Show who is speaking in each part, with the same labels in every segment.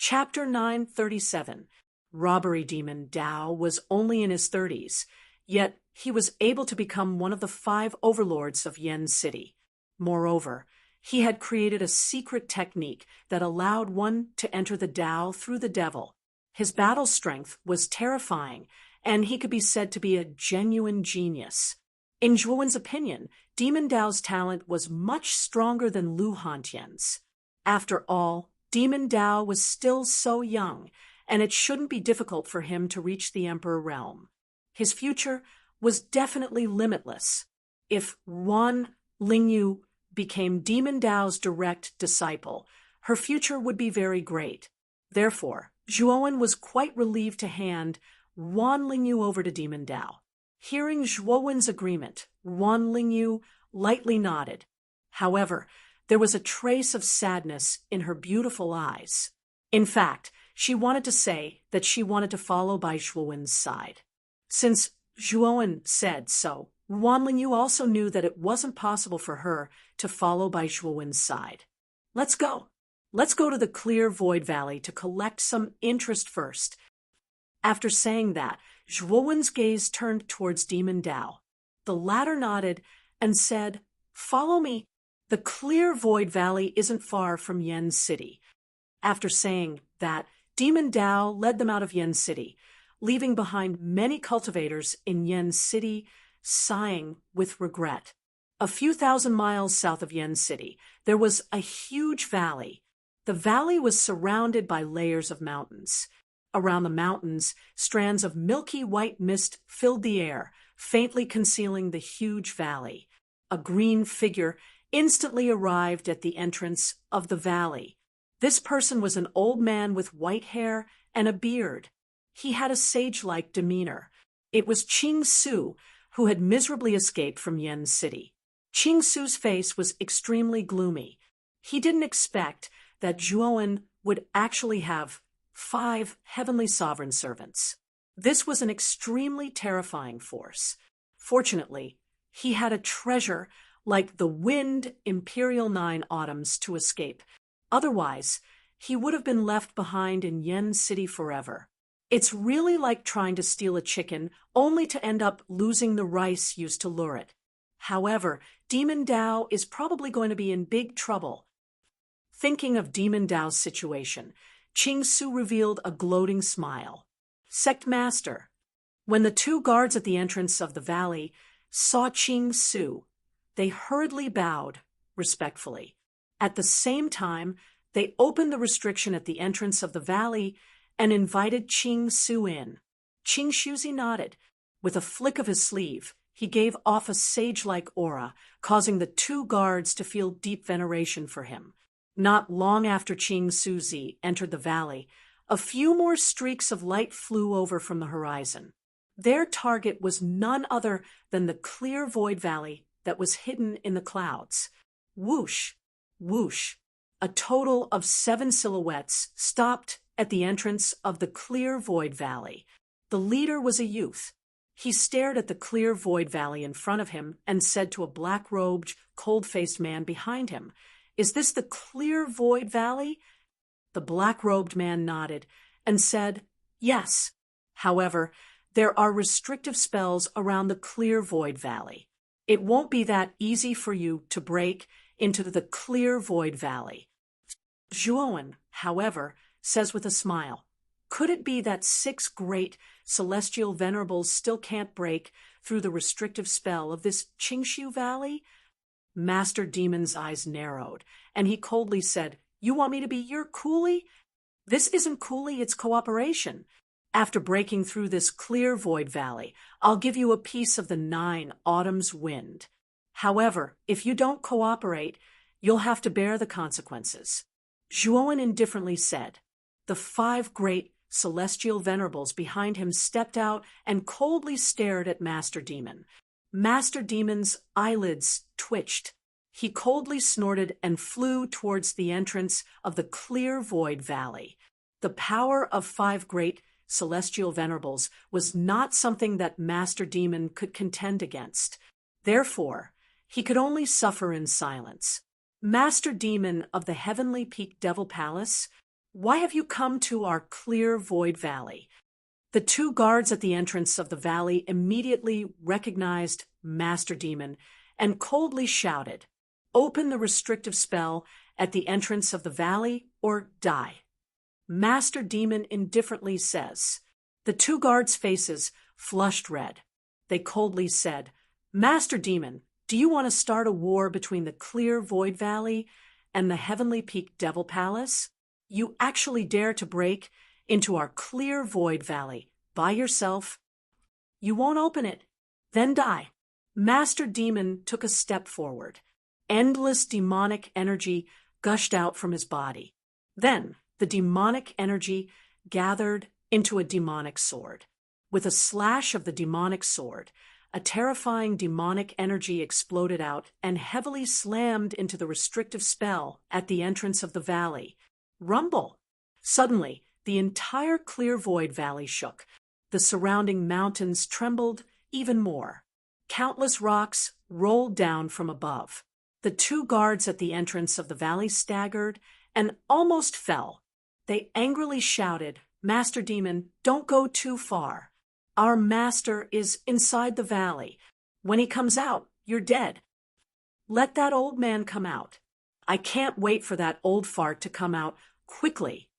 Speaker 1: Chapter 937. Robbery demon Dao was only in his 30s, yet he was able to become one of the 5 overlords of Yen City. Moreover, he had created a secret technique that allowed one to enter the Dao through the devil. His battle strength was terrifying, and he could be said to be a genuine genius. In Zhuowen's opinion, Demon Dao's talent was much stronger than Lu Hantian's. After all, Demon Dao was still so young, and it shouldn't be difficult for him to reach the Emperor realm. His future was definitely limitless. If Wan Lingyu became Demon Dao's direct disciple, her future would be very great. Therefore, Zhuowen was quite relieved to hand Wan Lingyu over to Demon Dao. Hearing Zhuowen's agreement, Wan Lingyu lightly nodded. However, there was a trace of sadness in her beautiful eyes. In fact, she wanted to say that she wanted to follow by Zhuowen's side. Since Zhuowen said so, Wan Lingyu also knew that it wasn't possible for her to follow by Zhuowen's side. Let's go. Let's go to the clear void valley to collect some interest first. After saying that, Zhuowen's gaze turned towards Demon Dao. The latter nodded and said, "Follow me. The clear void valley isn't far from Yen City." After saying that, Demon Dao led them out of Yen City, leaving behind many cultivators in Yen City, sighing with regret. A few thousand miles south of Yen City, there was a huge valley. The valley was surrounded by layers of mountains. Around the mountains, strands of milky white mist filled the air, faintly concealing the huge valley. A green figure instantly arrived at the entrance of the valley. This person was an old man with white hair and a beard. He had a sage-like demeanor. It was Qing Su, who had miserably escaped from Yen City. Qing Su's face was extremely gloomy. He didn't expect that Zhuowen would actually have 5 heavenly sovereign servants. This was an extremely terrifying force. Fortunately, he had a treasure like the wind Imperial 9 autumns to escape. Otherwise, he would have been left behind in Yen City forever. It's really like trying to steal a chicken only to end up losing the rice used to lure it. However, Demon Dao is probably going to be in big trouble. Thinking of Demon Dao's situation, Qing Su revealed a gloating smile. Sect Master. When the 2 guards at the entrance of the valley saw Qing Su, they hurriedly bowed, respectfully. At the same time, they opened the restriction at the entrance of the valley and invited Qing Su in. Qing Shuzi nodded. With a flick of his sleeve, he gave off a sage-like aura, causing the 2 guards to feel deep veneration for him. Not long after Qing Suzi entered the valley, a few more streaks of light flew over from the horizon. Their target was none other than the clear void valley that was hidden in the clouds. Whoosh, whoosh. A total of 7 silhouettes stopped at the entrance of the clear void valley. The leader was a youth. He stared at the clear void valley in front of him and said to a black-robed, cold-faced man behind him, "Is this the clear void valley?" The black-robed man nodded and said, "Yes. However, there are restrictive spells around the clear void valley. It won't be that easy for you to break into the clear void valley." Zhuowen, however, says with a smile, "Could it be that 6 great celestial venerables still can't break through the restrictive spell of this Qingshu Valley?" Master Demon's eyes narrowed, and he coldly said, "You want me to be your coolie? This isn't coolie, it's cooperation. After breaking through this clear void valley, I'll give you a piece of the 9 autumn's wind. However, if you don't cooperate, you'll have to bear the consequences." Zhuowen indifferently said. The 5 great celestial venerables behind him stepped out and coldly stared at Master Demon. Master Demon's eyelids twitched. He coldly snorted and flew towards the entrance of the clear void valley. The power of 5 great celestial venerables was not something that Master Demon could contend against. Therefore, he could only suffer in silence. Master Demon of the Heavenly Peak Devil Palace, Why have you come to our clear void valley? The two guards at the entrance of the valley immediately recognized Master Demon and coldly shouted, "Open the restrictive spell at the entrance of the valley or die." Master Demon indifferently says. The two guards' faces flushed red. They coldly said, "Master Demon, do you want to start a war between the clear void valley and the Heavenly Peak Devil Palace? You actually dare to break into our clear void valley by yourself? You won't open it. Then die." Master Demon took a step forward. Endless demonic energy gushed out from his body. Then the demonic energy gathered into a demonic sword. With a slash of the demonic sword, a terrifying demonic energy exploded out and heavily slammed into the restrictive spell at the entrance of the valley. Rumble! Suddenly, the entire clear void valley shook. The surrounding mountains trembled even more. Countless rocks rolled down from above. The two guards at the entrance of the valley staggered and almost fell. They angrily shouted, "Master Demon, don't go too far. Our master is inside the valley. When he comes out, you're dead. Let that old man come out. I can't wait for that old fart to come out quickly."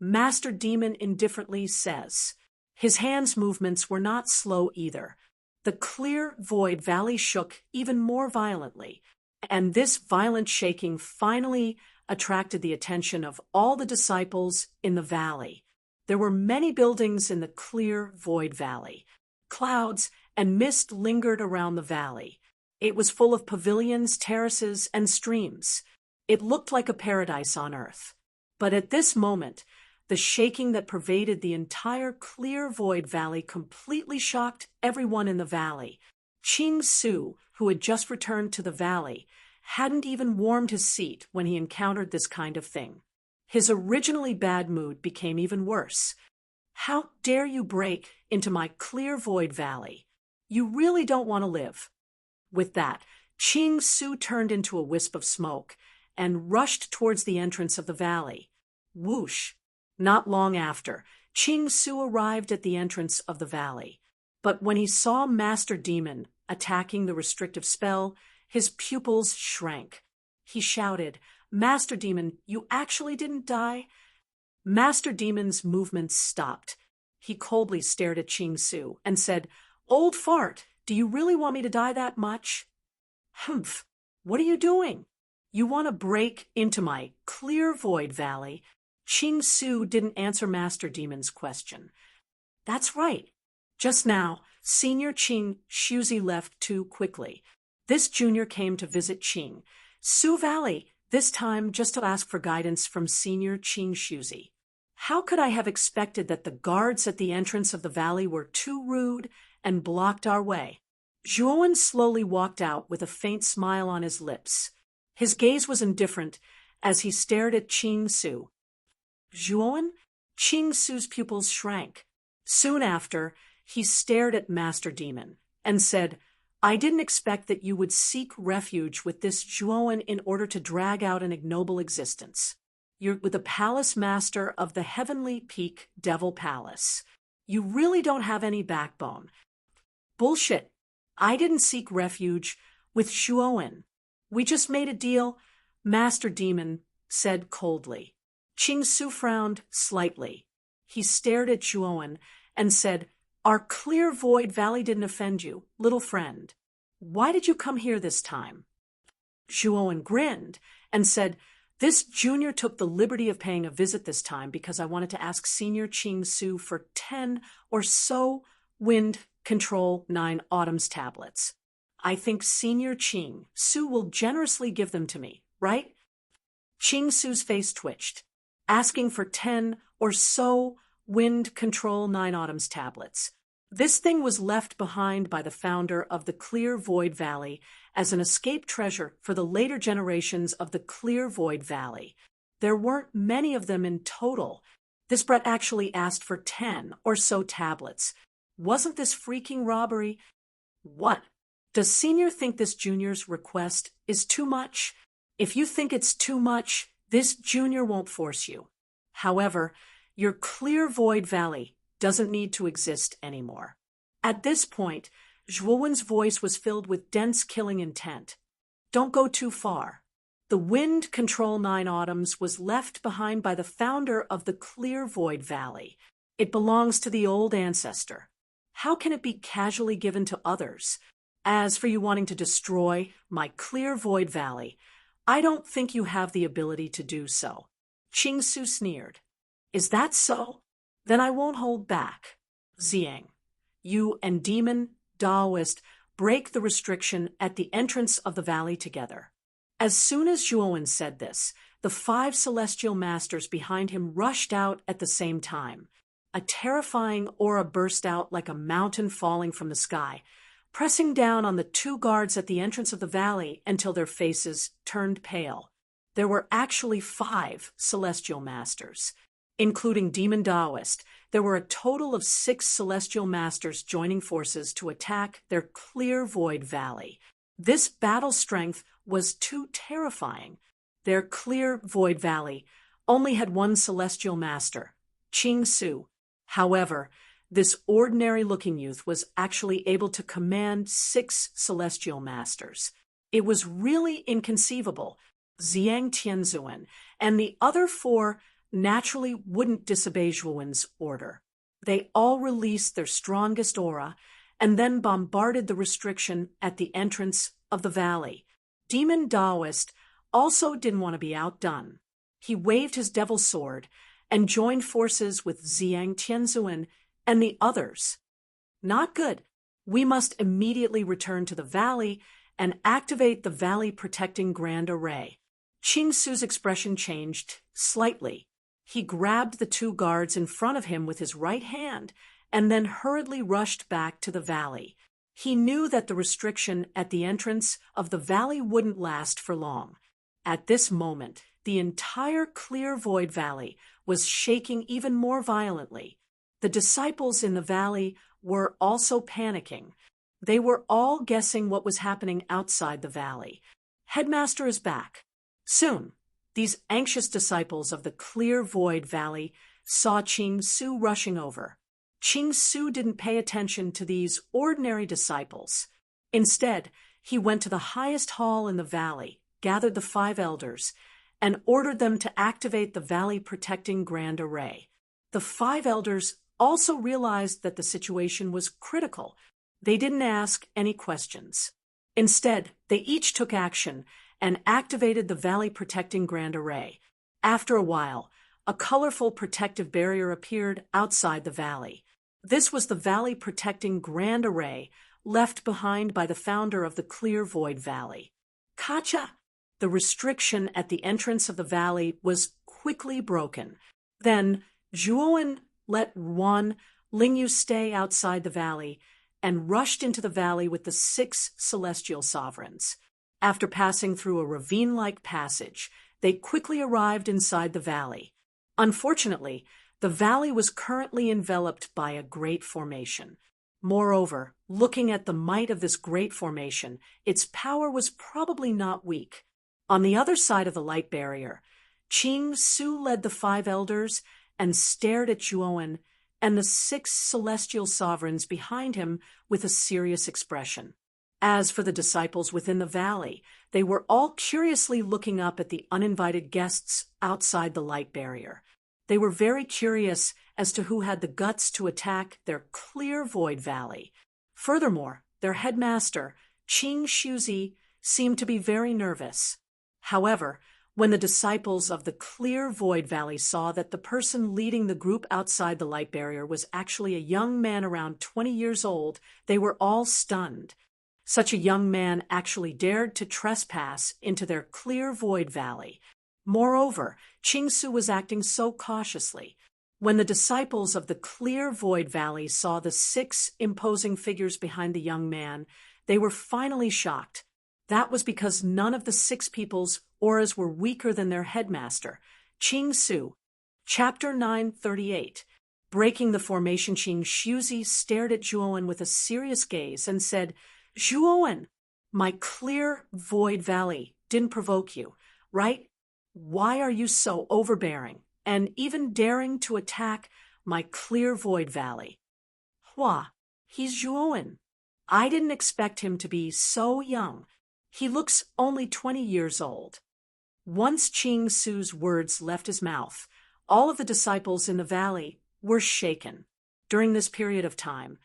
Speaker 1: Master Demon indifferently says. His hands' movements were not slow either. The clear void valley shook even more violently, and this violent shaking finally attracted the attention of all the disciples in the valley. There were many buildings in the clear void valley. Clouds and mist lingered around the valley. It was full of pavilions, terraces, and streams. It looked like a paradise on earth. But at this moment, the shaking that pervaded the entire clear void valley completely shocked everyone in the valley. Ching Su, who had just returned to the valley, hadn't even warmed his seat when he encountered this kind of thing. His originally bad mood became even worse. "How dare you break into my clear void valley? You really don't want to live." With that, Ching Su turned into a wisp of smoke and rushed towards the entrance of the valley. Whoosh! Not long after, Ching Su arrived at the entrance of the valley. But when he saw Master Demon attacking the restrictive spell, his pupils shrank. He shouted, "Master Demon, you actually didn't die?" Master Demon's movements stopped. He coldly stared at Ching Su and said, "Old fart, do you really want me to die that much?" "Humph, what are you doing? You want to break into my clear void valley?" Ching Su didn't answer Master Demon's question. "That's right. Just now, Senior Ching Shuzi left too quickly. This junior came to visit Ching Su Valley, this time just to ask for guidance from Senior Ching Shuzi. How could I have expected that the guards at the entrance of the valley were too rude and blocked our way?" Zhuowen slowly walked out with a faint smile on his lips. His gaze was indifferent as he stared at Ching Su. "Zhuowen?" Ching Su's pupils shrank. Soon after, he stared at Master Demon and said, "I didn't expect that you would seek refuge with this Zhuowen in order to drag out an ignoble existence. You're with the palace master of the Heavenly Peak Devil Palace. You really don't have any backbone." "Bullshit. I didn't seek refuge with Zhuowen. We just made a deal," Master Demon said coldly. Ching Su frowned slightly. He stared at Zhuowen and said, "Our clear void valley didn't offend you, little friend. Why did you come here this time?" Zhuowen grinned and said, "This junior took the liberty of paying a visit this time because I wanted to ask Senior Ching Su for 10 or so Wind Control 9 Autumn's tablets. I think Senior Ching Su will generously give them to me, right?" Ching Su's face twitched. Asking for 10 or so Wind Control 9 Autumn's tablets. This thing was left behind by the founder of the Clear Void Valley as an escape treasure for the later generations of the Clear Void Valley. There weren't many of them in total. This Brett actually asked for 10 or so tablets. Wasn't this freaking robbery? What? Does Senior think this junior's request is too much? If you think it's too much, this junior won't force you. However, your clear void valley doesn't need to exist anymore. At this point, Zhuowen's voice was filled with dense killing intent. Don't go too far. The Wind Control 9 Autumns was left behind by the founder of the Clear Void Valley. It belongs to the old ancestor. How can it be casually given to others? As for you wanting to destroy my Clear Void Valley, I don't think you have the ability to do so. Qing Su sneered. Is that so? Then I won't hold back. Xiang, you and Demon Daoist break the restriction at the entrance of the valley together. As soon as Zhuowen said this, the 5 celestial masters behind him rushed out at the same time. A terrifying aura burst out like a mountain falling from the sky, pressing down on the 2 guards at the entrance of the valley until their faces turned pale. There were actually 5 celestial masters. Including Demon Daoist, there were a total of 6 celestial masters joining forces to attack their Clear Void Valley. This battle strength was too terrifying. Their Clear Void Valley only had 1 celestial master, Qing Su. However, this ordinary-looking youth was actually able to command 6 celestial masters. It was really inconceivable. Xiang Tianzuan and the other 4 naturally wouldn't disobey Zhuowen's order. They all released their strongest aura and then bombarded the restriction at the entrance of the valley. Demon Daoist also didn't want to be outdone. He waved his devil sword and joined forces with Xiang Tianzuan and the others. Not good. We must immediately return to the valley and activate the valley protecting grand array. Qing Su's expression changed slightly. He grabbed the 2 guards in front of him with his right hand and then hurriedly rushed back to the valley. He knew that the restriction at the entrance of the valley wouldn't last for long. At this moment, the entire Clear Void Valley was shaking even more violently. The disciples in the valley were also panicking. They were all guessing what was happening outside the valley. Headmaster is back. Soon, these anxious disciples of the Clear Void Valley saw Qing Su rushing over. Qing Su didn't pay attention to these ordinary disciples. Instead, he went to the highest hall in the valley, gathered the 5 elders, and ordered them to activate the valley protecting grand array. The 5 elders also realized that the situation was critical. They didn't ask any questions. Instead, they each took action and activated the valley protecting grand array. After a while, a colorful protective barrier appeared outside the valley. This was the valley protecting grand array left behind by the founder of the Clear Void Valley. Kacha! The restriction at the entrance of the valley was quickly broken. Then Zhuowen let Lingyu stay outside the valley and rushed into the valley with the 6 celestial sovereigns. After passing through a ravine-like passage, they quickly arrived inside the valley. Unfortunately, the valley was currently enveloped by a great formation. Moreover, looking at the might of this great formation, its power was probably not weak. On the other side of the light barrier, Qing Su led the 5 elders and stared at Zhuowen and the 6 celestial sovereigns behind him with a serious expression. As for the disciples within the valley, they were all curiously looking up at the uninvited guests outside the light barrier. They were very curious as to who had the guts to attack their Clear Void Valley. Furthermore, their headmaster, Qing Shuzi, seemed to be very nervous. However, when the disciples of the Clear Void Valley saw that the person leading the group outside the light barrier was actually a young man around 20 years old, they were all stunned. Such a young man actually dared to trespass into their Clear Void Valley. Moreover, Qing Su was acting so cautiously. When the disciples of the Clear Void Valley saw the 6 imposing figures behind the young man, they were finally shocked. That was because none of the 6 people's auras were weaker than their headmaster, Qing Su. Chapter 938. Breaking the formation, Qing Shuzi stared at Zhuowen with a serious gaze and said, Zhuowen, my Clear Void Valley didn't provoke you, right? Why are you so overbearing and even daring to attack my clear void valley. Hua, he's Zhuowen. I didn't expect him to be so young. He looks only 20 years old. Once Qing Su's words left his mouth, all of the disciples in the valley were shaken. During this period of time,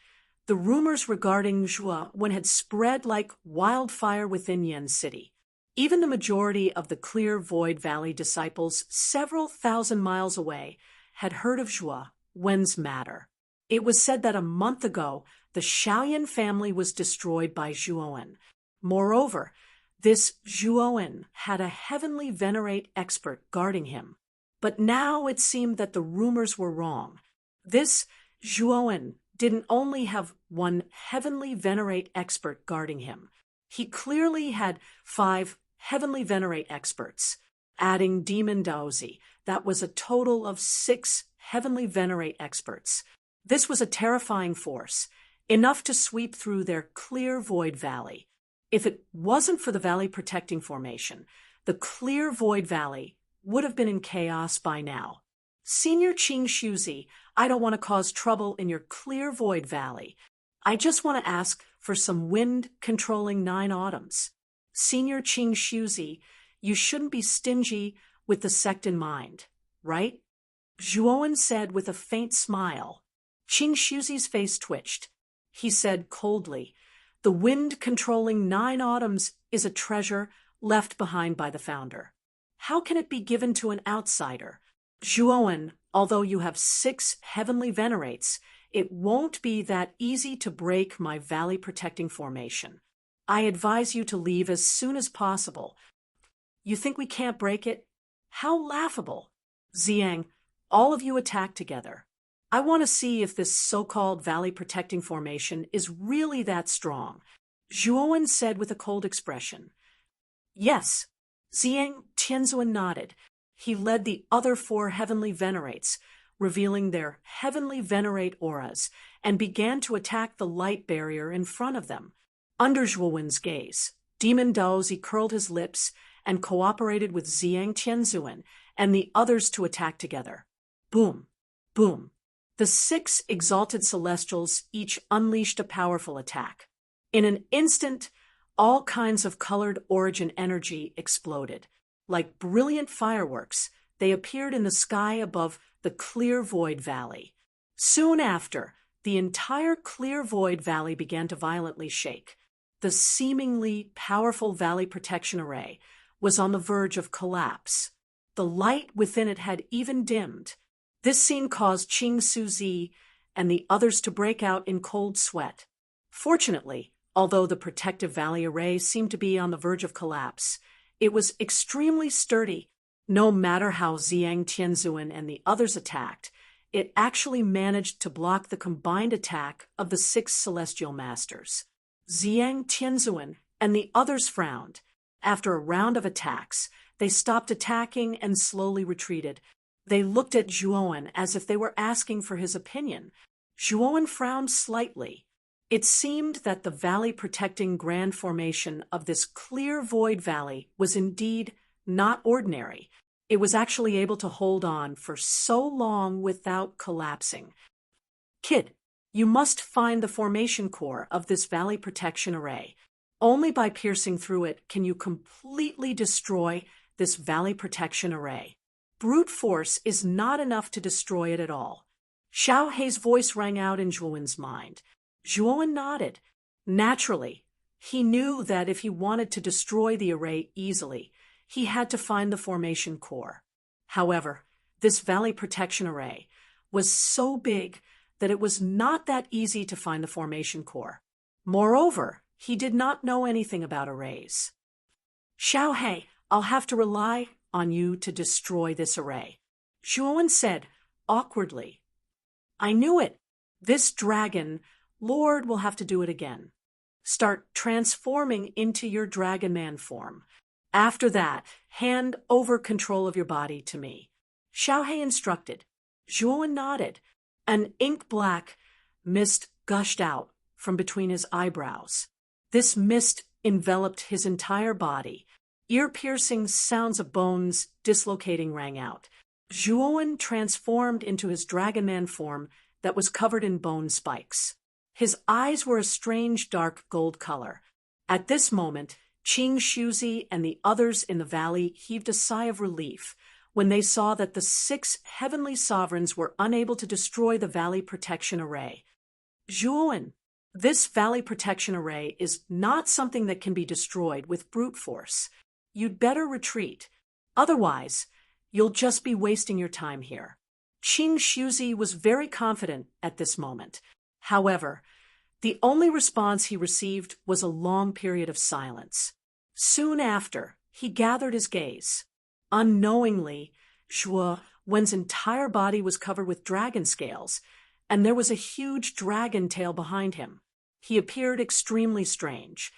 Speaker 1: the rumors regarding Zhuowen had spread like wildfire within Yan City. Even the majority of the Clear Void Valley disciples several thousand miles away had heard of Zhuowen's matter. It was said that a month ago, the Shaoyan family was destroyed by Zhuowen. Moreover, this Zhuowen had a heavenly venerate expert guarding him. But now it seemed that the rumors were wrong. This Zhuowen didn't only have one heavenly venerate expert guarding him. He clearly had 5 heavenly venerate experts. Adding Demon Daozi, that was a total of 6 heavenly venerate experts. This was a terrifying force, enough to sweep through their Clear Void Valley. If it wasn't for the Valley Protecting Formation, the Clear Void Valley would have been in chaos by now. Senior Qing Shuzi, I don't want to cause trouble in your Clear Void Valley. I just want to ask for some wind controlling 9 autumns. Senior Qing Shuzi, you shouldn't be stingy with the sect in mind, right? Zhuowen said with a faint smile. Qing Shuzi's face twitched. He said coldly, the wind controlling 9 autumns is a treasure left behind by the founder. How can it be given to an outsider? Zhuowen, although you have 6 heavenly venerates, it won't be that easy to break my valley protecting formation. I advise you to leave as soon as possible. You think we can't break it? How laughable. Ziyang, all of you attack together. I want to see if this so-called valley protecting formation is really that strong. Zhuowen said with a cold expression. Yes. Ziyang Tianzuan nodded. He led the other 4 heavenly venerates, revealing their heavenly venerate auras, and began to attack the light barrier in front of them. Under Zhuowen's gaze, Demon Daozi curled his lips and cooperated with Ziyang Tianzuan and the others to attack together. Boom, boom. The 6 exalted celestials each unleashed a powerful attack. In an instant, all kinds of colored origin energy exploded. Like brilliant fireworks, they appeared in the sky above the Clear Void Valley. Soon after, the entire Clear Void Valley began to violently shake. The seemingly powerful Valley Protection Array was on the verge of collapse. The light within it had even dimmed. This scene caused Qing Suzi and the others to break out in cold sweat. Fortunately, although the protective valley array seemed to be on the verge of collapse, it was extremely sturdy. No matter how Ziyang Tianzuan and the others attacked, it actually managed to block the combined attack of the 6 celestial masters. Ziyang Tianzuan and the others frowned. After a round of attacks, they stopped attacking and slowly retreated. They looked at Zhuowen as if they were asking for his opinion. Zhuowen frowned slightly. It seemed that the valley-protecting grand formation of this Clear Void Valley was indeed not ordinary. It was actually able to hold on for so long without collapsing. Kid, you must find the formation core of this valley protection array. Only by piercing through it can you completely destroy this valley protection array. Brute force is not enough to destroy it at all. Xiao Hei's voice rang out in Zhuowen's mind. Zhuowen nodded. Naturally, he knew that if he wanted to destroy the array easily, he had to find the formation core. However, this valley protection array was so big that it was not that easy to find the formation core. Moreover, he did not know anything about arrays. Xiao Hei, I'll have to rely on you to destroy this array. Zhuowen said, awkwardly. I knew it. This dragon Lord will have to do it again. Start transforming into your Dragon Man form. After that, hand over control of your body to me. Xiao Hei instructed. Zhuowen nodded. An ink-black mist gushed out from between his eyebrows. This mist enveloped his entire body. Ear-piercing sounds of bones dislocating rang out. Zhuowen transformed into his dragonman form that was covered in bone spikes. His eyes were a strange dark gold color. At this moment, Qing Shuzi and the others in the valley heaved a sigh of relief when they saw that the 6 heavenly sovereigns were unable to destroy the Valley Protection Array. Zhuowen, this Valley Protection Array is not something that can be destroyed with brute force. You'd better retreat. Otherwise, you'll just be wasting your time here. Qing Shuzi was very confident at this moment. However, the only response he received was a long period of silence. Soon after, he gathered his gaze. Unknowingly, Zhuowen's entire body was covered with dragon scales, and there was a huge dragon tail behind him. He appeared extremely strange.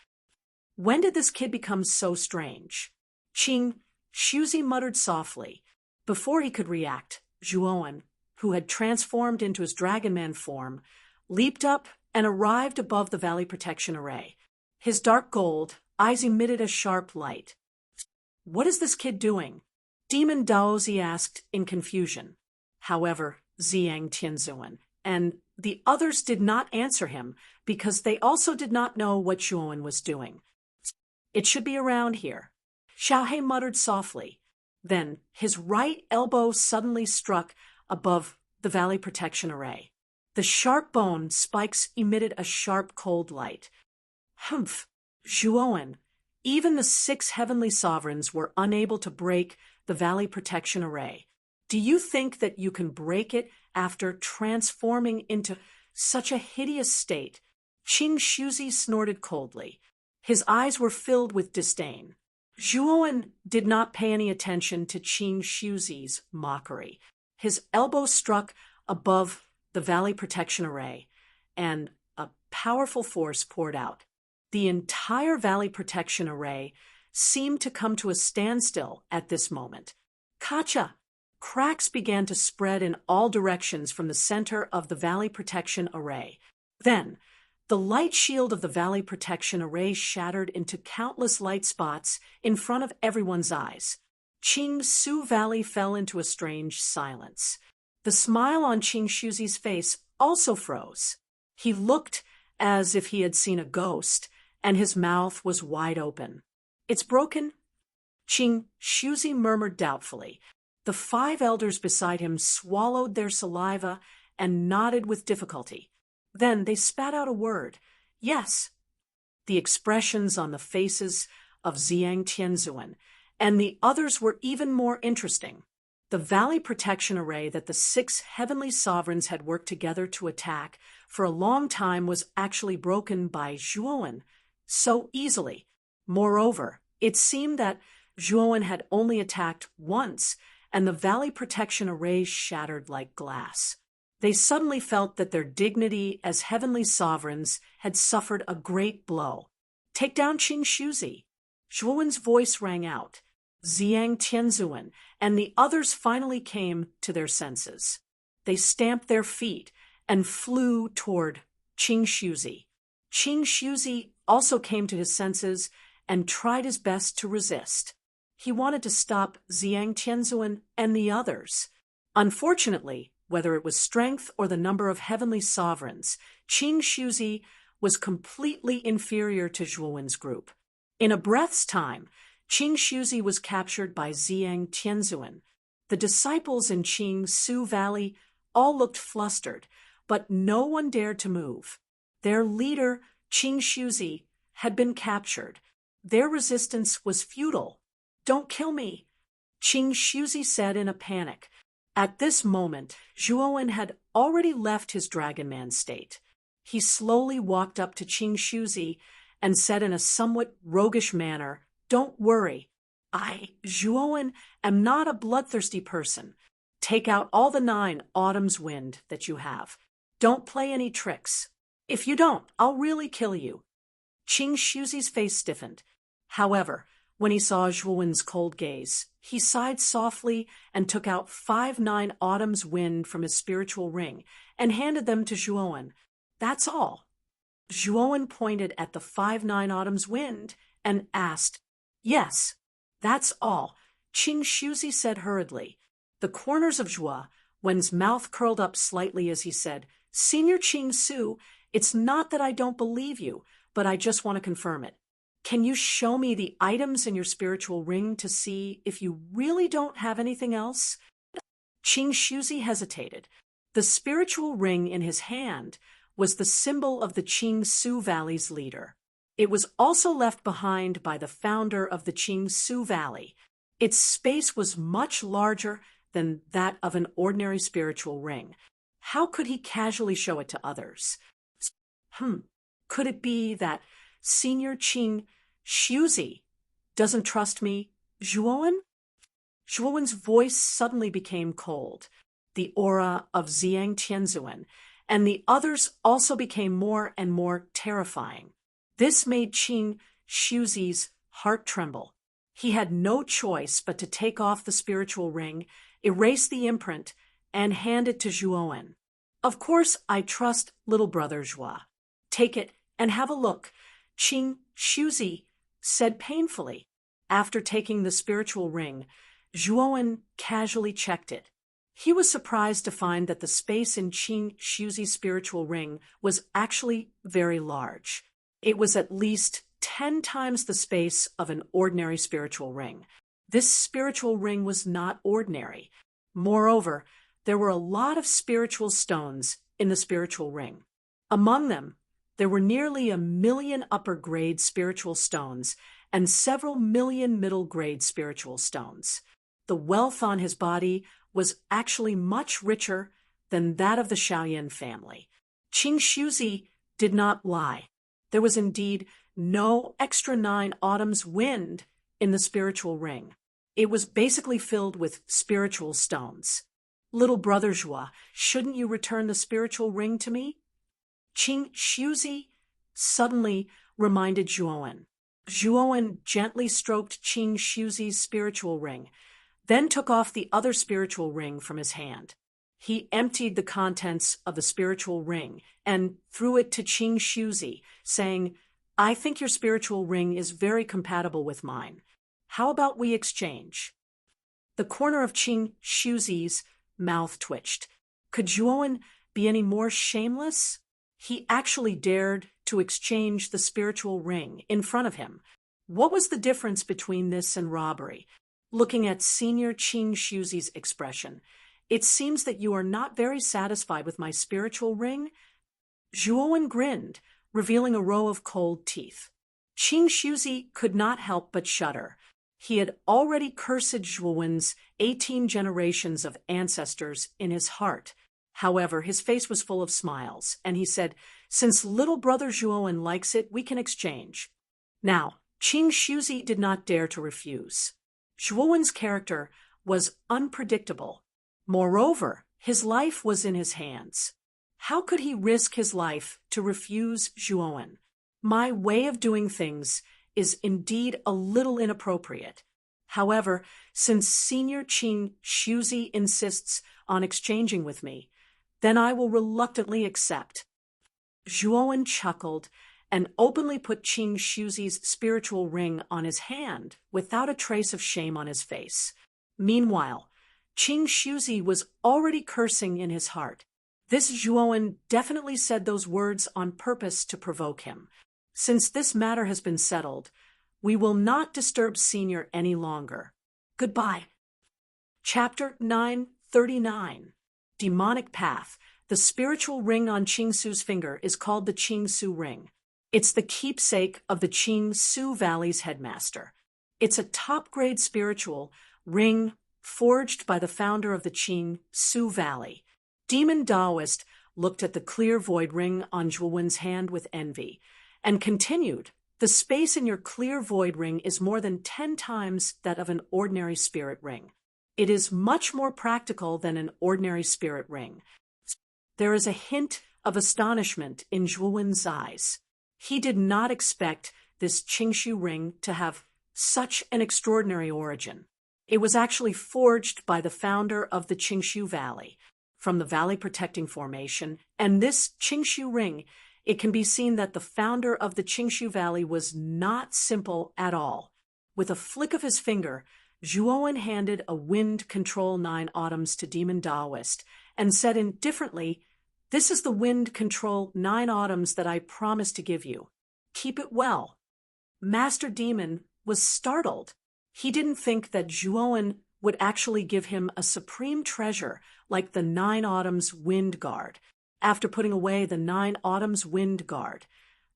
Speaker 1: When did this kid become so strange? Qing Shuzi muttered softly. Before he could react, Zhuowen, who had transformed into his dragonman form, leaped up and arrived above the Valley Protection Array. His dark gold eyes emitted a sharp light. "What is this kid doing?" Demon Daozi asked in confusion. However, Ziyang Tianzuan and the others did not answer him because they also did not know what Zhuowen was doing. "It should be around here," Xiaohe muttered softly. Then his right elbow suddenly struck above the Valley Protection Array. The sharp bone spikes emitted a sharp cold light. Humph! Zhuowen, even the 6 heavenly sovereigns were unable to break the Valley Protection Array. Do you think that you can break it after transforming into such a hideous state? Qing Shuzi snorted coldly. His eyes were filled with disdain. Zhuowen did not pay any attention to Qing Shuzi's mockery. His elbow struck above the Valley Protection Array, and a powerful force poured out. The entire Valley Protection Array seemed to come to a standstill at this moment. Kacha! Cracks began to spread in all directions from the center of the Valley Protection Array. Then, the light shield of the Valley Protection Array shattered into countless light spots in front of everyone's eyes. Qing Su Valley fell into a strange silence. The smile on Qing Shuzi's face also froze. He looked as if he had seen a ghost, and his mouth was wide open. "It's broken?" Qing Shuzi murmured doubtfully. The 5 elders beside him swallowed their saliva and nodded with difficulty. Then they spat out a word. "Yes." The expressions on the faces of Ziyang Tianzuan and the others were even more interesting. The Valley Protection Array that the 6 heavenly sovereigns had worked together to attack for a long time was actually broken by Zhuowen so easily. Moreover, it seemed that Zhuowen had only attacked once, and the Valley Protection Array shattered like glass. They suddenly felt that their dignity as heavenly sovereigns had suffered a great blow. "Take down Qing Shuzi." Zhuowen's voice rang out. Ziyang Tianzuan and the others finally came to their senses. They stamped their feet and flew toward Qing Shuzi. Qing Shuzi also came to his senses and tried his best to resist. He wanted to stop Ziyang Tianzuan and the others. Unfortunately, whether it was strength or the number of heavenly sovereigns, Qing Shuzi was completely inferior to Zhuowen's group. In a breath's time, Qing Shuzi was captured by Ziyang Tianzuan. The disciples in Qing Su Valley all looked flustered, but no one dared to move. Their leader, Qing Shuzi, had been captured. Their resistance was futile. "Don't kill me," Qing Shuzi said in a panic. At this moment, Zhuowen had already left his dragonman state. He slowly walked up to Qing Shuzi and said in a somewhat roguish manner, "Don't worry. I, Zhuowen, am not a bloodthirsty person. Take out all the 9 autumn's wind that you have. Don't play any tricks. If you don't, I'll really kill you." Qing Shuzi's face stiffened. However, when he saw Zhuowen's cold gaze, he sighed softly and took out 5 9 autumn's wind from his spiritual ring and handed them to Zhuowen. "That's all." Zhuowen pointed at the 5 9 autumn's wind and asked, "Yes, that's all," Qing Shuzi said hurriedly. The corners of Zhua Wen's mouth curled up slightly as he said, "Senior Qing Su, it's not that I don't believe you, but I just want to confirm it. Can you show me the items in your spiritual ring to see if you really don't have anything else?" Qing Shuzi hesitated. The spiritual ring in his hand was the symbol of the Qing Su Valley's leader. It was also left behind by the founder of the Qing Su Valley. Its space was much larger than that of an ordinary spiritual ring. How could he casually show it to others? Could it be that Senior Qing Shuzi doesn't trust me, Zhuowen? Zhuowen's voice suddenly became cold. The aura of Xiang Tianzuan and the others also became more and more terrifying. This made Qing Shuzi's heart tremble. He had no choice but to take off the spiritual ring, erase the imprint, and hand it to Zhuowen. "Of course, I trust little brother Zhua. Take it and have a look," Qing Shuzi said painfully. After taking the spiritual ring, Zhuowen casually checked it. He was surprised to find that the space in Qing Shuzi's spiritual ring was actually very large. It was at least 10 times the space of an ordinary spiritual ring. This spiritual ring was not ordinary. Moreover, there were a lot of spiritual stones in the spiritual ring. Among them, there were nearly 1,000,000 upper-grade spiritual stones and several million middle-grade spiritual stones. The wealth on his body was actually much richer than that of the Shaoyan family. Qing Shuzi did not lie. There was indeed no extra 9 autumn's wind in the spiritual ring. It was basically filled with spiritual stones. "Little brother Zhua, shouldn't you return the spiritual ring to me?" Qing Shuzi suddenly reminded Zhuowen. Zhuowen gently stroked Qing Shuzi's spiritual ring, then took off the other spiritual ring from his hand. He emptied the contents of the spiritual ring and threw it to Qing Shuzi, saying, "I think your spiritual ring is very compatible with mine. How about we exchange?" The corner of Qing Shuzi's mouth twitched. Could Zhuowen be any more shameless? He actually dared to exchange the spiritual ring in front of him. What was the difference between this and robbery? Looking at Senior Qing Shuzi's expression, "It seems that you are not very satisfied with my spiritual ring?" Zhuowen grinned, revealing a row of cold teeth. Qing Shuzi could not help but shudder. He had already cursed Zhuowen's 18 generations of ancestors in his heart. However, his face was full of smiles, and he said, "Since little brother Zhuowen likes it, we can exchange." Now, Qing Shuzi did not dare to refuse. Zhuowen's character was unpredictable. Moreover, his life was in his hands. How could he risk his life to refuse Zhuowen? "My way of doing things is indeed a little inappropriate. However, since Senior Qing Shuzi insists on exchanging with me, then I will reluctantly accept." Zhuowen chuckled and openly put Qing Shuzi's spiritual ring on his hand without a trace of shame on his face. Meanwhile, Qing Shuzi was already cursing in his heart. This Zhuowen definitely said those words on purpose to provoke him. Since this matter has been settled, we will not disturb Senior any longer. Goodbye. Chapter 939. Demonic Path. The spiritual ring on Qing Su's finger is called the Qing Su ring. It's the keepsake of the Qing Su Valley's headmaster. It's a top-grade spiritual ring forged by the founder of the Qing Su Valley. Demon Taoist looked at the clear void ring on Zhuowen's hand with envy and continued, "The space in your clear void ring is more than 10 times that of an ordinary spirit ring. It is much more practical than an ordinary spirit ring." There is a hint of astonishment in Zhuowen's eyes. He did not expect this Qingshu ring to have such an extraordinary origin. It was actually forged by the founder of the Qingshu Valley, from the Valley Protecting Formation, and this Qingshu ring, it can be seen that the founder of the Qingshu Valley was not simple at all. With a flick of his finger, Zhuowen handed a Wind Control 9 Autumns to Demon Daoist and said indifferently, "This is the Wind Control 9 Autumns that I promised to give you. Keep it well." Master Demon was startled. He didn't think that Zhuowen would actually give him a supreme treasure like the 9 Autumns Wind Guard. After putting away the 9 Autumns Wind Guard,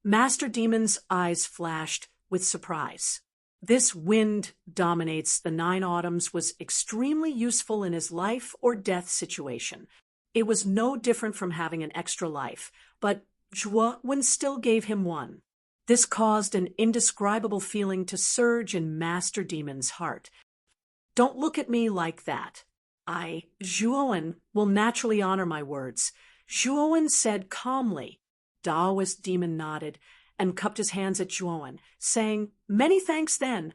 Speaker 1: Master Demon's eyes flashed with surprise. This wind dominates the 9 Autumns was extremely useful in his life or death situation. It was no different from having an extra life, but Zhuowen still gave him one. This caused an indescribable feeling to surge in Master Demon's heart. "Don't look at me like that. Zhuowen, will naturally honor my words," Zhuowen said calmly. Daoist Demon nodded and cupped his hands at Zhuowen, saying, "Many thanks then."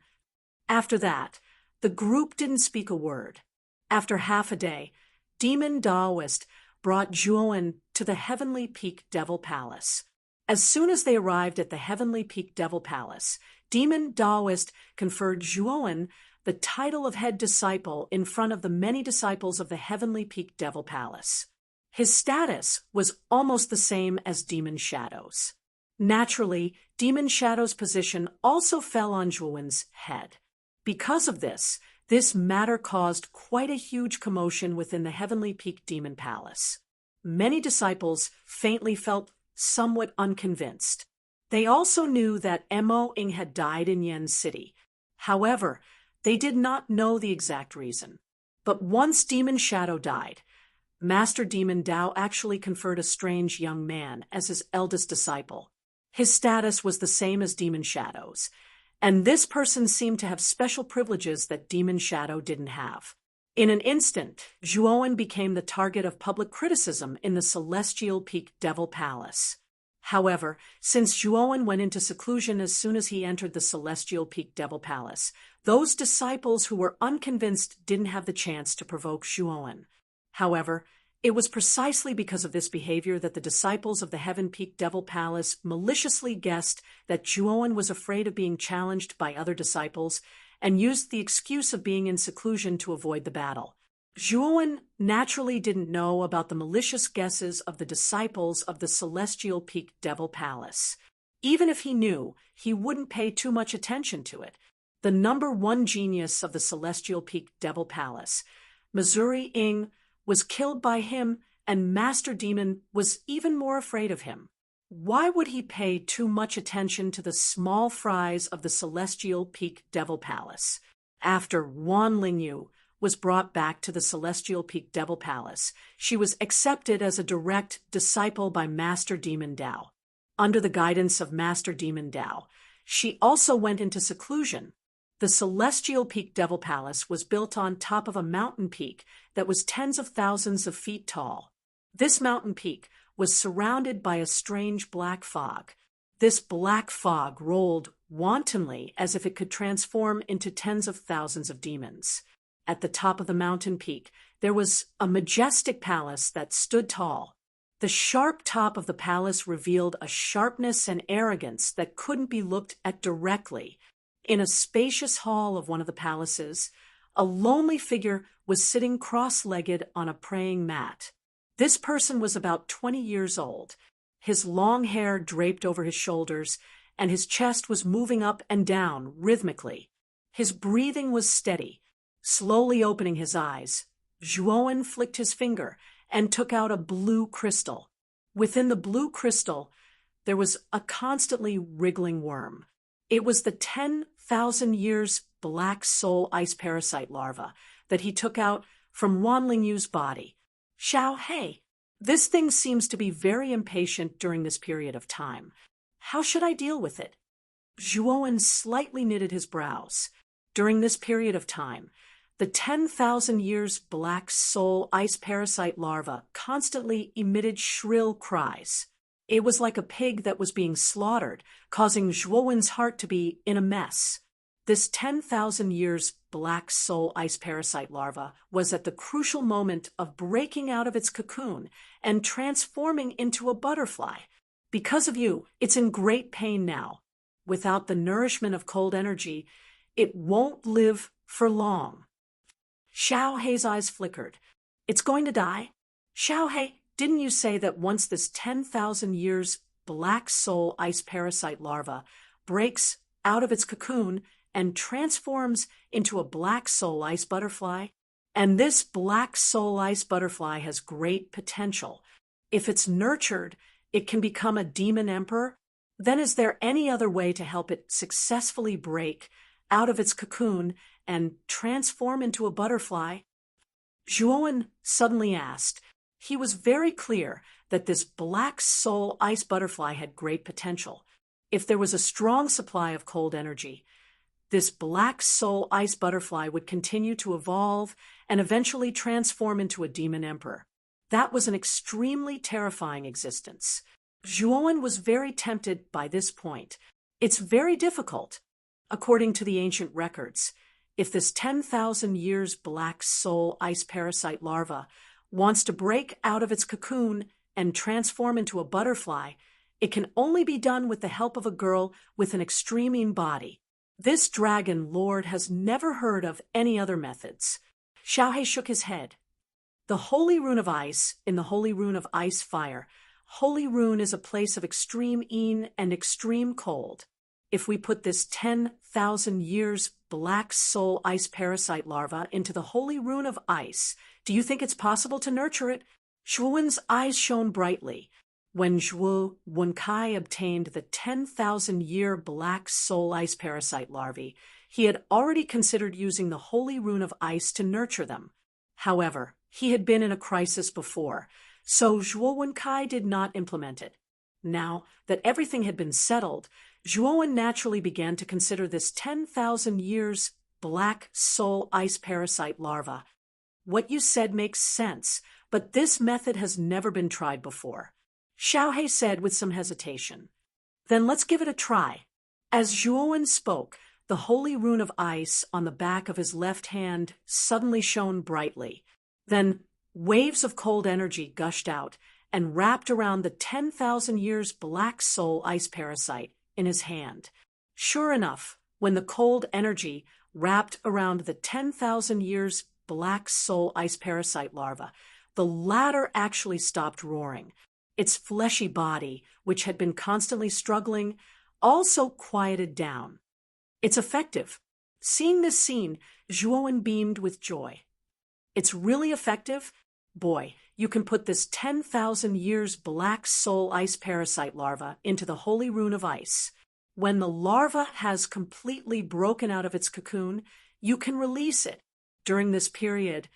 Speaker 1: After that, the group didn't speak a word. After half a day, Demon Daoist brought Zhuowen to the Heavenly Peak Devil Palace. As soon as they arrived at the Heavenly Peak Devil Palace, Demon Daoist conferred Zhuowen the title of head disciple in front of the many disciples of the Heavenly Peak Devil Palace. His status was almost the same as Demon Shadow's. Naturally, Demon Shadow's position also fell on Zhuowen's head. Because of this matter caused quite a huge commotion within the Heavenly Peak Demon Palace. Many disciples faintly felt somewhat unconvinced. They also knew that Mo Ing had died in Yen City. However, they did not know the exact reason. But once Demon Shadow died, Master Demon Dao actually conferred a strange young man as his eldest disciple. His status was the same as Demon Shadow's, and this person seemed to have special privileges that Demon Shadow didn't have. In an instant, Zhuowen became the target of public criticism in the Celestial Peak Devil Palace. However, since Zhuowen went into seclusion as soon as he entered the Celestial Peak Devil Palace, those disciples who were unconvinced didn't have the chance to provoke Zhuowen. However, it was precisely because of this behavior that the disciples of the Heaven Peak Devil Palace maliciously guessed that Zhuowen was afraid of being challenged by other disciples and used the excuse of being in seclusion to avoid the battle. Zhuowen naturally didn't know about the malicious guesses of the disciples of the Celestial Peak Devil Palace. Even if he knew, he wouldn't pay too much attention to it. The number one genius of the Celestial Peak Devil Palace, Missouri Ing, was killed by him, and Master Demon was even more afraid of him. Why would he pay too much attention to the small fries of the Celestial Peak Devil Palace? After Wan Lingyu was brought back to the Celestial Peak Devil Palace, she was accepted as a direct disciple by Master Demon Dao. Under the guidance of Master Demon Dao, she also went into seclusion. The Celestial Peak Devil Palace was built on top of a mountain peak that was tens of thousands of feet tall. This mountain peak was surrounded by a strange black fog. This black fog rolled wantonly as if it could transform into tens of thousands of demons. At the top of the mountain peak, there was a majestic palace that stood tall. The sharp top of the palace revealed a sharpness and arrogance that couldn't be looked at directly. In a spacious hall of one of the palaces, a lonely figure was sitting cross-legged on a praying mat. This person was about 20 years old. His long hair draped over his shoulders, and his chest was moving up and down rhythmically. His breathing was steady. Slowly opening his eyes, Zhuowen flicked his finger and took out a blue crystal. Within the blue crystal, there was a constantly wriggling worm. It was the 10,000 years black soul ice parasite larva that he took out from Wan Lingyu's body. Xiao Hei, this thing seems to be very impatient during this period of time. How should I deal with it? Zhuowen slightly knitted his brows. During this period of time, the 10,000 years black soul ice parasite larva constantly emitted shrill cries. It was like a pig that was being slaughtered, causing Zhuowen's heart to be in a mess. This 10,000 years black soul ice parasite larva was at the crucial moment of breaking out of its cocoon and transforming into a butterfly. Because of you, it's in great pain now. Without the nourishment of cold energy, it won't live For long. Xiao Hei's eyes flickered. It's going to die? Xiao Hei, didn't you say that once this 10,000 years black soul ice parasite larva breaks out of its cocoon and transforms into a black soul ice butterfly? And this black soul ice butterfly has great potential. If it's nurtured, it can become a demon emperor. Then is there any other way to help it successfully break out of its cocoon and transform into a butterfly? Zhuowen suddenly asked. He was very clear that this black soul ice butterfly had great potential. If there was a strong supply of cold energy, this black soul ice butterfly would continue to evolve and eventually transform into a demon emperor. That was an extremely terrifying existence. Zhuowen was very tempted by this point. It's very difficult, according to the ancient records. If this 10,000 years black soul ice parasite larva wants to break out of its cocoon and transform into a butterfly, it can only be done with the help of a girl with an extreme body. This dragon lord has never heard of any other methods. Xiao Hei shook his head. The Holy Rune of Ice in the Holy Rune of Ice Fire. Holy Rune is a place of extreme een and extreme cold. If we put this 10,000 years black soul ice parasite larva into the Holy Rune of Ice, do you think it's possible to nurture it? Zhuowen's eyes shone brightly. When Zhuo Wenkai obtained the 10,000-year black soul ice parasite larvae, he had already considered using the Holy Rune of Ice to nurture them. However, he had been in a crisis before, so Zhuo Wenkai did not implement it. Now that everything had been settled, Zhuowen naturally began to consider this 10,000 years black soul ice parasite larva. What you said makes sense, but this method has never been tried before, Xiao Hei said with some hesitation. Then let's give it a try. As Zhuowen spoke, the Holy Rune of Ice on the back of his left hand suddenly shone brightly. Then waves of cold energy gushed out and wrapped around the 10,000 years black soul ice parasite in his hand. Sure enough, when the cold energy wrapped around the 10,000 years black soul ice parasite larva, the latter actually stopped roaring. Its fleshy body, which had been constantly struggling, also quieted down. It's effective. Seeing this scene, Zhuowen beamed with joy. It's really effective? Boy, you can put this 10,000 years black soul ice parasite larva into the Holy Rune of Ice. When the larva has completely broken out of its cocoon, you can release it. During this period,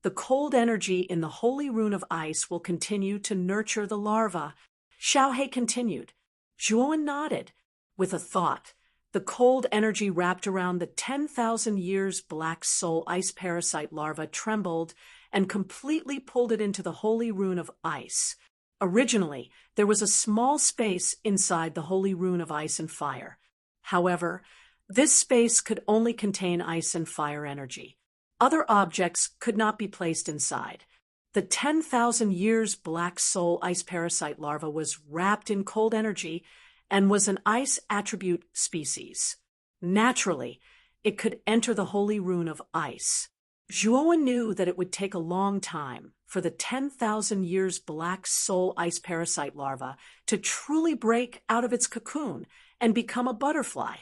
Speaker 1: the cold energy in the Holy Rune of Ice will continue to nurture the larva. Xiao Hei continued. Zhuowen nodded. With a thought, the cold energy wrapped around the 10,000 years black soul ice parasite larva trembled and completely pulled it into the Holy Rune of Ice. Originally, there was a small space inside the Holy Rune of Ice and Fire. However, this space could only contain ice and fire energy. Other objects could not be placed inside. The 10,000 years black soul ice parasite larva was wrapped in cold energy and was an ice attribute species. Naturally, it could enter the Holy Rune of Ice. Zhuowen knew that it would take a long time for the 10,000 years black soul ice parasite larva to truly break out of its cocoon and become a butterfly.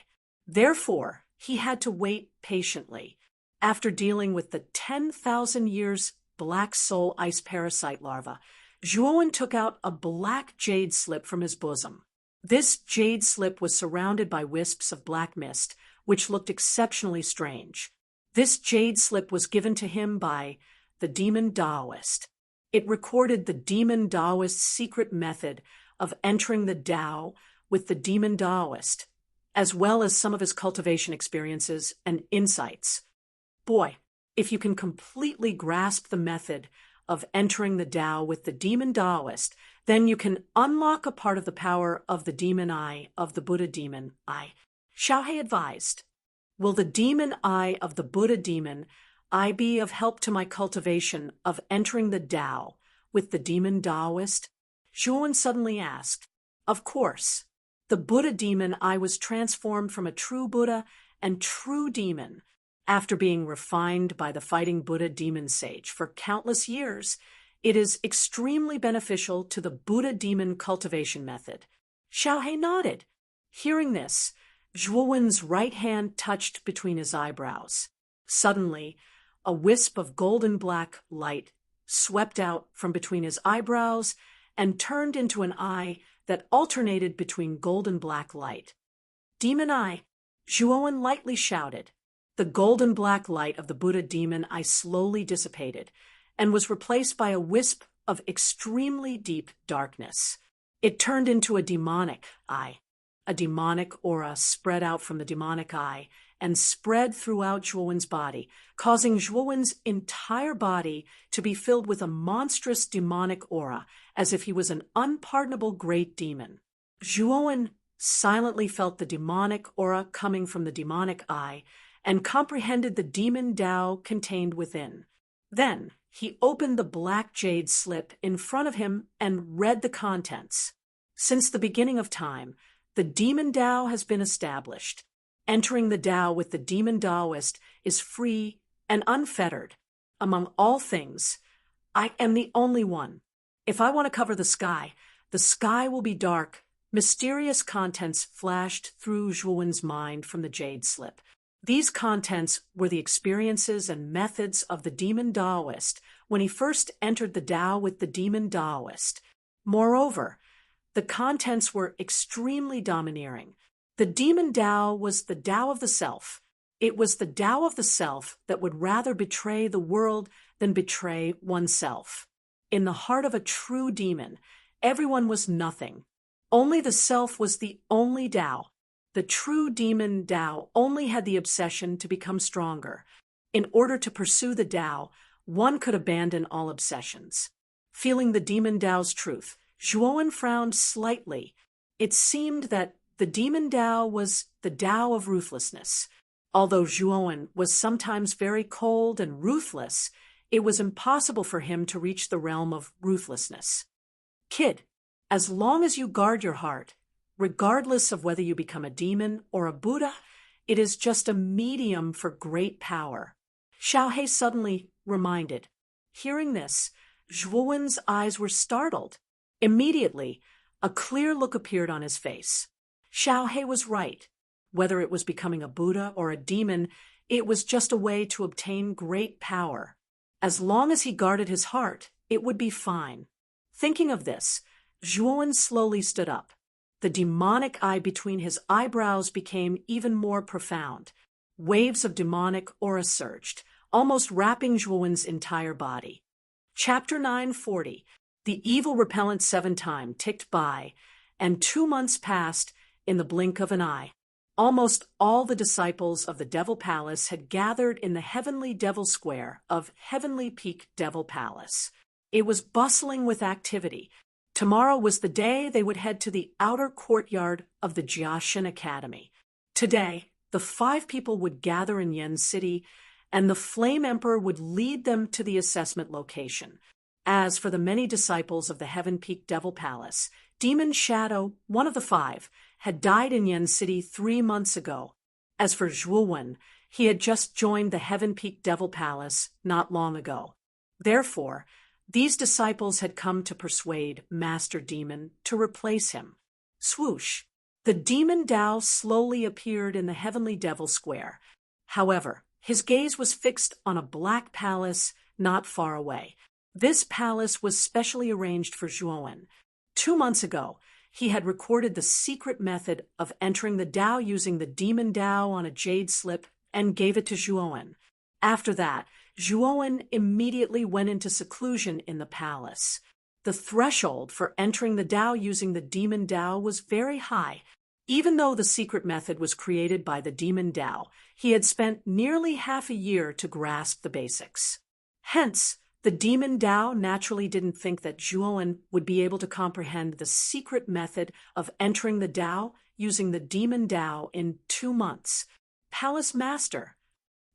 Speaker 1: Therefore, he had to wait patiently. After dealing with the 10,000 years black soul ice parasite larva, Zhuowen took out a black jade slip from his bosom. This jade slip was surrounded by wisps of black mist, which looked exceptionally strange. This jade slip was given to him by the demon Taoist. It recorded the demon Taoist's secret method of entering the Tao with the demon Taoist, as well as some of his cultivation experiences and insights. Boy, if you can completely grasp the method of entering the Tao with the demon Taoist, then you can unlock a part of the power of the demon eye of the Buddha demon eye. Xiao Hei advised. Will the demon eye of the Buddha demon eye be of help to my cultivation of entering the Tao with the demon Taoist? Zhuowen suddenly asked. Of course. The Buddha demon eye was transformed from a true Buddha and true demon After being refined by the Fighting Buddha demon sage for countless years, it is extremely beneficial to the Buddha demon cultivation method. Xiaohe nodded. Hearing this, Zhuowen's right hand touched between his eyebrows. Suddenly, a wisp of golden-black light swept out from between his eyebrows and turned into an eye that alternated between golden-black light. Demon eye, Zhuowen lightly shouted. The golden-black light of the Buddha demon eye slowly dissipated and was replaced by a wisp of extremely deep darkness. It turned into a demonic eye. A demonic aura spread out from the demonic eye and spread throughout Zhuowen's body, causing Zhuowen's entire body to be filled with a monstrous demonic aura, as if he was an unpardonable great demon. Zhuowen silently felt the demonic aura coming from the demonic eye and comprehended the demon Tao contained within. Then he opened the black jade slip in front of him and read the contents. Since the beginning of time, the demon Tao has been established. Entering the Tao with the demon Taoist is free and unfettered. Among all things, I am the only one. If I want to cover the sky will be dark. Mysterious contents flashed through Zhuowen's mind from the jade slip. These contents were the experiences and methods of the demon Taoist when he first entered the Tao with the demon Taoist. Moreover, the contents were extremely domineering. The demon Tao was the Tao of the self. It was the Tao of the self that would rather betray the world than betray oneself. In the heart of a true demon, everyone was nothing. Only the self was the only Tao. The true demon Tao only had the obsession to become stronger. In order to pursue the Tao, one could abandon all obsessions. Feeling the demon Tao's truth, Zhuowen frowned slightly. It seemed that the demon Tao was the Tao of ruthlessness. Although Zhuowen was sometimes very cold and ruthless, it was impossible for him to reach the realm of ruthlessness. Kid, as long as you guard your heart, regardless of whether you become a demon or a Buddha, it is just a medium for great power. Xiaohe suddenly reminded. Hearing this, Zhuowen's eyes were startled. Immediately, a clear look appeared on his face. Xiaohe was right. Whether it was becoming a Buddha or a demon, it was just a way to obtain great power. As long as he guarded his heart, it would be fine. Thinking of this, Zhuowen slowly stood up. The demonic eye between his eyebrows became even more profound. Waves of demonic aura surged, almost wrapping Zhuowen's entire body. Chapter 940. The evil repellent 7 times ticked by, and 2 months passed in the blink of an eye. Almost all the disciples of the Devil Palace had gathered in the Heavenly Devil Square of Heavenly Peak Devil Palace. It was bustling with activity. Tomorrow was the day they would head to the outer courtyard of the Jiaxin Academy. Today, the 5 people would gather in Yen City, and the Flame Emperor would lead them to the assessment location. As for the many disciples of the Heaven Peak Devil Palace, Demon Shadow, one of the 5, had died in Yen City 3 months ago. As for Zhuowen, he had just joined the Heaven Peak Devil Palace not long ago. Therefore, these disciples had come to persuade Master Demon to replace him. Swoosh! The Demon Tao slowly appeared in the Heavenly Devil Square. However, his gaze was fixed on a black palace not far away. This palace was specially arranged for Zhuowen. 2 months ago, he had recorded the secret method of entering the Tao using the Demon Tao on a jade slip and gave it to Zhuowen. After that, Zhuowen immediately went into seclusion in the palace. The threshold for entering the Tao using the Demon Tao was very high. Even though the secret method was created by the Demon Tao, he had spent nearly half a year to grasp the basics. Hence, the Demon Tao naturally didn't think that Zhuowen would be able to comprehend the secret method of entering the Tao using the Demon Tao in 2 months. Palace Master.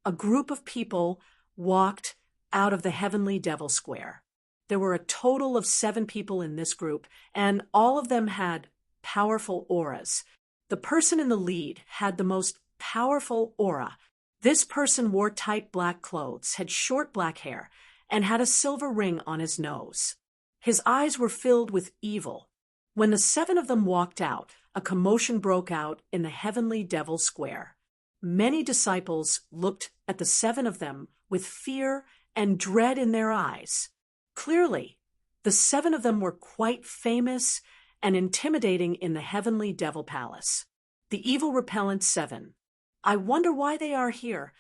Speaker 1: A group of people walked out of the Heavenly Devil Square. There were a total of 7 people in this group, and all of them had powerful auras. The person in the lead had the most powerful aura. This person wore tight black clothes, had short black hair, and had a silver ring on his nose. His eyes were filled with evil. When the 7 of them walked out, a commotion broke out in the heavenly devil square. Many disciples looked at the 7 of them with fear and dread in their eyes. Clearly, the 7 of them were quite famous and intimidating in the heavenly devil palace. The evil repellent 7. I wonder why they are here.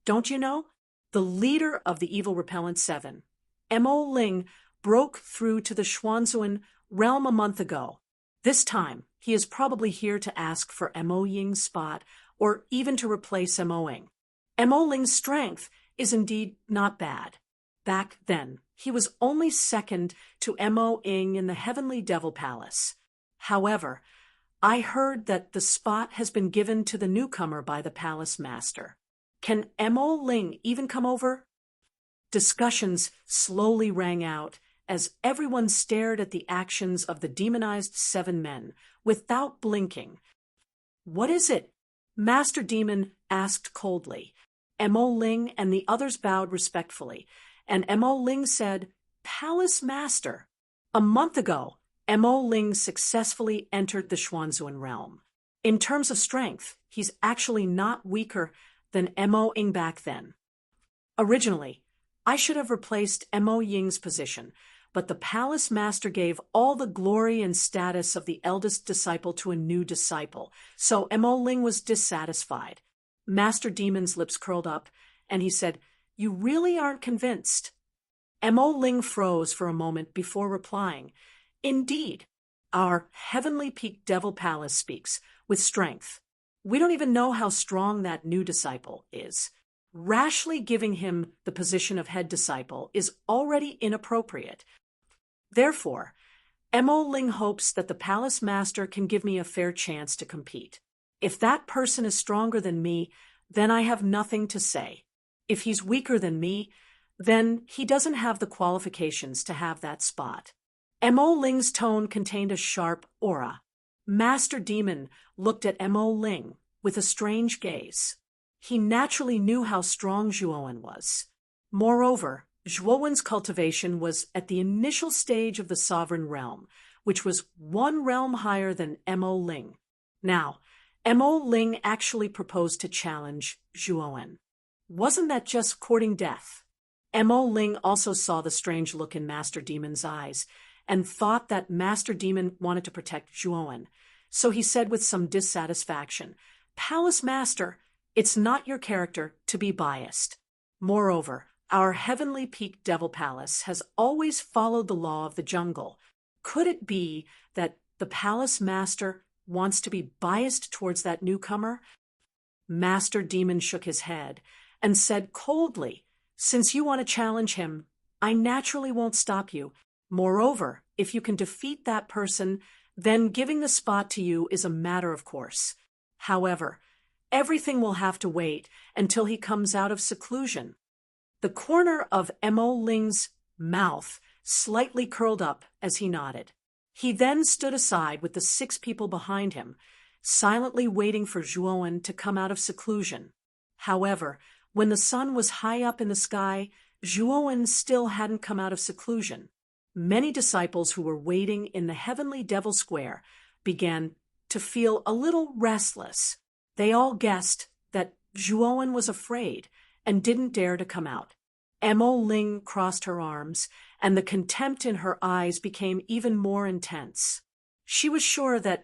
Speaker 1: Don't you know? The leader of the evil repellent 7, Mo Ling, broke through to the Xuanzuan realm a month ago. This time, he is probably here to ask for Mo Ying's spot or even to replace Mo Ying. Mo Ling's strength is indeed not bad. Back then, he was only second to Mo Ying in the heavenly devil palace. However, I heard that the spot has been given to the newcomer by the palace master. Can Mo Ling even come over? Discussions slowly rang out as everyone stared at the actions of the demonized 7 men without blinking. What is it? Master Demon asked coldly. Mo Ling and the others bowed respectfully, and Mo Ling said, Palace Master. A month ago, Mo Ling successfully entered the Xuanzuan realm. In terms of strength, he's actually not weaker than Mo Ying back then. Originally, I should have replaced Mo Ying's position, but the palace master gave all the glory and status of the eldest disciple to a new disciple, so Mo Ling was dissatisfied. Master Demon's lips curled up, and he said, You really aren't convinced? Mo Ling froze for a moment before replying, Indeed, our heavenly peak devil palace speaks with strength. We don't even know how strong that new disciple is. Rashly giving him the position of head disciple is already inappropriate. Therefore, Mo Ling hopes that the palace master can give me a fair chance to compete. If that person is stronger than me, then I have nothing to say. If he's weaker than me, then he doesn't have the qualifications to have that spot. Mo Ling's tone contained a sharp aura. Master Demon looked at Mo Ling with a strange gaze. He naturally knew how strong Zhuowen was. Moreover, Zhuowen's cultivation was at the initial stage of the sovereign realm, which was 1 realm higher than Mo Ling. Now, Mo Ling actually proposed to challenge Zhuowen. Wasn't that just courting death? Mo Ling also saw the strange look in Master Demon's eyes and thought that Master Demon wanted to protect Zhuowen. So he said with some dissatisfaction, Palace Master, it's not your character to be biased. Moreover, our heavenly peak devil palace has always followed the law of the jungle. Could it be that the palace master wants to be biased towards that newcomer? Master Demon shook his head and said coldly, Since you want to challenge him, I naturally won't stop you. Moreover, if you can defeat that person, then giving the spot to you is a matter of course. However, everything will have to wait until he comes out of seclusion. The corner of Mo Ling's mouth slightly curled up as he nodded. He then stood aside with the 6 people behind him, silently waiting for Zhuowen to come out of seclusion. However, when the sun was high up in the sky, Zhuowen still hadn't come out of seclusion. Many disciples who were waiting in the heavenly devil square began to feel a little restless. They all guessed that Zhuowen was afraid and didn't dare to come out. Mo Ling crossed her arms, and the contempt in her eyes became even more intense. She was sure that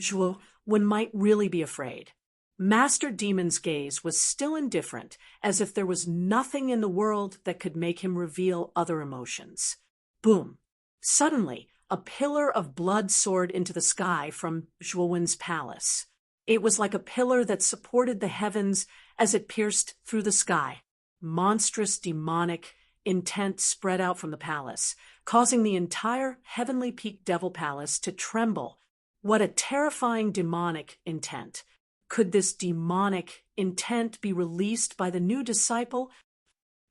Speaker 1: Zhuowen might really be afraid. Master Demon's gaze was still indifferent, as if there was nothing in the world that could make him reveal other emotions. Boom! Suddenly, a pillar of blood soared into the sky from Zhuowen's palace. It was like a pillar that supported the heavens as it pierced through the sky. Monstrous, demonic intent spread out from the palace, causing the entire heavenly peak devil palace to tremble. What a terrifying demonic intent! Could this demonic intent be released by the new disciple?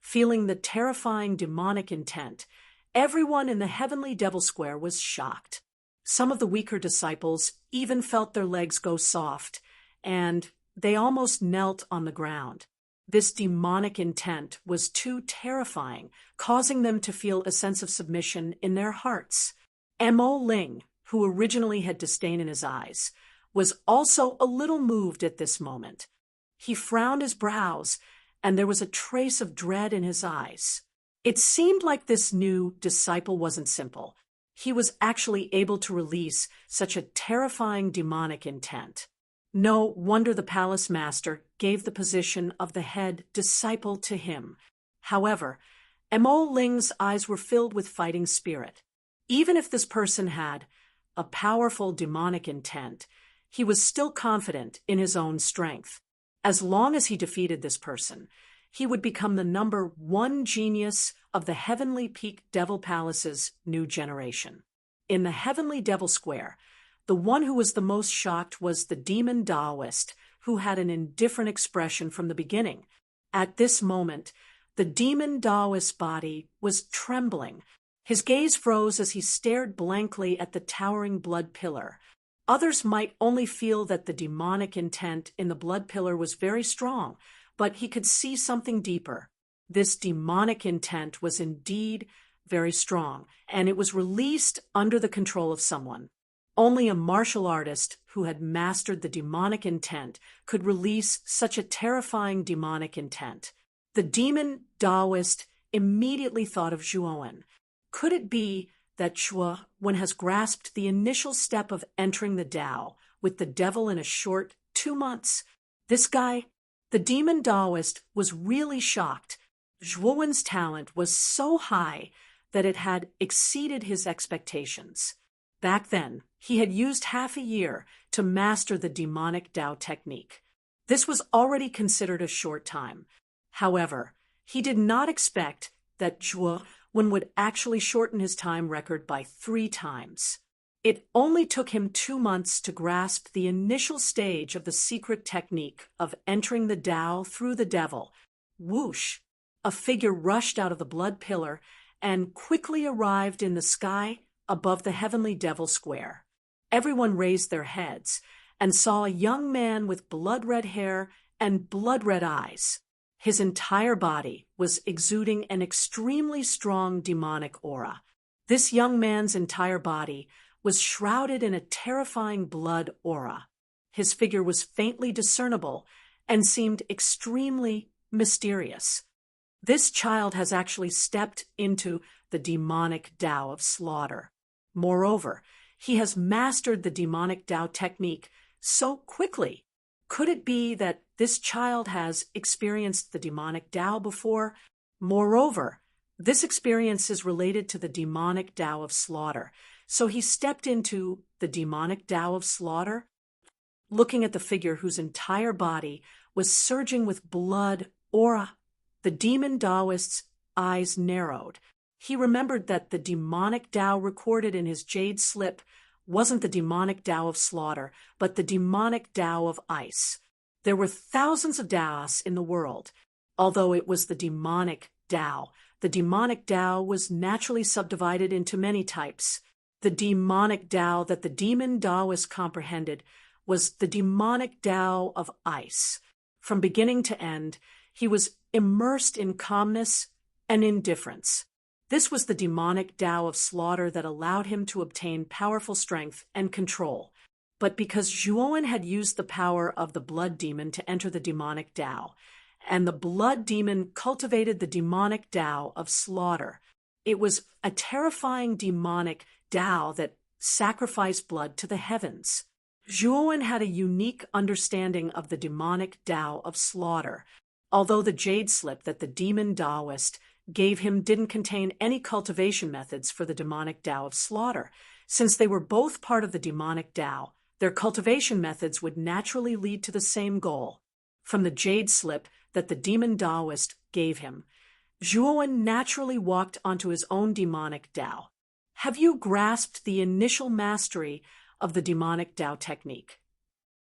Speaker 1: Feeling the terrifying demonic intent, everyone in the heavenly devil square was shocked. Some of the weaker disciples even felt their legs go soft, and they almost knelt on the ground. This demonic intent was too terrifying, causing them to feel a sense of submission in their hearts. Mo Ling, who originally had disdain in his eyes, was also a little moved at this moment. He frowned his brows, and there was a trace of dread in his eyes. It seemed like this new disciple wasn't simple. He was actually able to release such a terrifying demonic intent. No wonder the palace master gave the position of the head disciple to him. However, Mo Ling's eyes were filled with fighting spirit. Even if this person had a powerful demonic intent, he was still confident in his own strength. As long as he defeated this person, he would become the #1 genius of the Heavenly Peak Devil Palace's new generation. In the Heavenly Devil Square, the one who was the most shocked was the demon Taoist, who had an indifferent expression from the beginning. At this moment, the demon Taoist's body was trembling. His gaze froze as he stared blankly at the towering blood pillar. Others might only feel that the demonic intent in the blood pillar was very strong, but he could see something deeper. This demonic intent was indeed very strong, and it was released under the control of someone. Only a martial artist who had mastered the demonic intent could release such a terrifying demonic intent. The demon Taoist immediately thought of Zhuowen. Could it be that Zhuowen has grasped the initial step of entering the Tao with the devil in a short 2 months? This guy, the demon Taoist, was really shocked. Zhuowen's talent was so high that it had exceeded his expectations. Back then, he had used half a year to master the demonic Tao technique. This was already considered a short time. However, he did not expect that Zhuowen would actually shorten his time record by 3 times. It only took him 2 months to grasp the initial stage of the secret technique of entering the Tao through the devil. Whoosh! A figure rushed out of the blood pillar and quickly arrived in the sky above the Heavenly Devil Square. Everyone raised their heads and saw a young man with blood-red hair and blood-red eyes. His entire body was exuding an extremely strong demonic aura. This young man's entire body was shrouded in a terrifying blood aura. His figure was faintly discernible and seemed extremely mysterious. This child has actually stepped into the demonic Tao of slaughter. Moreover, he has mastered the demonic Tao technique so quickly. Could it be that this child has experienced the demonic Tao before? Moreover, this experience is related to the demonic Tao of slaughter, so he stepped into the demonic Tao of slaughter. Looking at the figure whose entire body was surging with blood aura, the demon Taoist's eyes narrowed. He remembered that the demonic Tao recorded in his jade slip wasn't the demonic Tao of slaughter, but the demonic Tao of ice. There were thousands of Taos in the world. Although it was the demonic Tao was naturally subdivided into many types. The demonic Tao that the demon Taoist comprehended was the demonic Tao of ice. From beginning to end, he was immersed in calmness and indifference. This was the demonic Tao of slaughter that allowed him to obtain powerful strength and control. But because Zhuowen had used the power of the blood demon to enter the demonic Tao, and the blood demon cultivated the demonic Tao of slaughter, it was a terrifying demonic Tao that sacrificed blood to the heavens. Zhuowen had a unique understanding of the demonic Tao of slaughter. Although the jade slip that the demon Taoist gave him didn't contain any cultivation methods for the demonic Tao of slaughter, since they were both part of the demonic Tao, their cultivation methods would naturally lead to the same goal. From the jade slip that the demon Taoist gave him, Zhuowen naturally walked onto his own demonic Tao. Have you grasped the initial mastery of the demonic Tao technique?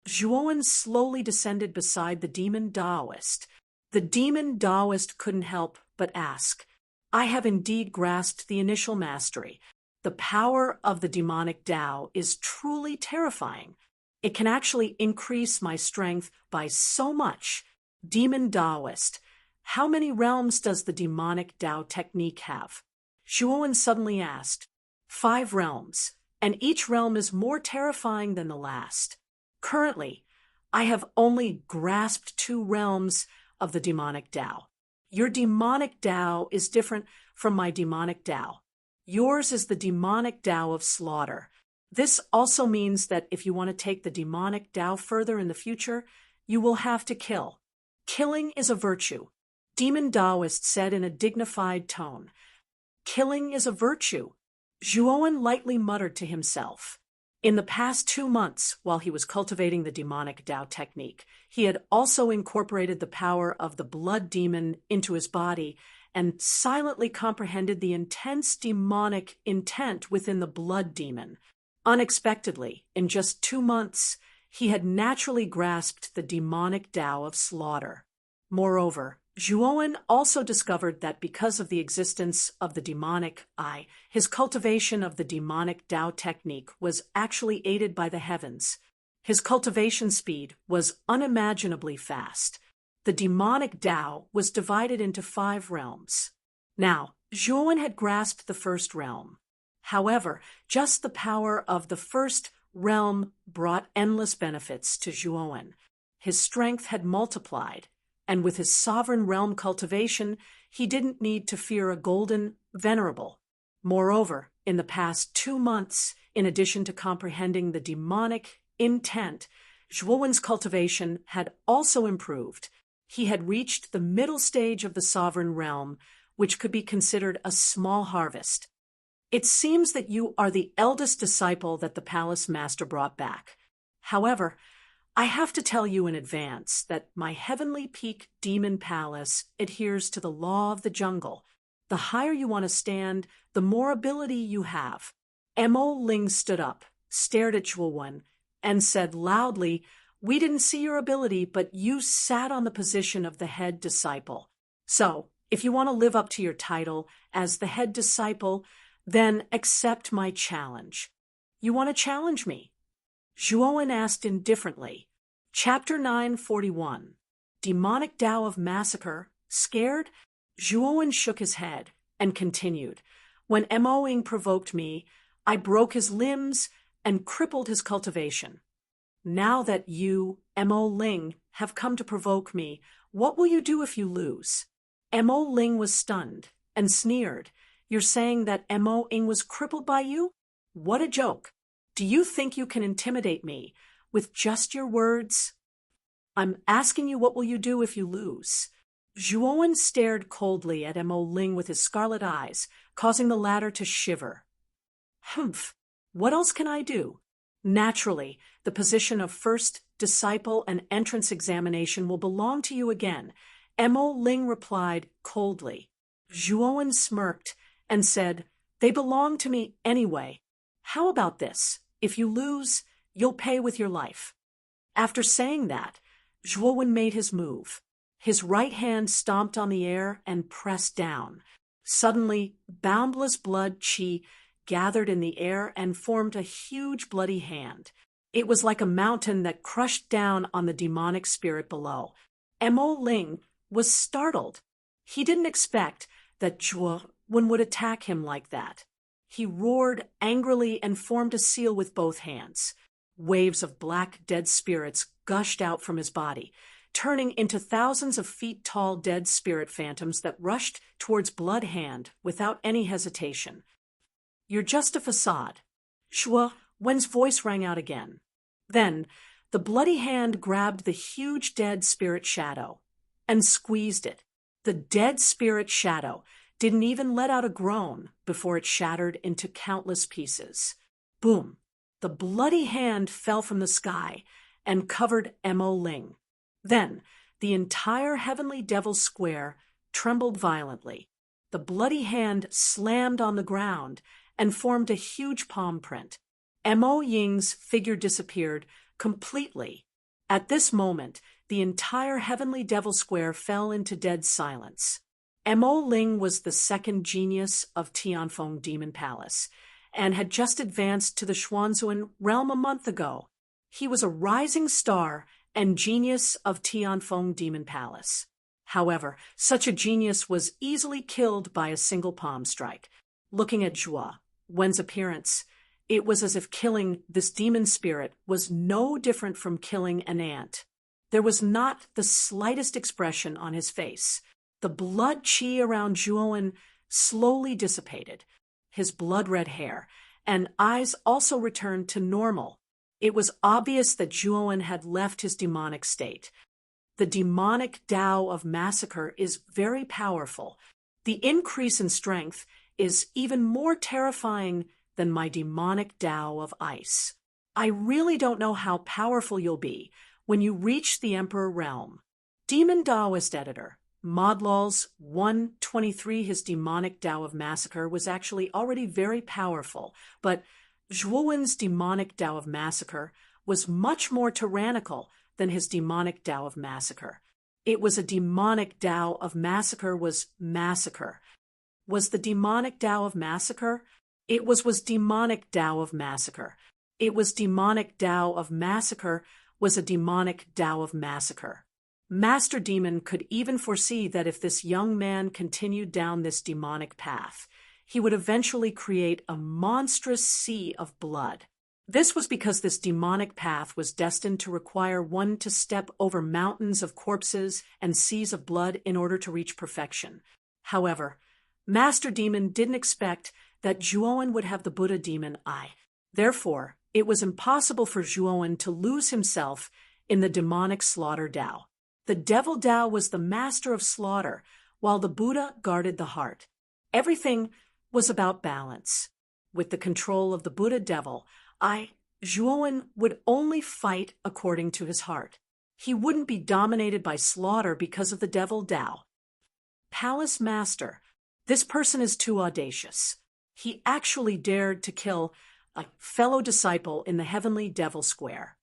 Speaker 1: Zhuowen slowly descended beside the demon Taoist. The demon Taoist couldn't help but ask, I have indeed grasped the initial mastery. The power of the demonic Tao is truly terrifying. It can actually increase my strength by so much. Demon Taoist. How many realms does the demonic Tao technique have? Zhuowen suddenly asked. 5 realms, and each realm is more terrifying than the last. Currently, I have only grasped 2 realms of the demonic Tao. Your demonic Tao is different from my demonic Tao. Yours is the demonic Tao of slaughter. This also means that if you want to take the demonic Tao further in the future, you will have to kill. Killing is a virtue. Demon Taoist said in a dignified tone. Killing is a virtue. Zhuowen lightly muttered to himself. In the past 2 months, while he was cultivating the demonic Tao technique, he had also incorporated the power of the blood demon into his body and silently comprehended the intense demonic intent within the blood demon. Unexpectedly, in just 2 months, he had naturally grasped the demonic Tao of slaughter. Moreover, Zhuowen also discovered that because of the existence of the demonic eye, his cultivation of the demonic Tao technique was actually aided by the heavens. His cultivation speed was unimaginably fast. The demonic Tao was divided into 5 realms. Now, Zhuowen had grasped the first realm. However, just the power of the first realm brought endless benefits to Zhuowen. His strength had multiplied, and with his sovereign realm cultivation, he didn't need to fear a golden venerable. Moreover, in the past 2 months, in addition to comprehending the demonic intent, Zhuowen's cultivation had also improved. He had reached the middle stage of the sovereign realm, which could be considered a small harvest. It seems that you are the eldest disciple that the palace master brought back. However, I have to tell you in advance that my Heavenly Peak Demon Palace adheres to the law of the jungle. The higher you want to stand, the more ability you have. Mo Ling stood up, stared at Zhuowen, and said loudly, "We didn't see your ability, but you sat on the position of the head disciple. So, if you want to live up to your title as the head disciple, then accept my challenge." "You want to challenge me?" Zhuowen asked indifferently. Chapter 941. Demonic Tao of Massacre. Scared? Zhuowen shook his head and continued. "When Mo Ing provoked me, I broke his limbs and crippled his cultivation. Now that you, Mo Ling, have come to provoke me, what will you do if you lose?" Mo Ling was stunned and sneered. "You're saying that Mo Ing was crippled by you? What a joke. Do you think you can intimidate me with just your words?" "I'm asking you, what will you do if you lose?" Zhuowen stared coldly at Mo Ling with his scarlet eyes, causing the latter to shiver. "Humph, what else can I do? Naturally, the position of first disciple and entrance examination will belong to you again," Mo Ling replied coldly. Zhuowen smirked and said, "They belong to me anyway. How about this? If you lose, you'll pay with your life." After saying that, Zhuowen made his move. His right hand stomped on the air and pressed down. Suddenly, boundless blood qi gathered in the air and formed a huge bloody hand. It was like a mountain that crushed down on the demonic spirit below. Mo Ling was startled. He didn't expect that Zhuowen would attack him like that. He roared angrily and formed a seal with both hands. Waves of black dead spirits gushed out from his body, turning into thousands of feet-tall dead spirit phantoms that rushed towards Blood Hand without any hesitation. "You're just a facade." Zhuowen's voice rang out again. Then, the bloody hand grabbed the huge dead spirit shadow and squeezed it. The dead spirit shadow didn't even let out a groan before it shattered into countless pieces. Boom! The bloody hand fell from the sky and covered Mo Ling. Then, the entire Heavenly Devil Square trembled violently. The bloody hand slammed on the ground and formed a huge palm print. Mo Ying's figure disappeared completely. At this moment, the entire Heavenly Devil Square fell into dead silence. Mo Ling was the second genius of Tianfeng Demon Palace, and had just advanced to the Xuanzuan realm a month ago. He was a rising star and genius of Tianfeng Demon Palace. However, such a genius was easily killed by a single palm strike. Looking at Zhuo Wen's appearance, it was as if killing this demon spirit was no different from killing an ant. There was not the slightest expression on his face. The blood qi around Zhuo Wen slowly dissipated. His blood-red hair and eyes also returned to normal. It was obvious that Zhuo Wen had left his demonic state. The demonic Tao of massacre is very powerful. The increase in strength is even more terrifying than my demonic Tao of ice. I really don't know how powerful you'll be when you reach the Emperor Realm. Demon Taoist Editor. Modlol's 123. His demonic Tao of massacre was actually already very powerful, but Zhuo Wen's demonic Tao of massacre was much more tyrannical than his demonic Tao of massacre. It was a demonic Tao of massacre was massacre. Was the demonic Tao of massacre? It was demonic Tao of massacre. It was demonic Tao of massacre was a demonic Tao of massacre. Master Demon could even foresee that if this young man continued down this demonic path, he would eventually create a monstrous sea of blood. This was because this demonic path was destined to require one to step over mountains of corpses and seas of blood in order to reach perfection. However, Master Demon didn't expect that Zhuo Wen would have the Buddha demon eye. Therefore, it was impossible for Zhuo Wen to lose himself in the demonic slaughter Tao. The devil Tao was the master of slaughter, while the Buddha guarded the heart. Everything was about balance. With the control of the Buddha devil, Zhuo Wen would only fight according to his heart. He wouldn't be dominated by slaughter because of the devil Tao. Palace Master. This person is too audacious. He actually dared to kill a fellow disciple in the heavenly devil square.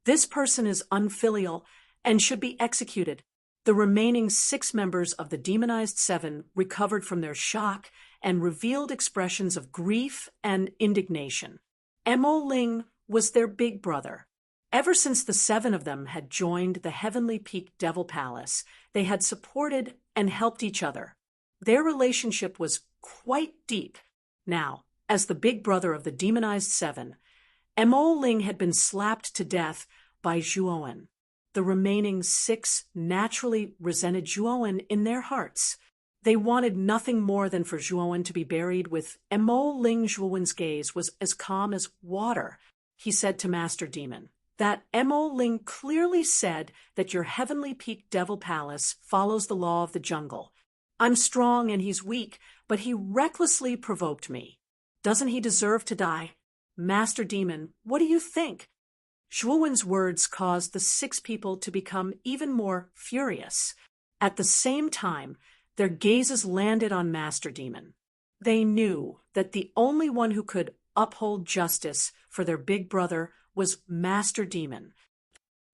Speaker 1: This person is unfilial and should be executed. The remaining 6 members of the demonized 7 recovered from their shock and revealed expressions of grief and indignation. Mo Ling was their big brother. Ever since the 7 of them had joined the Heavenly Peak Devil Palace, they had supported and helped each other. Their relationship was quite deep. Now, as the big brother of the demonized 7, Mo Ling had been slapped to death by Zhuo Wen. The remaining 6 naturally resented Zhuo Wen in their hearts. They wanted nothing more than for Zhuo Wen to be buried with Mo Ling. Zhuo Wen's gaze was as calm as water. He said to Master Demon, "That Mo Ling clearly said that your Heavenly Peak Devil Palace follows the law of the jungle. I'm strong and he's weak, but he recklessly provoked me. Doesn't he deserve to die? Master Demon, what do you think?" Zhuo Wen's words caused the 6 people to become even more furious. At the same time, their gazes landed on Master Demon. They knew that the only one who could uphold justice for their big brother was Master Demon.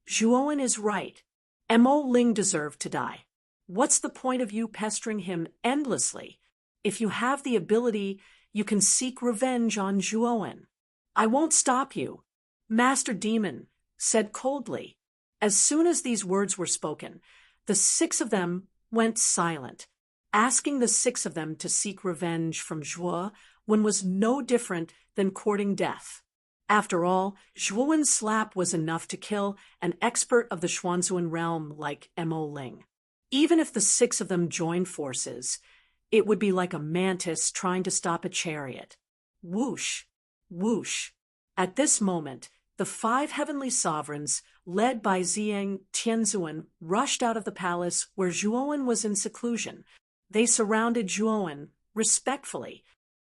Speaker 1: Zhuo Wen is right. Mo Ling deserved to die. What's the point of you pestering him endlessly? If you have the ability, you can seek revenge on Zhuo Wen. I won't stop you, Master Demon said coldly. As soon as these words were spoken, the 6 of them went silent. Asking the 6 of them to seek revenge from Zhuo Wen was no different than courting death. After all, Zhuo Wen's slap was enough to kill an expert of the Xuanzuan realm like Mo Ling. Even if the 6 of them joined forces, it would be like a mantis trying to stop a chariot. Whoosh, whoosh. At this moment, the 5 heavenly sovereigns, led by Ziyang Tianzuan, rushed out of the palace where Zhuo Wen was in seclusion. They surrounded Zhuo Wen respectfully.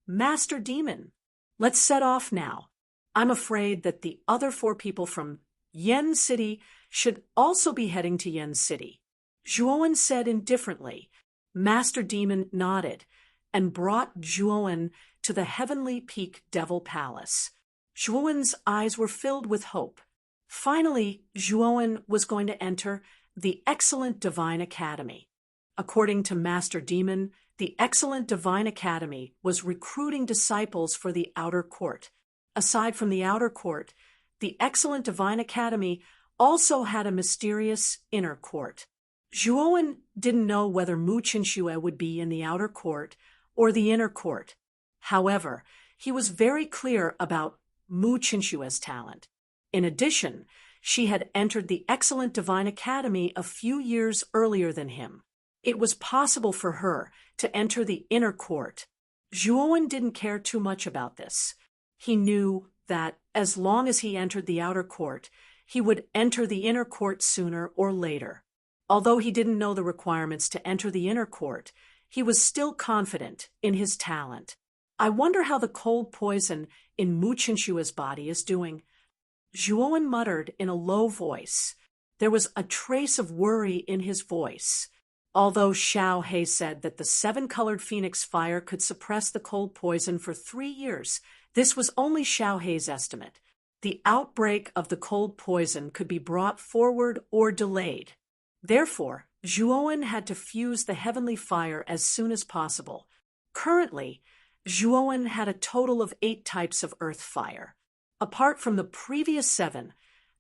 Speaker 1: Master Demon, let's set off now. I'm afraid that the other 4 people from Yen City should also be heading to Yen City. Zhuo Wen said indifferently. Master Demon nodded and brought Zhuo Wen to the Heavenly Peak Devil Palace. Zhuo Wen's eyes were filled with hope. Finally, Zhuo Wen was going to enter the Excellent Divine Academy. According to Master Demon, the Excellent Divine Academy was recruiting disciples for the outer court. Aside from the outer court, the Excellent Divine Academy also had a mysterious inner court. Zhuowen didn't know whether Mu Qinxue would be in the outer court or the inner court. However, he was very clear about Mu Qinxue's talent. In addition, she had entered the excellent Divine Academy a few years earlier than him. It was possible for her to enter the inner court. Zhuowen didn't care too much about this. He knew that as long as he entered the outer court, he would enter the inner court sooner or later. Although he didn't know the requirements to enter the inner court, he was still confident in his talent. I wonder how the cold poison in Mu Qinshua's body is doing. Zhuowen muttered in a low voice. There was a trace of worry in his voice. Although Xiao He said that the 7-colored phoenix fire could suppress the cold poison for 3 years, this was only Xiao He's estimate. The outbreak of the cold poison could be brought forward or delayed. Therefore, Zhuowen had to fuse the heavenly fire as soon as possible. Currently, Zhuowen had a total of 8 types of earth fire. Apart from the previous 7,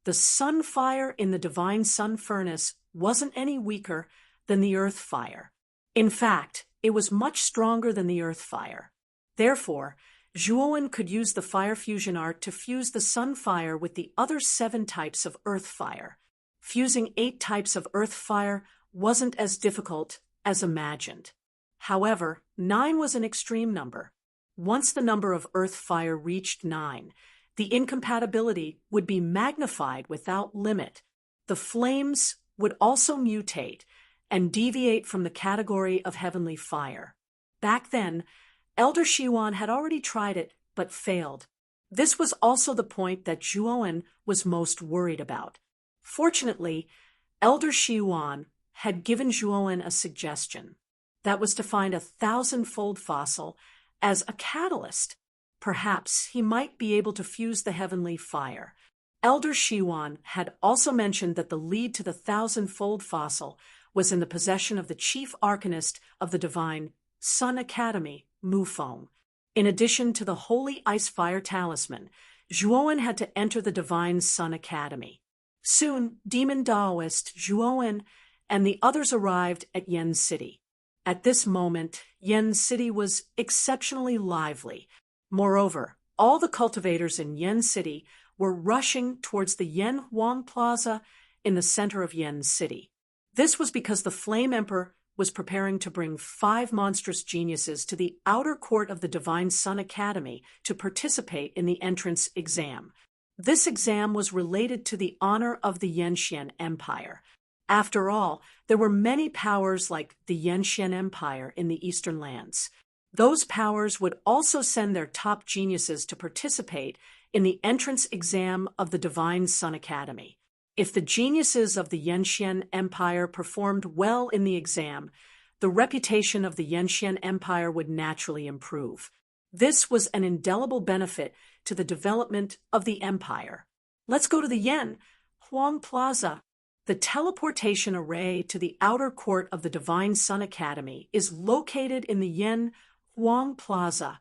Speaker 1: the sun fire in the divine sun furnace wasn't any weaker than the earth fire. In fact, it was much stronger than the earth fire. Therefore, Zhuowen could use the fire fusion art to fuse the sun fire with the other 7 types of earth fire. Fusing 8 types of earth fire wasn't as difficult as imagined. However, 9 was an extreme number. Once the number of earth fire reached 9, the incompatibility would be magnified without limit. The flames would also mutate and deviate from the category of heavenly fire. Back then, Elder Shiwan had already tried it but failed. This was also the point that Zhuowen was most worried about. Fortunately, Elder Shiwan had given Zhuowen a suggestion. That was to find a 1,000-fold fossil as a catalyst. Perhaps he might be able to fuse the heavenly fire. Elder Shiwan had also mentioned that the lead to the 1,000-fold fossil was in the possession of the chief arcanist of the divine Sun Academy, Mu Feng. In addition to the holy ice-fire talisman, Zhuowen had to enter the divine Sun Academy. Soon, demon Daoist, Zhuowen, and the others arrived at Yen City. At this moment, Yen City was exceptionally lively. Moreover, all the cultivators in Yen City were rushing towards the Yen Huang Plaza in the center of Yen City. This was because the Flame Emperor was preparing to bring 5 monstrous geniuses to the outer court of the Divine Sun Academy to participate in the entrance exam. This exam was related to the honor of the Yenxian Empire. After all, there were many powers like the Yenxian Empire in the Eastern lands. Those powers would also send their top geniuses to participate in the entrance exam of the Divine Sun Academy. If the geniuses of the Yenxian Empire performed well in the exam, the reputation of the Yenxian Empire would naturally improve. This was an indelible benefit to the development of the empire. Let's go to the Yen Huang Plaza. The teleportation array to the outer court of the Divine Sun Academy is located in the Yen Huang Plaza.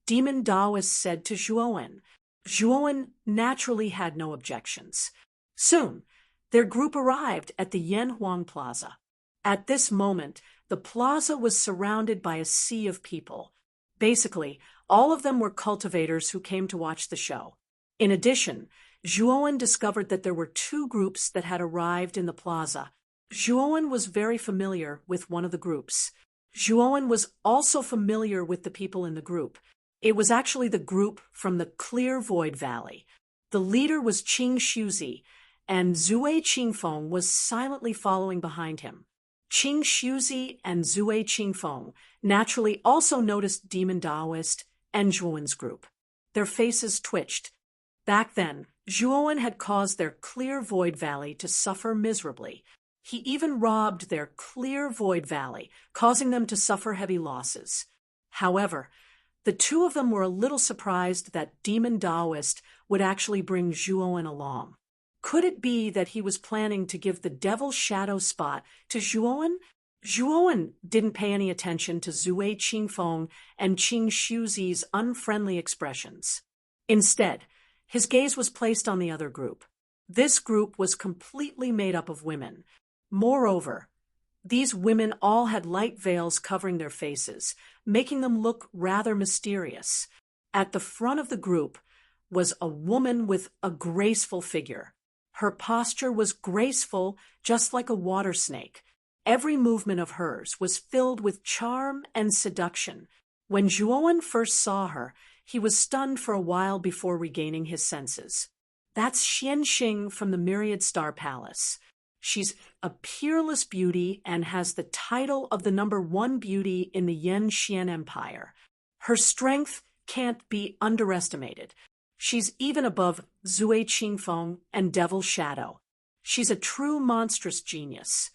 Speaker 1: Demon Daoist said to Zhuowen. Zhuowen naturally had no objections. Soon, their group arrived at the Yen Huang Plaza. At this moment, the plaza was surrounded by a sea of people. Basically, all of them were cultivators who came to watch the show. In addition, Zhuowen discovered that there were 2 groups that had arrived in the plaza. Zhuowen was very familiar with one of the groups. Zhuowen was also familiar with the people in the group. It was actually the group from the Clear Void Valley. The leader was Qing Shuzi, and Zue Qingfeng was silently following behind him. Qing Shuzi and Zue Qingfeng naturally also noticed Demon Daoist and Zhuowen's group. Their faces twitched. Back then, Zhuowen had caused their Clear Void Valley to suffer miserably. He even robbed their Clear Void Valley, causing them to suffer heavy losses. However, the 2 of them were a little surprised that Demon Daoist would actually bring Zhuowen along. Could it be that he was planning to give the Devil's Shadow spot to Zhuowen? Zhuowen didn't pay any attention to Zue Qingfeng and Qing Shuzi's unfriendly expressions. Instead, his gaze was placed on the other group. This group was completely made up of women. Moreover, these women all had light veils covering their faces, making them look rather mysterious. At the front of the group was a woman with a graceful figure. Her posture was graceful, just like a water snake. Every movement of hers was filled with charm and seduction. When Zhuowen first saw her, he was stunned for a while before regaining his senses. That's Xianxing from the Myriad Star Palace. She's a peerless beauty and has the title of the #1 beauty in the Yan Xian Empire. Her strength can't be underestimated. She's even above Zui Qingfeng and Devil Shadow. She's a true monstrous genius.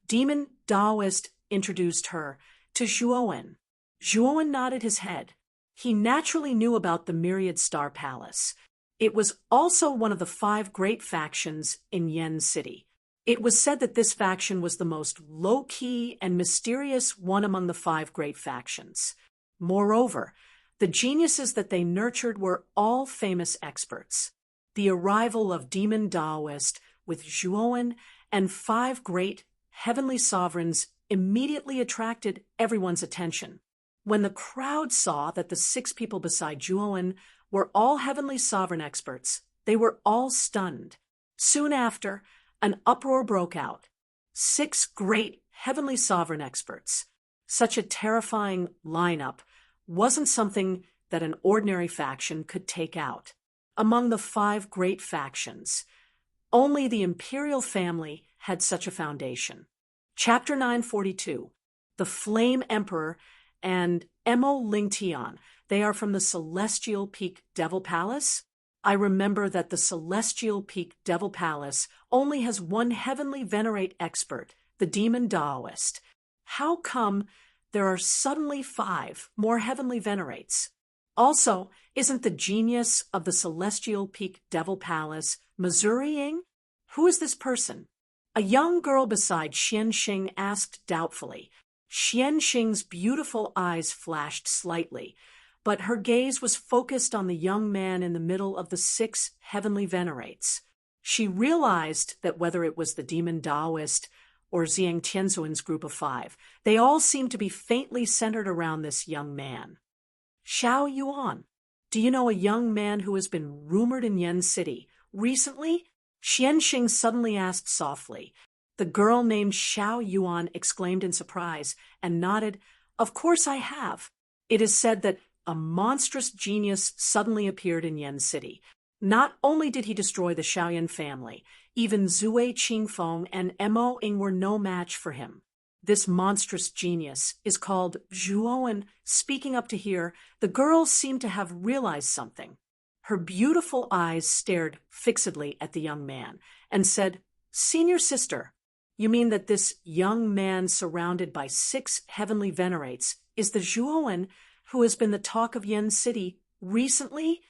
Speaker 1: Demon Taoist introduced her to Zhuowen. Zhuowen nodded his head. He naturally knew about the Myriad Star Palace. It was also one of the 5 great factions in Yen City. It was said that this faction was the most low-key and mysterious one among the 5 great factions. Moreover, the geniuses that they nurtured were all famous experts. The arrival of Demon Taoist with Zhuowen and 5 great heavenly sovereigns immediately attracted everyone's attention. When the crowd saw that the 6 people beside Zhuowen were all heavenly sovereign experts, they were all stunned. Soon after, an uproar broke out. 6 great heavenly sovereign experts. Such a terrifying lineup wasn't something that an ordinary faction could take out. Among the 5 great factions, only the imperial family had such a foundation. Chapter 942, The Flame Emperor and Mo Lingtian. They are from the Celestial Peak Devil Palace. I remember that the Celestial Peak Devil Palace only has 1 heavenly venerate expert, the Demon Taoist. How come there are suddenly 5 more heavenly venerates? Also, isn't the genius of the Celestial Peak Devil Palace Missouri-ing? Who is this person? A young girl beside Xianxing asked doubtfully. Xianxing's beautiful eyes flashed slightly, but her gaze was focused on the young man in the middle of the 6 heavenly venerates. She realized that whether it was the Demon Taoist or Xiang Tianzuan's group of 5, they all seemed to be faintly centered around this young man. Xiao Yuan, do you know a young man who has been rumored in Yen City recently? Xianxing suddenly asked softly. The girl named Xiao Yuan exclaimed in surprise and nodded. Of course I have. It is said that a monstrous genius suddenly appeared in Yen City. Not only did he destroy the Shaoyan family, even Zui Qingfeng and Mo Ying were no match for him. This monstrous genius is called Zhuowen. Speaking up to here, the girl seemed to have realized something. Her beautiful eyes stared fixedly at the young man and said, Senior sister, you mean that this young man surrounded by 6 heavenly venerates is the Zhuowen who has been the talk of Yen City recently?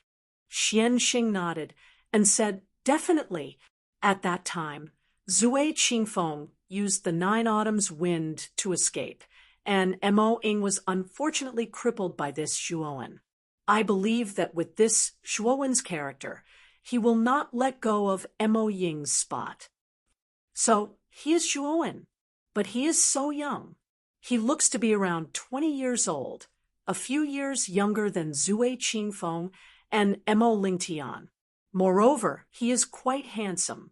Speaker 1: Xianxing nodded and said, Definitely. At that time, Zui Qingfeng used the 9 autumns wind to escape, and Mo Ying was unfortunately crippled by this Zhuowen. I believe that with this Zhuowen's character, he will not let go of Mo Ying's spot. So, he is Zhuowen, but he is so young. He looks to be around 20 years old, a few years younger than Zui Qingfeng and Mo Lingtian. Moreover, he is quite handsome.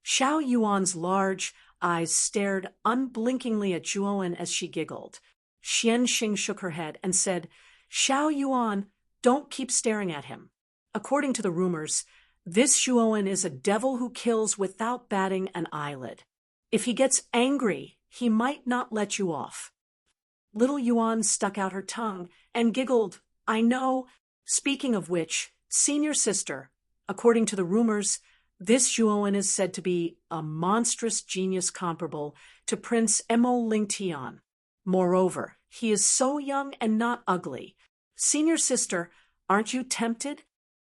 Speaker 1: Xiao Yuan's large eyes stared unblinkingly at Zhuowen as she giggled. Xianxing shook her head and said, Xiao Yuan, don't keep staring at him. According to the rumors, this Zhuowen is a devil who kills without batting an eyelid. If he gets angry, he might not let you off. Little Yuan stuck out her tongue and giggled. I know. Speaking of which, senior sister, according to the rumors, this Zhuowen is said to be a monstrous genius comparable to Prince Mo Lingtian. Moreover, he is so young and not ugly. Senior sister, aren't you tempted?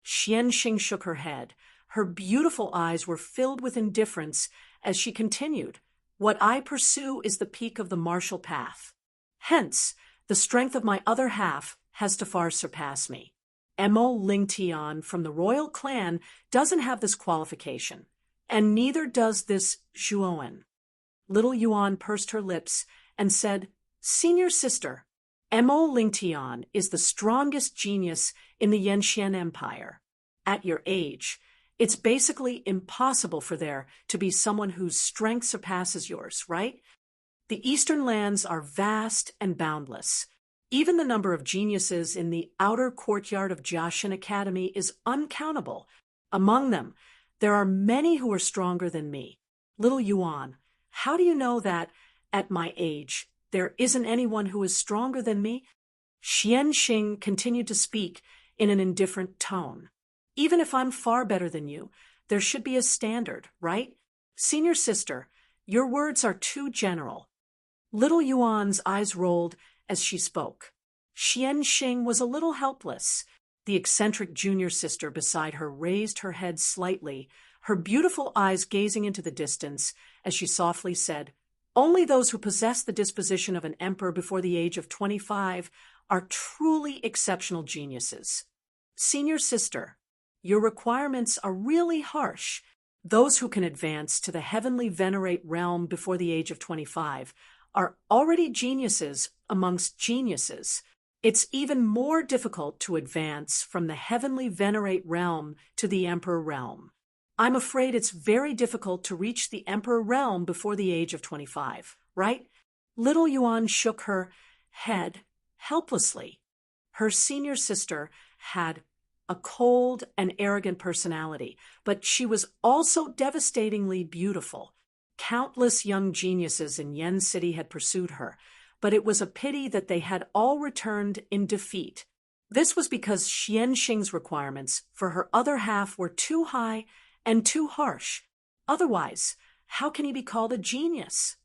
Speaker 1: Xianxing shook her head. Her beautiful eyes were filled with indifference as she continued, What I pursue is the peak of the martial path. Hence, the strength of my other half has to far surpass me. Mo Lingtian from the royal clan doesn't have this qualification, and neither does this Zhuowen. Little Yuan pursed her lips and said, Senior sister, Mo Lingtian is the strongest genius in the Yanxian Empire. At your age, it's basically impossible for there to be someone whose strength surpasses yours, right? The eastern lands are vast and boundless. Even the number of geniuses in the outer courtyard of Jiaxin Academy is uncountable. Among them, there are many who are stronger than me. Little Yuan, how do you know that, at my age, there isn't anyone who is stronger than me? Xianxing continued to speak in an indifferent tone. Even if I'm far better than you, there should be a standard, right? Senior sister, your words are too general. Little Yuan's eyes rolled as she spoke. Xianxing was a little helpless. The eccentric junior sister beside her raised her head slightly, her beautiful eyes gazing into the distance as she softly said, Only those who possess the disposition of an emperor before the age of 25 are truly exceptional geniuses. Senior sister, your requirements are really harsh. Those who can advance to the heavenly venerate realm before the age of 25 are already geniuses amongst geniuses. It's even more difficult to advance from the heavenly venerate realm to the emperor realm. I'm afraid it's very difficult to reach the emperor realm before the age of 25, right? Little Yuan shook her head helplessly. Her senior sister had a cold and arrogant personality, but she was also devastatingly beautiful. Countless young geniuses in Yen City had pursued her, but it was a pity that they had all returned in defeat. This was because Xianxing's requirements for her other half were too high and too harsh. Otherwise, how can he be called a genius?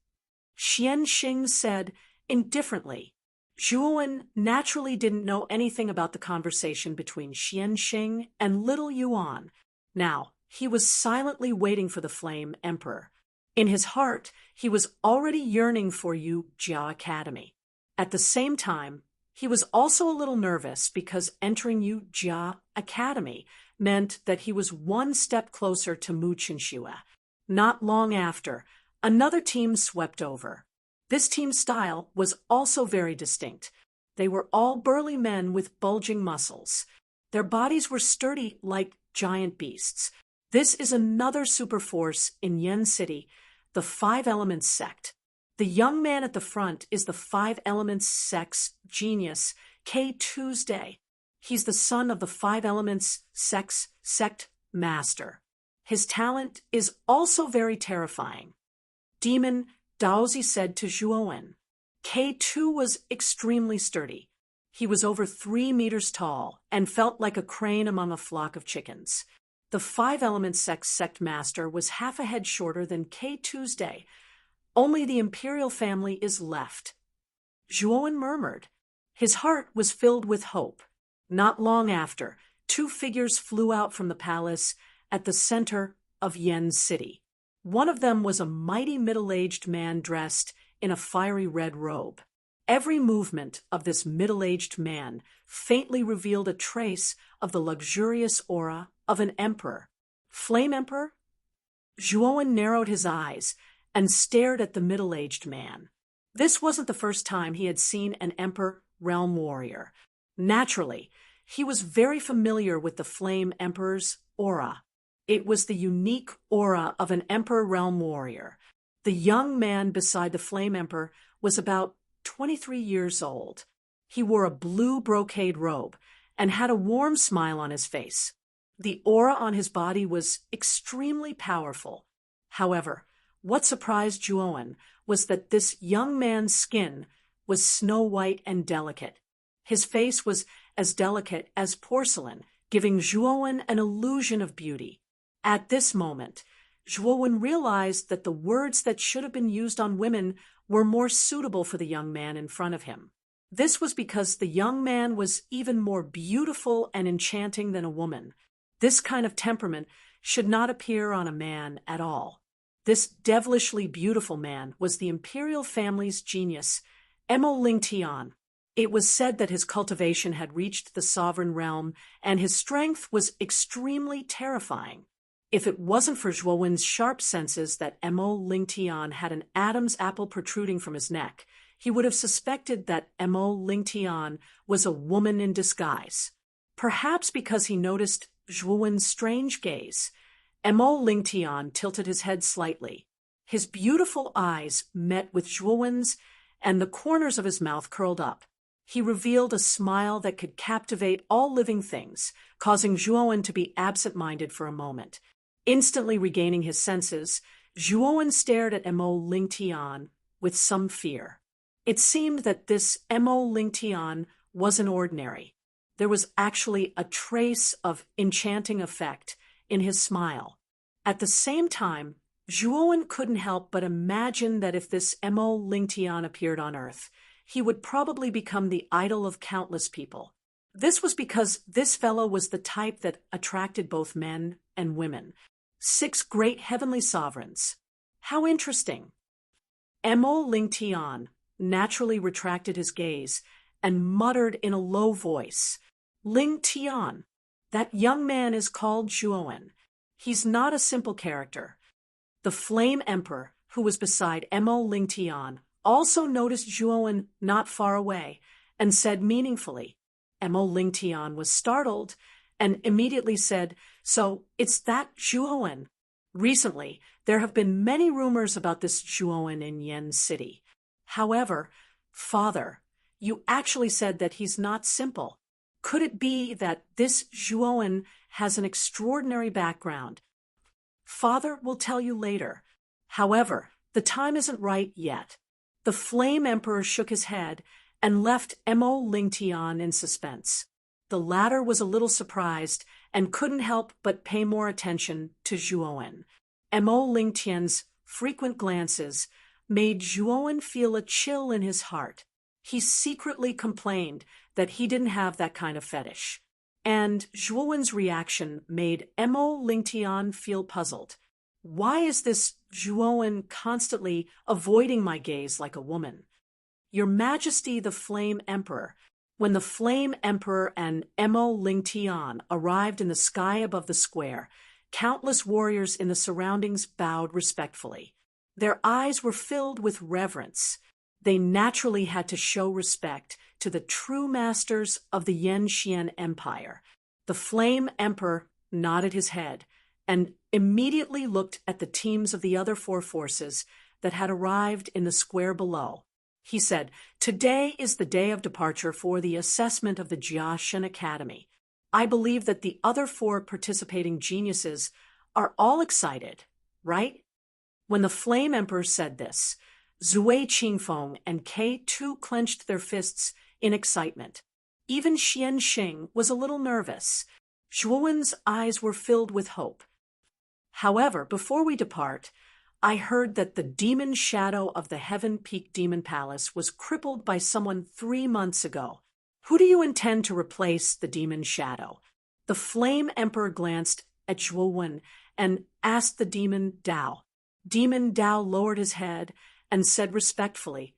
Speaker 1: Xianxing said indifferently. Zhuowen naturally didn't know anything about the conversation between Xianxing and Little Yuan. Now, he was silently waiting for the Flame Emperor. In his heart, he was already yearning for Jia Academy. At the same time, he was also a little nervous because entering Jia Academy meant that he was one step closer to Mu Qinxue. Not long after, another team swept over. This team's style was also very distinct. They were all burly men with bulging muscles. Their bodies were sturdy like giant beasts. This is another superforce in Yen City, the Five Elements sect. The young man at the front is the Five Elements sect's genius, K. Tuesday. He's the son of the Five Elements sect master. His talent is also very terrifying. Demon Daozi said to Zhuowen. K2 was extremely sturdy. He was over 3 meters tall and felt like a crane among a flock of chickens. The Five Elements sect master was half a head shorter than K. Tuesday. Only the imperial family is left. Zhuowen murmured. His heart was filled with hope. Not long after, 2 figures flew out from the palace at the center of Yen City. One of them was a mighty middle-aged man dressed in a fiery red robe. Every movement of this middle-aged man faintly revealed a trace of the luxurious aura of an emperor. Flame Emperor? Zhuowen narrowed his eyes and stared at the middle-aged man. This wasn't the first time he had seen an emperor realm warrior. Naturally, he was very familiar with the Flame Emperor's aura. It was the unique aura of an Emperor Realm warrior. The young man beside the Flame Emperor was about 23 years old. He wore a blue brocade robe and had a warm smile on his face. The aura on his body was extremely powerful. However, what surprised Zhuowen was that this young man's skin was snow white and delicate. His face was as delicate as porcelain, giving Zhuowen an illusion of beauty. At this moment, Zhuowen realized that the words that should have been used on women were more suitable for the young man in front of him. This was because the young man was even more beautiful and enchanting than a woman. This kind of temperament should not appear on a man at all. This devilishly beautiful man was the imperial family's genius, Mo Lingtian. It was said that his cultivation had reached the sovereign realm, and his strength was extremely terrifying. If it wasn't for Zhuowen's sharp senses that Mo Lingtian had an Adam's apple protruding from his neck, he would have suspected that Mo Lingtian was a woman in disguise. Perhaps because he noticed Zhuowen's strange gaze, Mo Lingtian tilted his head slightly. His beautiful eyes met with Zhuowen's, and the corners of his mouth curled up. He revealed a smile that could captivate all living things, causing Zhuowen to be absent-minded for a moment. Instantly regaining his senses, Zhuowen stared at Mo Lingtian with some fear. It seemed that this Mo Lingtian wasn't ordinary. There was actually a trace of enchanting effect in his smile. At the same time, Zhuowen couldn't help but imagine that if this Mo Lingtian appeared on Earth, he would probably become the idol of countless people. This was because this fellow was the type that attracted both men and women. 6 great heavenly sovereigns. How interesting. Mo Lingtian naturally retracted his gaze and muttered in a low voice, "Lingtian, that young man is called Zhuowen. He's not a simple character." The Flame Emperor, who was beside Mo Lingtian, also noticed Zhuowen not far away and said meaningfully. Mo Lingtian was startled and immediately said, "So it's that Zhuowen." Recently, there have been many rumors about this Zhuowen in Yen City. However, Father, you actually said that he's not simple. Could it be that this Zhuowen has an extraordinary background? Father will tell you later. However, the time isn't right yet. The Flame Emperor shook his head and left Mo Lingtian in suspense. The latter was a little surprised and couldn't help but pay more attention to Zhuowen. Mo Lingtian's frequent glances made Zhuowen feel a chill in his heart. He secretly complained that he didn't have that kind of fetish. And Zhuowen's reaction made Mo Lingtian feel puzzled. Why is this Zhuowen constantly avoiding my gaze like a woman? Your Majesty the Flame Emperor. When the Flame Emperor and Mo Lingtian arrived in the sky above the square, countless warriors in the surroundings bowed respectfully. Their eyes were filled with reverence. They naturally had to show respect to the true masters of the Yen-Xian Empire. The Flame Emperor nodded his head and immediately looked at the teams of the other 4 forces that had arrived in the square below. He said, "Today is the day of departure for the assessment of the Jiaxin Academy. I believe that the other 4 participating geniuses are all excited, right?" When the Flame Emperor said this, Zui Qingfeng and K2 clenched their fists in excitement. Even Xian Xing was a little nervous. Zhuowen's eyes were filled with hope. However, before we depart, I heard that the demon shadow of the Heaven Peak Demon Palace was crippled by someone 3 months ago. Who do you intend to replace the demon shadow? The Flame Emperor glanced at Zhuowen and asked the demon Dao. Demon Dao lowered his head and said respectfully,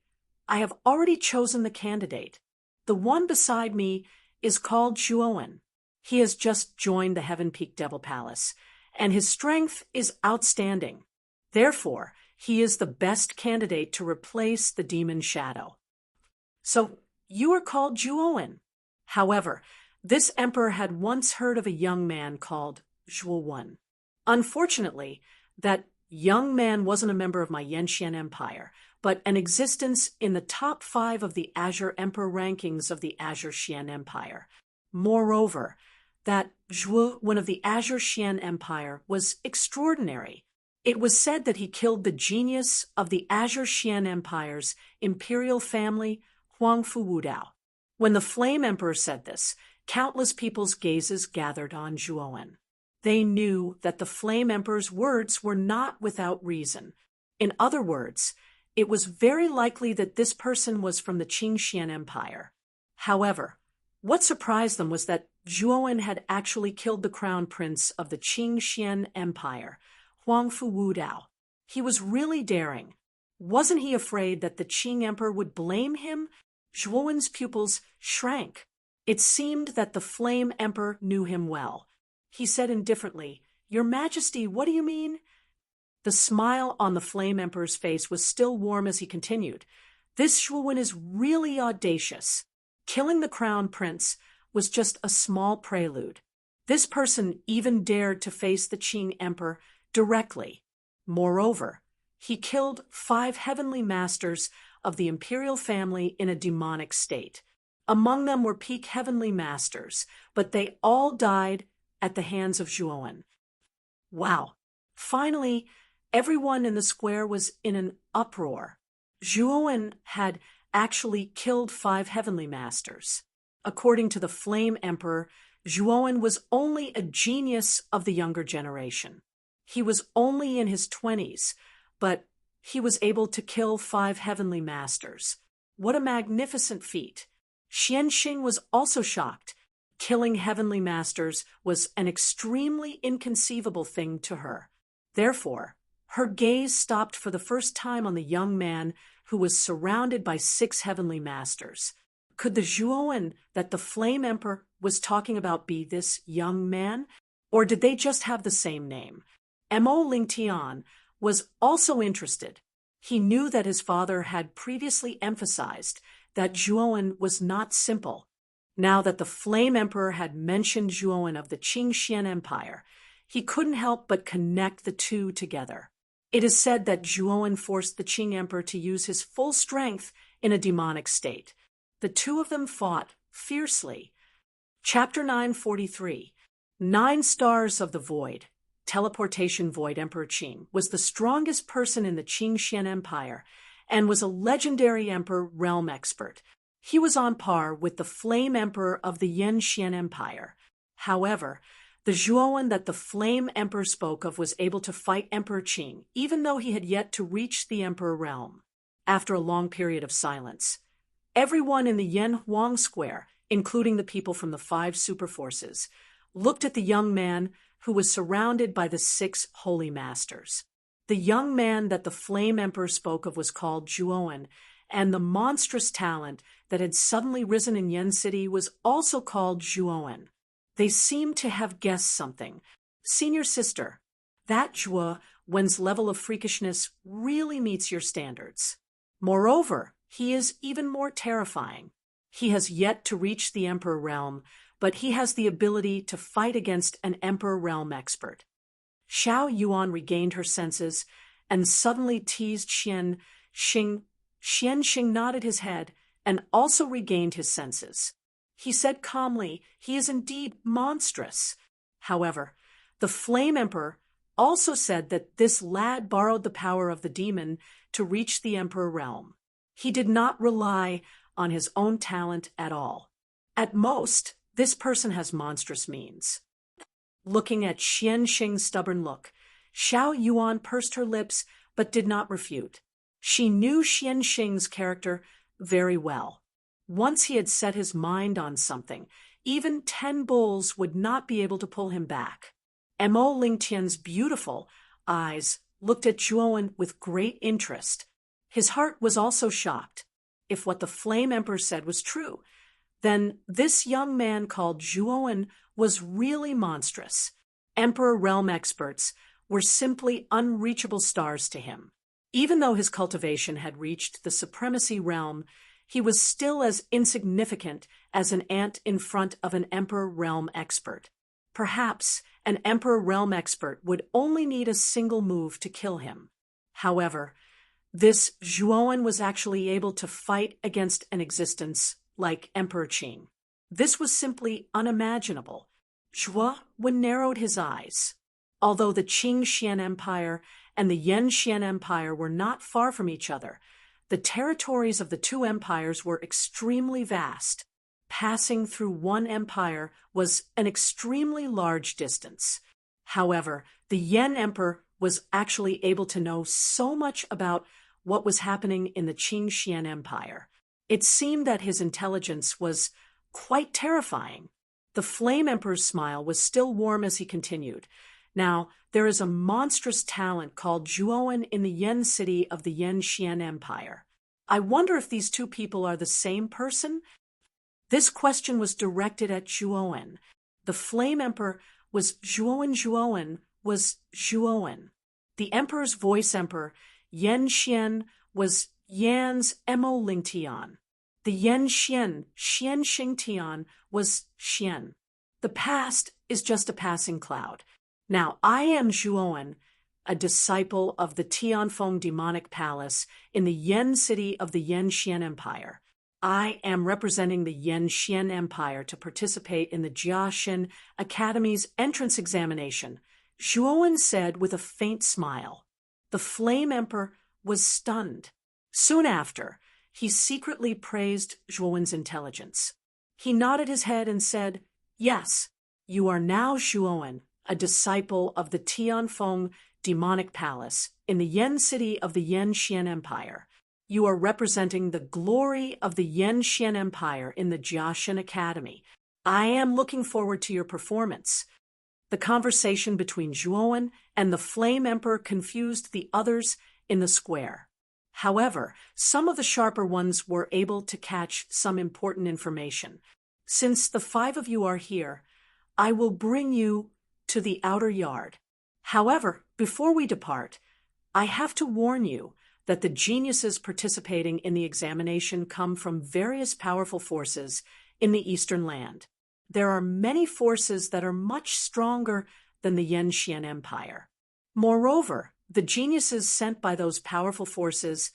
Speaker 1: "I have already chosen the candidate. The one beside me is called Zhuowen. He has just joined the Heaven Peak Devil Palace, and his strength is outstanding. Therefore, he is the best candidate to replace the demon shadow." So, you are called Zhuowen. However, this emperor had once heard of a young man called Zhuowen. Unfortunately, that young man wasn't a member of my Yen-Xian Empire, but an existence in the top 5 of the Azure Emperor rankings of the Azure Xian Empire. Moreover, that Zhuowen of the Azure Xian Empire was extraordinary. It was said that he killed the genius of the Azure Xian Empire's imperial family, Huangfu Wudao. When the Flame Emperor said this, countless people's gazes gathered on Zhuowen. They knew that the Flame Emperor's words were not without reason. In other words, it was very likely that this person was from the Qingxian Empire. However, what surprised them was that Zhuowen had actually killed the crown prince of the Qingxian Empire, Huangfu Wudao. He was really daring. Wasn't he afraid that the Qing Emperor would blame him Zhuowen's pupils shrank. It seemed that the Flame Emperor knew him well. He said indifferently, "Your Majesty, what do you mean?" The smile on the Flame Emperor's face was still warm as he continued. "This Zhuowen is really audacious. Killing the Crown Prince was just a small prelude. This person even dared to face the Qing Emperor directly. Moreover, he killed 5 heavenly masters of the imperial family in a demonic state. Among them were peak heavenly masters, but they all died at the hands of Zhuowen." Wow. Finally, everyone in the square was in an uproar. Zhuowen had actually killed 5 heavenly masters. According to the Flame Emperor, Zhuowen was only a genius of the younger generation. He was only in his 20s, but he was able to kill 5 heavenly masters. What a magnificent feat. Xianxing was also shocked. Killing heavenly masters was an extremely inconceivable thing to her. Therefore, her gaze stopped for the first time on the young man who was surrounded by 6 heavenly masters. Could the Zhuowen that the Flame Emperor was talking about be this young man? Or did they just have the same name? Mo Lingtian was also interested. He knew that his father had previously emphasized that Zhuowen was not simple. Now that the Flame Emperor had mentioned Zhuowen of the Qingxian Empire, he couldn't help but connect the two together. It is said that Zhuowen forced the Qing Emperor to use his full strength in a demonic state. The two of them fought fiercely. Chapter 943, 9 Stars of the Void. Teleportation Void Emperor Qing was the strongest person in the Qingxian Empire and was a legendary emperor realm expert. He was on par with the Flame Emperor of the Yanxian Empire. However, the Zhuowen that the Flame Emperor spoke of was able to fight Emperor Qing, even though he had yet to reach the Emperor realm. After a long period of silence, everyone in the Yan Huang Square, including the people from the 5 superforces, looked at the young man who was surrounded by the 6 holy masters. The young man that the Flame Emperor spoke of was called Zhuowen, and the monstrous talent that had suddenly risen in Yen City was also called Zhuowen. They seemed to have guessed something. "Senior sister, that Zhuowen's level of freakishness really meets your standards. Moreover, he is even more terrifying. He has yet to reach the Emperor realm, but he has the ability to fight against an Emperor realm expert." Xiao Yuan regained her senses and suddenly teased Xianxing. Xianxing nodded his head and also regained his senses. He said calmly, "He is indeed monstrous." However, the Flame Emperor also said that this lad borrowed the power of the demon to reach the Emperor realm. He did not rely on his own talent at all. At most, this person has monstrous means. Looking at Xianxing's stubborn look, Xiao Yuan pursed her lips but did not refute. She knew Xianxing's character very well. Once he had set his mind on something, even 10 bulls would not be able to pull him back. Mo Lingtian's beautiful eyes looked at Zhuowen with great interest. His heart was also shocked. If what the Flame Emperor said was true, then this young man called Zhuowen was really monstrous. Emperor realm experts were simply unreachable stars to him. Even though his cultivation had reached the supremacy realm, he was still as insignificant as an ant in front of an Emperor realm expert. Perhaps an Emperor realm expert would only need a single move to kill him. However, this Zhuowen was actually able to fight against an existence like Emperor Qing. This was simply unimaginable. Zhuowen narrowed his eyes. Although the Qingxian Empire and the Yanxian Empire were not far from each other, the territories of the 2 empires were extremely vast. Passing through one empire was an extremely large distance. However, the Yan Emperor was actually able to know so much about what was happening in the Qingxian Empire. It seemed that his intelligence was quite terrifying. The Flame Emperor's smile was still warm as he continued. "Now, there is a monstrous talent called Zhuowen in the Yen City of the Yanxian Empire. I wonder if these two people are the same person? This question was directed at Zhuowen. The Flame Emperor was Zhuowen. Zhuowen was Zhuowen. The Emperor's voice emperor, Yan Xian, was Yan's Mo Lingtian. The Yan Xian, Xian Xingtian, was Xian. The past is just a passing cloud. Now, I am Zhuowen, a disciple of the Tianfeng demonic palace in the Yan city of the Yan Xian Empire. I am representing the Yan Xian Empire to participate in the Jiaxin Academy's entrance examination, Zhuowen said with a faint smile. The Flame Emperor was stunned. Soon after, he secretly praised Zhuowen's intelligence. He nodded his head and said, "Yes, you are now Zhuowen, a disciple of the Tianfeng demonic palace in the Yan city of the Yan Xian Empire. You are representing the glory of the Yan Xian Empire in the Jiaxin Academy. I am looking forward to your performance." The conversation between Zhuowen and the Flame Emperor confused the others in the square. However, some of the sharper ones were able to catch some important information. "Since the 5 of you are here, I will bring you to the outer yard. However, before we depart, I have to warn you that the geniuses participating in the examination come from various powerful forces in the Eastern Land. There are many forces that are much stronger than the Yan Xian Empire. Moreover, the geniuses sent by those powerful forces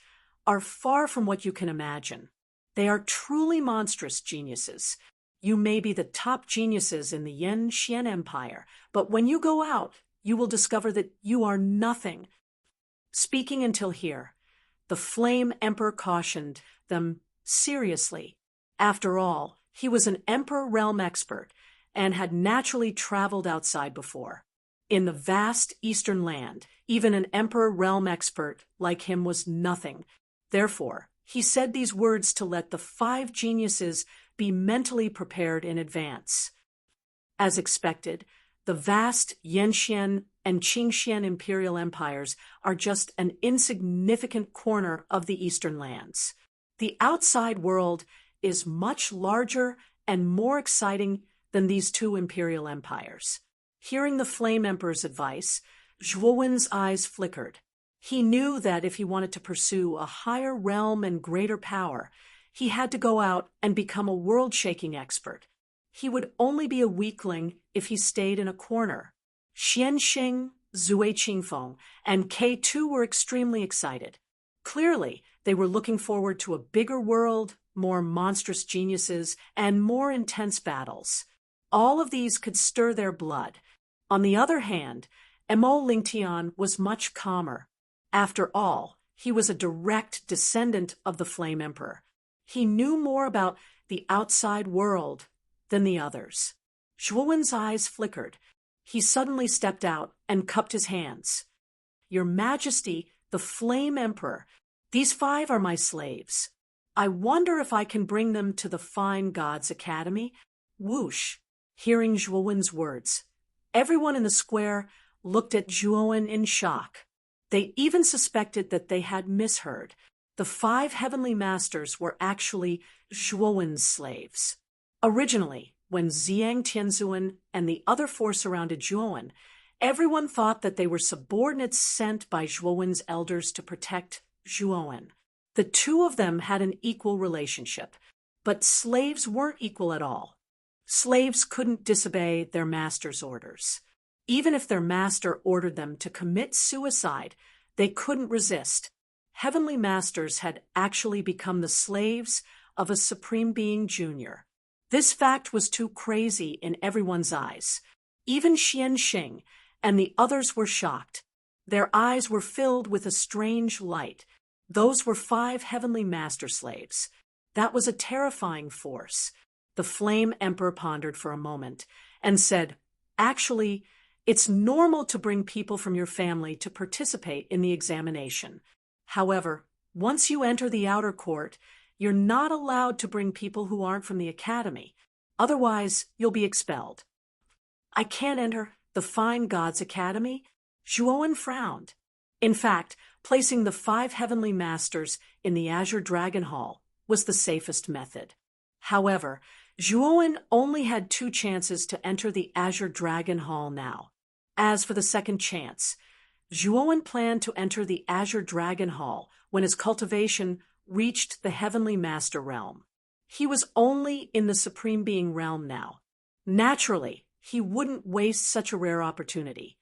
Speaker 1: are far from what you can imagine. They are truly monstrous geniuses. You may be the top geniuses in the Yan Xian Empire, but when you go out, you will discover that you are nothing." Speaking until here, the Flame Emperor cautioned them seriously. After all, he was an Emperor realm expert and had naturally traveled outside before. In the vast Eastern Land, even an Emperor realm expert like him was nothing. Therefore, he said these words to let the 5 geniuses be mentally prepared in advance. As expected, the vast Yanxian and Qingxian imperial empires are just an insignificant corner of the Eastern lands. The outside world is much larger and more exciting than these 2 imperial empires. Hearing the Flame Emperor's advice, Zhuowen's eyes flickered. He knew that if he wanted to pursue a higher realm and greater power, he had to go out and become a world-shaking expert. He would only be a weakling if he stayed in a corner. Xianxing, Zui Qingfeng, and K2 were extremely excited. Clearly, they were looking forward to a bigger world, more monstrous geniuses, and more intense battles. All of these could stir their blood. On the other hand, Mo Lingtian was much calmer. After all, he was a direct descendant of the Flame Emperor. He knew more about the outside world than the others. Zhuowen's eyes flickered. He suddenly stepped out and cupped his hands. "Your Majesty, the Flame Emperor, these 5 are my slaves. I wonder if I can bring them to the Fine Gods Academy." Whoosh! Hearing Zhuowen's words, everyone in the square looked at Zhuowen in shock. They even suspected that they had misheard. The 5 heavenly masters were actually Zhuowen's slaves. Originally, when Ziyang Tianzuan and the other 4 surrounded Zhuowen, everyone thought that they were subordinates sent by Zhuowen's elders to protect Zhuowen. The 2 of them had an equal relationship, but slaves weren't equal at all. Slaves couldn't disobey their master's orders. Even if their master ordered them to commit suicide, they couldn't resist. Heavenly masters had actually become the slaves of a Supreme Being Junior. This fact was too crazy in everyone's eyes. Even Xianxing and the others were shocked. Their eyes were filled with a strange light. Those were 5 heavenly master slaves. That was a terrifying force. The Flame Emperor pondered for a moment and said, "Actually, it's normal to bring people from your family to participate in the examination. However, once you enter the outer court, you're not allowed to bring people who aren't from the academy. Otherwise, you'll be expelled." "I can't enter the Fine Gods Academy?" Zhuowen frowned. In fact, Placing the 5 heavenly masters in the Azure Dragon Hall was the safest method. However, Zhuowen only had 2 chances to enter the Azure Dragon Hall now. As for the second chance, Zhuowen planned to enter the Azure Dragon Hall when his cultivation reached the Heavenly Master realm. He was only in the Supreme Being realm now. Naturally, he wouldn't waste such a rare opportunity.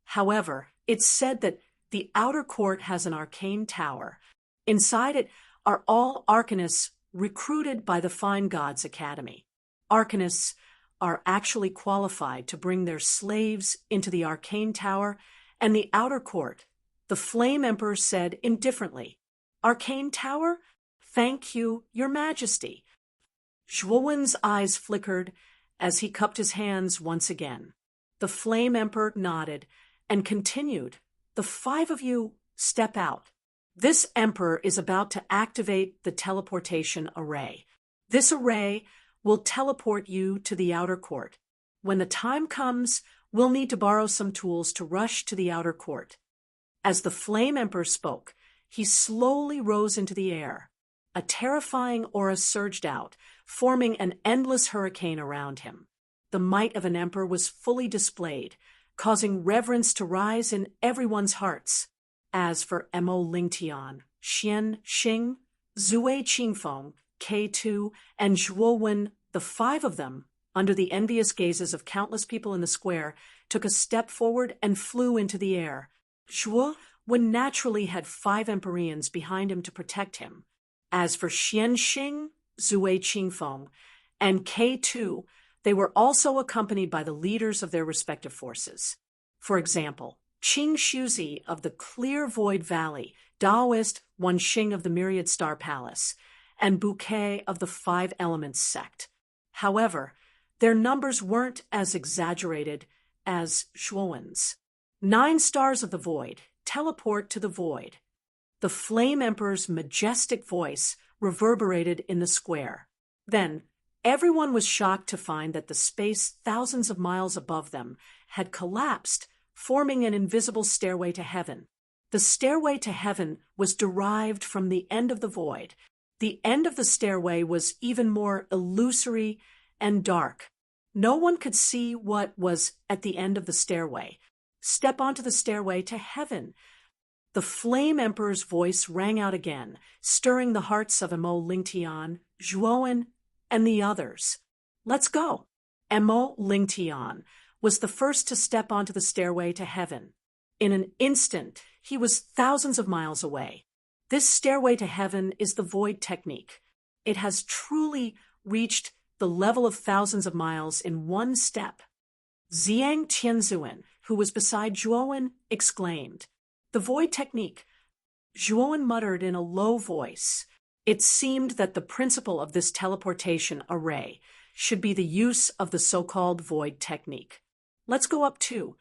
Speaker 1: However, it's said that the outer court has an arcane tower. Inside it are all arcanists recruited by the Fine Gods Academy. Arcanists are actually qualified to bring their slaves into the arcane tower and the outer court. The Flame Emperor said indifferently, "Arcane tower? Thank you, Your Majesty." Zhuowen's eyes flickered as he cupped his hands once again. The Flame Emperor nodded and continued, "The 5 of you step out. This Emperor is about to activate the teleportation array. This array will teleport you to the outer court. When the time comes, we'll need to borrow some tools to rush to the outer court." As the Flame Emperor spoke, he slowly rose into the air. A terrifying aura surged out, forming an endless hurricane around him. The might of an emperor was fully displayed, causing reverence to rise in everyone's hearts. As for Mo Lingtian, Xian Xing, Zui Qingfeng, K2, and Zhuowen, the 5 of them, under the envious gazes of countless people in the square, took a step forward and flew into the air. Zhuowen naturally had 5 Empyreans behind him to protect him. As for Xian Xing, Zui Qingfeng, and K2, they were also accompanied by the leaders of their respective forces. For example, Qing Shuzi of the Clear Void Valley, Daoist Wanxing of the Myriad Star Palace, and Bouquet of the 5 Elements sect. However, their numbers weren't as exaggerated as Zhuowen's. 9 stars of the void teleport to the void. The Flame Emperor's majestic voice reverberated in the square. Then, everyone was shocked to find that the space thousands of miles above them had collapsed, forming an invisible stairway to heaven. The stairway to heaven was derived from the end of the void. The end of the stairway was even more illusory and dark. No one could see what was at the end of the stairway. Step onto the stairway to heaven. The Flame Emperor's voice rang out again, stirring the hearts of Mo Lingtian, Zhuowen, and the others. "Let's go." Mo Lingtian was the first to step onto the stairway to heaven. In an instant, he was thousands of miles away. This stairway to heaven is the void technique. It has truly reached the level of thousands of miles in one step. Xiang Tianzuan, who was beside Zhuowen, exclaimed, "The void technique." Zhuowen muttered in a low voice. It seemed that the principle of this teleportation array should be the use of the so-called void technique. "Let's go up too,"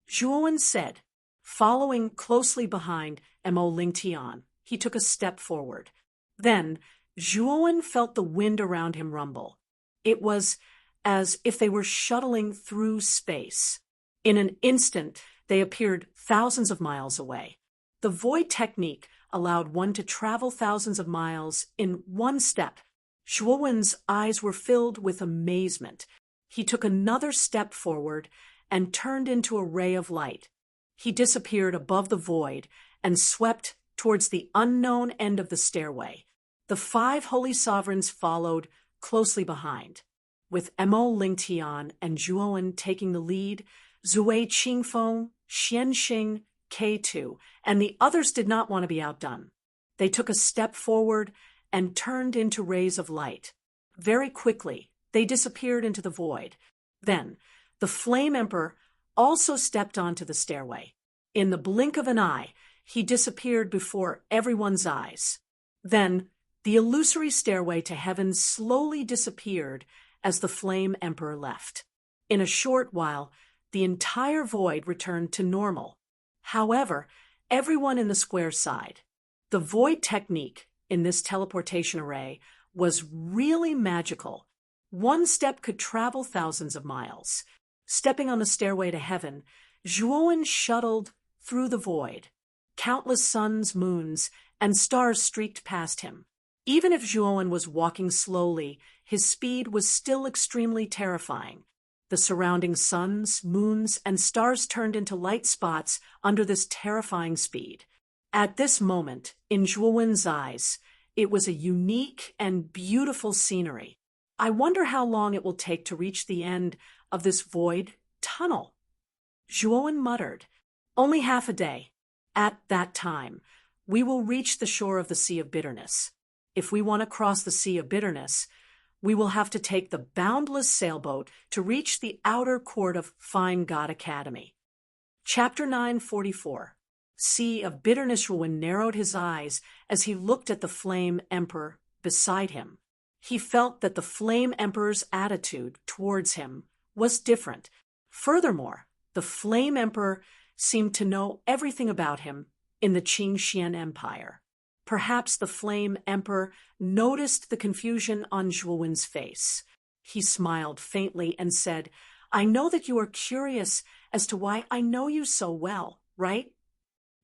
Speaker 1: Zhuowen said. Following closely behind Mo Lingtian, he took a step forward. Then, Zhuowen felt the wind around him rumble. It was as if they were shuttling through space. In an instant, they appeared thousands of miles away. The void technique allowed one to travel thousands of miles in one step. Zhuowen's eyes were filled with amazement. He took another step forward and turned into a ray of light. He disappeared above the void and swept towards the unknown end of the stairway. The 5 holy sovereigns followed closely behind. With Mo Lingtian and Zhuowen taking the lead, Zui Qingfeng, Xian Xing, K2, and the others did not want to be outdone. They took a step forward and turned into rays of light. Very quickly, they disappeared into the void. Then, the Flame Emperor also stepped onto the stairway. In the blink of an eye, he disappeared before everyone's eyes. Then, the illusory stairway to heaven slowly disappeared as the Flame Emperor left. In a short while, the entire void returned to normal. However, everyone in the square sighed. The void technique in this teleportation array was really magical. One step could travel thousands of miles. Stepping on the stairway to heaven, Zhuowen shuttled through the void. Countless suns, moons, and stars streaked past him. Even if Zhuowen was walking slowly, his speed was still extremely terrifying. The surrounding suns, moons, and stars turned into light spots under this terrifying speed. At this moment, in Zhuowen's eyes, it was a unique and beautiful scenery. I wonder how long it will take to reach the end of this void tunnel. Zhuowen muttered, "Only half a day. At that time, we will reach the shore of the Sea of Bitterness. If we want to cross the Sea of Bitterness, we will have to take the boundless sailboat to reach the outer court of Fine God Academy." Chapter 944. Sea of Bitterness. Zhuowen narrowed his eyes as he looked at the Flame Emperor beside him. He felt that the Flame Emperor's attitude towards him was different. Furthermore, the Flame Emperor seemed to know everything about him in the Qingxian Empire. Perhaps the Flame Emperor noticed the confusion on Zhuowen's face. He smiled faintly and said, "I know that you are curious as to why I know you so well, right?"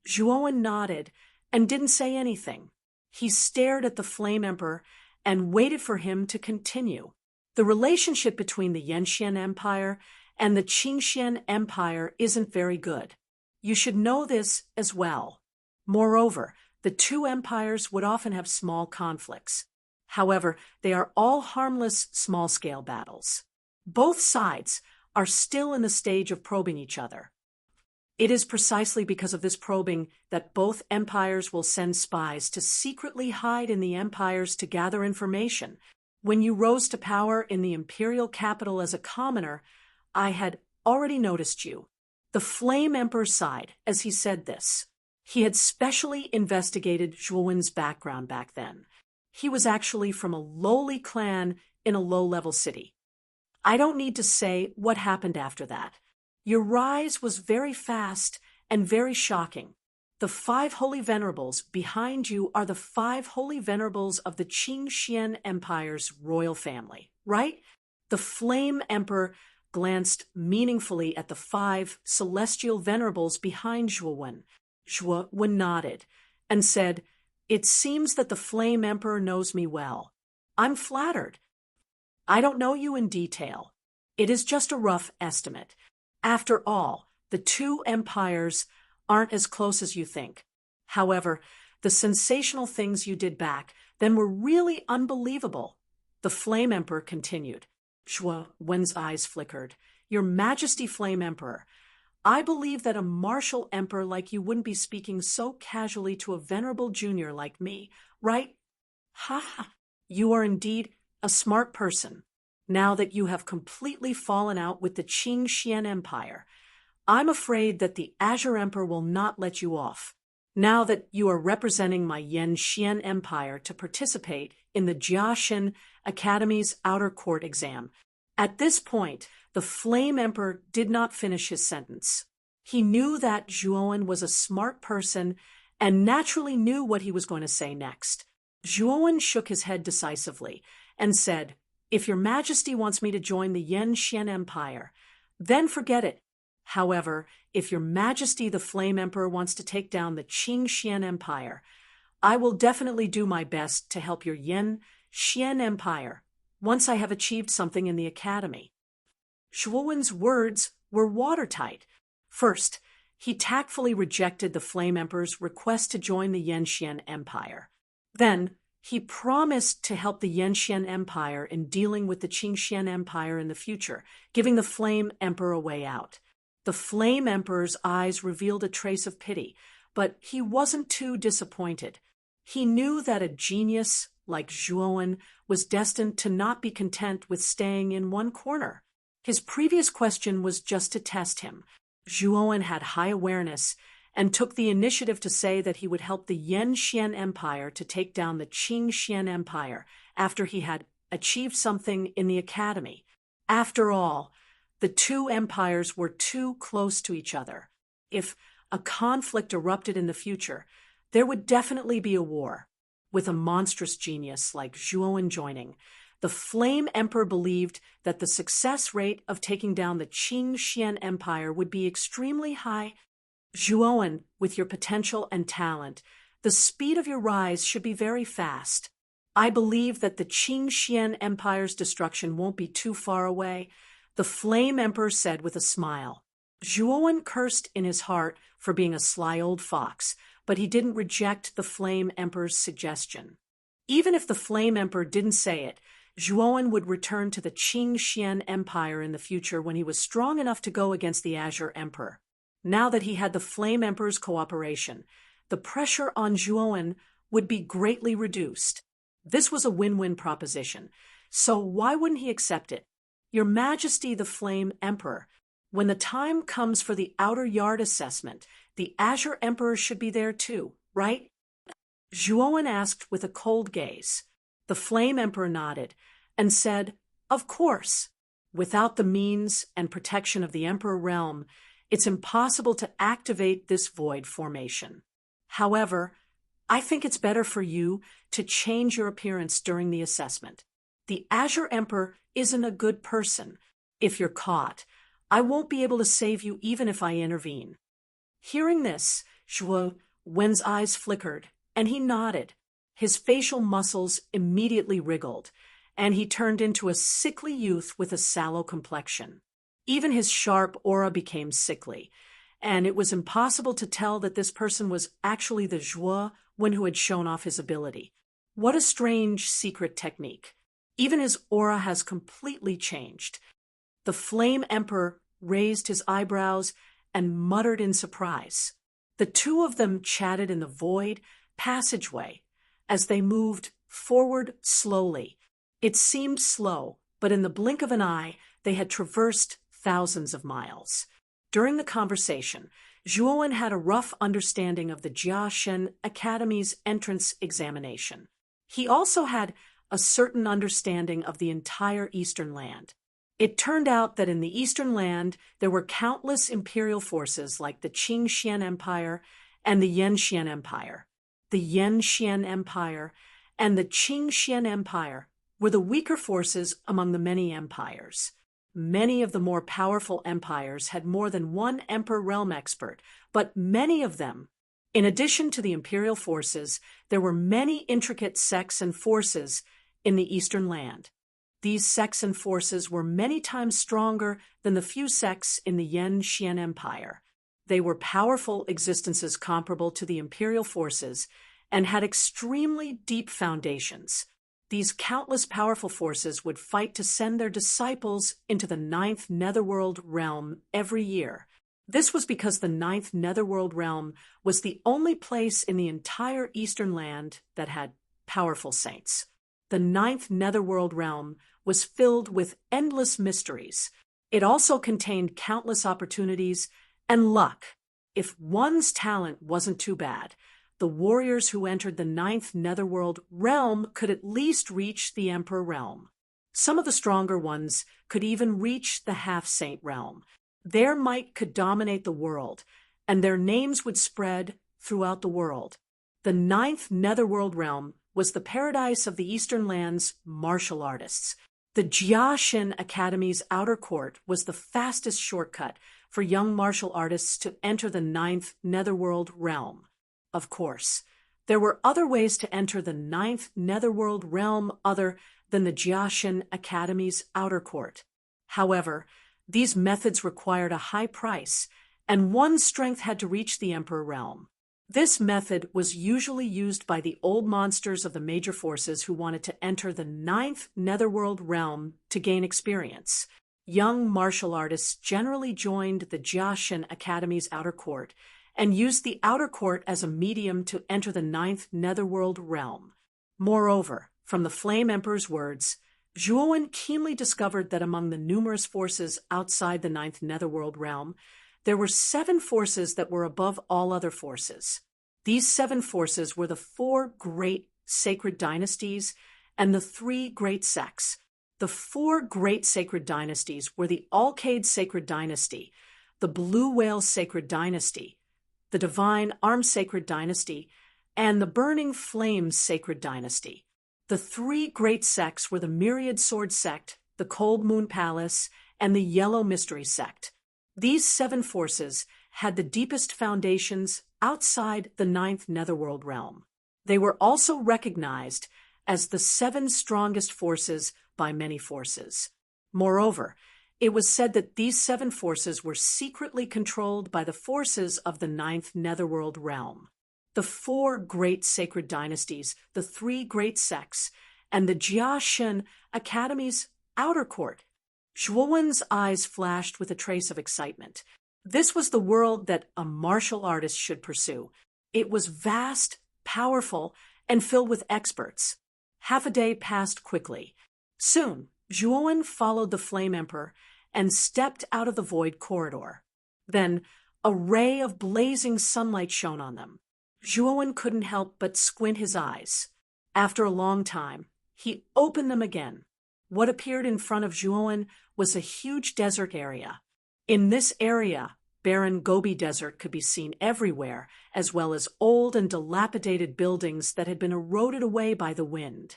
Speaker 1: Zhuowen nodded and didn't say anything. He stared at the Flame Emperor and waited for him to continue. The relationship between the Yanxian Empire and the Qingxian Empire isn't very good. You should know this as well. Moreover, the two empires would often have small conflicts. However, they are all harmless small-scale battles. Both sides are still in the stage of probing each other. It is precisely because of this probing that both empires will send spies to secretly hide in the empires to gather information. When you rose to power in the imperial capital as a commoner, I had already noticed you. The Flame Emperor sighed as he said this. He had specially investigated Zhuowen's background back then. He was actually from a lowly clan in a low-level city. I don't need to say what happened after that. Your rise was very fast and very shocking. The 5 holy venerables behind you are the 5 holy venerables of the Qingxian Empire's royal family, right? The Flame Emperor glanced meaningfully at the 5 celestial venerables behind Zhuowen. Zhuowen nodded and said, "It seems that the Flame Emperor knows me well. I'm flattered. I don't know you in detail. It is just a rough estimate. After all, the two empires aren't as close as you think. However, the sensational things you did back then were really unbelievable." The Flame Emperor continued. Zhuowen's eyes flickered. "Your Majesty, Flame Emperor, I believe that a martial emperor like you wouldn't be speaking so casually to a venerable junior like me, right? Ha ha! You are indeed a smart person. Now that you have completely fallen out with the Qingxian Empire, I'm afraid that the Azure Emperor will not let you off. Now that you are representing my Yanxian Empire to participate in the Jiaxin Academy's outer court exam." At this point, the Flame Emperor did not finish his sentence. He knew that Zhuowen was a smart person and naturally knew what he was going to say next. Zhuowen shook his head decisively and said, "If your Majesty wants me to join the Yanxian Empire, then forget it. However, if your Majesty the Flame Emperor wants to take down the Qingxian Empire, I will definitely do my best to help your Yanxian Empire once I have achieved something in the academy." Zhuowen's words were watertight. First, he tactfully rejected the Flame Emperor's request to join the Yanxian Empire. Then, he promised to help the Yanxian Empire in dealing with the Qingxian Empire in the future, giving the Flame Emperor a way out. The Flame Emperor's eyes revealed a trace of pity, but he wasn't too disappointed. He knew that a genius like Zhuowen was destined to not be content with staying in one corner. His previous question was just to test him. Zhuowen had high awareness and took the initiative to say that he would help the Yanxian Empire to take down the Qingxian Empire after he had achieved something in the academy. After all, the two empires were too close to each other. If a conflict erupted in the future, there would definitely be a war. With a monstrous genius like Zhuowen joining, the Flame Emperor believed that the success rate of taking down the Qingxian Empire would be extremely high. Zhuowen, with your potential and talent, the speed of your rise should be very fast. I believe that the Qingxian Empire's destruction won't be too far away, the Flame Emperor said with a smile. Zhuowen cursed in his heart for being a sly old fox, but he didn't reject the Flame Emperor's suggestion. Even if the Flame Emperor didn't say it, Zhuowen would return to the Qingxian Empire in the future when he was strong enough to go against the Azure Emperor. Now that he had the Flame Emperor's cooperation, the pressure on Zhuowen would be greatly reduced. This was a win-win proposition, so why wouldn't he accept it? Your Majesty the Flame Emperor, when the time comes for the Outer Yard assessment, the Azure Emperor should be there too, right? Zhuowen asked with a cold gaze. The Flame Emperor nodded and said, "Of course. Without the means and protection of the Emperor realm, it's impossible to activate this void formation. However, I think it's better for you to change your appearance during the assessment. The Azure Emperor isn't a good person. If you're caught, I won't be able to save you even if I intervene." Hearing this, Zhuowen's eyes flickered, and he nodded. His facial muscles immediately wriggled, and he turned into a sickly youth with a sallow complexion. Even his sharp aura became sickly, and it was impossible to tell that this person was actually the Zhuowen who had shown off his ability. What a strange secret technique. Even his aura has completely changed. The Flame Emperor raised his eyebrows and muttered in surprise. The two of them chatted in the void passageway as they moved forward slowly. It seemed slow, but in the blink of an eye, they had traversed thousands of miles. During the conversation, Zhuowen had a rough understanding of the Jiaxin Academy's entrance examination. He also had a certain understanding of the entire Eastern Land. It turned out that in the Eastern Land, there were countless imperial forces like the Qingxian Empire and the Yanxian Empire. The Yanxian Empire and the Qingxian Empire were the weaker forces among the many empires. Many of the more powerful empires had more than one Emperor realm expert, but many of them, in addition to the imperial forces, there were many intricate sects and forces in the Eastern Land. These sects and forces were many times stronger than the few sects in the Yanxian Empire. They were powerful existences comparable to the imperial forces and had extremely deep foundations. These countless powerful forces would fight to send their disciples into the 9th Netherworld realm every year. This was because the 9th Netherworld realm was the only place in the entire Eastern Land that had powerful saints. The 9th Netherworld realm was filled with endless mysteries. It also contained countless opportunities and luck. If one's talent wasn't too bad, the warriors who entered the 9th Netherworld realm could at least reach the Emperor realm. Some of the stronger ones could even reach the Half-Saint realm. Their might could dominate the world, and their names would spread throughout the world. The 9th Netherworld realm was the paradise of the Eastern Land's martial artists. The Jiaxin Academy's outer court was the fastest shortcut for young martial artists to enter the 9th Netherworld realm. Of course, there were other ways to enter the 9th Netherworld realm other than the Jiaxin Academy's outer court. However, these methods required a high price, and one's strength had to reach the Emperor realm. This method was usually used by the old monsters of the major forces who wanted to enter the 9th Netherworld realm to gain experience. Young martial artists generally joined the Jiaxin Academy's outer court and used the outer court as a medium to enter the 9th Netherworld realm. Moreover, from the Flame Emperor's words, Zhuowen keenly discovered that among the numerous forces outside the 9th Netherworld realm, there were 7 forces that were above all other forces. These 7 forces were the 4 great sacred dynasties and the 3 great sects. The 4 great sacred dynasties were the Alcade Sacred Dynasty, the Blue Whale Sacred Dynasty, the Divine Arm Sacred Dynasty, and the Burning Flames Sacred Dynasty. The 3 great sects were the Myriad Sword Sect, the Cold Moon Palace, and the Yellow Mystery Sect. These 7 forces had the deepest foundations outside the ninth netherworld realm. They were also recognized as the 7 strongest forces by many forces. Moreover, it was said that these 7 forces were secretly controlled by the forces of the ninth netherworld realm. The 4 great sacred dynasties, the 3 great sects, and the Jiaxin Academy's outer court. Zhuowen's eyes flashed with a trace of excitement. This was the world that a martial artist should pursue. It was vast, powerful, and filled with experts. Half a day passed quickly. Soon, Zhuowen followed the Flame Emperor and stepped out of the void corridor. Then, a ray of blazing sunlight shone on them. Zhuowen couldn't help but squint his eyes. After a long time, he opened them again. What appeared in front of Zhuowen was a huge desert area. In this area, barren Gobi Desert could be seen everywhere, as well as old and dilapidated buildings that had been eroded away by the wind.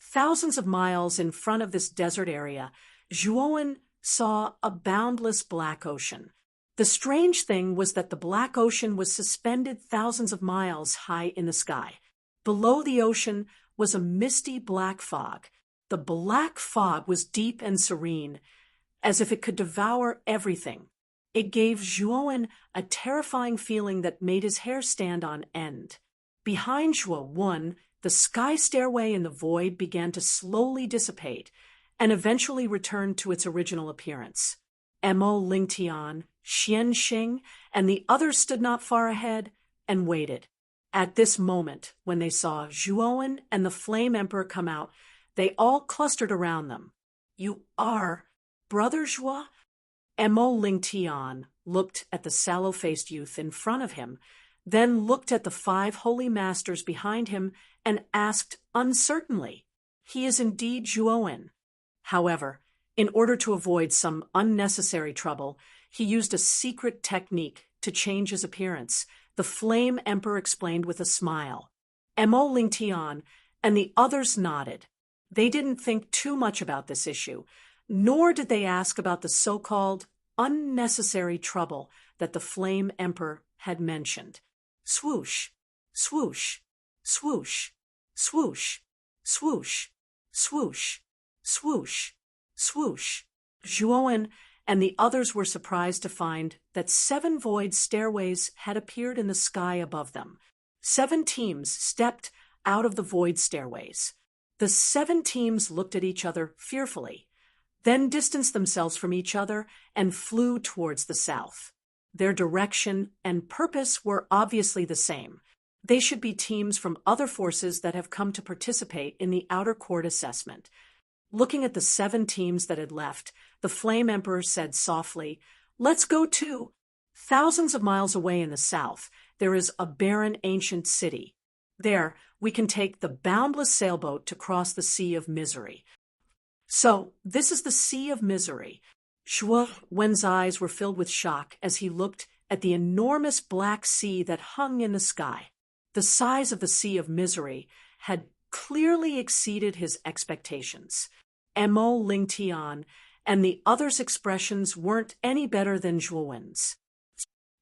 Speaker 1: Thousands of miles in front of this desert area, Zhuowen saw a boundless black ocean. The strange thing was that the black ocean was suspended thousands of miles high in the sky. Below the ocean was a misty black fog. The black fog was deep and serene, as if it could devour everything. It gave Zhuowen a terrifying feeling that made his hair stand on end. Behind Zhuowen, the sky stairway in the void began to slowly dissipate and eventually returned to its original appearance. Mo Lingtian, Xian Xing, and the others stood not far ahead and waited. At this moment, when they saw Zhuowen and the Flame Emperor come out, they all clustered around them. "You are Brother Zhuo?" Mo Lingtian looked at the sallow-faced youth in front of him, then looked at the 5 holy masters behind him and asked uncertainly, "He is indeed Zhuowen." However, in order to avoid some unnecessary trouble, he used a secret technique to change his appearance. The Flame Emperor explained with a smile. Mo Lingtian and the others nodded. They didn't think too much about this issue, nor did they ask about the so-called unnecessary trouble that the Flame Emperor had mentioned. Swoosh, swoosh, swoosh, swoosh, swoosh, swoosh, swoosh, swoosh. Zhuowen and the others were surprised to find that 7 void stairways had appeared in the sky above them. 7 teams stepped out of the void stairways. The 7 teams looked at each other fearfully, then distanced themselves from each other and flew towards the south. Their direction and purpose were obviously the same. They should be teams from other forces that have come to participate in the outer court assessment. Looking at the 7 teams that had left, the Flame Emperor said softly, "Let's go too." Thousands of miles away in the south, there is a barren ancient city. There, we can take the boundless sailboat to cross the Sea of Misery. So, this is the Sea of Misery. Zhuowen's eyes were filled with shock as he looked at the enormous black sea that hung in the sky. The size of the Sea of Misery had clearly exceeded his expectations. Mo Lingtian and the others' expressions weren't any better than Zhuowen's.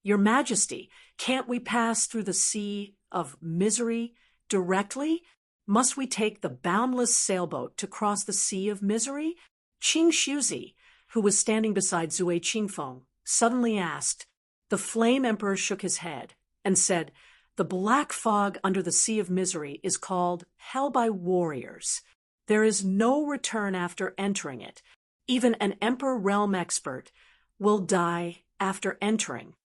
Speaker 1: "Your Majesty, can't we pass through the Sea of Misery directly? Must we take the boundless sailboat to cross the Sea of Misery?" Qing Shuzi, who was standing beside Zui Qingfeng, suddenly asked. The Flame Emperor shook his head and said, "The black fog under the Sea of Misery is called Hell by Warriors. There is no return after entering it. Even an Emperor Realm expert will die after entering."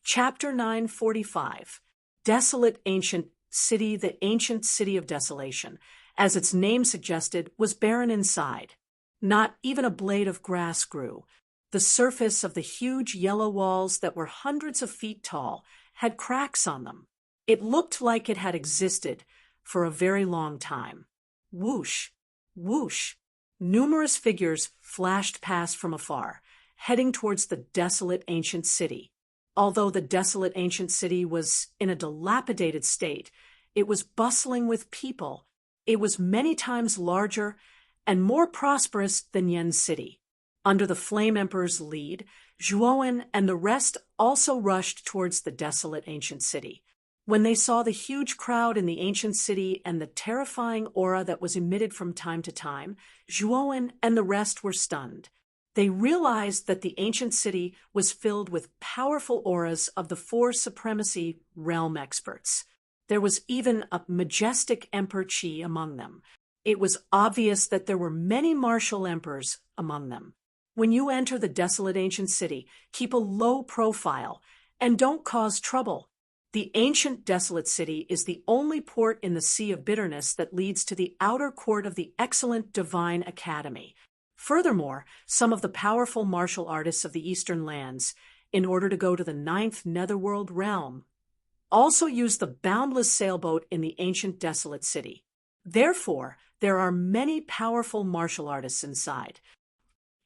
Speaker 1: Chapter 945. Desolate Ancient City. The ancient city of desolation, as its name suggested, was barren inside. Not even a blade of grass grew. The surface of the huge yellow walls that were hundreds of feet tall had cracks on them. It looked like it had existed for a very long time. Whoosh, whoosh. Numerous figures flashed past from afar, heading towards the desolate ancient city. Although the desolate ancient city was in a dilapidated state, it was bustling with people. It was many times larger and more prosperous than Yen City. Under the Flame Emperor's lead, Zhuowen and the rest also rushed towards the desolate ancient city. When they saw the huge crowd in the ancient city and the terrifying aura that was emitted from time to time, Zhuowen and the rest were stunned. They realized that the ancient city was filled with powerful auras of the four supremacy realm experts. There was even a majestic Emperor Qi among them. It was obvious that there were many martial emperors among them. When you enter the desolate ancient city, keep a low profile and don't cause trouble. The ancient desolate city is the only port in the Sea of Bitterness that leads to the outer court of the excellent Divine Academy. Furthermore, some of the powerful martial artists of the Eastern lands, in order to go to the 9th Netherworld realm, also use the boundless sailboat in the ancient desolate city. Therefore, there are many powerful martial artists inside.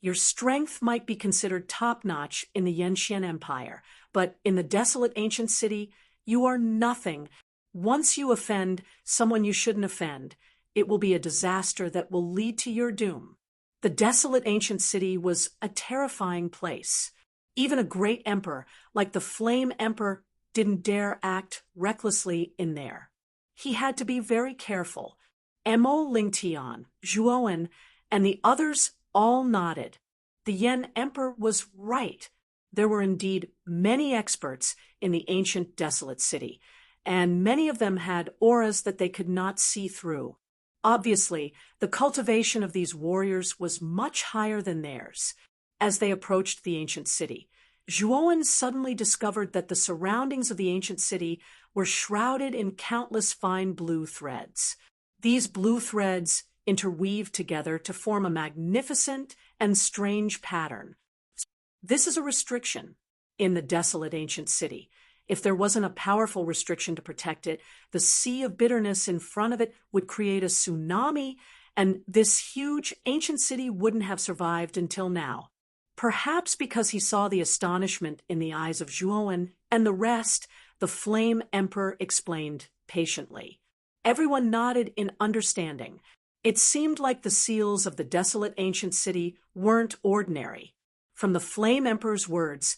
Speaker 1: Your strength might be considered top-notch in the Yenxian Empire, but in the desolate ancient city, you are nothing. Once you offend someone you shouldn't offend, it will be a disaster that will lead to your doom. The desolate ancient city was a terrifying place. Even a great emperor, like the Flame Emperor, didn't dare act recklessly in there. He had to be very careful. Mo Lingtian, Zhuowen, and the others all nodded. The Yen Emperor was right. There were indeed many experts in the ancient desolate city, and many of them had auras that they could not see through. Obviously, the cultivation of these warriors was much higher than theirs. As they approached the ancient city, Zhuowen suddenly discovered that the surroundings of the ancient city were shrouded in countless fine blue threads. These blue threads interweaved together to form a magnificent and strange pattern. This is a restriction in the desolate ancient city. If there wasn't a powerful restriction to protect it, the Sea of Bitterness in front of it would create a tsunami, and this huge ancient city wouldn't have survived until now. Perhaps because he saw the astonishment in the eyes of Zhuowen and the rest, the Flame Emperor explained patiently. Everyone nodded in understanding. It seemed like the seals of the desolate ancient city weren't ordinary. From the Flame Emperor's words,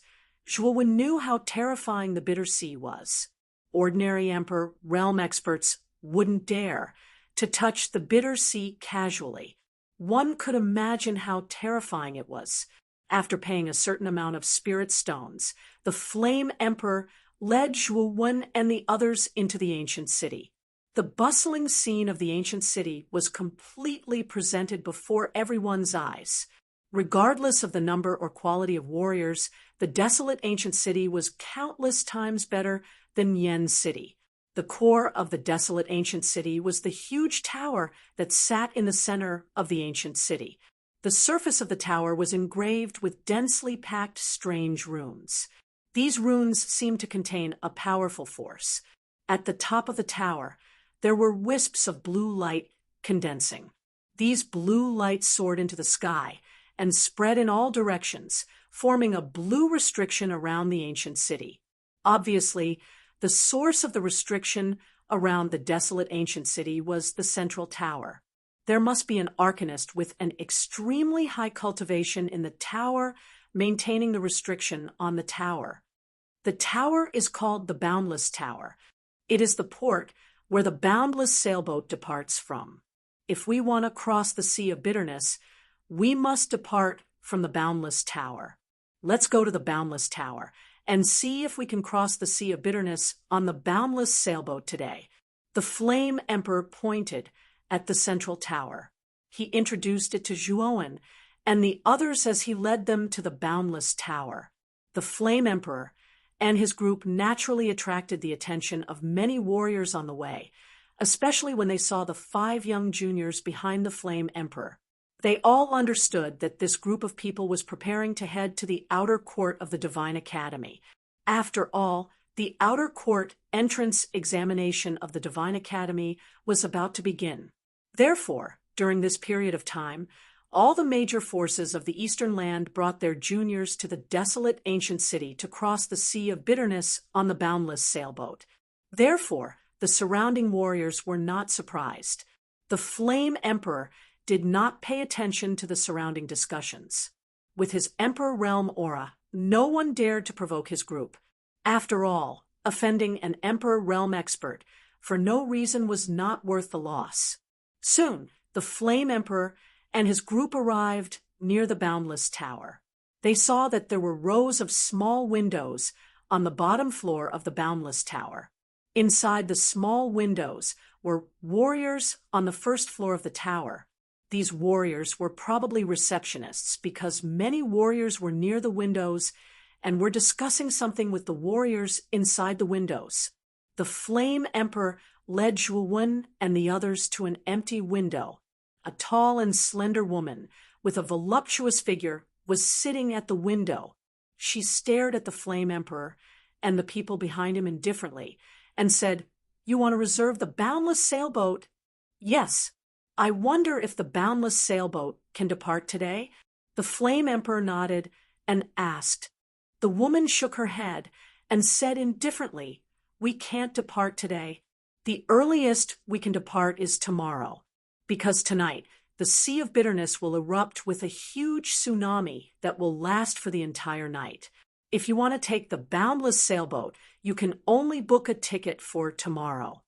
Speaker 1: Zhuowen knew how terrifying the Bitter Sea was. Ordinary Emperor realm experts wouldn't dare to touch the Bitter Sea casually. One could imagine how terrifying it was. After paying a certain amount of spirit stones, the Flame Emperor led Zhuowen and the others into the ancient city. The bustling scene of the ancient city was completely presented before everyone's eyes. Regardless of the number or quality of warriors, the desolate ancient city was countless times better than Yen City. The core of the desolate ancient city was the huge tower that sat in the center of the ancient city. The surface of the tower was engraved with densely packed strange runes. These runes seemed to contain a powerful force. At the top of the tower, there were wisps of blue light condensing. These blue lights soared into the sky and spread in all directions, forming a blue restriction around the ancient city. Obviously, the source of the restriction around the desolate ancient city was the central tower. There must be an arcanist with an extremely high cultivation in the tower, maintaining the restriction on the tower. The tower is called the Boundless Tower. It is the port where the boundless sailboat departs from. If we want to cross the Sea of Bitterness, we must depart from the Boundless Tower. Let's go to the Boundless Tower and see if we can cross the Sea of Bitterness on the boundless sailboat today. The Flame Emperor pointed at the central tower. He introduced it to Zhuowen and the others as he led them to the Boundless Tower. The Flame Emperor and his group naturally attracted the attention of many warriors on the way, especially when they saw the 5 young juniors behind the Flame Emperor. They all understood that this group of people was preparing to head to the outer court of the Divine Academy. After all, the outer court entrance examination of the Divine Academy was about to begin. Therefore, during this period of time, all the major forces of the Eastern land brought their juniors to the desolate ancient city to cross the Sea of Bitterness on the boundless sailboat. Therefore, the surrounding warriors were not surprised. The Flame Emperor did not pay attention to the surrounding discussions. With his Emperor Realm aura no one dared to provoke his group. After all, offending an Emperor realm expert for no reason was not worth the loss. Soon, the Flame Emperor and his group arrived near the Boundless Tower. They saw that there were rows of small windows on the bottom floor of the Boundless Tower. Inside the small windows were warriors on the first floor of the tower. These warriors were probably receptionists because many warriors were near the windows and were discussing something with the warriors inside the windows. The Flame Emperor led Zhuwen and the others to an empty window. A tall and slender woman with a voluptuous figure was sitting at the window. She stared at the Flame Emperor and the people behind him indifferently and said, "You want to reserve the Boundless sailboat?" "Yes. I wonder if the Boundless sailboat can depart today?" The Flame Emperor nodded and asked. The woman shook her head and said indifferently, "We can't depart today. The earliest we can depart is tomorrow, because tonight the Sea of Bitterness will erupt with a huge tsunami that will last for the entire night. If you want to take the Boundless sailboat, you can only book a ticket for tomorrow."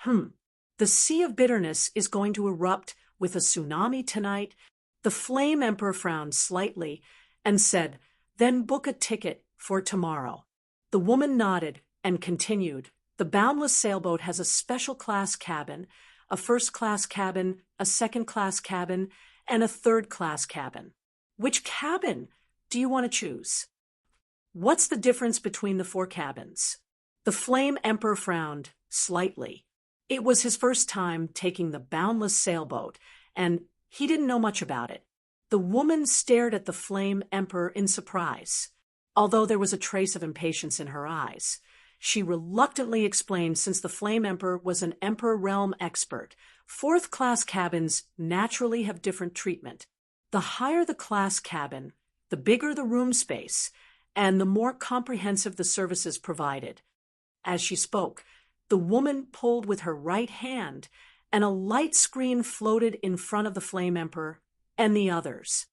Speaker 1: The Sea of Bitterness is going to erupt with a tsunami tonight? The Flame Emperor frowned slightly and said, "Then book a ticket for tomorrow." The woman nodded and continued, "The Boundless sailboat has a special class cabin, a first-class cabin, a second-class cabin, and a third-class cabin. Which cabin do you want to choose?" "What's the difference between the 4 cabins?" The Flame Emperor frowned slightly. It was his first time taking the Boundless sailboat, and he didn't know much about it. The woman stared at the Flame Emperor in surprise, although there was a trace of impatience in her eyes. She reluctantly explained since the Flame Emperor was an Emperor realm expert. 4th-class cabins naturally have different treatment. The higher the class cabin, the bigger the room space, and the more comprehensive the services provided. As she spoke, the woman pulled with her right hand, and a light screen floated in front of the Flame Emperor and the others.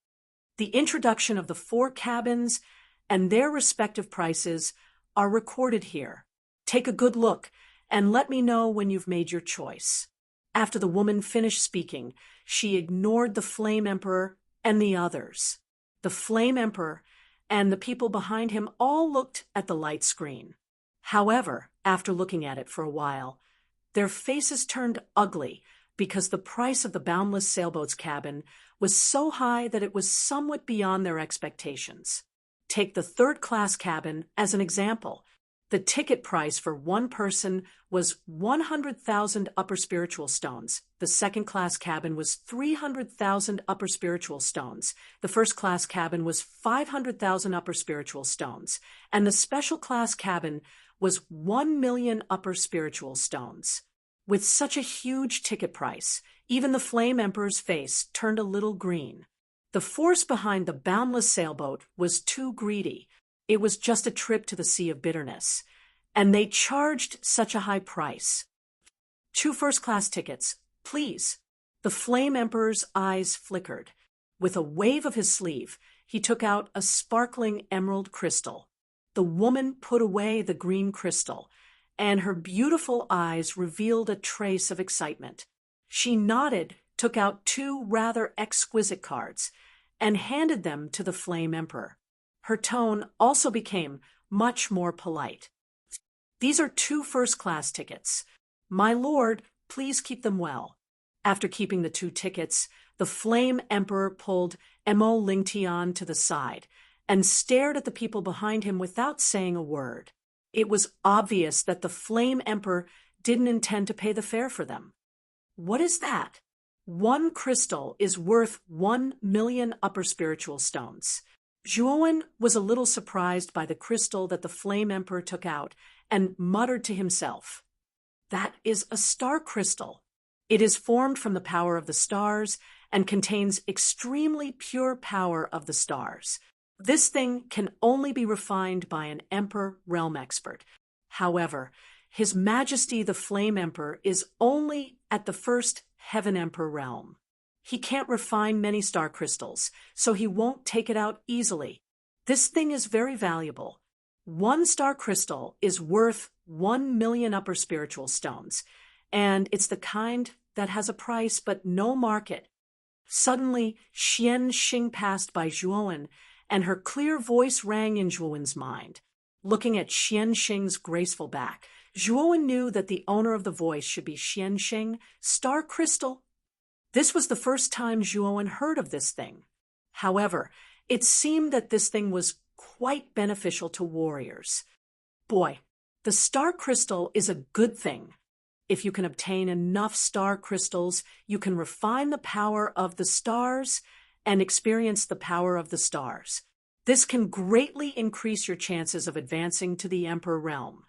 Speaker 1: The introduction of the 4 cabins and their respective prices are recorded here. Take a good look and let me know when you've made your choice. After the woman finished speaking, she ignored the Flame Emperor and the others. The Flame Emperor and the people behind him all looked at the light screen. However, after looking at it for a while, their faces turned ugly because the price of the Boundless sailboat's cabin was so high that it was somewhat beyond their expectations. Take the 3rd-class cabin as an example. The ticket price for one person was 100,000 upper spiritual stones. The 2nd-class cabin was 300,000 upper spiritual stones. The 1st-class cabin was 500,000 upper spiritual stones. And the special-class cabin was 1,000,000 upper spiritual stones. With such a huge ticket price, even the Flame Emperor's face turned a little green. The force behind the Boundless sailboat was too greedy. It was just a trip to the Sea of Bitterness, and they charged such a high price. 2 first-class tickets, please." The Flame Emperor's eyes flickered. With a wave of his sleeve, he took out a sparkling emerald crystal. The woman put away the green crystal, and her beautiful eyes revealed a trace of excitement. She nodded, took out 2 rather exquisite cards, and handed them to the Flame Emperor. Her tone also became much more polite. "These are 2 first-class tickets. My lord, please keep them well." After keeping the 2 tickets, the Flame Emperor pulled Emo Lingtian to the side and stared at the people behind him without saying a word. It was obvious that the Flame Emperor didn't intend to pay the fare for them. "What is that?" "1 crystal is worth 1,000,000 upper spiritual stones." Zhuwen was a little surprised by the crystal that the Flame Emperor took out and muttered to himself, "That is a star crystal. It is formed from the power of the stars and contains extremely pure power of the stars. This thing can only be refined by an Emperor realm expert. However, His Majesty the Flame Emperor is only at the first Heaven Emperor realm. He can't refine many star crystals, so he won't take it out easily. This thing is very valuable. One star crystal is worth 1 million upper spiritual stones, and it's the kind that has a price but no market. Suddenly, Xian Xing passed by Zhuowen, and her clear voice rang in Zhuowen's mind. Looking at Xian Xing's graceful back, Zhuowen knew that the owner of the voice should be Xian Xing, star crystal. This was the first time Zhuowen heard of this thing. However, it seemed that this thing was quite beneficial to warriors. Boy, the star crystal is a good thing. If you can obtain enough star crystals, you can refine the power of the stars and experience the power of the stars. This can greatly increase your chances of advancing to the Emperor realm.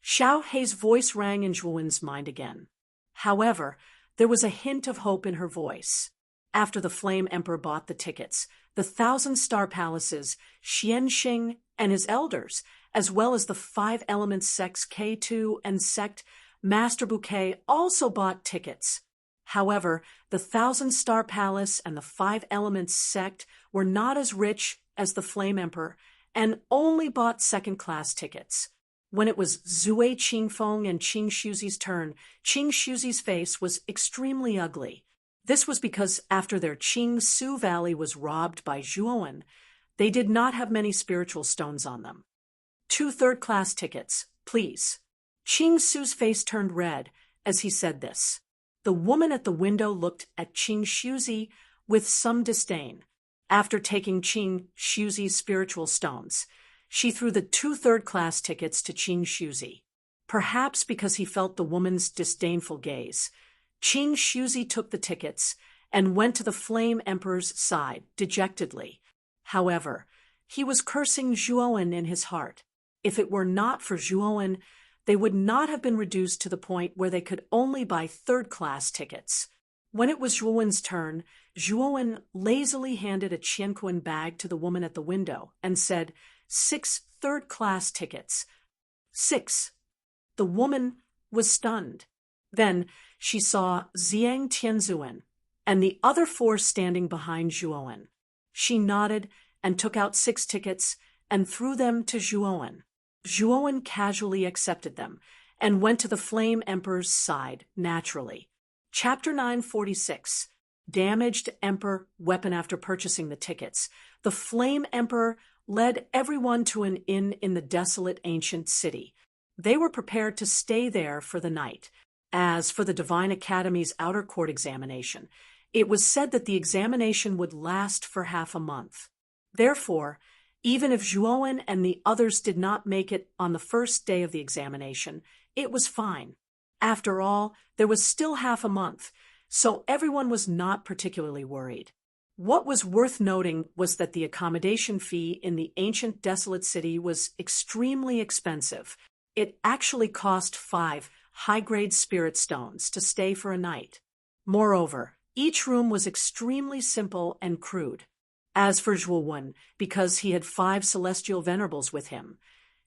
Speaker 1: Xiao Hei's voice rang in Zhuowen's mind again. However, there was a hint of hope in her voice. After the Flame Emperor bought the tickets, the 1,000-star palaces, Xian Xing and his elders, as well as the 5 elements sects K2 and sect Master Bouquet also bought tickets. However, the 1,000-star palace and the 5 elements sect were not as rich as the Flame Emperor and only bought second-class tickets. When it was Zui Qingfeng and Qing Shuzi's turn, Qing Shuzi's face was extremely ugly. This was because after their Qing Su Valley was robbed by Zhuowen, they did not have many spiritual stones on them. 2 third-class tickets, please. Qing Su's face turned red as he said this. The woman at the window looked at Qing Shuzi with some disdain. After taking Qing Shuzi's spiritual stones, she threw the 2 third-class tickets to Qing Shuzi. Perhaps because he felt the woman's disdainful gaze, Qing Shuzi took the tickets and went to the Flame Emperor's side dejectedly. However, he was cursing Zhuowen in his heart. If it were not for Zhuowen, they would not have been reduced to the point where they could only buy third-class tickets. When it was Zhuowen's turn, Zhuowen lazily handed a Qianquan bag to the woman at the window and said, 6 third-class tickets. 6. The woman was stunned. Then she saw Xiang Tianzuan and the other 4 standing behind Zhuowen. She nodded and took out 6 tickets and threw them to Zhuowen. Zhuowen casually accepted them and went to the Flame Emperor's side naturally. Chapter 946. Damaged Emperor Weapon. After purchasing the tickets, the Flame Emperor led everyone to an inn in the desolate ancient city. They were prepared to stay there for the night. As for the Divine Academy's outer court examination, it was said that the examination would last for half a month. Therefore, even if Zhuowen and the others did not make it on the first day of the examination, it was fine. After all, there was still half a month, so everyone was not particularly worried. What was worth noting was that the accommodation fee in the ancient desolate city was extremely expensive. It actually cost 5 high-grade spirit stones to stay for a night. Moreover, each room was extremely simple and crude. As for Zhuowen, because he had 5 celestial venerables with him,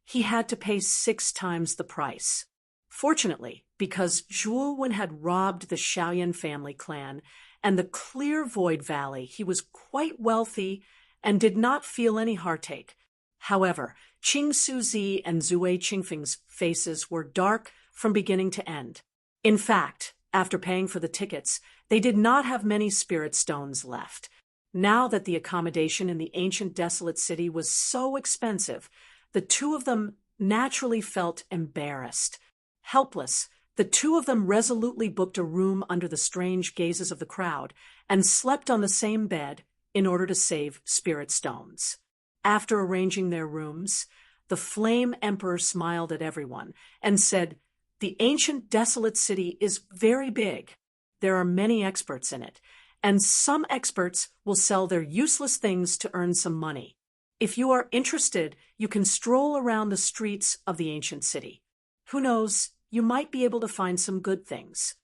Speaker 1: he had to pay 6 times the price. Fortunately, because Zhuowen had robbed the Shaoyan family clan and the clear Void Valley, he was quite wealthy and did not feel any heartache. However, Qing Suzi and Zui Qingfeng's faces were dark from beginning to end. In fact, after paying for the tickets, they did not have many spirit stones left. Now that the accommodation in the ancient desolate city was so expensive, the 2 of them naturally felt embarrassed. Helpless, the 2 of them resolutely booked a room under the strange gazes of the crowd and slept on the same bed in order to save spirit stones. After arranging their rooms, the Flame Emperor smiled at everyone and said, "The ancient desolate city is very big. There are many experts in it, and some experts will sell their useless things to earn some money. If you are interested, you can stroll around the streets of the ancient city. Who knows, you might be able to find some good things."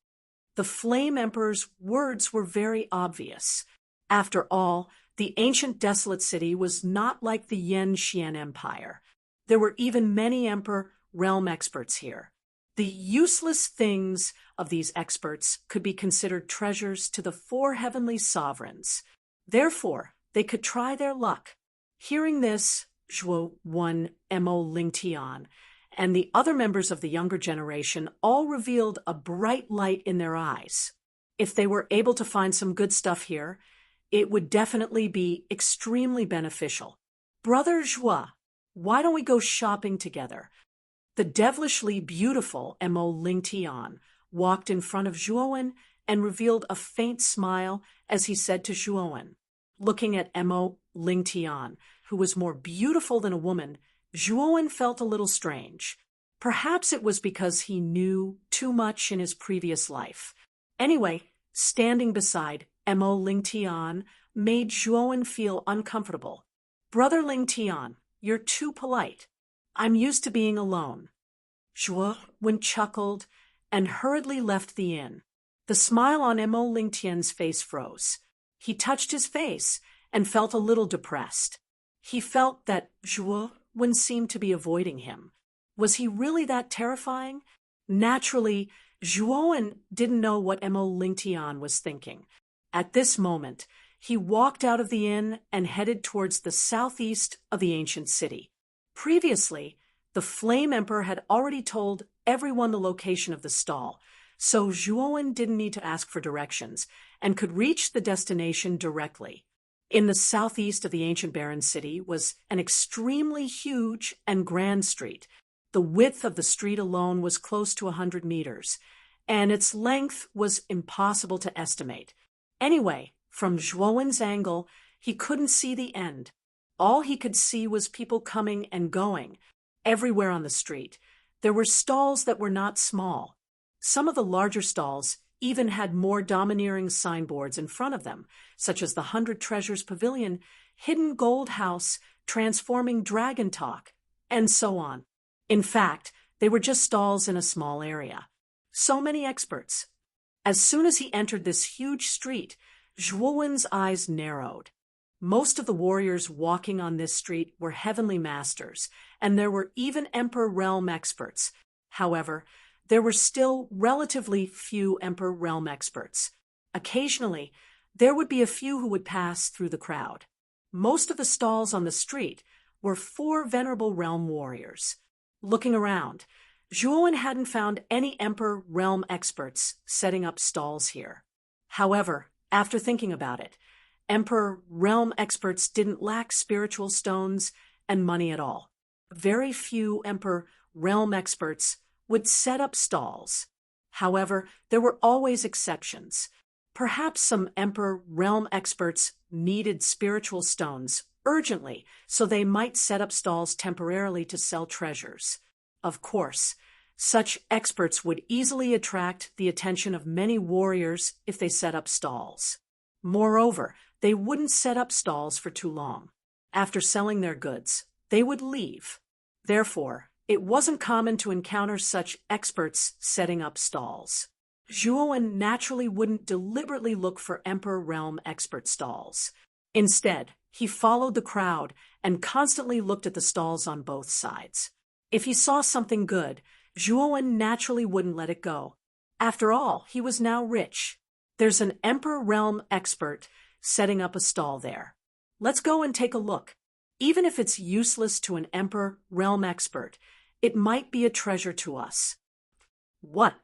Speaker 1: The Flame Emperor's words were very obvious. After all, the ancient desolate city was not like the Yan Xian Empire. There were even many Emperor realm experts here. The useless things of these experts could be considered treasures to the 4 heavenly sovereigns. Therefore, they could try their luck. Hearing this, Zhuo Wen, Mo Lingtian, and the other members of the younger generation all revealed a bright light in their eyes. If they were able to find some good stuff here, it would definitely be extremely beneficial. Brother Zhuo, why don't we go shopping together? The devilishly beautiful Mo Lingtian walked in front of Zhuowen and revealed a faint smile as he said to Zhuowen. Looking at Mo Lingtian, who was more beautiful than a woman, Zhuowen felt a little strange. Perhaps it was because he knew too much in his previous life. Anyway, standing beside Mo Lingtian made Zhuowen feel uncomfortable. Brother Lingtian, you're too polite. I'm used to being alone. Zhuowen chuckled and hurriedly left the inn. The smile on Mo Lingtian's face froze. He touched his face and felt a little depressed. He felt that Zhuowen seemed to be avoiding him. Was he really that terrifying? Naturally, Zhuowen didn't know what Mo Lingtian was thinking. At this moment, he walked out of the inn and headed towards the southeast of the ancient city. Previously, the Flame Emperor had already told everyone the location of the stall, so Zhuowen didn't need to ask for directions and could reach the destination directly. In the southeast of the ancient barren city was an extremely huge and grand street. The width of the street alone was close to 100 meters, and its length was impossible to estimate. Anyway, from Zhuowen's angle, he couldn't see the end. All he could see was people coming and going. Everywhere on the street, there were stalls that were not small. Some of the larger stalls even had more domineering signboards in front of them, such as the 100 Treasures Pavilion, Hidden Gold House, Transforming Dragon Talk, and so on. In fact, they were just stalls in a small area. So many experts. As soon as he entered this huge street, Zhuowen's eyes narrowed. Most of the warriors walking on this street were heavenly masters, and there were even Emperor Realm experts. However, there were still relatively few Emperor Realm experts. Occasionally, there would be a few who would pass through the crowd. Most of the stalls on the street were 4 venerable realm warriors. Looking around, Zhuowen hadn't found any Emperor Realm experts setting up stalls here. However, after thinking about it, Emperor Realm experts didn't lack spiritual stones and money at all. Very few Emperor Realm experts would set up stalls. However, there were always exceptions. Perhaps some Emperor Realm experts needed spiritual stones urgently, so they might set up stalls temporarily to sell treasures. Of course, such experts would easily attract the attention of many warriors if they set up stalls. Moreover, they wouldn't set up stalls for too long. After selling their goods, they would leave. Therefore, it wasn't common to encounter such experts setting up stalls. Zhuowen naturally wouldn't deliberately look for Emperor Realm expert stalls. Instead, he followed the crowd and constantly looked at the stalls on both sides. If he saw something good, Zhuowen naturally wouldn't let it go. After all, he was now rich. There's an Emperor Realm expert setting up a stall there. Let's go and take a look. Even if it's useless to an Emperor Realm expert, it might be a treasure to us. What?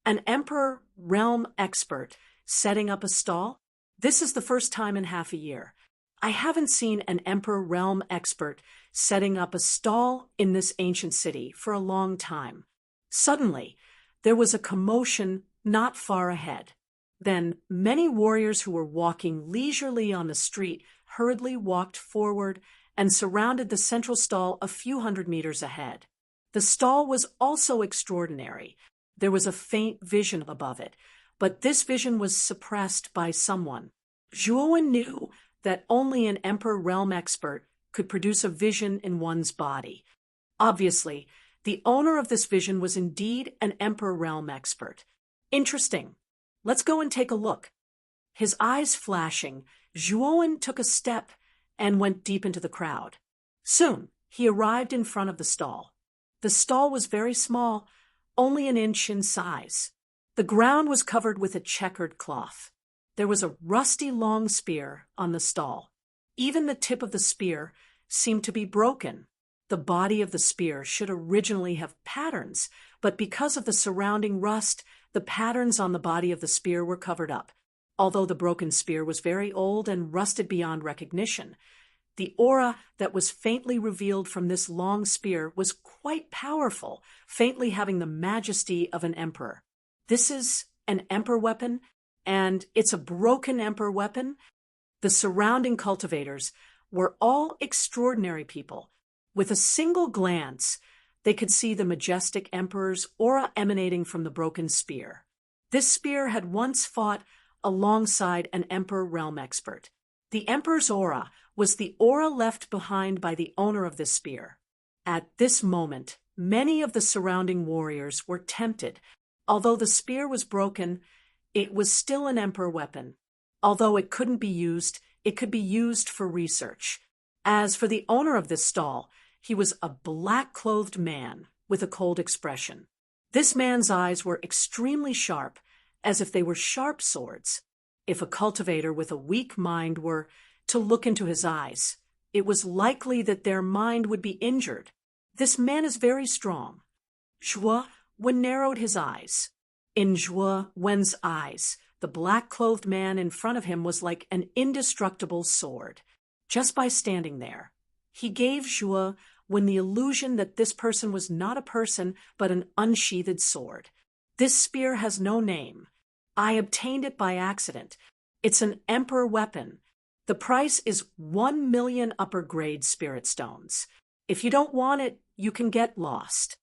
Speaker 1: An Emperor Realm expert setting up a stall? This is the first time in half a year. I haven't seen an Emperor Realm expert setting up a stall in this ancient city for a long time. Suddenly, there was a commotion not far ahead. Then many warriors who were walking leisurely on the street hurriedly walked forward and surrounded the central stall a few hundred meters ahead. The stall was also extraordinary. There was a faint vision above it, but this vision was suppressed by someone. Zhuowen knew that only an Emperor Realm expert could produce a vision in one's body. Obviously, the owner of this vision was indeed an Emperor Realm expert. Interesting. Let's go and take a look. His eyes flashing, Zhuowen took a step and went deep into the crowd. Soon, he arrived in front of the stall. The stall was very small, only an inch in size. The ground was covered with a checkered cloth. There was a rusty long spear on the stall. Even the tip of the spear seemed to be broken. The body of the spear should originally have patterns, but because of the surrounding rust, the patterns on the body of the spear were covered up. Although the broken spear was very old and rusted beyond recognition, the aura that was faintly revealed from this long spear was quite powerful, faintly having the majesty of an emperor. This is an emperor weapon, and it's a broken emperor weapon. The surrounding cultivators were all extraordinary people. With a single glance, they could see the majestic emperor's aura emanating from the broken spear. This spear had once fought alongside an emperor realm expert. The emperor's aura was the aura left behind by the owner of this spear. At this moment, many of the surrounding warriors were tempted. Although the spear was broken, it was still an emperor weapon. Although it couldn't be used, it could be used for research. As for the owner of this stall, he was a black-clothed man with a cold expression. This man's eyes were extremely sharp, as if they were sharp swords. If a cultivator with a weak mind were to look into his eyes, it was likely that their mind would be injured. This man is very strong. Zhuo Wen narrowed his eyes. In Zhuo Wen's eyes, the black-clothed man in front of him was like an indestructible sword. Just by standing there, he gave Zhuo Wen the illusion that this person was not a person but an unsheathed sword. This spear has no name. I obtained it by accident. It's an emperor weapon. The price is 1 million upper-grade spirit stones. If you don't want it, you can get lost.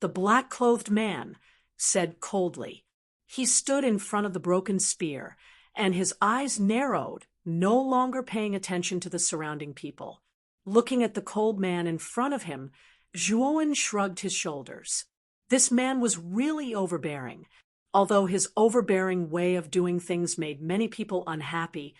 Speaker 1: The black-clothed man said coldly. He stood in front of the broken spear, and his eyes narrowed, no longer paying attention to the surrounding people. Looking at the cold man in front of him, Zhuo Wen shrugged his shoulders. This man was really overbearing. Although his overbearing way of doing things made many people unhappy,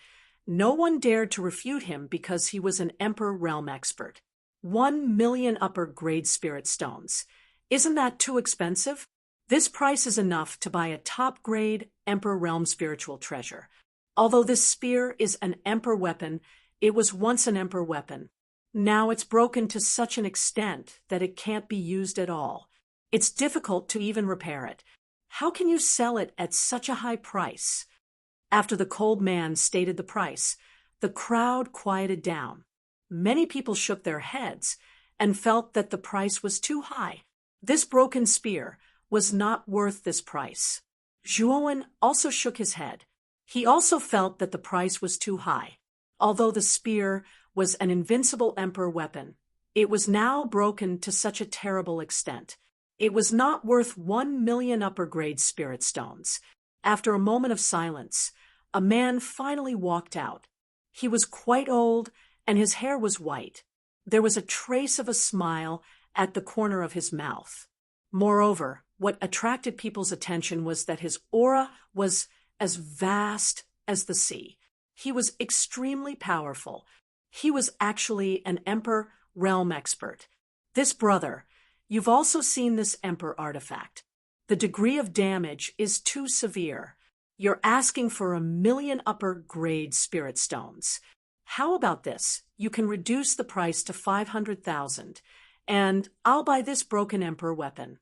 Speaker 1: no one dared to refute him because he was an emperor realm expert. 1 million upper-grade spirit stones. Isn't that too expensive? This price is enough to buy a top-grade emperor realm spiritual treasure. Although this spear is an emperor weapon, it was once an emperor weapon. Now it's broken to such an extent that it can't be used at all. It's difficult to even repair it. How can you sell it at such a high price? After the cold man stated the price, the crowd quieted down. Many people shook their heads and felt that the price was too high. This broken spear was not worth this price. Zhuo Wen also shook his head. He also felt that the price was too high. Although the spear was an invincible emperor weapon, it was now broken to such a terrible extent. It was not worth 1 million upper-grade spirit stones. After a moment of silence, a man finally walked out. He was quite old, and his hair was white. There was a trace of a smile at the corner of his mouth. Moreover, what attracted people's attention was that his aura was as vast as the sea. He was extremely powerful. He was actually an emperor realm expert. This brother, you've also seen this emperor artifact. The degree of damage is too severe. You're asking for 1 million upper-grade spirit stones. How about this? You can reduce the price to 500,000, and I'll buy this broken emperor weapon.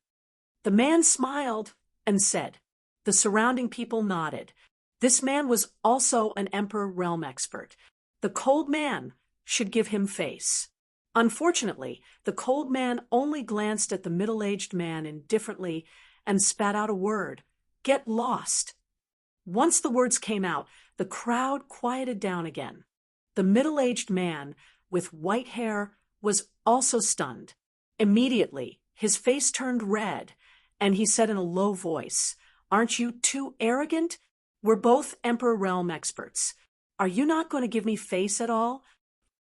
Speaker 1: The man smiled and said. The surrounding people nodded. This man was also an emperor realm expert. The cold man should give him face. Unfortunately, the cold man only glanced at the middle-aged man indifferently and spat out a word. Get lost. Once the words came out, the crowd quieted down again. The middle-aged man with white hair was also stunned. Immediately, his face turned red, and he said in a low voice, Aren't you too arrogant? We're both Emperor Realm experts. Are you not going to give me face at all?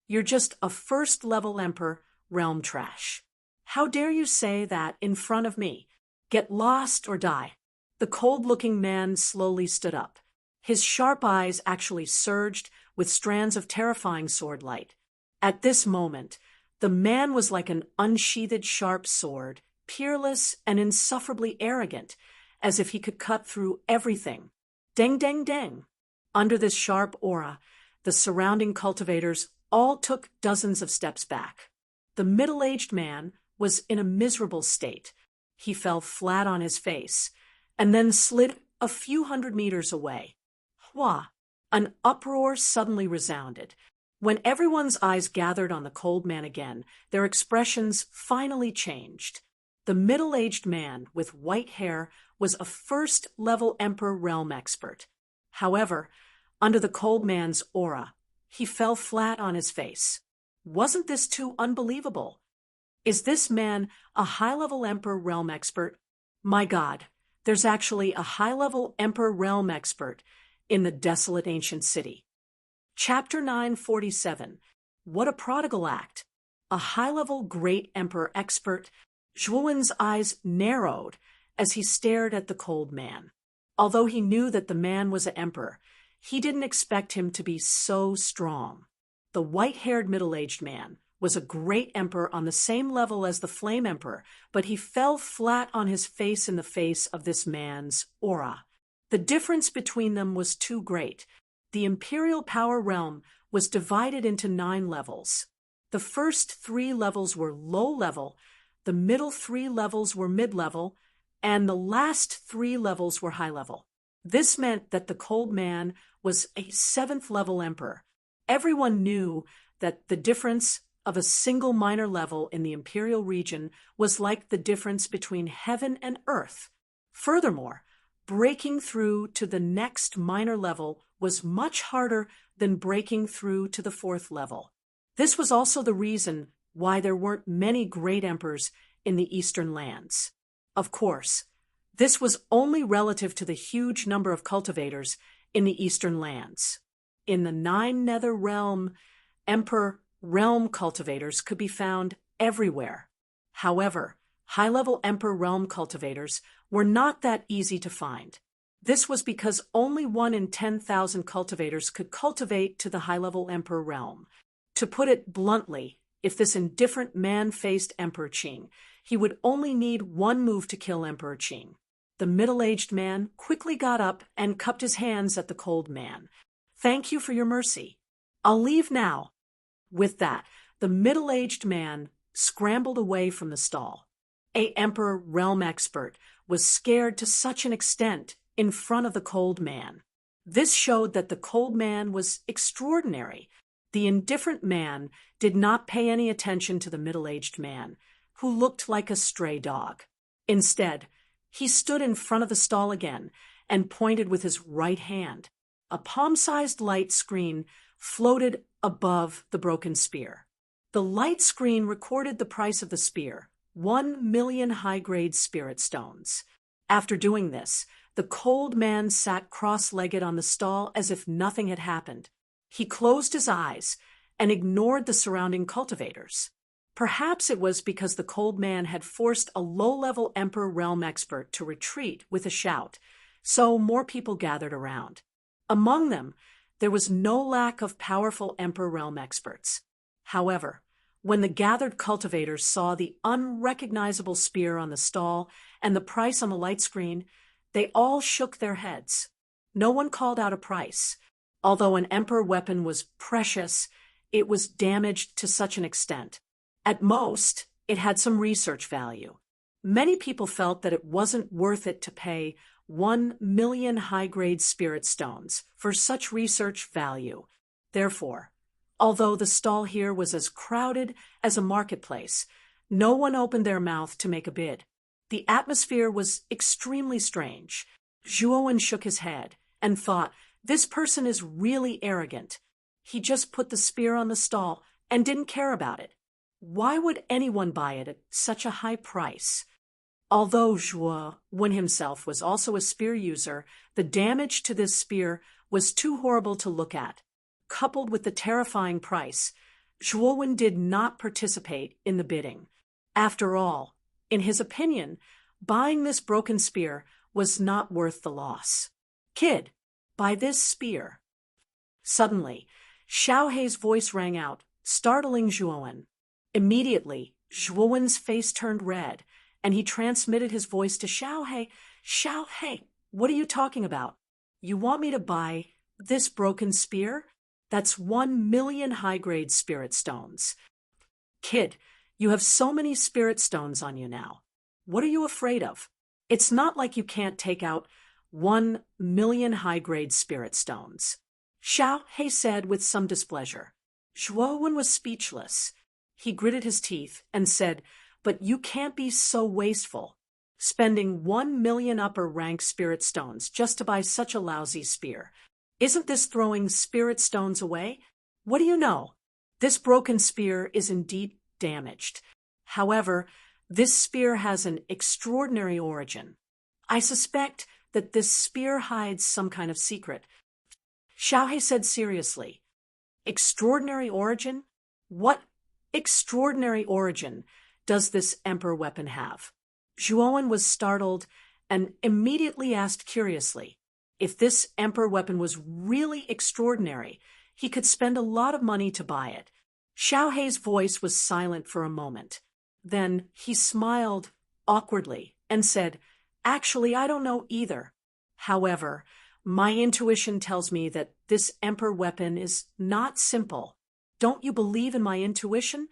Speaker 1: You're just a first-level Emperor Realm trash. How dare you say that in front of me? Get lost or die. The cold-looking man slowly stood up. His sharp eyes actually surged with strands of terrifying sword light. At this moment, the man was like an unsheathed sharp sword, peerless and insufferably arrogant, as if he could cut through everything. Deng, deng, deng. Under this sharp aura, the surrounding cultivators all took dozens of steps back. The middle-aged man was in a miserable state. He fell flat on his face, and then slid a few hundred meters away. Hua! An uproar suddenly resounded. When everyone's eyes gathered on the cold man again, their expressions finally changed. The middle-aged man with white hair was a first-level Emperor realm expert. However, under the cold man's aura, he fell flat on his face. Wasn't this too unbelievable? Is this man a high-level Emperor realm expert? My God, there's actually a high-level Emperor realm expert in the desolate ancient city. Chapter 947. What a prodigal act. A high-level great Emperor expert. Zhuowen's eyes narrowed as he stared at the cold man. Although he knew that the man was an emperor, he didn't expect him to be so strong. The white-haired middle-aged man was a great emperor on the same level as the Flame Emperor, but he fell flat on his face in the face of this man's aura. The difference between them was too great. The imperial power realm was divided into 9 levels. The first 3 levels were low-level, the middle 3 levels were mid-level, and the last 3 levels were high-level. This meant that the cold man was a 7th-level emperor. Everyone knew that the difference of a single minor level in the imperial region was like the difference between heaven and earth. Furthermore, breaking through to the next minor level was much harder than breaking through to the 4th level. This was also the reason why there weren't many great emperors in the eastern lands. Of course, this was only relative to the huge number of cultivators in the eastern lands. In the 9 nether realm, emperor realm cultivators could be found everywhere. However, high-level emperor realm cultivators were not that easy to find. This was because only 1 in 10,000 cultivators could cultivate to the high-level emperor realm. To put it bluntly, if this indifferent man faced Emperor Qing, he would only need 1 move to kill Emperor Qing. The middle-aged man quickly got up and cupped his hands at the cold man. "Thank you for your mercy. I'll leave now." With that, the middle-aged man scrambled away from the stall. A Emperor realm expert was scared to such an extent in front of the cold man. This showed that the cold man was extraordinary. The indifferent man did not pay any attention to the middle-aged man, who looked like a stray dog. Instead, he stood in front of the stall again and pointed with his right hand. A palm-sized light screen floated above the broken spear. The light screen recorded the price of the spear, 1 million high-grade spirit stones. After doing this, the cold man sat cross-legged on the stall as if nothing had happened. He closed his eyes and ignored the surrounding cultivators. Perhaps it was because the cold man had forced a low-level Emperor realm expert to retreat with a shout, so more people gathered around. Among them, there was no lack of powerful Emperor realm experts. However, when the gathered cultivators saw the unrecognizable spear on the stall and the price on the light screen, they all shook their heads. No one called out a price. Although an Emperor weapon was precious, it was damaged to such an extent. At most, it had some research value. Many people felt that it wasn't worth it to pay 1 million high-grade spirit stones for such research value. Therefore, although the stall here was as crowded as a marketplace, no one opened their mouth to make a bid. The atmosphere was extremely strange. Zhuowen shook his head and thought, "This person is really arrogant. He just put the spear on the stall and didn't care about it. Why would anyone buy it at such a high price?" Although Zhuowen himself was also a spear user, the damage to this spear was too horrible to look at. Coupled with the terrifying price, Zhuowen did not participate in the bidding. After all, in his opinion, buying this broken spear was not worth the loss. "Kid, buy this spear." Suddenly, Xiaohei's voice rang out, startling Zhuowen. Immediately, Zhuowen's face turned red, and he transmitted his voice to Xiaohei. "Xiaohei, what are you talking about? You want me to buy this broken spear?" That's 1 million high-grade spirit stones. Kid, you have so many spirit stones on you now. What are you afraid of? It's not like you can't take out 1 million high-grade spirit stones. Xiao He said with some displeasure. Zhuowen was speechless. He gritted his teeth and said, "But you can't be so wasteful. Spending 1 million upper-rank spirit stones just to buy such a lousy spear. Isn't this throwing spirit stones away? What do you know? This broken spear is indeed damaged. However, this spear has an extraordinary origin. I suspect that this spear hides some kind of secret." Xiao He said seriously. Extraordinary origin? What extraordinary origin does this emperor weapon have? Zhuowen was startled and immediately asked curiously. If this emperor weapon was really extraordinary, he could spend a lot of money to buy it. Xiao He's voice was silent for a moment. Then he smiled awkwardly and said, "Actually, I don't know either. However, my intuition tells me that this emperor weapon is not simple. Don't you believe in my intuition?"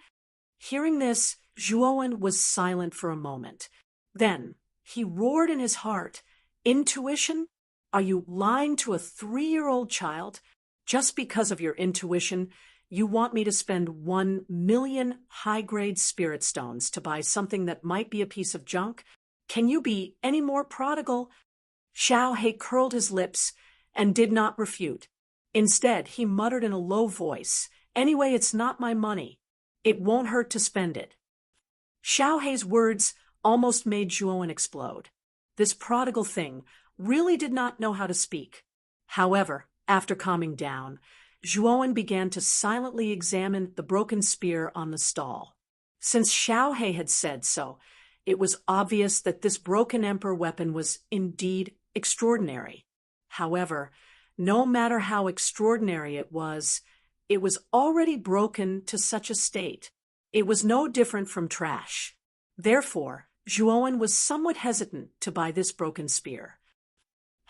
Speaker 1: Hearing this, Zhuowen was silent for a moment. Then he roared in his heart, "Intuition? Are you lying to a 3-year-old child? Just because of your intuition, you want me to spend 1 million high-grade spirit stones to buy something that might be a piece of junk? Can you be any more prodigal?" Xiao He curled his lips and did not refute. Instead, he muttered in a low voice, "Anyway, it's not my money. It won't hurt to spend it." Xiao He's words almost made Zhuowen explode. This prodigal thing really did not know how to speak. However, after calming down, Zhuowen began to silently examine the broken spear on the stall. Since Xiao He had said so, it was obvious that this broken emperor weapon was indeed extraordinary. However, no matter how extraordinary it was already broken to such a state. It was no different from trash. Therefore, Zhuowen was somewhat hesitant to buy this broken spear.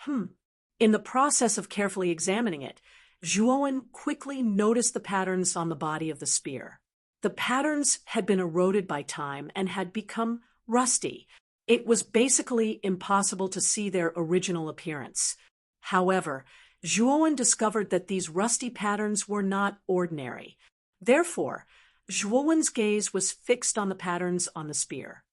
Speaker 1: In the process of carefully examining it, Zhuowen quickly noticed the patterns on the body of the spear. The patterns had been eroded by time and had become rusty. It was basically impossible to see their original appearance. However, Zhuowen discovered that these rusty patterns were not ordinary. Therefore, Zhuowen's gaze was fixed on the patterns on the spear.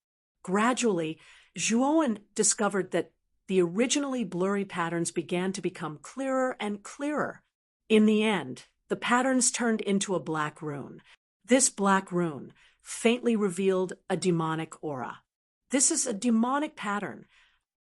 Speaker 1: Gradually, Zhuowen discovered that the originally blurry patterns began to become clearer and clearer. In the end, the patterns turned into a black rune. This black rune faintly revealed a demonic aura. This is a demonic pattern.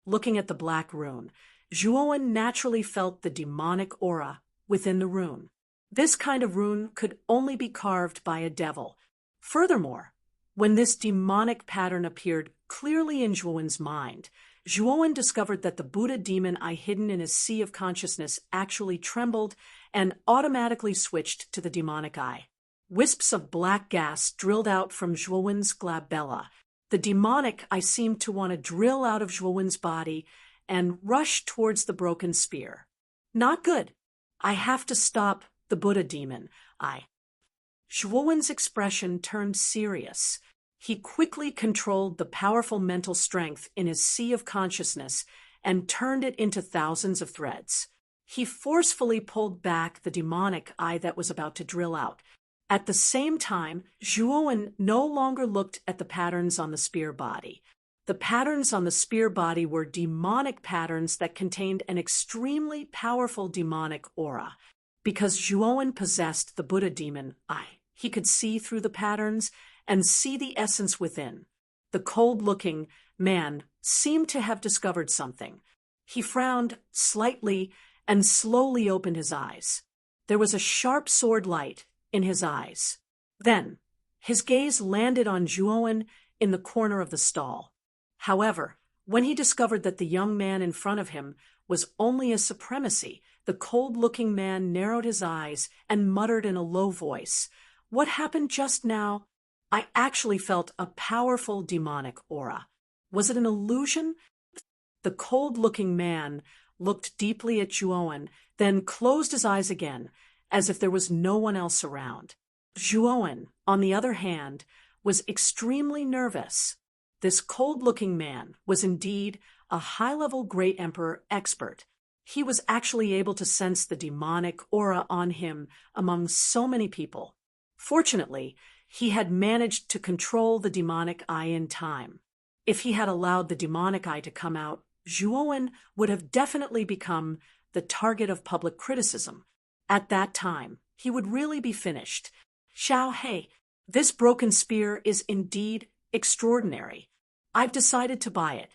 Speaker 1: Looking at the black rune, Zhuowen naturally felt the demonic aura within the rune. This kind of rune could only be carved by a devil. Furthermore, when this demonic pattern appeared clearly in Zhuowen's mind, Zhuowen discovered that the Buddha demon eye hidden in his sea of consciousness actually trembled and automatically switched to the demonic eye. Wisps of black gas drilled out from Zhuowen's glabella. The demonic eye seemed to want to drill out of Zhuowen's body and rush towards the broken spear. Not good. I have to stop the Buddha demon eye. Zhuowen's expression turned serious. He quickly controlled the powerful mental strength in his sea of consciousness and turned it into thousands of threads. He forcefully pulled back the demonic eye that was about to drill out. At the same time, Zhuowen no longer looked at the patterns on the spear body. The patterns on the spear body were demonic patterns that contained an extremely powerful demonic aura. Because Zhuowen possessed the Buddha demon eye, he could see through the patterns and see the essence within. The cold-looking man seemed to have discovered something. He frowned slightly and slowly opened his eyes. There was a sharp sword light in his eyes. Then, his gaze landed on Zhuowen in the corner of the stall. However, when he discovered that the young man in front of him was only a supremacy, the cold-looking man narrowed his eyes and muttered in a low voice, "What happened just now? I actually felt a powerful demonic aura. Was it an illusion?" The cold-looking man looked deeply at Zhuowen, then closed his eyes again, as if there was no one else around. Zhuowen, on the other hand, was extremely nervous. This cold-looking man was indeed a high-level Great Emperor expert. He was actually able to sense the demonic aura on him among so many people. Fortunately, he had managed to control the demonic eye in time. If he had allowed the demonic eye to come out, Zhuowen would have definitely become the target of public criticism. At that time, he would really be finished. Xiao He, this broken spear is indeed extraordinary. I've decided to buy it.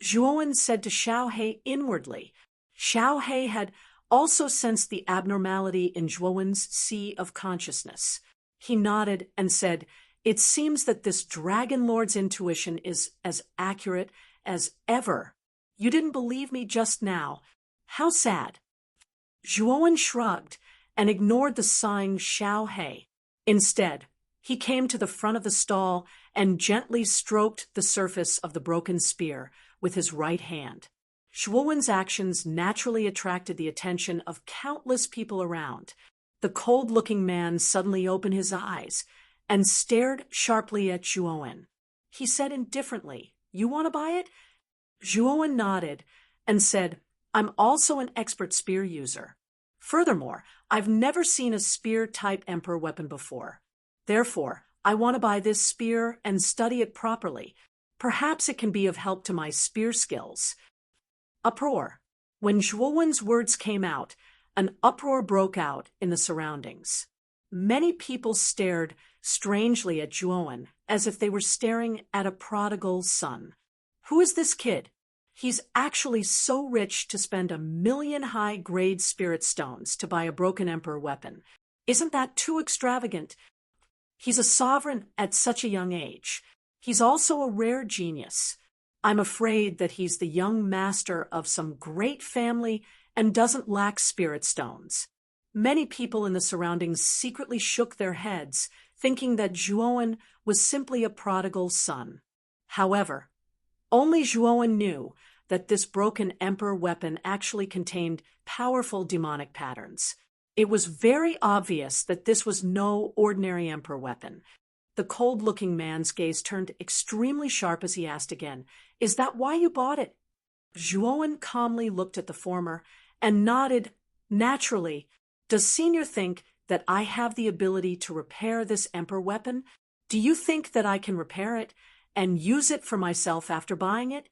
Speaker 1: Zhuowen said to Xiao He inwardly. Xiao He had also sensed the abnormality in Zhuowen's sea of consciousness. He nodded and said, "It seems that this Dragon Lord's intuition is as accurate as ever. You didn't believe me just now. How sad." Zhuowen shrugged and ignored the sighing Xiao He. Instead, he came to the front of the stall and gently stroked the surface of the broken spear with his right hand. Zhuowen's actions naturally attracted the attention of countless people around. The cold-looking man suddenly opened his eyes and stared sharply at Zhuowen. He said indifferently, "You want to buy it?" Zhuowen nodded and said, "I'm also an expert spear user. Furthermore, I've never seen a spear-type emperor weapon before. Therefore, I want to buy this spear and study it properly. Perhaps it can be of help to my spear skills." Uproar. When Zhuowen's words came out, an uproar broke out in the surroundings. Many people stared strangely at Zhuowen, as if they were staring at a prodigal son. Who is this kid? He's actually so rich to spend 1,000,000 high-grade spirit stones to buy a broken emperor weapon. Isn't that too extravagant? He's a sovereign at such a young age. He's also a rare genius. I'm afraid that he's the young master of some great family and doesn't lack spirit stones. Many people in the surroundings secretly shook their heads, thinking that Zhuowen was simply a prodigal son. However, only Zhuowen knew that this broken emperor weapon actually contained powerful demonic patterns. It was very obvious that this was no ordinary emperor weapon. The cold-looking man's gaze turned extremely sharp as he asked again, "Is that why you bought it?" Zhuowen calmly looked at the former and nodded naturally. "Does Senior think that I have the ability to repair this emperor weapon? Do you think that I can repair it and use it for myself after buying it?"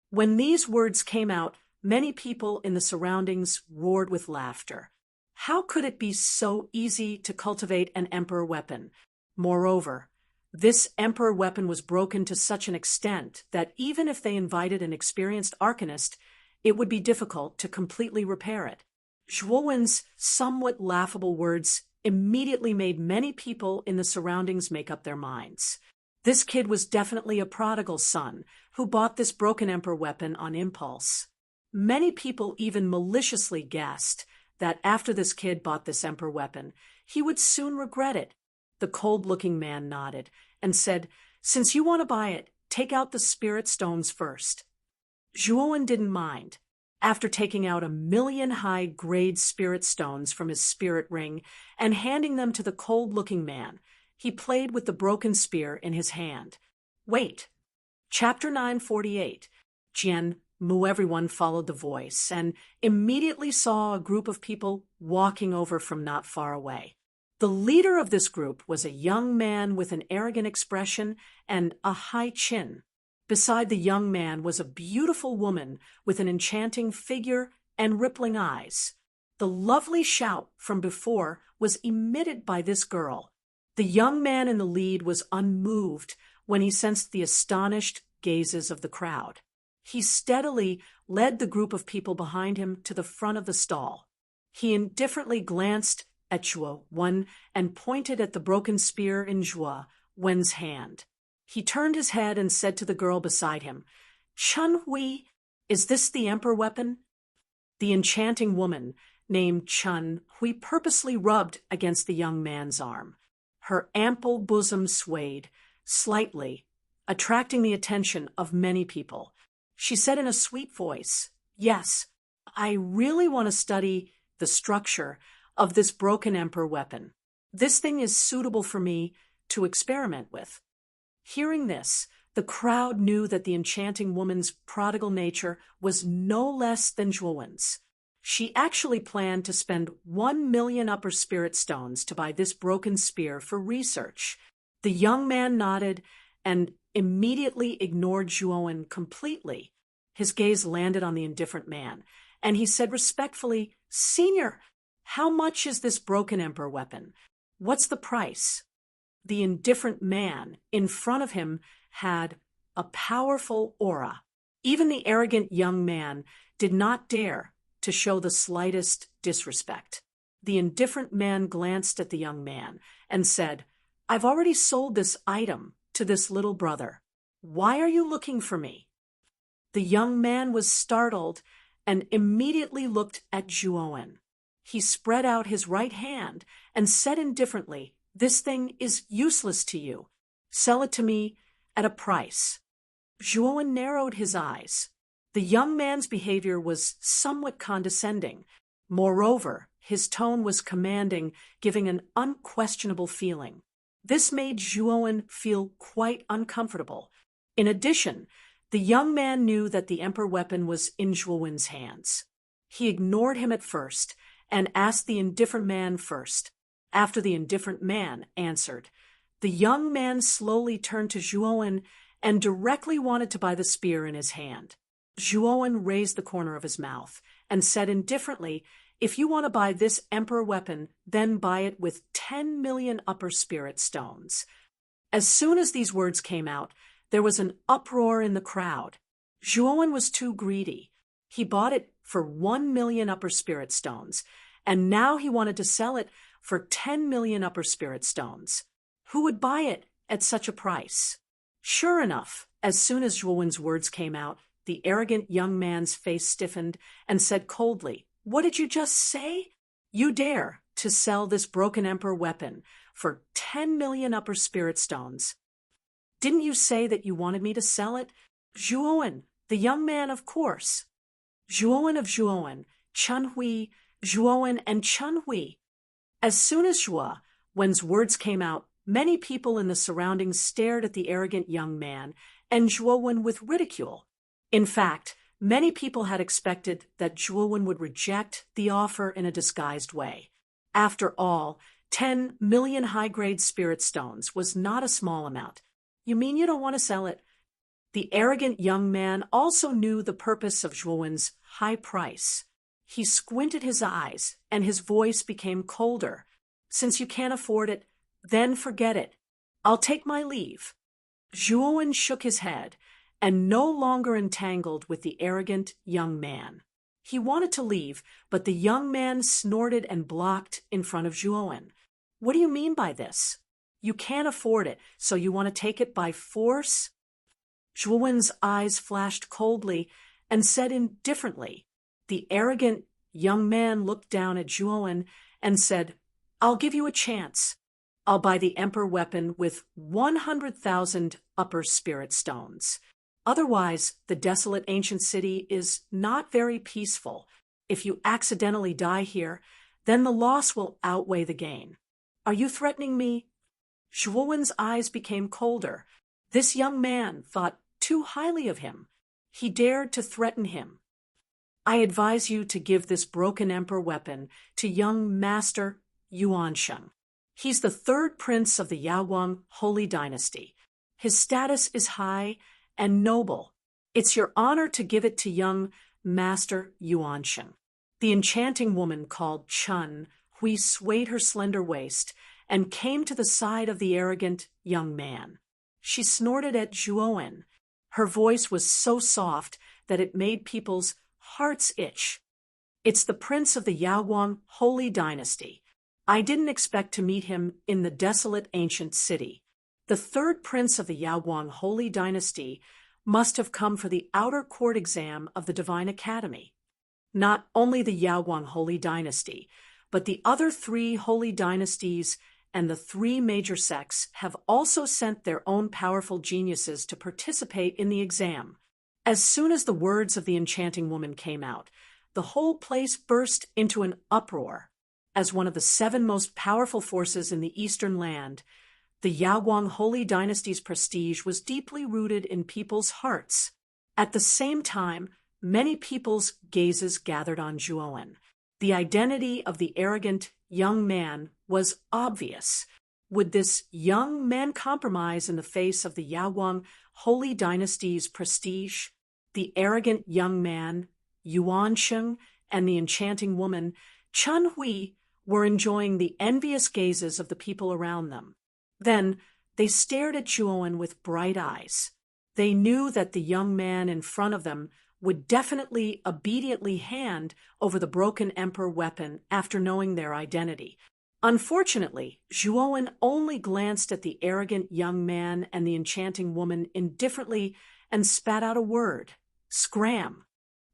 Speaker 1: When these words came out, many people in the surroundings roared with laughter. How could it be so easy to cultivate an emperor weapon? Moreover, this emperor weapon was broken to such an extent that even if they invited an experienced arcanist, it would be difficult to completely repair it. Zhuowen's somewhat laughable words immediately made many people in the surroundings make up their minds. This kid was definitely a prodigal son who bought this broken emperor weapon on impulse. Many people even maliciously guessed that after this kid bought this emperor weapon, he would soon regret it. The cold-looking man nodded and said, "Since you want to buy it, take out the spirit stones first." Zhuowen didn't mind. After taking out 1,000,000 high-grade spirit stones from his spirit ring and handing them to the cold-looking man, he played with the broken spear in his hand. Wait. Chapter 948. Jian Mu. Everyone followed the voice and immediately saw a group of people walking over from not far away. The leader of this group was a young man with an arrogant expression and a high chin. Beside the young man was a beautiful woman with an enchanting figure and rippling eyes. The lovely shout from before was emitted by this girl. The young man in the lead was unmoved when he sensed the astonished gazes of the crowd. He steadily led the group of people behind him to the front of the stall. He indifferently glanced at Zhuowen and pointed at the broken spear in Zhuowen's hand. He turned his head and said to the girl beside him, "Chen Hui, is this the emperor weapon?" The enchanting woman, named Chen Hui, purposely rubbed against the young man's arm. Her ample bosom swayed slightly, attracting the attention of many people. She said in a sweet voice, "Yes, I really want to study the structure of this broken emperor weapon. This thing is suitable for me to experiment with." Hearing this, the crowd knew that the enchanting woman's prodigal nature was no less than Zhuowen's. She actually planned to spend 1,000,000 upper spirit stones to buy this broken spear for research. The young man nodded and immediately ignored Zhuowen completely. His gaze landed on the indifferent man, and he said respectfully, "Senior, how much is this broken emperor weapon? What's the price?" The indifferent man in front of him had a powerful aura. Even the arrogant young man did not dare to show the slightest disrespect. The indifferent man glanced at the young man and said, "I've already sold this item to this little brother. Why are you looking for me?" The young man was startled and immediately looked at Zhuowen. He spread out his right hand and said indifferently, "This thing is useless to you. Sell it to me at a price." Zhuowen narrowed his eyes. The young man's behavior was somewhat condescending. Moreover, his tone was commanding, giving an unquestionable feeling. This made Zhuowen feel quite uncomfortable. In addition, the young man knew that the emperor weapon was in Zhuowen's hands. He ignored him at first and asked the indifferent man first. After the indifferent man answered, the young man slowly turned to Zhuowen and directly wanted to buy the spear in his hand. Zhuowen raised the corner of his mouth and said indifferently, "If you want to buy this emperor weapon, then buy it with 10,000,000 upper spirit stones." As soon as these words came out, there was an uproar in the crowd. Zhuowen was too greedy. He bought it for 1,000,000 upper spirit stones, and now he wanted to sell it for 10,000,000 upper spirit stones. Who would buy it at such a price? Sure enough, as soon as Zhuowen's words came out, the arrogant young man's face stiffened and said coldly, "What did you just say? You dare to sell this broken emperor weapon for 10,000,000 upper spirit stones? Didn't you say that you wanted me to sell it?" "Zhuowen, the young man, of course." "Zhuowen of Zhuowen, Chunhui, Zhuowen and Chunhui." As soon as Zhuowen's words came out, many people in the surroundings stared at the arrogant young man and Zhuowen with ridicule. In fact, many people had expected that Zhuowen would reject the offer in a disguised way. After all, 10,000,000 high-grade spirit stones was not a small amount. "You mean you don't want to sell it?" The arrogant young man also knew the purpose of Zhuowen's high price. He squinted his eyes, and his voice became colder. "Since you can't afford it, then forget it. I'll take my leave." Zhuowen shook his head, and no longer entangled with the arrogant young man. He wanted to leave, but the young man snorted and blocked in front of Zhuowen. "What do you mean by this? You can't afford it, so you want to take it by force?" Zhuowen's eyes flashed coldly and said indifferently. The arrogant young man looked down at Zhuowen and said, "I'll give you a chance. I'll buy the emperor weapon with 100,000 upper spirit stones. Otherwise, the desolate ancient city is not very peaceful. If you accidentally die here, then the loss will outweigh the gain. Are you threatening me?" Zhuowen's eyes became colder. This young man thought too highly of him. He dared to threaten him. "I advise you to give this broken emperor weapon to young Master Yuansheng. He's the third prince of the Yaoguang Holy Dynasty. His status is high and noble. It's your honor to give it to young Master Yuansheng." The enchanting woman called Chun Hui swayed her slender waist and came to the side of the arrogant young man. She snorted at Zhuowen. Her voice was so soft that it made people's hearts itch. "It's the prince of the Yaoguang Holy Dynasty. I didn't expect to meet him in the desolate ancient city. The third prince of the Yaoguang Holy Dynasty must have come for the outer court exam of the Divine Academy. Not only the Yaoguang Holy Dynasty, but the other 3 holy dynasties and the 3 major sects have also sent their own powerful geniuses to participate in the exam." As soon as the words of the enchanting woman came out, the whole place burst into an uproar. As one of the 7 most powerful forces in the Eastern land, the Yaoguang Holy Dynasty's prestige was deeply rooted in people's hearts. At the same time, many people's gazes gathered on Zhuowen. The identity of the arrogant young man was obvious. Would this young man compromise in the face of the Yaoguang Holy Dynasty's prestige? The arrogant young man, Yuan Sheng, and the enchanting woman, Chen Hui, were enjoying the envious gazes of the people around them. Then they stared at Zhuowen with bright eyes. They knew that the young man in front of them would definitely obediently hand over the broken emperor weapon after knowing their identity. Unfortunately, Zhuowen only glanced at the arrogant young man and the enchanting woman indifferently and spat out a word: "Scram."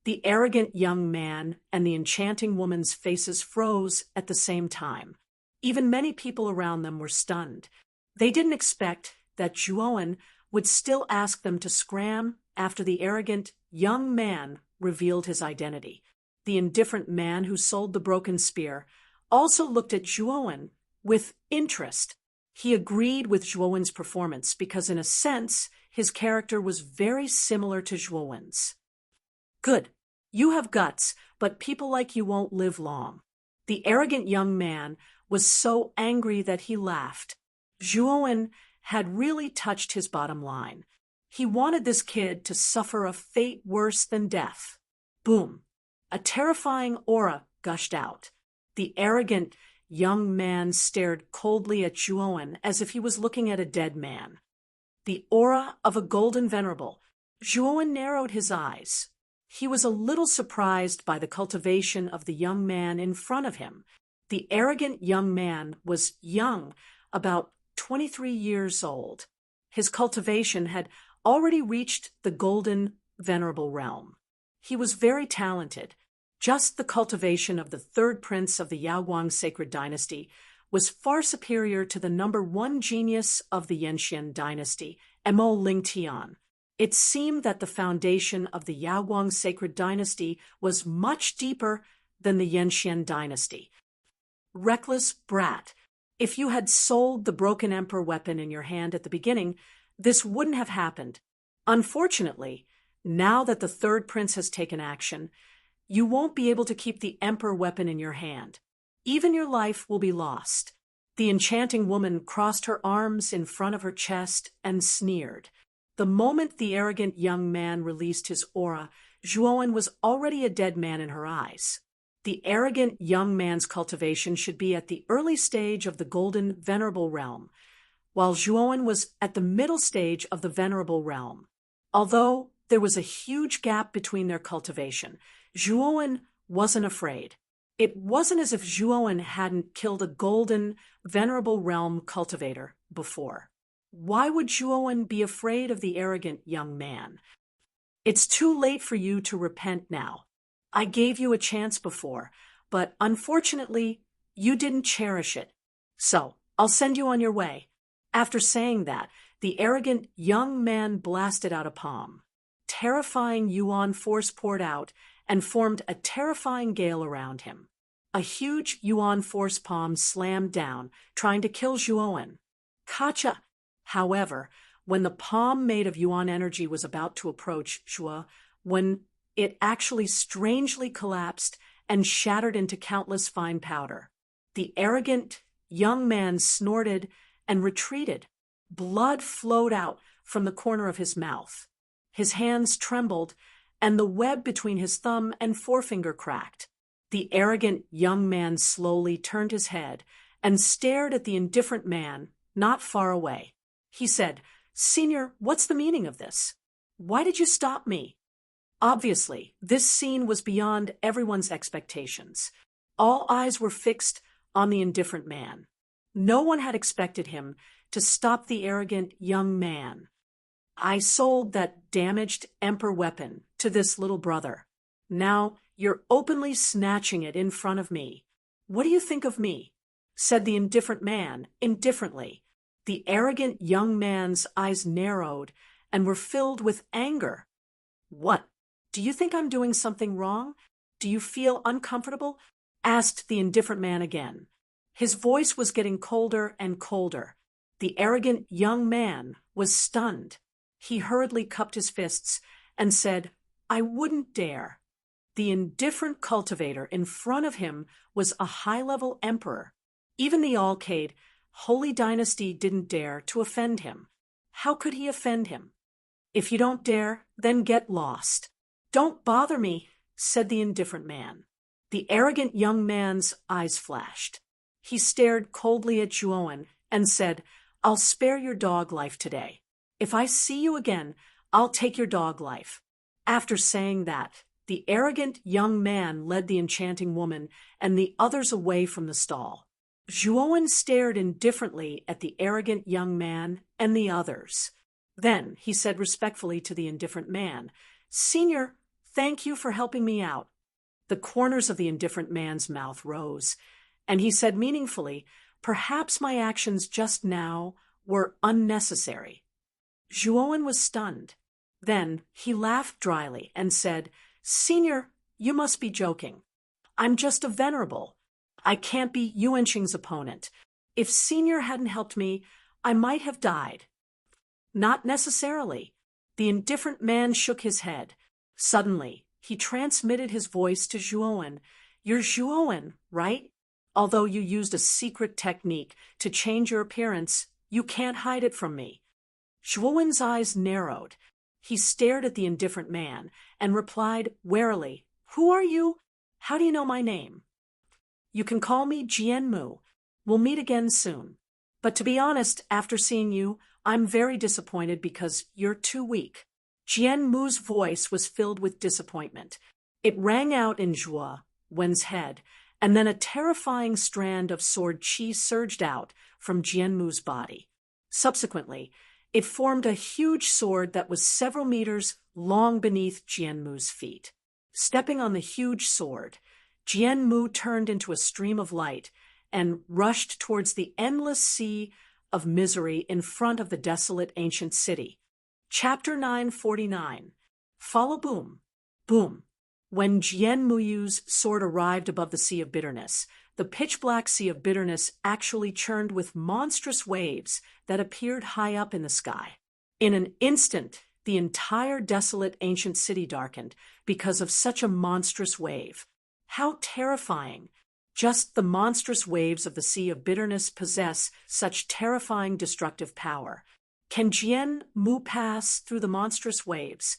Speaker 1: The arrogant young man and the enchanting woman's faces froze at the same time. Even many people around them were stunned. They didn't expect that Zhuowen would still ask them to scram after the arrogant young man revealed his identity. The indifferent man who sold the broken spear also looked at Zhuowen with interest. He agreed with Zhuowen's performance because, in a sense, his character was very similar to Zhuowen's. "Good. You have guts, but people like you won't live long." The arrogant young man was so angry that he laughed. Zhuowen had really touched his bottom line. He wanted this kid to suffer a fate worse than death. Boom! A terrifying aura gushed out. The arrogant young man stared coldly at Zhuowen as if he was looking at a dead man. The aura of a golden venerable. Zhuowen narrowed his eyes. He was a little surprised by the cultivation of the young man in front of him. The arrogant young man was young, about 23 years old. His cultivation had already reached the golden venerable realm. He was very talented. Just the cultivation of the 3rd prince of the Yaoguang sacred dynasty was far superior to the #1 genius of the Yanxian dynasty, Mo Lingtian. It seemed that the foundation of the Yaoguang sacred dynasty was much deeper than the Yanxian dynasty. Reckless brat! If you had sold the broken emperor weapon in your hand at the beginning, this wouldn't have happened. Unfortunately, now that the 3rd prince has taken action, you won't be able to keep the emperor weapon in your hand. Even your life will be lost. The enchanting woman crossed her arms in front of her chest and sneered. The moment the arrogant young man released his aura, Zhuowen was already a dead man in her eyes. The arrogant young man's cultivation should be at the early stage of the golden venerable realm, while Zhuowen was at the middle stage of the venerable realm. Although there was a huge gap between their cultivation, Zhuowen wasn't afraid. It wasn't as if Zhuowen hadn't killed a golden venerable realm cultivator before. Why would Zhuowen be afraid of the arrogant young man? It's too late for you to repent now. I gave you a chance before, but unfortunately, you didn't cherish it. So, I'll send you on your way. After saying that, the arrogant young man blasted out a palm. Terrifying Yuan force poured out and formed a terrifying gale around him. A huge Yuan force palm slammed down, trying to kill Zhuowen. Kacha! However, when the palm made of Yuan energy was about to approach Zhuo, when it actually strangely collapsed and shattered into countless fine powder, the arrogant young man snorted and retreated. Blood flowed out from the corner of his mouth. His hands trembled, and the web between his thumb and forefinger cracked. The arrogant young man slowly turned his head and stared at the indifferent man not far away. He said, "Senior, what's the meaning of this? Why did you stop me?" Obviously, this scene was beyond everyone's expectations. All eyes were fixed on the indifferent man. No one had expected him to stop the arrogant young man. "I sold that damaged emperor weapon to this little brother. Now you're openly snatching it in front of me. What do you think of me?" said the indifferent man, indifferently. The arrogant young man's eyes narrowed and were filled with anger. "What? Do you think I'm doing something wrong? Do you feel uncomfortable? asked the indifferent man again. His voice was getting colder and colder. The arrogant young man was stunned. He hurriedly cupped his fists and said, "I wouldn't dare." The indifferent cultivator in front of him was a high-level emperor. Even the Alcade Holy Dynasty didn't dare to offend him. How could he offend him? "If you don't dare, then get lost." "Don't bother me," said the indifferent man. The arrogant young man's eyes flashed. He stared coldly at Zhuowen and said, "I'll spare your dog life today. If I see you again, I'll take your dog life." After saying that, the arrogant young man led the enchanting woman and the others away from the stall. Zhuowen stared indifferently at the arrogant young man and the others. Then he said respectfully to the indifferent man, "Senior, thank you for helping me out." The corners of the indifferent man's mouth rose, and he said meaningfully, "Perhaps my actions just now were unnecessary." Zhuowen was stunned. Then he laughed dryly and said, "Senior, you must be joking. I'm just a venerable. I can't be Yuanqing's opponent. If Senior hadn't helped me, I might have died." "Not necessarily." The indifferent man shook his head. Suddenly, he transmitted his voice to Zhuowen. "You're Zhuowen, right? Although you used a secret technique to change your appearance, you can't hide it from me." Zhuowen's eyes narrowed. He stared at the indifferent man and replied warily, "Who are you? How do you know my name?" "You can call me Jianmu. We'll meet again soon. But to be honest, after seeing you, I'm very disappointed because you're too weak." Jianmu's voice was filled with disappointment. It rang out in Zhuowen's head, and then a terrifying strand of sword qi surged out from Jianmu's body. Subsequently, it formed a huge sword that was several meters long beneath Jianmu's feet. Stepping on the huge sword, Jianmu turned into a stream of light and rushed towards the endless sea of misery in front of the desolate ancient city. Chapter 949. Follow Boom. Boom. When Jianmu's sword arrived above the Sea of Bitterness, the pitch-black Sea of Bitterness actually churned with monstrous waves that appeared high up in the sky. In an instant, the entire desolate ancient city darkened because of such a monstrous wave. How terrifying! Just the monstrous waves of the Sea of Bitterness possess such terrifying destructive power. Can Jianmu pass through the monstrous waves?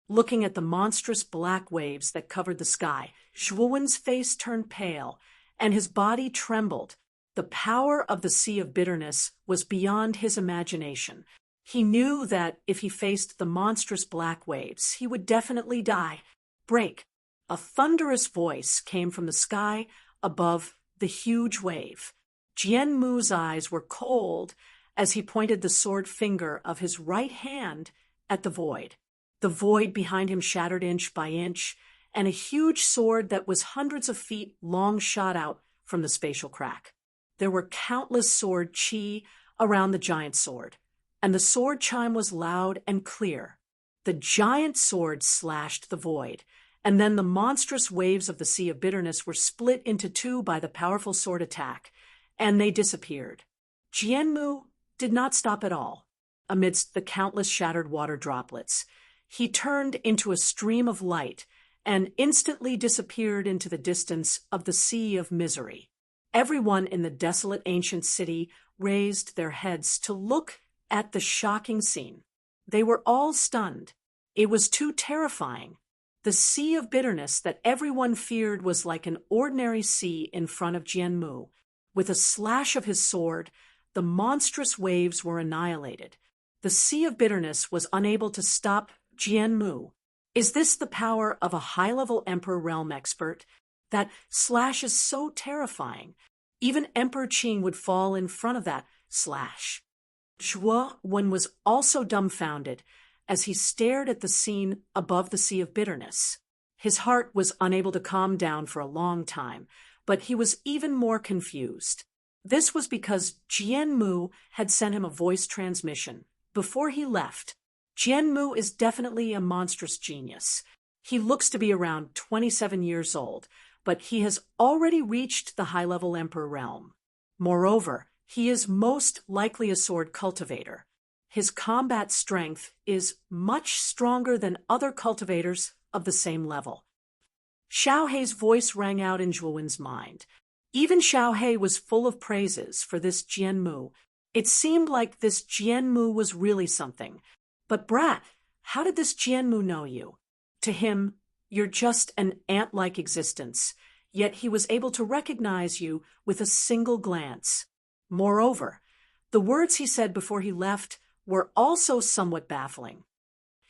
Speaker 1: Looking at the monstrous black waves that covered the sky, Zhuowen's face turned pale, and his body trembled. The power of the Sea of Bitterness was beyond his imagination. He knew that if he faced the monstrous black waves, he would definitely die. Break! A thunderous voice came from the sky above the huge wave. Jianmu's eyes were cold as he pointed the sword finger of his right hand at the void. The void behind him shattered inch by inch, and a huge sword that was hundreds of feet long shot out from the spatial crack. There were countless sword qi around the giant sword, and the sword chime was loud and clear. The giant sword slashed the void, and then the monstrous waves of the Sea of Bitterness were split into two by the powerful sword attack, and they disappeared. Jianmu did not stop at all. Amidst the countless shattered water droplets, he turned into a stream of light and instantly disappeared into the distance of the Sea of Misery. Everyone in the desolate ancient city raised their heads to look at the shocking scene. They were all stunned. It was too terrifying. The Sea of Bitterness that everyone feared was like an ordinary sea in front of Jianmu. With a slash of his sword, the monstrous waves were annihilated. The Sea of Bitterness was unable to stop Jianmu. Is this the power of a high-level Emperor realm expert? That slash is so terrifying. Even Emperor Qing would fall in front of that slash. Zhuowen was also dumbfounded as he stared at the scene above the Sea of Bitterness. His heart was unable to calm down for a long time, but he was even more confused. This was because Jianmu had sent him a voice transmission before he left. Jianmu is definitely a monstrous genius. He looks to be around 27 years old, but he has already reached the high-level Emperor realm. Moreover, he is most likely a sword cultivator. His combat strength is much stronger than other cultivators of the same level. Xiao Hei's voice rang out in Zhuowen's mind. Even Xiao Hei was full of praises for this Jianmu. It seemed like this Jianmu was really something. But brat, how did this Jianmu know you? To him, you're just an ant-like existence, yet he was able to recognize you with a single glance. Moreover, the words he said before he left were also somewhat baffling.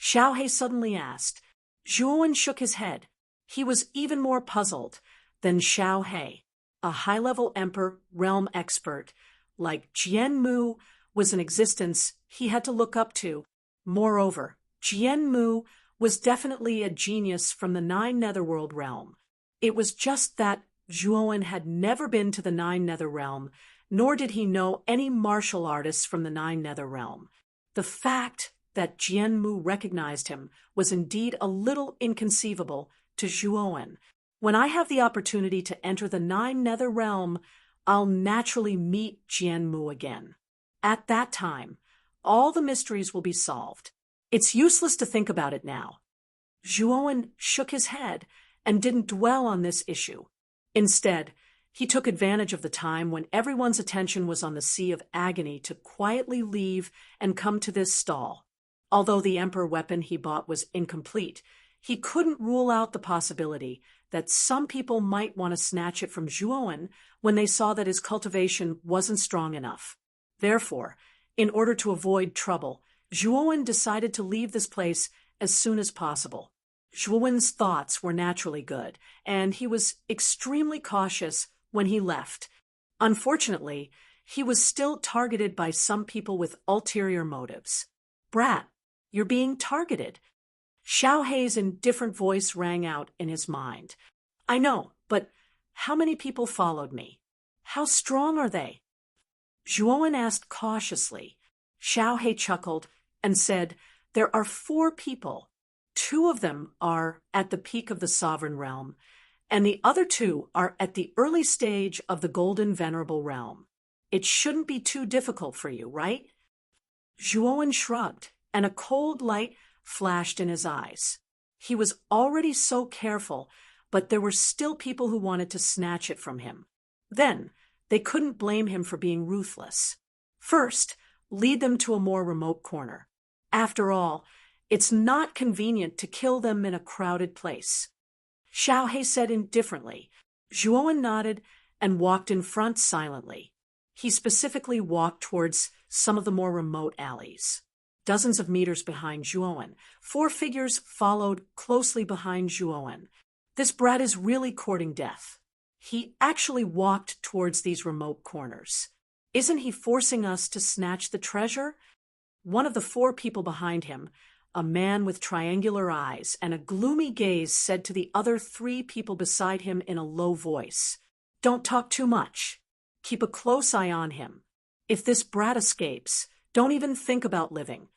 Speaker 1: Xiao Hei suddenly asked. Zhuowen shook his head. He was even more puzzled than Xiao Hei. A high-level emperor realm expert like Jianmu was an existence he had to look up to. Moreover, Jianmu was definitely a genius from the Nine Netherworld realm. It was just that Zhuowen had never been to the Nine Nether realm, nor did he know any martial artists from the Nine Nether realm. The fact that Jianmu recognized him was indeed a little inconceivable to Zhuowen. When I have the opportunity to enter the Nine Nether realm, I'll naturally meet Jianmu again. At that time, all the mysteries will be solved. It's useless to think about it now. Zhuowen shook his head and didn't dwell on this issue. Instead, he took advantage of the time when everyone's attention was on the Sea of Agony to quietly leave and come to this stall. Although the Emperor weapon he bought was incomplete, he couldn't rule out the possibility that some people might want to snatch it from Zhuowen when they saw that his cultivation wasn't strong enough. Therefore, in order to avoid trouble, Zhuowen decided to leave this place as soon as possible. Zhuowen's thoughts were naturally good, and he was extremely cautious when he left. Unfortunately, he was still targeted by some people with ulterior motives. Brat, you're being targeted. Xiao Hei's indifferent voice rang out in his mind. I know, but how many people followed me? How strong are they? Zhuowen asked cautiously. Xiao Hei chuckled and said, There are 4 people. 2 of them are at the peak of the sovereign realm, and the other 2 are at the early stage of the golden venerable realm. It shouldn't be too difficult for you, right? Zhuowen shrugged, and a cold light flashed in his eyes. He was already so careful, but there were still people who wanted to snatch it from him. Then, they couldn't blame him for being ruthless. First, lead them to a more remote corner. After all, it's not convenient to kill them in a crowded place. Xiao Hei said indifferently. Zhuowen nodded and walked in front silently. He specifically walked towards some of the more remote alleys. Dozens of meters behind Zhuowen, 4 figures followed closely behind Zhuowen. This brat is really courting death. He actually walked towards these remote corners. Isn't he forcing us to snatch the treasure? One of the 4 people behind him, a man with triangular eyes and a gloomy gaze, said to the other 3 people beside him in a low voice, Don't talk too much. Keep a close eye on him. If this brat escapes, don't even think about living.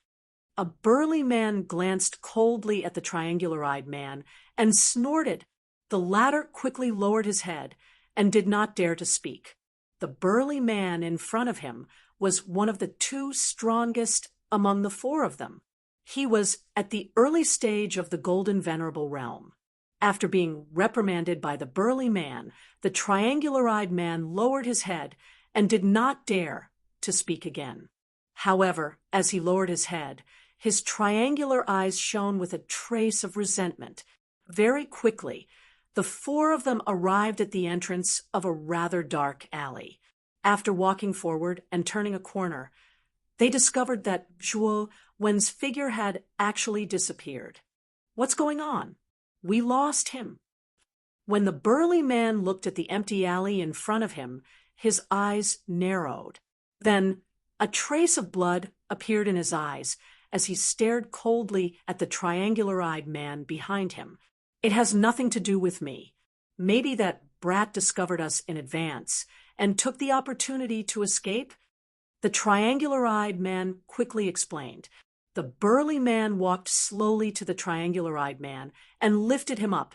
Speaker 1: A burly man glanced coldly at the triangular-eyed man and snorted. The latter quickly lowered his head and did not dare to speak. The burly man in front of him was one of the 2 strongest among the 4 of them. He was at the early stage of the golden venerable realm. After being reprimanded by the burly man, the triangular-eyed man lowered his head and did not dare to speak again. However, as he lowered his head, his triangular eyes shone with a trace of resentment. Very quickly, the 4 of them arrived at the entrance of a rather dark alley. After walking forward and turning a corner, they discovered that Zhuowen's figure had actually disappeared. What's going on? We lost him. When the burly man looked at the empty alley in front of him, his eyes narrowed. Then a trace of blood appeared in his eyes as he stared coldly at the triangular-eyed man behind him. It has nothing to do with me. Maybe that brat discovered us in advance and took the opportunity to escape? The triangular-eyed man quickly explained. The burly man walked slowly to the triangular-eyed man and lifted him up.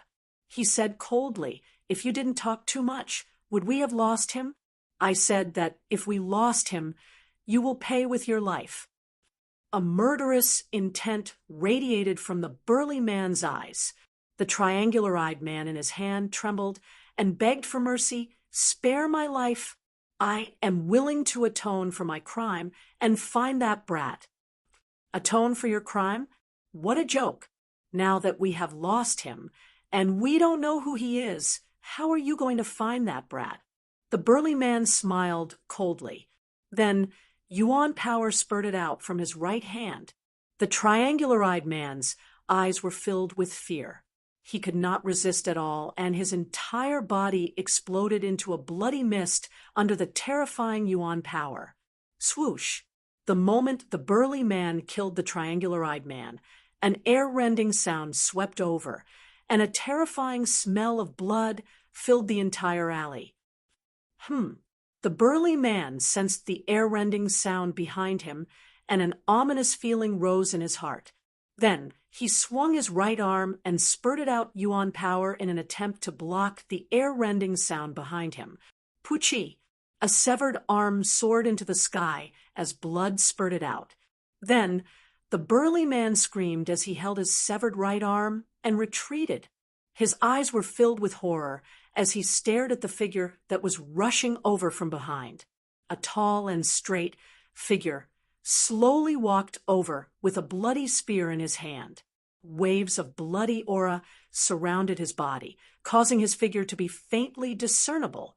Speaker 1: He said coldly, if you didn't talk too much, would we have lost him? I said that if we lost him, you will pay with your life. A murderous intent radiated from the burly man's eyes. The triangular-eyed man in his hand trembled and begged for mercy. Spare my life. I am willing to atone for my crime and find that brat. Atone for your crime? What a joke. Now that we have lost him, and we don't know who he is, how are you going to find that brat? The burly man smiled coldly. Then yuan power spurted out from his right hand. The triangular-eyed man's eyes were filled with fear. He could not resist at all, and his entire body exploded into a bloody mist under the terrifying yuan power. Swoosh! The moment the burly man killed the triangular-eyed man, an air-rending sound swept over, and a terrifying smell of blood filled the entire alley. The burly man sensed the air-rending sound behind him, and an ominous feeling rose in his heart. Then he swung his right arm and spurted out yuan power in an attempt to block the air-rending sound behind him. Puchi! A severed arm soared into the sky as blood spurted out. Then the burly man screamed as he held his severed right arm and retreated. His eyes were filled with horror as he stared at the figure that was rushing over from behind. A tall and straight figure slowly walked over with a bloody spear in his hand. Waves of bloody aura surrounded his body, causing his figure to be faintly discernible.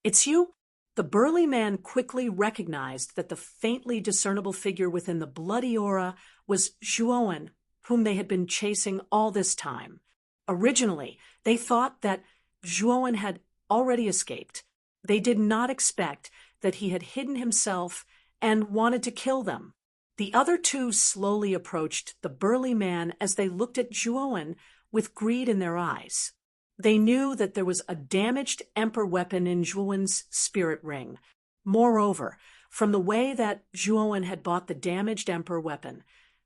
Speaker 1: "It's you?" The burly man quickly recognized that the faintly discernible figure within the bloody aura was Zhuowen, whom they had been chasing all this time. Originally, they thought that Zhuowen had already escaped. They did not expect that he had hidden himself and wanted to kill them. The other two slowly approached the burly man as they looked at Zhuowen with greed in their eyes. They knew that there was a damaged emperor weapon in Zhuowen's spirit ring. Moreover, from the way that Zhuowen had bought the damaged emperor weapon,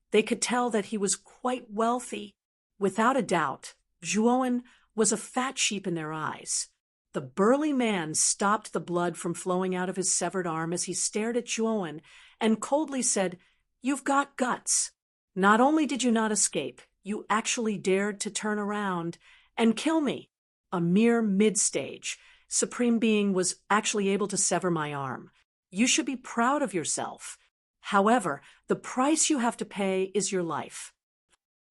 Speaker 1: they could tell that he was quite wealthy. Without a doubt, Zhuowen was a fat sheep in their eyes. The burly man stopped the blood from flowing out of his severed arm as he stared at Zhuowen and coldly said, "You've got guts. Not only did you not escape, you actually dared to turn around and kill me. A mere mid-stage Supreme Being was actually able to sever my arm. You should be proud of yourself. However, the price you have to pay is your life."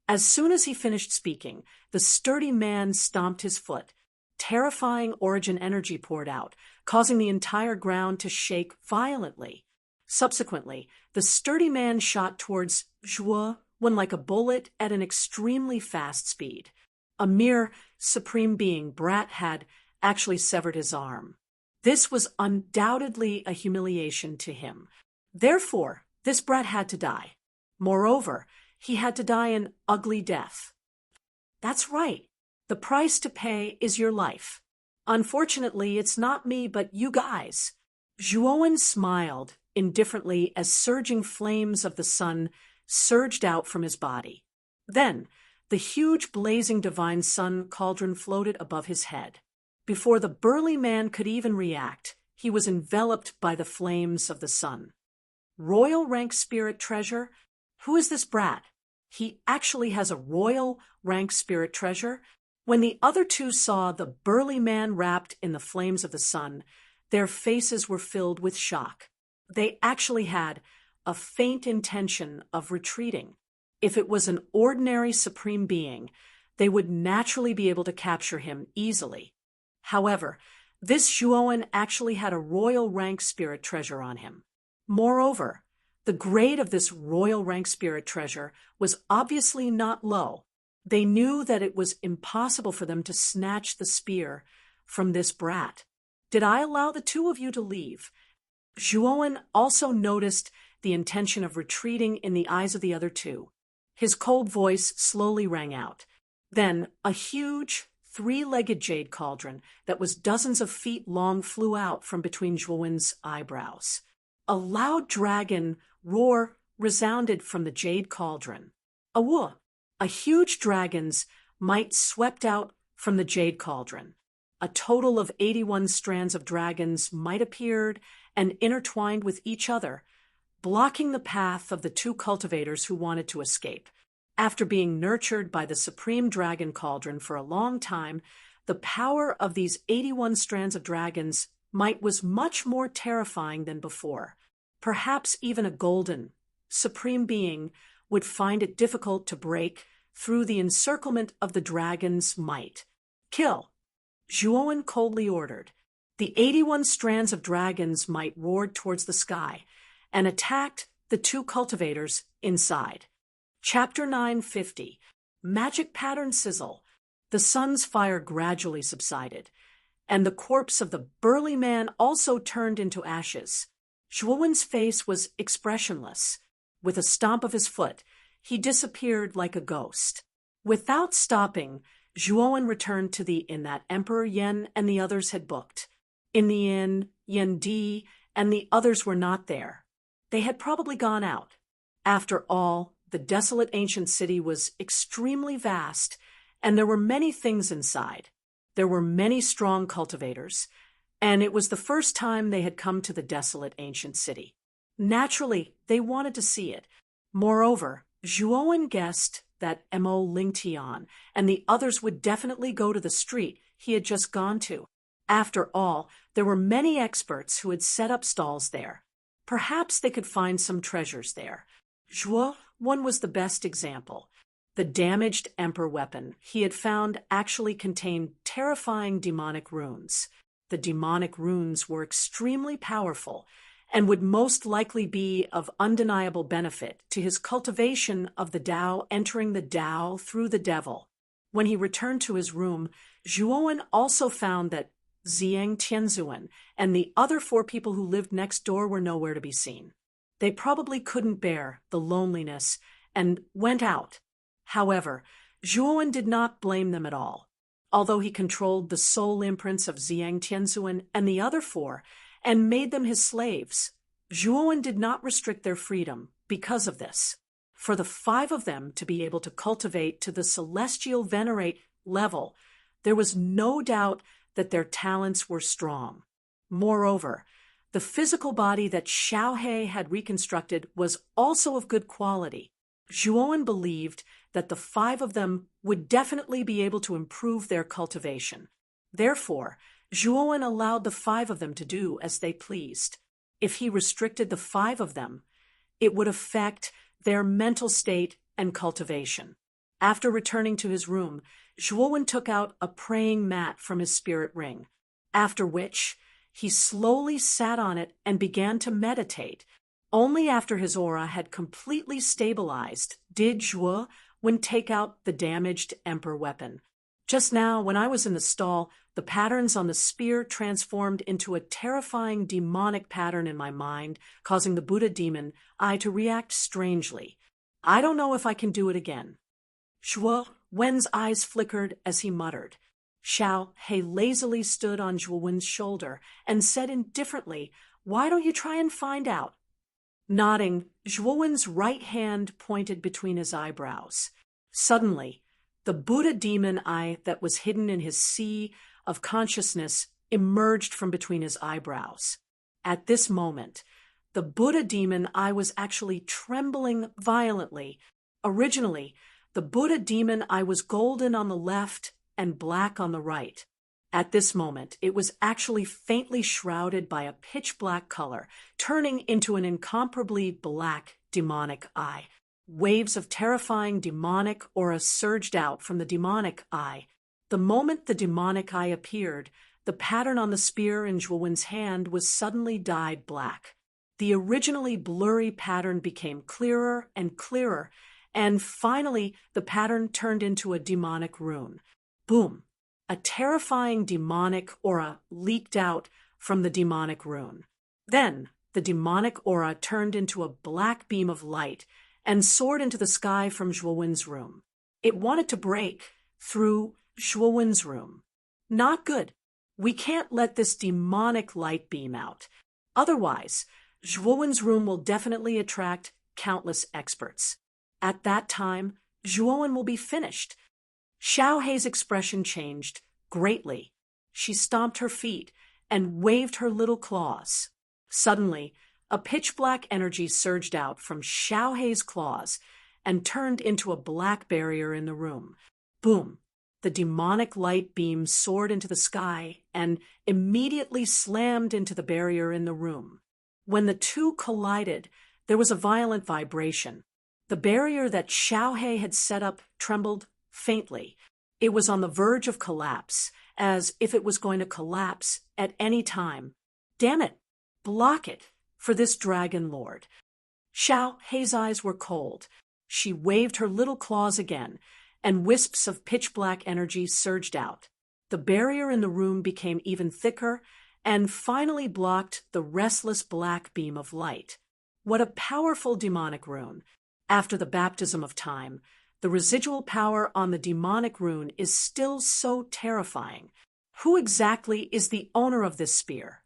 Speaker 1: As soon as he finished speaking, the sturdy man stomped his foot. Terrifying origin energy poured out, causing the entire ground to shake violently. Subsequently, the sturdy man shot towards Zhuowen like a bullet at an extremely fast speed. A mere Supreme Being brat had actually severed his arm. This was undoubtedly a humiliation to him. Therefore, this brat had to die. Moreover, he had to die an ugly death. That's right. The price to pay is your life. Unfortunately, it's not me, but you guys. Zhuowen smiled indifferently as surging flames of the sun surged out from his body. Then, the huge blazing divine sun cauldron floated above his head. Before the burly man could even react, he was enveloped by the flames of the sun. Royal rank spirit treasure? Who is this brat? He actually has a royal rank spirit treasure? When the other two saw the burly man wrapped in the flames of the sun, their faces were filled with shock. They actually had a faint intention of retreating. If it was an ordinary Supreme Being, they would naturally be able to capture him easily. However, this Zhuowen actually had a royal rank spirit treasure on him. Moreover, the grade of this royal rank spirit treasure was obviously not low. They knew that it was impossible for them to snatch the spear from this brat. Did I allow the two of you to leave? Zhuowen also noticed the intention of retreating in the eyes of the other two. His cold voice slowly rang out. Then a huge, three-legged jade cauldron that was dozens of feet long flew out from between Zhuowen's eyebrows. A loud dragon roar resounded from the jade cauldron. A huge dragon's might swept out from the jade cauldron. A total of 81 strands of dragons might appeared and intertwined with each other, blocking the path of the two cultivators who wanted to escape. After being nurtured by the supreme dragon cauldron for a long time, the power of these 81 strands of dragons might was much more terrifying than before. Perhaps even a golden, supreme being would find it difficult to break through the encirclement of the dragon's might. Kill, Zhuowen coldly ordered. The 81 strands of dragon's might roared towards the sky and attacked the two cultivators inside. Chapter 950. Magic Pattern Sizzle. The sun's fire gradually subsided, and the corpse of the burly man also turned into ashes. Zhuowen's face was expressionless. With a stomp of his foot, he disappeared like a ghost. Without stopping, Zhuowen returned to the inn that Emperor Yan and the others had booked. In the inn, Yan Di and the others were not there. They had probably gone out. After all, the desolate ancient city was extremely vast, and there were many things inside. There were many strong cultivators, and it was the first time they had come to the desolate ancient city. Naturally, they wanted to see it. Moreover, Zhuowen guessed that Mo Lingtian and the others would definitely go to the street he had just gone to. After all, there were many experts who had set up stalls there. Perhaps they could find some treasures there. Zhuowen was the best example. The damaged emperor weapon he had found actually contained terrifying demonic runes. The demonic runes were extremely powerful and would most likely be of undeniable benefit to his cultivation of the Tao, entering the Tao through the devil. When he returned to his room, Zhuowen also found that Ziyang Tianzuan and the other 4 people who lived next door were nowhere to be seen. They probably couldn't bear the loneliness and went out. However, Zhuowen did not blame them at all. Although he controlled the soul imprints of Ziyang Tianzuan and the other 4 and made them his slaves, Zhuowen did not restrict their freedom because of this. For the 5 of them to be able to cultivate to the celestial venerate level, there was no doubt that their talents were strong. Moreover, the physical body that Xiaohe had reconstructed was also of good quality. Zhuowen believed that the 5 of them would definitely be able to improve their cultivation. Therefore, Zhuowen allowed the 5 of them to do as they pleased. If he restricted the 5 of them, it would affect their mental state and cultivation. After returning to his room, Zhuowen took out a praying mat from his spirit ring, after which he slowly sat on it and began to meditate. Only after his aura had completely stabilized did Zhuowen take out the damaged emperor weapon. Just now, when I was in the stall, the patterns on the spear transformed into a terrifying demonic pattern in my mind, causing the Buddha demon eye to react strangely. I don't know if I can do it again. Zhuowen's eyes flickered as he muttered. Xiaohe lazily stood on Zhuowen's shoulder and said indifferently, "Why don't you try and find out?" Nodding, Zhuowen's right hand pointed between his eyebrows. Suddenly, the Buddha demon eye that was hidden in his sea of consciousness emerged from between his eyebrows. At this moment, the Buddha demon eye was actually trembling violently. Originally, the Buddha demon eye was golden on the left and black on the right. At this moment, it was actually faintly shrouded by a pitch-black color, turning into an incomparably black demonic eye. Waves of terrifying demonic aura surged out from the demonic eye. The moment the demonic eye appeared, the pattern on the spear in Zhuowen's hand was suddenly dyed black. The originally blurry pattern became clearer and clearer, and finally the pattern turned into a demonic rune. Boom! A terrifying demonic aura leaked out from the demonic rune. Then the demonic aura turned into a black beam of light and soared into the sky from Zhuowen's room. It wanted to break through Zhuowen's room. Not good. We can't let this demonic light beam out. Otherwise, Zhuowen's room will definitely attract countless experts. At that time, Zhuowen will be finished. Xiaohe's expression changed greatly. She stomped her feet and waved her little claws. Suddenly, a pitch-black energy surged out from Xiaohei's claws and turned into a black barrier in the room. Boom! The demonic light beam soared into the sky and immediately slammed into the barrier in the room. When the two collided, there was a violent vibration. The barrier that Xiaohei had set up trembled faintly. It was on the verge of collapse, as if it was going to collapse at any time. Damn it! Block it for this dragon lord. Xiaohei's eyes were cold. She waved her little claws again, and wisps of pitch-black energy surged out. The barrier in the room became even thicker and finally blocked the restless black beam of light. What a powerful demonic rune! After the baptism of time, the residual power on the demonic rune is still so terrifying. Who exactly is the owner of this spear?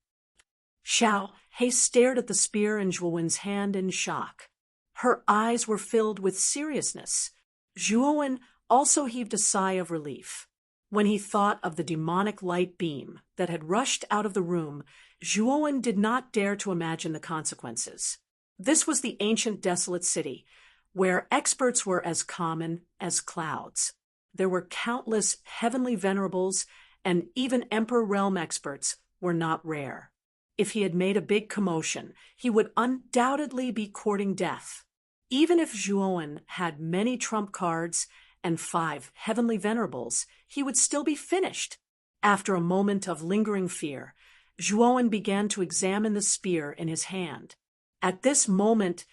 Speaker 1: Xiaohei stared at the spear in Zhuowen's hand in shock. Her eyes were filled with seriousness. Zhuowen also heaved a sigh of relief. When he thought of the demonic light beam that had rushed out of the room, Zhuowen did not dare to imagine the consequences. This was the ancient desolate city, where experts were as common as clouds. There were countless heavenly venerables, and even Emperor Realm experts were not rare. If he had made a big commotion, he would undoubtedly be courting death. Even if Zhuowen had many trump cards and 5 heavenly venerables, he would still be finished. After a moment of lingering fear, Zhuowen began to examine the spear in his hand. At this moment,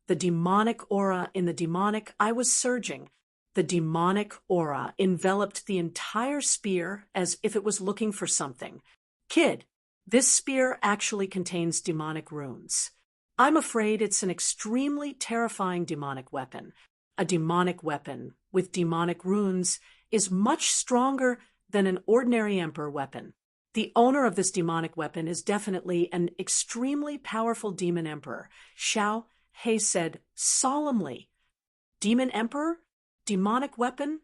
Speaker 1: the demonic aura in the demonic eye was surging. The demonic aura enveloped the entire spear as if it was looking for something. Kid, this spear actually contains demonic runes. I'm afraid it's an extremely terrifying demonic weapon. A demonic weapon with demonic runes is much stronger than an ordinary emperor weapon. The owner of this demonic weapon is definitely an extremely powerful demon emperor, Xiaohei said solemnly. Demon emperor? Demonic weapon?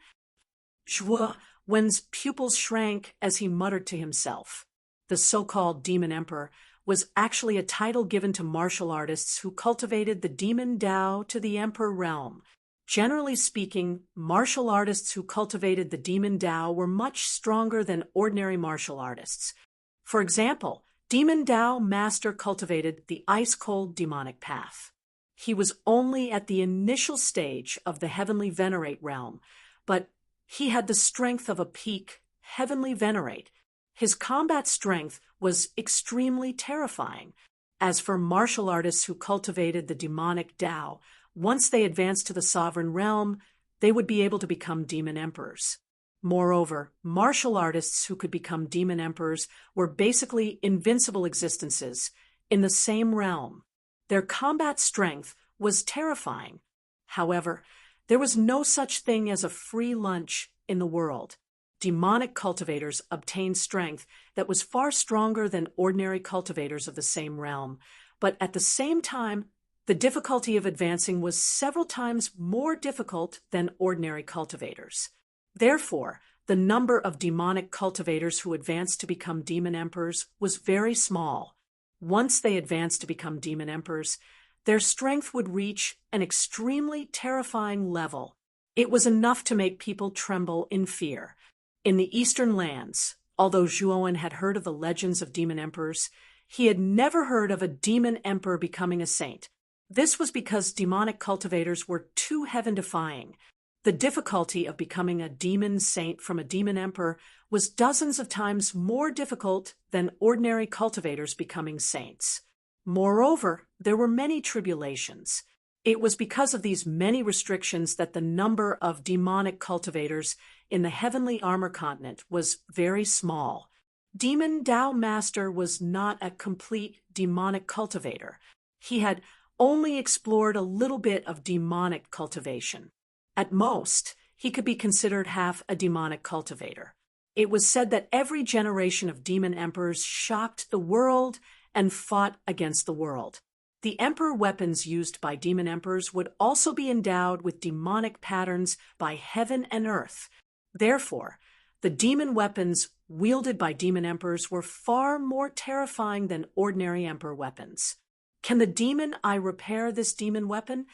Speaker 1: Zhuowen's pupils shrank as he muttered to himself. The so-called demon emperor was actually a title given to martial artists who cultivated the demon Dao to the emperor realm. Generally speaking, martial artists who cultivated the demon Dao were much stronger than ordinary martial artists. For example, demon Dao master cultivated the ice-cold demonic path. He was only at the initial stage of the heavenly venerate realm, but he had the strength of a peak heavenly venerate. His combat strength was extremely terrifying. As for martial artists who cultivated the demonic Dao, once they advanced to the sovereign realm, they would be able to become demon emperors. Moreover, martial artists who could become demon emperors were basically invincible existences in the same realm. Their combat strength was terrifying. However, there was no such thing as a free lunch in the world. Demonic cultivators obtained strength that was far stronger than ordinary cultivators of the same realm, but at the same time, the difficulty of advancing was several times more difficult than ordinary cultivators. Therefore, the number of demonic cultivators who advanced to become demon emperors was very small. Once they advanced to become demon emperors, their strength would reach an extremely terrifying level. It was enough to make people tremble in fear. In the eastern lands, although Zhuowen had heard of the legends of demon emperors, he had never heard of a demon emperor becoming a saint. This was because demonic cultivators were too heaven-defying. The difficulty of becoming a demon saint from a demon emperor was dozens of times more difficult than ordinary cultivators becoming saints. Moreover, there were many tribulations. It was because of these many restrictions that the number of demonic cultivators in the heavenly armor continent was very small. Demon Dao Master was not a complete demonic cultivator. He had only explored a little bit of demonic cultivation. At most, he could be considered half a demonic cultivator. It was said that every generation of demon emperors shocked the world and fought against the world. The emperor weapons used by demon emperors would also be endowed with demonic patterns by heaven and earth. Therefore, The demon weapons wielded by demon emperors were far more terrifying than ordinary emperor weapons. Can the demon eye repair this demon weapon?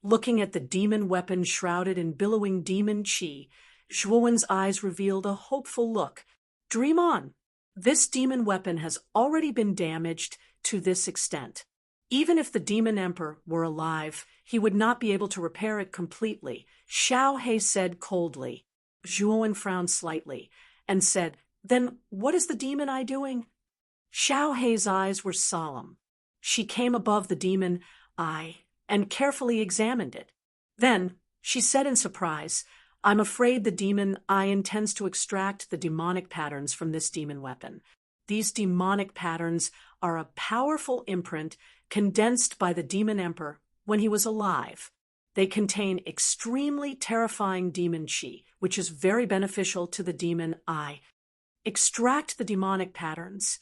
Speaker 1: Looking at the demon weapon shrouded in billowing demon chi, Zhuowen's eyes revealed a hopeful look. Dream on. This demon weapon has already been damaged to this extent. Even if the demon emperor were alive, he would not be able to repair it completely, Xiao He said coldly. Zhuowen frowned slightly and said, Then what is the demon eye doing? Xiao He's eyes were solemn. She came above the demon eye and carefully examined it. Then she said in surprise, I'm afraid the demon eye intends to extract the demonic patterns from this demon weapon. These demonic patterns are a powerful imprint condensed by the demon emperor when he was alive. They contain extremely terrifying demon chi, which is very beneficial to the demon eye. Extract the demonic patterns.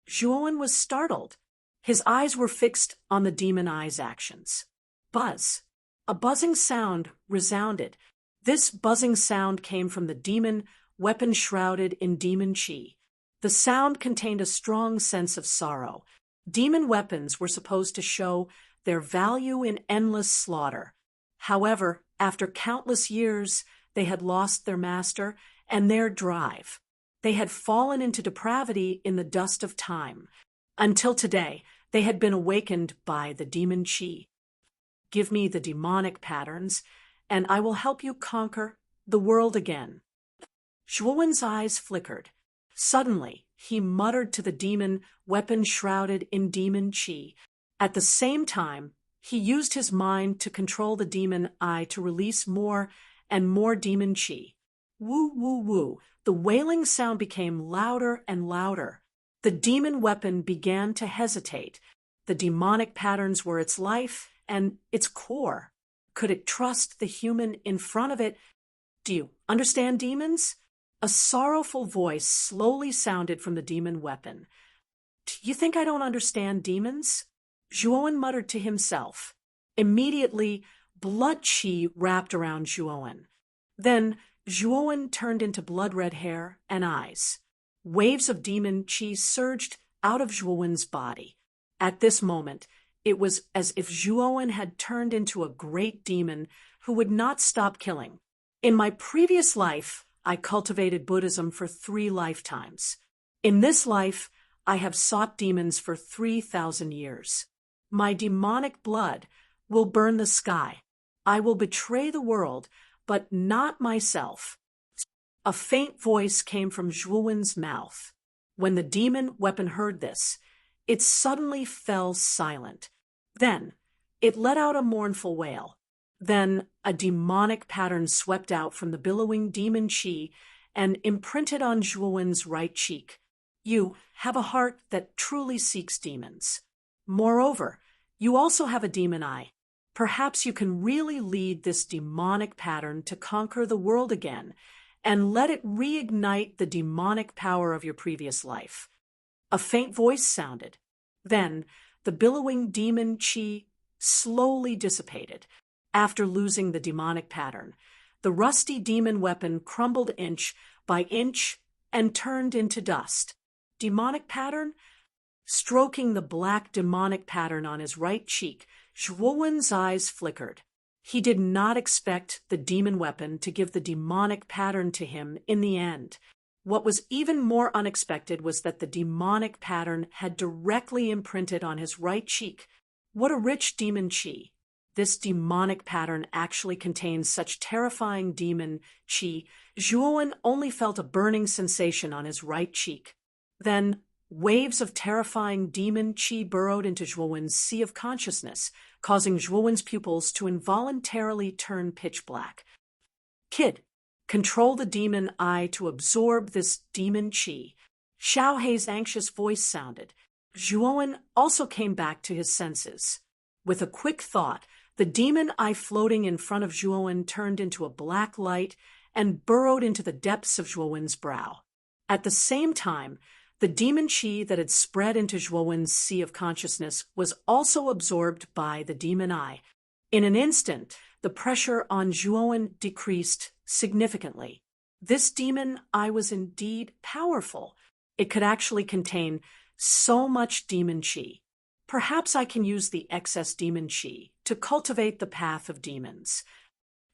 Speaker 1: Zhuowen was startled. His eyes were fixed on the demon eye's actions. Buzz. A buzzing sound resounded. This buzzing sound came from the demon weapon shrouded in demon chi. The sound contained a strong sense of sorrow. Demon weapons were supposed to show their value in endless slaughter. However, after countless years, they had lost their master and their drive. They had fallen into depravity in the dust of time. Until today, they had been awakened by the demon chi. Give me the demonic patterns, and I will help you conquer the world again. Zhuowen's eyes flickered. Suddenly, he muttered to the demon weapon shrouded in demon chi. At the same time, he used his mind to control the demon eye to release more and more demon chi. Woo, woo, woo. The wailing sound became louder and louder. The demon weapon began to hesitate. The demonic patterns were its life and its core. Could it trust the human in front of it? Do you understand demons? A sorrowful voice slowly sounded from the demon weapon. Do you think I don't understand demons? Zhuowen muttered to himself. Immediately, blood chi wrapped around Zhuowen. Then Zhuowen turned into blood-red hair and eyes. Waves of demon chi surged out of Zhuowen's body. At this moment, it was as if Zhuowen had turned into a great demon who would not stop killing. In my previous life, I cultivated Buddhism for 3 lifetimes. In this life, I have sought demons for 3,000 years. My demonic blood will burn the sky. I will betray the world, but not myself. A faint voice came from Zhuowen's mouth. When the demon weapon heard this, it suddenly fell silent. Then, it let out a mournful wail. Then, a demonic pattern swept out from the billowing demon chi and imprinted on Zhuowen's right cheek. You have a heart that truly seeks demons. Moreover, you also have a demon eye. Perhaps you can really lead this demonic pattern to conquer the world again and let it reignite the demonic power of your previous life. A faint voice sounded. Then, the billowing demon chi slowly dissipated. After losing the demonic pattern, the rusty demon weapon crumbled inch by inch and turned into dust. Demonic pattern? Stroking the black demonic pattern on his right cheek, Zhuowen's eyes flickered. He did not expect the demon weapon to give the demonic pattern to him in the end. What was even more unexpected was that the demonic pattern had directly imprinted on his right cheek. What a rich demon chi! This demonic pattern actually contains such terrifying demon chi. Zhuowen only felt a burning sensation on his right cheek. Then, waves of terrifying demon chi burrowed into Zhuowen's sea of consciousness, causing Zhuowen's pupils to involuntarily turn pitch black. Kid, control the demon eye to absorb this demon chi. Xiao Hei's anxious voice sounded. Zhuowen also came back to his senses. With a quick thought, the demon eye floating in front of Zhuowen turned into a black light and burrowed into the depths of Zhuowen's brow. At the same time, the demon chi that had spread into Zhuowen's sea of consciousness was also absorbed by the demon eye. In an instant, the pressure on Zhuowen decreased significantly. This demon eye was indeed powerful. It could actually contain so much demon chi. Perhaps I can use the excess demon chi to cultivate the path of demons.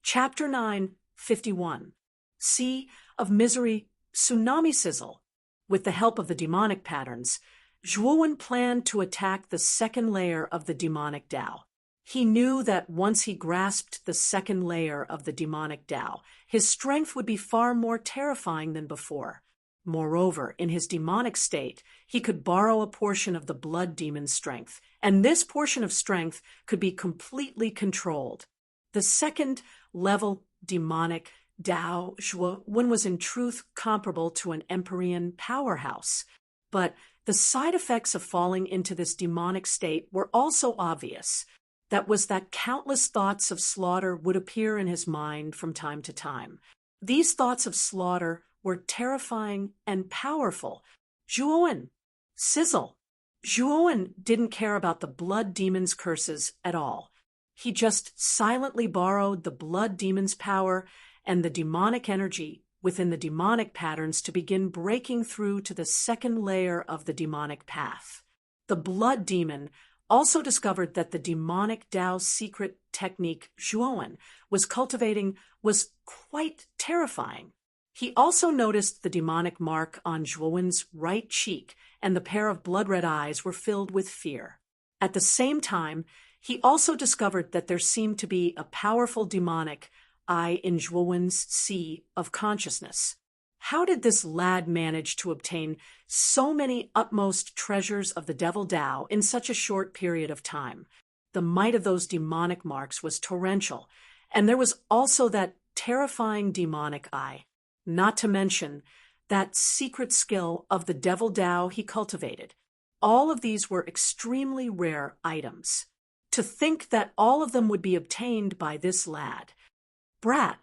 Speaker 1: Chapter 9:51. Sea of Misery, Tsunami Sizzle. With the help of the demonic patterns, Zhuowen planned to attack the second layer of the demonic Tao. He knew that once he grasped the second layer of the demonic Tao, his strength would be far more terrifying than before. Moreover, in his demonic state, he could borrow a portion of the blood demon's strength, and this portion of strength could be completely controlled. The second level demonic Tao Zhuowen was in truth comparable to an Empyrean powerhouse. But the side effects of falling into this demonic state were also obvious. That was that countless thoughts of slaughter would appear in his mind from time to time. These thoughts of slaughter were terrifying and powerful. Zhuowen, sizzle. Zhuowen didn't care about the blood demon's curses at all. He just silently borrowed the blood demon's power and the demonic energy within the demonic patterns to begin breaking through to the second layer of the demonic path. The blood demon also discovered that the demonic Tao's secret technique Zhuowen was cultivating was quite terrifying. He also noticed the demonic mark on Zhuowen's right cheek, and the pair of blood-red eyes were filled with fear. At the same time, he also discovered that there seemed to be a powerful demonic eye in Zhuowen's sea of consciousness. How did this lad manage to obtain so many utmost treasures of the Devil Tao in such a short period of time? The might of those demonic marks was torrential, and there was also that terrifying demonic eye, not to mention that secret skill of the Devil Tao he cultivated. All of these were extremely rare items. To think that all of them would be obtained by this lad. Brat,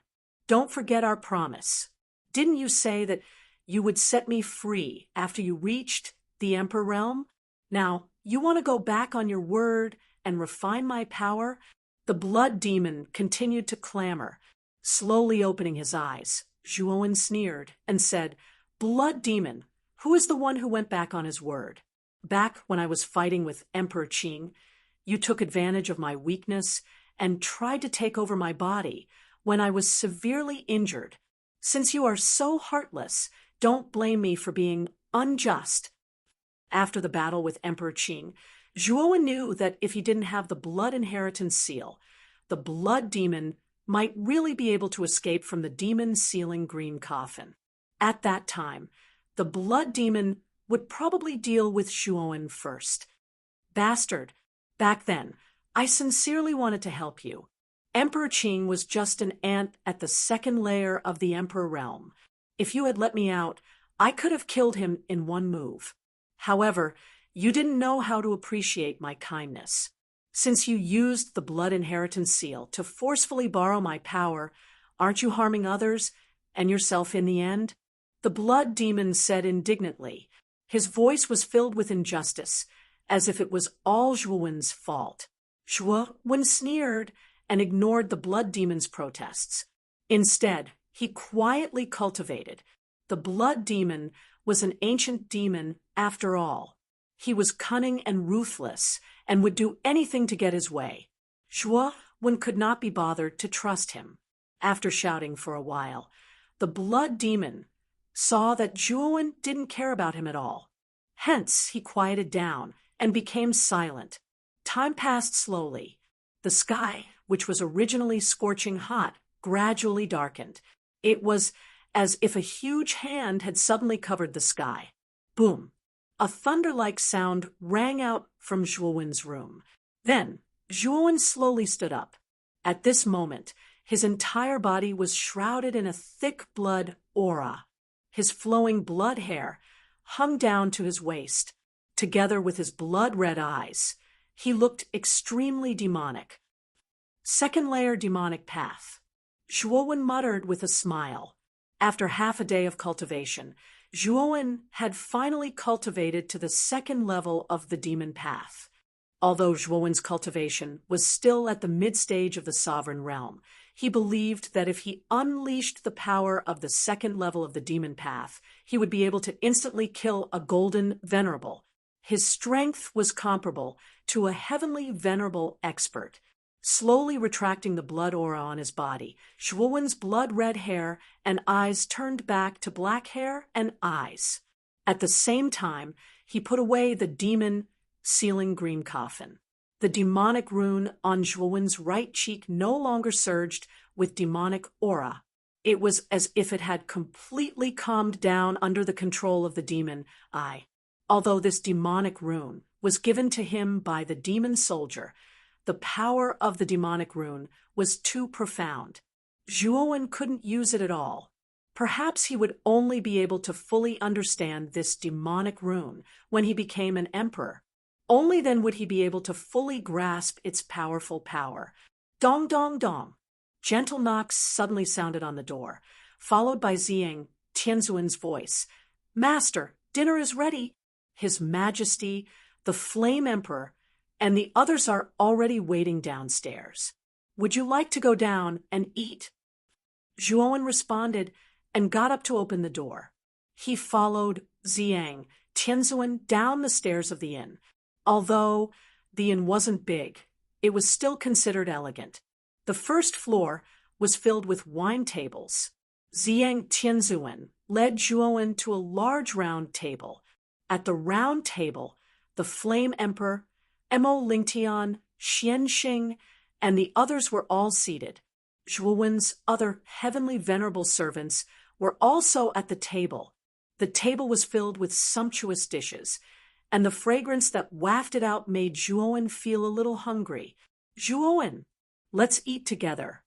Speaker 1: don't forget our promise. Didn't you say that you would set me free after you reached the Emperor realm? Now, you want to go back on your word and refine my power? The blood demon continued to clamor, slowly opening his eyes. Zhuowen sneered and said, "Blood demon, who is the one who went back on his word? Back when I was fighting with Emperor Qing, you took advantage of my weakness and tried to take over my body when I was severely injured. Since you are so heartless, don't blame me for being unjust." After the battle with Emperor Qing, Zhuowen knew that if he didn't have the blood inheritance seal, the blood demon might really be able to escape from the demon sealing green coffin. At that time, the blood demon would probably deal with Zhuowen first. "Bastard, back then, I sincerely wanted to help you. Emperor Qing was just an ant at the second layer of the Emperor realm. If you had let me out, I could have killed him in one move. However, you didn't know how to appreciate my kindness. Since you used the blood inheritance seal to forcefully borrow my power, aren't you harming others and yourself in the end?" The blood demon said indignantly. His voice was filled with injustice, as if it was all Zhuowen's fault. Zhuowen sneered and ignored the blood demon's protests. Instead, he quietly cultivated. The blood demon was an ancient demon after all. He was cunning and ruthless and would do anything to get his way. Zhuowen could not be bothered to trust him. After shouting for a while, the blood demon saw that Zhuowen didn't care about him at all. Hence, he quieted down and became silent. Time passed slowly. The sky, which was originally scorching hot, gradually darkened. It was as if a huge hand had suddenly covered the sky. Boom! A thunder-like sound rang out from Zhuowen's room. Then, Zhuowen slowly stood up. At this moment, his entire body was shrouded in a thick blood aura. His flowing blood hair hung down to his waist. Together with his blood-red eyes, he looked extremely demonic. Second layer demonic path. Zhuowen muttered with a smile. After half a day of cultivation, Zhuowen had finally cultivated to the second level of the demon path. Although Zhuowen's cultivation was still at the mid-stage of the sovereign realm, He believed that if he unleashed the power of the second level of the demon path, he would be able to instantly kill a golden venerable. His strength was comparable to a heavenly venerable expert. Slowly retracting the blood aura on his body, Zhuowen's blood-red hair and eyes turned back to black hair and eyes. At the same time, he put away the demon sealing green coffin. The demonic rune on Zhuowen's right cheek no longer surged with demonic aura. It was as if it had completely calmed down under the control of the demon eye. Although this demonic rune was given to him by the demon soldier, the power of the demonic rune was too profound. Zhuowen couldn't use it at all. Perhaps he would only be able to fully understand this demonic rune when he became an emperor. Only then would he be able to fully grasp its powerful power. Dong dong dong. Gentle knocks suddenly sounded on the door, followed by Ziyang Tianzuan's voice. "Master, dinner is ready." His Majesty, the Flame Emperor, and the others are already waiting downstairs. "Would you like to go down and eat?" Zhuowen responded and got up to open the door. He followed Ziyang Tianzuan down the stairs of the inn. Although the inn wasn't big, it was still considered elegant. The first floor was filled with wine tables. Ziyang Tianzuan led Zhuowen to a large round table. At the round table, the Flame Emperor, Mo Lingtian, Xianxing, and the others were all seated. Zhuowen's other heavenly venerable servants were also at the table. The table was filled with sumptuous dishes, and the fragrance that wafted out made Zhuowen feel a little hungry. "Zhuowen, let's eat together."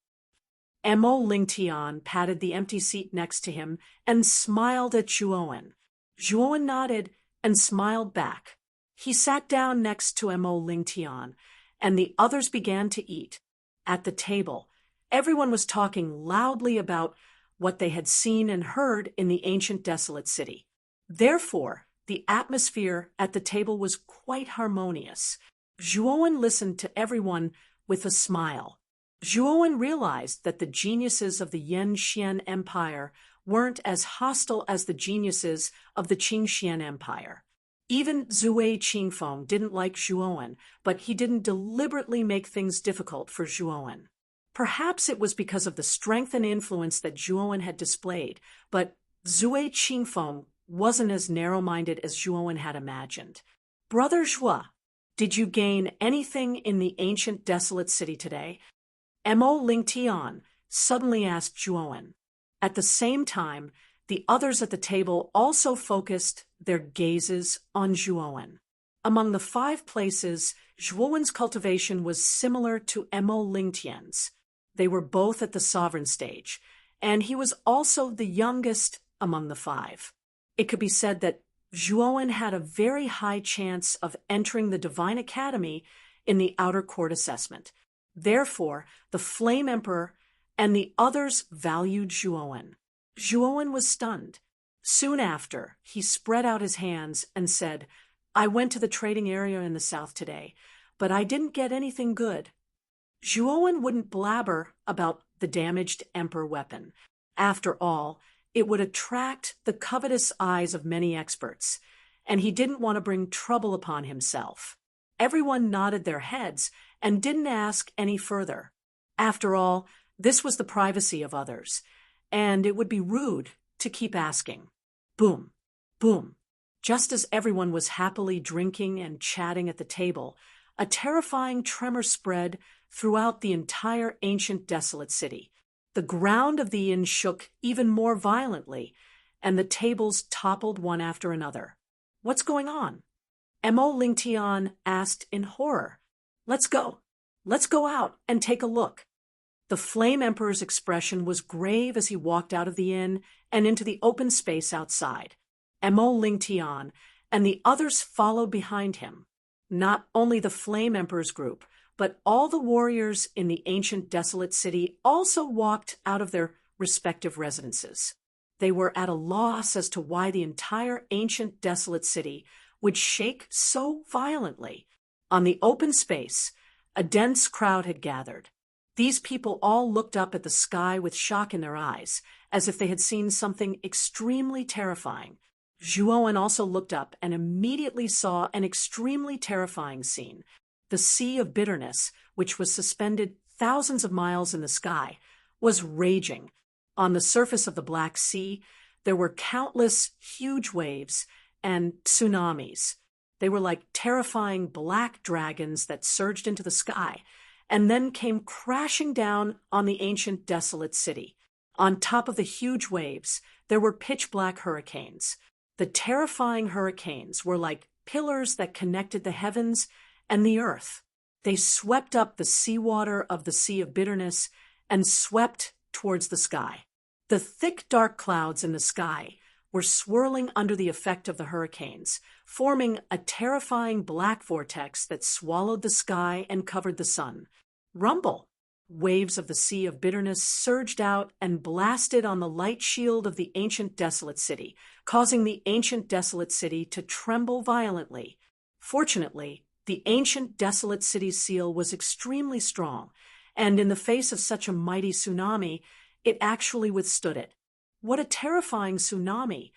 Speaker 1: Mo Lingtian patted the empty seat next to him and smiled at Zhuowen. Zhuowen nodded and smiled back. He sat down next to Mo Lingtian, and the others began to eat. At the table, everyone was talking loudly about what they had seen and heard in the ancient desolate city. Therefore, the atmosphere at the table was quite harmonious. Zhuowen listened to everyone with a smile. Zhuowen realized that the geniuses of the Yan-Xian Empire weren't as hostile as the geniuses of the Qing-Xian Empire. Even Zhuo Qingfeng didn't like Zhuowen, but he didn't deliberately make things difficult for Zhuowen. Perhaps it was because of the strength and influence that Zhuowen had displayed, but Zhuo Qingfeng wasn't as narrow-minded as Zhuowen had imagined. "Brother Zhuo, did you gain anything in the ancient desolate city today?" Mo Lingtian suddenly asked Zhuowen. At the same time, the others at the table also focused their gazes on Zhuowen. Among the 5 places, Zhuowen's cultivation was similar to Mo Lingtian's. They were both at the sovereign stage, and he was also the youngest among the 5. It could be said that Zhuowen had a very high chance of entering the Divine Academy in the outer court assessment. Therefore, the Flame Emperor and the others valued Zhuowen. Zhuowen was stunned. Soon after, he spread out his hands and said, "I went to the trading area in the south today, but I didn't get anything good." Zhuowen wouldn't blabber about the damaged emperor weapon. After all, it would attract the covetous eyes of many experts, and he didn't want to bring trouble upon himself. Everyone nodded their heads and didn't ask any further. After all, this was the privacy of others, and it would be rude to keep asking. Boom, boom. Just as everyone was happily drinking and chatting at the table, a terrifying tremor spread throughout the entire ancient desolate city. The ground of the inn shook even more violently, and the tables toppled one after another. "What's going on?" Mo Lingtian asked in horror. Let's go out and take a look." The Flame Emperor's expression was grave as he walked out of the inn and into the open space outside. Mo Lingtian and the others followed behind him. Not only the Flame Emperor's group, but all the warriors in the ancient desolate city also walked out of their respective residences. They were at a loss as to why the entire ancient desolate city would shake so violently. On the open space, a dense crowd had gathered. These people all looked up at the sky with shock in their eyes, as if they had seen something extremely terrifying. Zhuowen also looked up and immediately saw an extremely terrifying scene. The Sea of Bitterness, which was suspended thousands of miles in the sky, was raging. On the surface of the Black Sea, there were countless huge waves and tsunamis. They were like terrifying black dragons that surged into the sky and then came crashing down on the ancient desolate city. On top of the huge waves, there were pitch-black hurricanes. The terrifying hurricanes were like pillars that connected the heavens and the earth. They swept up the seawater of the Sea of Bitterness and swept towards the sky. The thick, dark clouds in the sky were swirling under the effect of the hurricanes, forming a terrifying black vortex that swallowed the sky and covered the sun. Rumble! Waves of the Sea of Bitterness surged out and blasted on the light shield of the ancient desolate city, causing the ancient desolate city to tremble violently. Fortunately, the ancient desolate city's seal was extremely strong, and in the face of such a mighty tsunami, it actually withstood it. What a terrifying tsunami!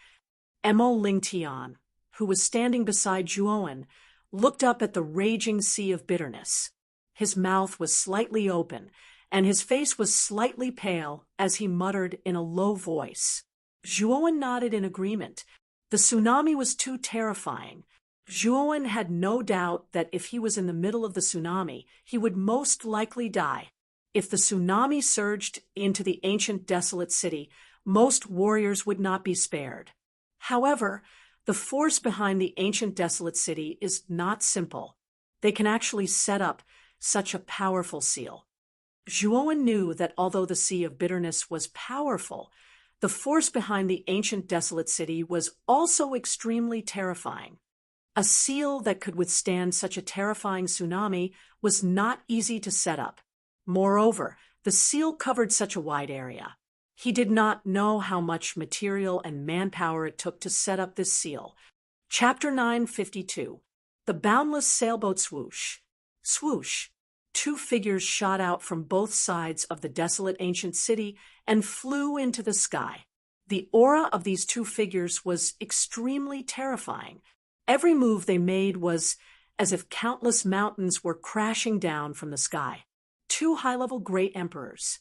Speaker 1: Emo Lingtian, who was standing beside Zhuowen, looked up at the raging Sea of Bitterness. His mouth was slightly open, and his face was slightly pale as he muttered in a low voice. Zhuowen nodded in agreement. The tsunami was too terrifying. Zhuowen had no doubt that if he was in the middle of the tsunami, he would most likely die. If the tsunami surged into the ancient desolate city, most warriors would not be spared. However, the force behind the ancient desolate city is not simple. They can actually set up such a powerful seal. Zhuowen knew that although the Sea of Bitterness was powerful, the force behind the ancient desolate city was also extremely terrifying. A seal that could withstand such a terrifying tsunami was not easy to set up. Moreover, the seal covered such a wide area. He did not know how much material and manpower it took to set up this seal. Chapter 952. The Boundless Sailboat Swoosh. Swoosh. Two figures shot out from both sides of the desolate ancient city and flew into the sky. The aura of these two figures was extremely terrifying. Every move they made was as if countless mountains were crashing down from the sky. Two high-level great emperors.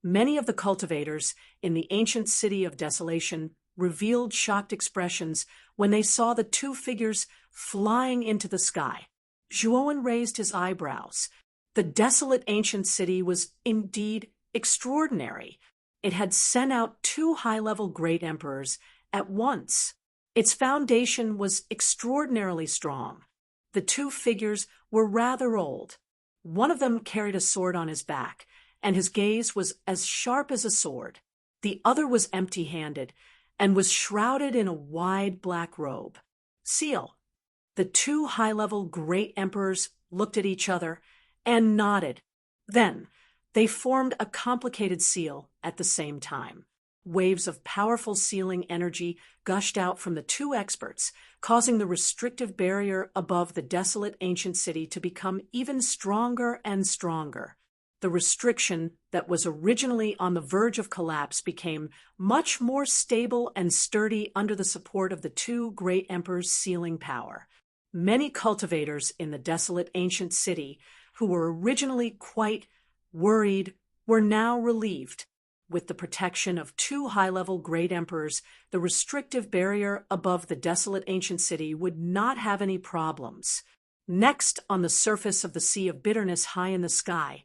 Speaker 1: Many of the cultivators in the ancient city of desolation revealed shocked expressions when they saw the two figures flying into the sky. Zhuowen raised his eyebrows. The desolate ancient city was indeed extraordinary. It had sent out two high-level great emperors at once. Its foundation was extraordinarily strong. The two figures were rather old. One of them carried a sword on his back, and his gaze was as sharp as a sword. The other was empty-handed and was shrouded in a wide black robe. Seal. The two high-level great emperors looked at each other and nodded. Then, they formed a complicated seal at the same time. Waves of powerful sealing energy gushed out from the two experts, causing the restrictive barrier above the desolate ancient city to become even stronger and stronger. The restriction that was originally on the verge of collapse became much more stable and sturdy under the support of the two great emperors' sealing power. Many cultivators in the desolate ancient city, who were originally quite worried, were now relieved. With the protection of two high-level great emperors, the restrictive barrier above the desolate ancient city would not have any problems. Next, on the surface of the Sea of Bitterness high in the sky,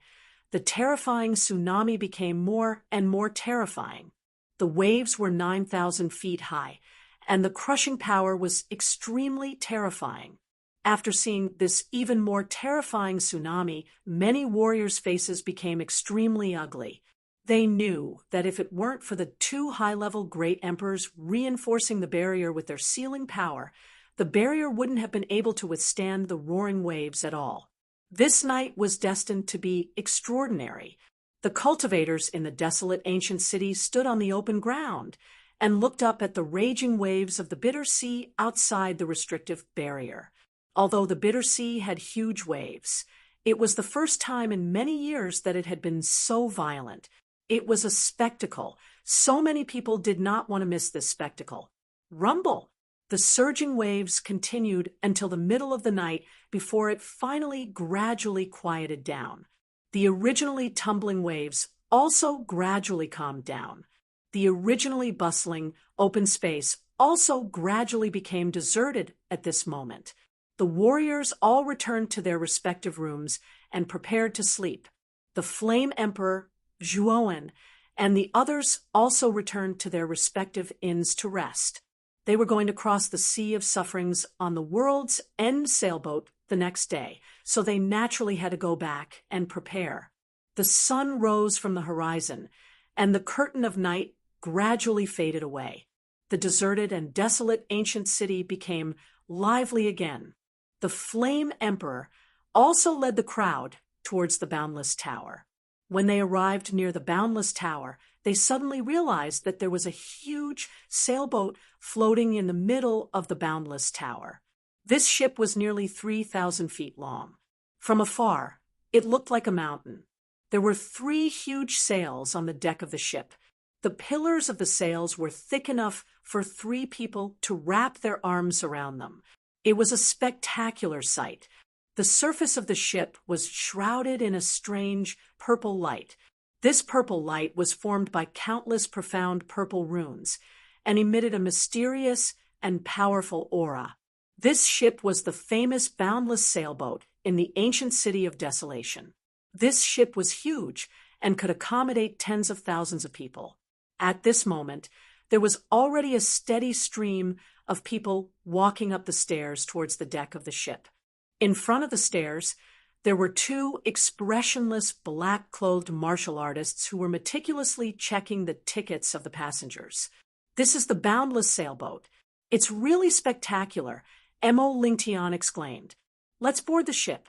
Speaker 1: the terrifying tsunami became more and more terrifying. The waves were 9,000 feet high, and the crushing power was extremely terrifying. After seeing this even more terrifying tsunami, many warriors' faces became extremely ugly. They knew that if it weren't for the two high-level great emperors reinforcing the barrier with their sealing power, the barrier wouldn't have been able to withstand the roaring waves at all. This night was destined to be extraordinary. The cultivators in the desolate ancient city stood on the open ground and looked up at the raging waves of the bitter sea outside the restrictive barrier. Although the bitter sea had huge waves, It was the first time in many years that it had been so violent. It was a spectacle. So many people did not want to miss this spectacle. Rumble! The surging waves continued until the middle of the night before it finally gradually quieted down. The originally tumbling waves also gradually calmed down. The originally bustling, open space also gradually became deserted at this moment. The warriors all returned to their respective rooms and prepared to sleep. The Flame Emperor, Zhuowen, and the others also returned to their respective inns to rest. They were going to cross the Sea of Sufferings on the World's End sailboat the next day, so they naturally had to go back and prepare. The sun rose from the horizon, and the curtain of night gradually faded away. The deserted and desolate ancient city became lively again. The Flame Emperor also led the crowd towards the Boundless Tower. When they arrived near the Boundless Tower, they suddenly realized that there was a huge sailboat floating in the middle of the Boundless Tower. This ship was nearly 3,000 feet long. From afar, it looked like a mountain. There were 3 huge sails on the deck of the ship. The pillars of the sails were thick enough for 3 people to wrap their arms around them. It was a spectacular sight. The surface of the ship was shrouded in a strange purple light. This purple light was formed by countless profound purple runes and emitted a mysterious and powerful aura. This ship was the famous boundless sailboat in the ancient city of Desolation. This ship was huge and could accommodate tens of thousands of people. At this moment, there was already a steady stream of people walking up the stairs towards the deck of the ship. In front of the stairs, there were 2 expressionless black-clothed martial artists who were meticulously checking the tickets of the passengers. "This is the Boundless sailboat. It's really spectacular," Mo Lingtian exclaimed. "Let's board the ship,"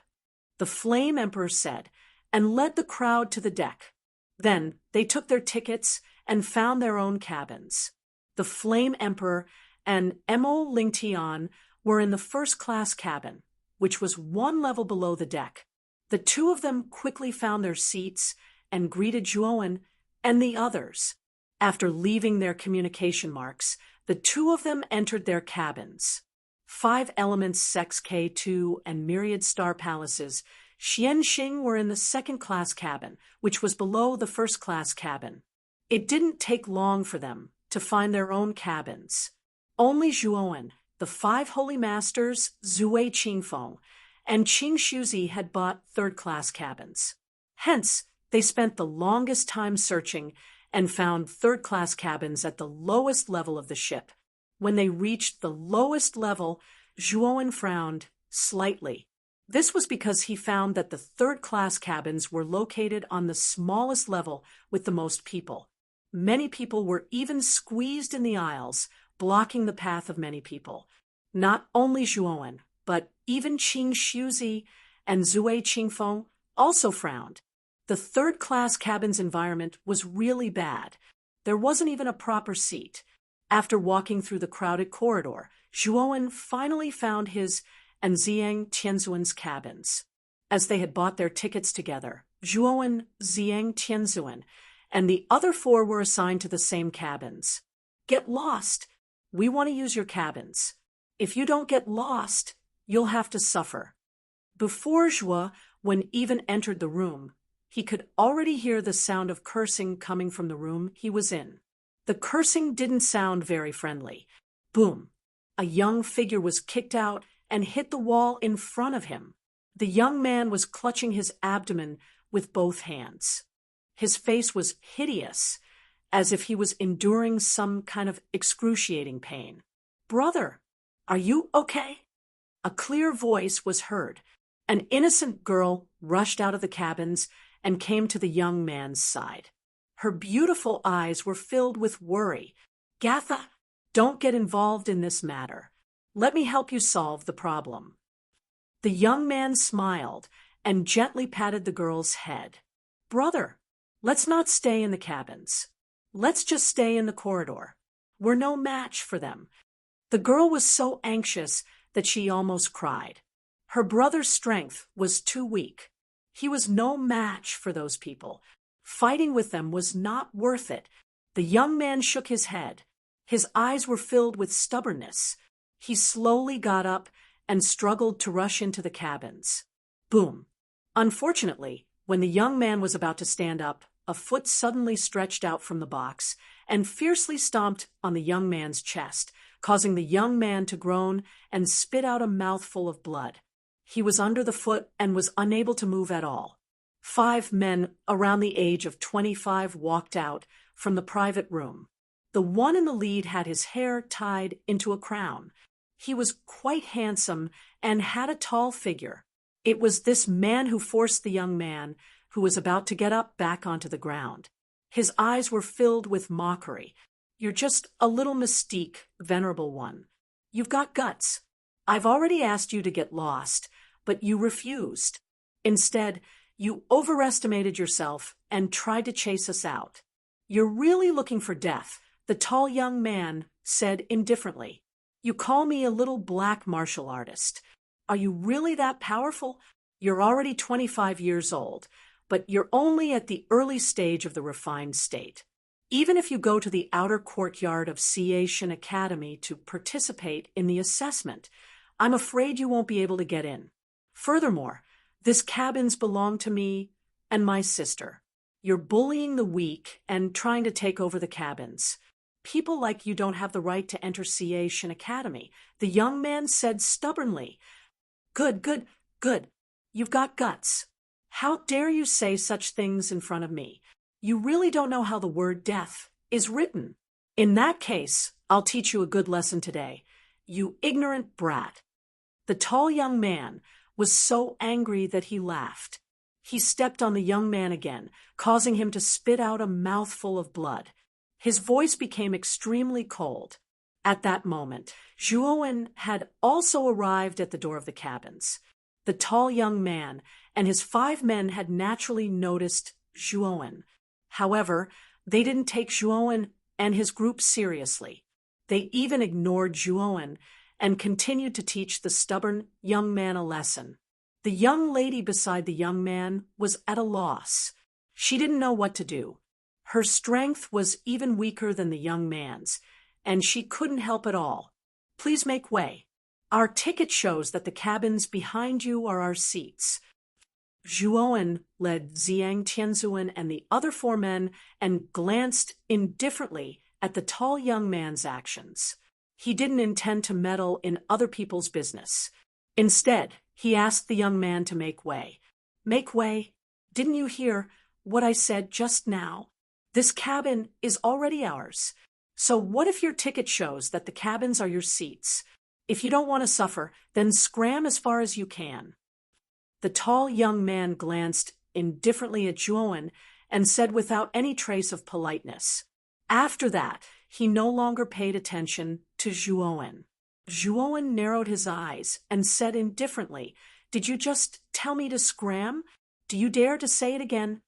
Speaker 1: the Flame Emperor said, and led the crowd to the deck. Then they took their tickets and found their own cabins. The Flame Emperor and Mo Lingtian were in the first-class cabin, which was 1 level below the deck. The 2 of them quickly found their seats and greeted Zhuowen and the others. After leaving their communication marks, the 2 of them entered their cabins. 5 Elements Sex K2 and Myriad Star Palaces, Xianxing were in the second-class cabin, which was below the first-class cabin. It didn't take long for them to find their own cabins. Only Zhuowen, the 5 Holy Masters, Zui Qingfeng, and Qing Shuzi had bought third-class cabins. Hence, they spent the longest time searching and found third-class cabins at the lowest level of the ship. When they reached the lowest level, Zhuowen frowned slightly. This was because he found that the third-class cabins were located on the smallest level with the most people. Many people were even squeezed in the aisles, blocking the path of many people. Not only Zhuowen, but even Qing Shuzi and Zui Qingfeng also frowned. The third-class cabin's environment was really bad. There wasn't even a proper seat. After walking through the crowded corridor, Zhuowen finally found his and Ziyang Tianzuan's cabins. As they had bought their tickets together, Zhuowen, Ziyang Tianzuan, and the other 4 were assigned to the same cabins. "Get lost. We want to use your cabins. If you don't get lost, you'll have to suffer." Before Zhuowen even entered the room, he could already hear the sound of cursing coming from the room he was in. The cursing didn't sound very friendly. Boom! A young figure was kicked out and hit the wall in front of him. The young man was clutching his abdomen with both hands. His face was hideous, as if he was enduring some kind of excruciating pain. "Brother, are you okay?" A clear voice was heard. An innocent girl rushed out of the cabins and came to the young man's side. Her beautiful eyes were filled with worry. "Gatha, don't get involved in this matter. Let me help you solve the problem." The young man smiled and gently patted the girl's head. "Brother, let's not stay in the cabins. Let's just stay in the corridor. We're no match for them." The girl was so anxious that she almost cried. Her brother's strength was too weak. He was no match for those people. Fighting with them was not worth it. The young man shook his head. His eyes were filled with stubbornness. He slowly got up and struggled to rush into the cabins. Boom. Unfortunately, when the young man was about to stand up, a foot suddenly stretched out from the box and fiercely stomped on the young man's chest, causing the young man to groan and spit out a mouthful of blood. He was under the foot and was unable to move at all. 5 men around the age of 25 walked out from the private room. The one in the lead had his hair tied into a crown. He was quite handsome and had a tall figure. It was this man who forced the young man, who was about to get up, back onto the ground. His eyes were filled with mockery. "You're just a little mystique, venerable one. You've got guts. I've already asked you to get lost, but you refused. Instead, you overestimated yourself and tried to chase us out. You're really looking for death," the tall young man said indifferently. "You call me a little black martial artist. Are you really that powerful? You're already 25 years old, but you're only at the early stage of the refined state. Even if you go to the outer courtyard of Ciation Academy to participate in the assessment, I'm afraid you won't be able to get in. Furthermore, this cabins belong to me and my sister. You're bullying the weak and trying to take over the cabins. People like you don't have the right to enter Ciation Academy," the young man said stubbornly. Good. You've got guts. How dare you say such things in front of me? You really don't know how the word death is written. In that case, I'll teach you a good lesson today, you ignorant brat." The tall young man was so angry that he laughed. He stepped on the young man again, causing him to spit out a mouthful of blood. His voice became extremely cold. At that moment, Zhuowen had also arrived at the door of the cabins. The tall young man and his 5 men had naturally noticed Zhuowen. However, they didn't take Zhuowen and his group seriously. They even ignored Zhuowen and continued to teach the stubborn young man a lesson. The young lady beside the young man was at a loss. She didn't know what to do. Her strength was even weaker than the young man's, and she couldn't help at all. "Please make way. Our ticket shows that the cabins behind you are our seats." Zhuowen led Zhang Tianzuan and the other 4 men and glanced indifferently at the tall young man's actions. He didn't intend to meddle in other people's business. Instead, he asked the young man to make way. "Make way? Didn't you hear what I said just now? This cabin is already ours. So what if your ticket shows that the cabins are your seats? If you don't want to suffer, then scram as far as you can." The tall young man glanced indifferently at Zhuowen and said without any trace of politeness. After that, he no longer paid attention to Zhuowen. Zhuowen narrowed his eyes and said indifferently, "Did you just tell me to scram? Do you dare to say it again?"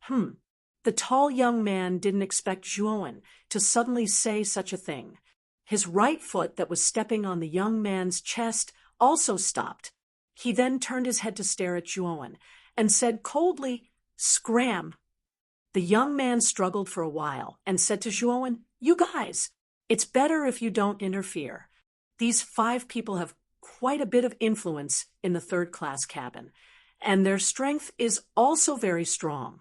Speaker 1: The tall young man didn't expect Zhuowen to suddenly say such a thing. His right foot that was stepping on the young man's chest also stopped. He then turned his head to stare at Zhuowen and said coldly, "Scram." The young man struggled for a while and said to Zhuowen, "You guys, it's better if you don't interfere. These 5 people have quite a bit of influence in the 3rd-class cabin, and their strength is also very strong."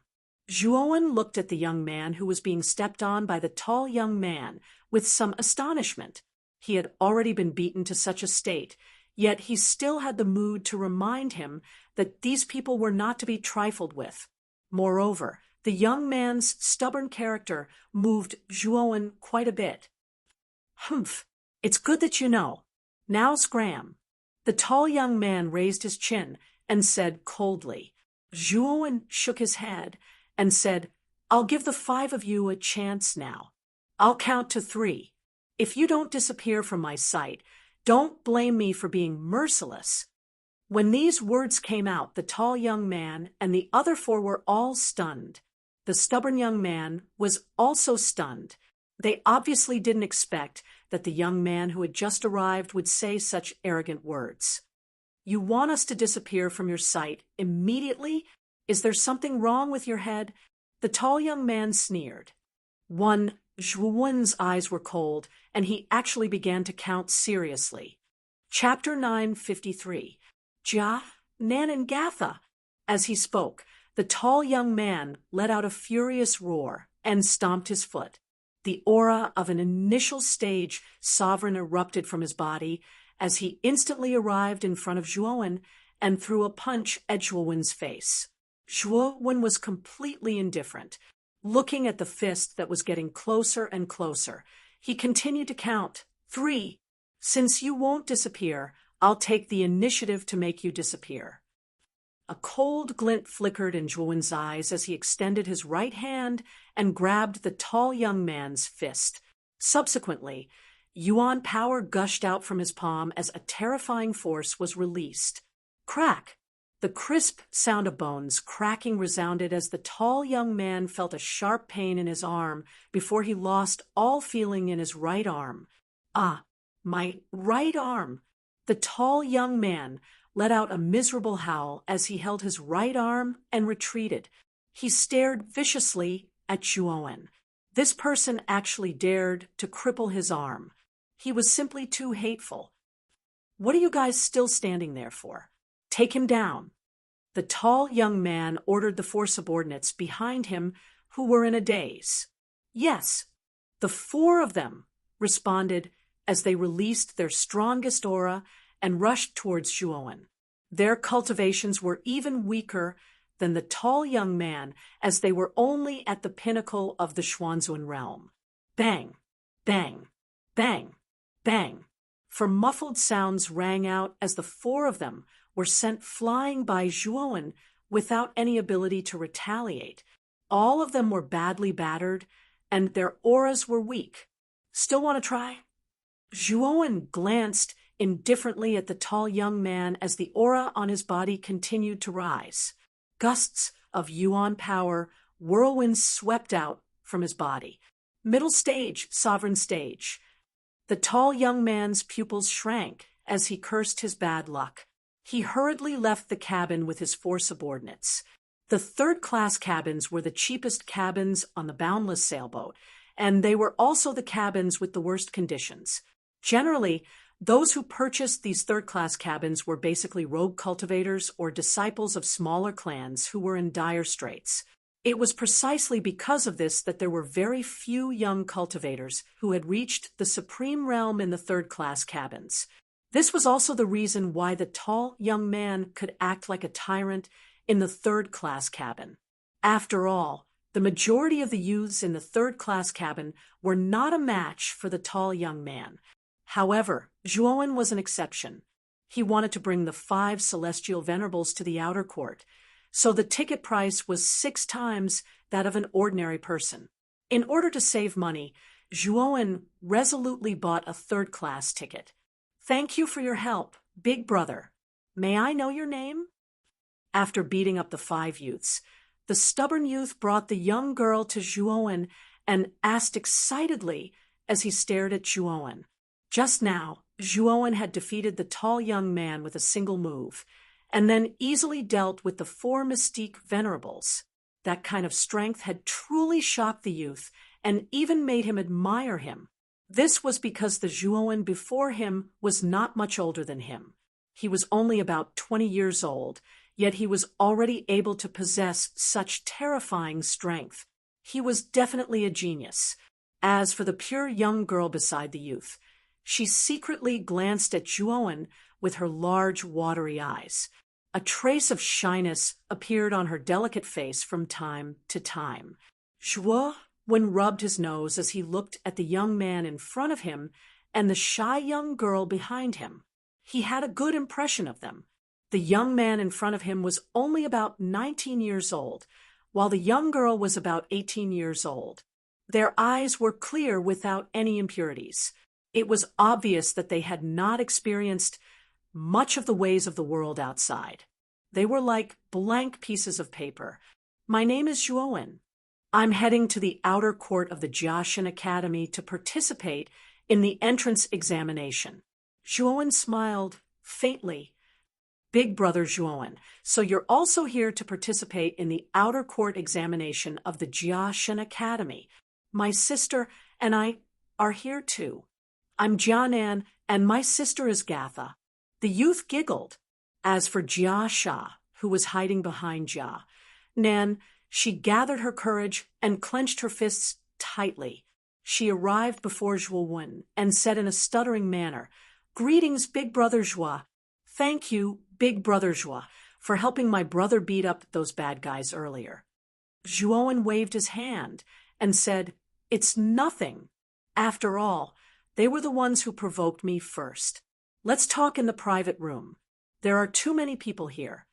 Speaker 1: Zhuowen looked at the young man who was being stepped on by the tall young man with some astonishment. He had already been beaten to such a state, yet he still had the mood to remind him that these people were not to be trifled with. Moreover, the young man's stubborn character moved Zhuowen quite a bit. It's good that you know. Now scram." The tall young man raised his chin and said coldly. Zhuowen shook his head and said, "I'll give the 5 of you a chance now. I'll count to 3. If you don't disappear from my sight, don't blame me for being merciless." When these words came out, the tall young man and the other 4 were all stunned. The stubborn young man was also stunned. They obviously didn't expect that the young man who had just arrived would say such arrogant words. You want us to disappear from your sight immediately? Is there something wrong with your head? The tall young man sneered. Zhuowen's eyes were cold, and he actually began to count seriously. Chapter 953. Ja, Nan and Gatha. As he spoke, the tall young man let out a furious roar and stomped his foot. The aura of an initial stage sovereign erupted from his body as he instantly arrived in front of Zhuowen and threw a punch at Zhuowen's face. Zhuowen was completely indifferent, looking at the fist that was getting closer and closer. He continued to count. 3. Since you won't disappear, I'll take the initiative to make you disappear. A cold glint flickered in Zhuowen's eyes as he extended his right hand and grabbed the tall young man's fist. Subsequently, Yuan power gushed out from his palm as a terrifying force was released. Crack! The crisp sound of bones cracking resounded as the tall young man felt a sharp pain in his arm before he lost all feeling in his right arm. Ah, my right arm! The tall young man let out a miserable howl as he held his right arm and retreated. He stared viciously at Zhuowen. This person actually dared to cripple his arm. He was simply too hateful. What are you guys still standing there for? Take him down. The tall young man ordered the 4 subordinates behind him who were in a daze. Yes, the 4 of them responded as they released their strongest aura and rushed towards Zhuowen. Their cultivations were even weaker than the tall young man, as they were only at the pinnacle of the Xuanzun realm. Bang, bang, bang, bang. For muffled sounds rang out as the 4 of them were sent flying by Zhuowen without any ability to retaliate. All of them were badly battered, and their auras were weak. Still want to try? Zhuowen glanced indifferently at the tall young man as the aura on his body continued to rise. Gusts of Yuan power, whirlwinds swept out from his body. Middle stage, sovereign stage. The tall young man's pupils shrank as he cursed his bad luck. He hurriedly left the cabin with his 4 subordinates. The 3rd-class cabins were the cheapest cabins on the Boundless sailboat, and they were also the cabins with the worst conditions. Generally, those who purchased these 3rd-class cabins were basically rogue cultivators or disciples of smaller clans who were in dire straits. It was precisely because of this that there were very few young cultivators who had reached the supreme realm in the 3rd-class cabins. This was also the reason why the tall young man could act like a tyrant in the 3rd-class cabin. After all, the majority of the youths in the 3rd-class cabin were not a match for the tall young man. However, Zhuowen was an exception. He wanted to bring the 5 celestial venerables to the outer court, so the ticket price was 6 times that of an ordinary person. In order to save money, Zhuowen resolutely bought a 3rd-class ticket. Thank you for your help, big brother. May I know your name? After beating up the 5 youths, the stubborn youth brought the young girl to Zhuowen and asked excitedly as he stared at Zhuowen. Just now, Zhuowen had defeated the tall young man with a single move, and then easily dealt with the 4 mystique venerables. That kind of strength had truly shocked the youth and even made him admire him. This was because the Zhuowen before him was not much older than him. He was only about 20 years old, yet he was already able to possess such terrifying strength. He was definitely a genius. As for the pure young girl beside the youth, she secretly glanced at Zhuowen with her large, watery eyes. A trace of shyness appeared on her delicate face from time to time. Zhuowen rubbed his nose as he looked at the young man in front of him and the shy young girl behind him. He had a good impression of them. The young man in front of him was only about 19 years old, while the young girl was about 18 years old. Their eyes were clear without any impurities. It was obvious that they had not experienced much of the ways of the world outside. They were like blank pieces of paper. My name is Zhuowen. I'm heading to the outer court of the Jiaxin Academy to participate in the entrance examination. Zhuowen smiled faintly. Big Brother Zhuowen, so you're also here to participate in the outer court examination of the Jiaxin Academy. My sister and I are here too. I'm Jianan, and my sister is Gatha. The youth giggled. As for Jia Sha, who was hiding behind Jia Nan, she gathered her courage and clenched her fists tightly. She arrived before Zhuowen and said in a stuttering manner, "Greetings, Big Brother Zhua. Thank you, Big Brother Zhua, for helping my brother beat up those bad guys earlier." Zhuowen waved his hand and said, "It's nothing. After all, they were the ones who provoked me first. Let's talk in the private room. There are too many people here."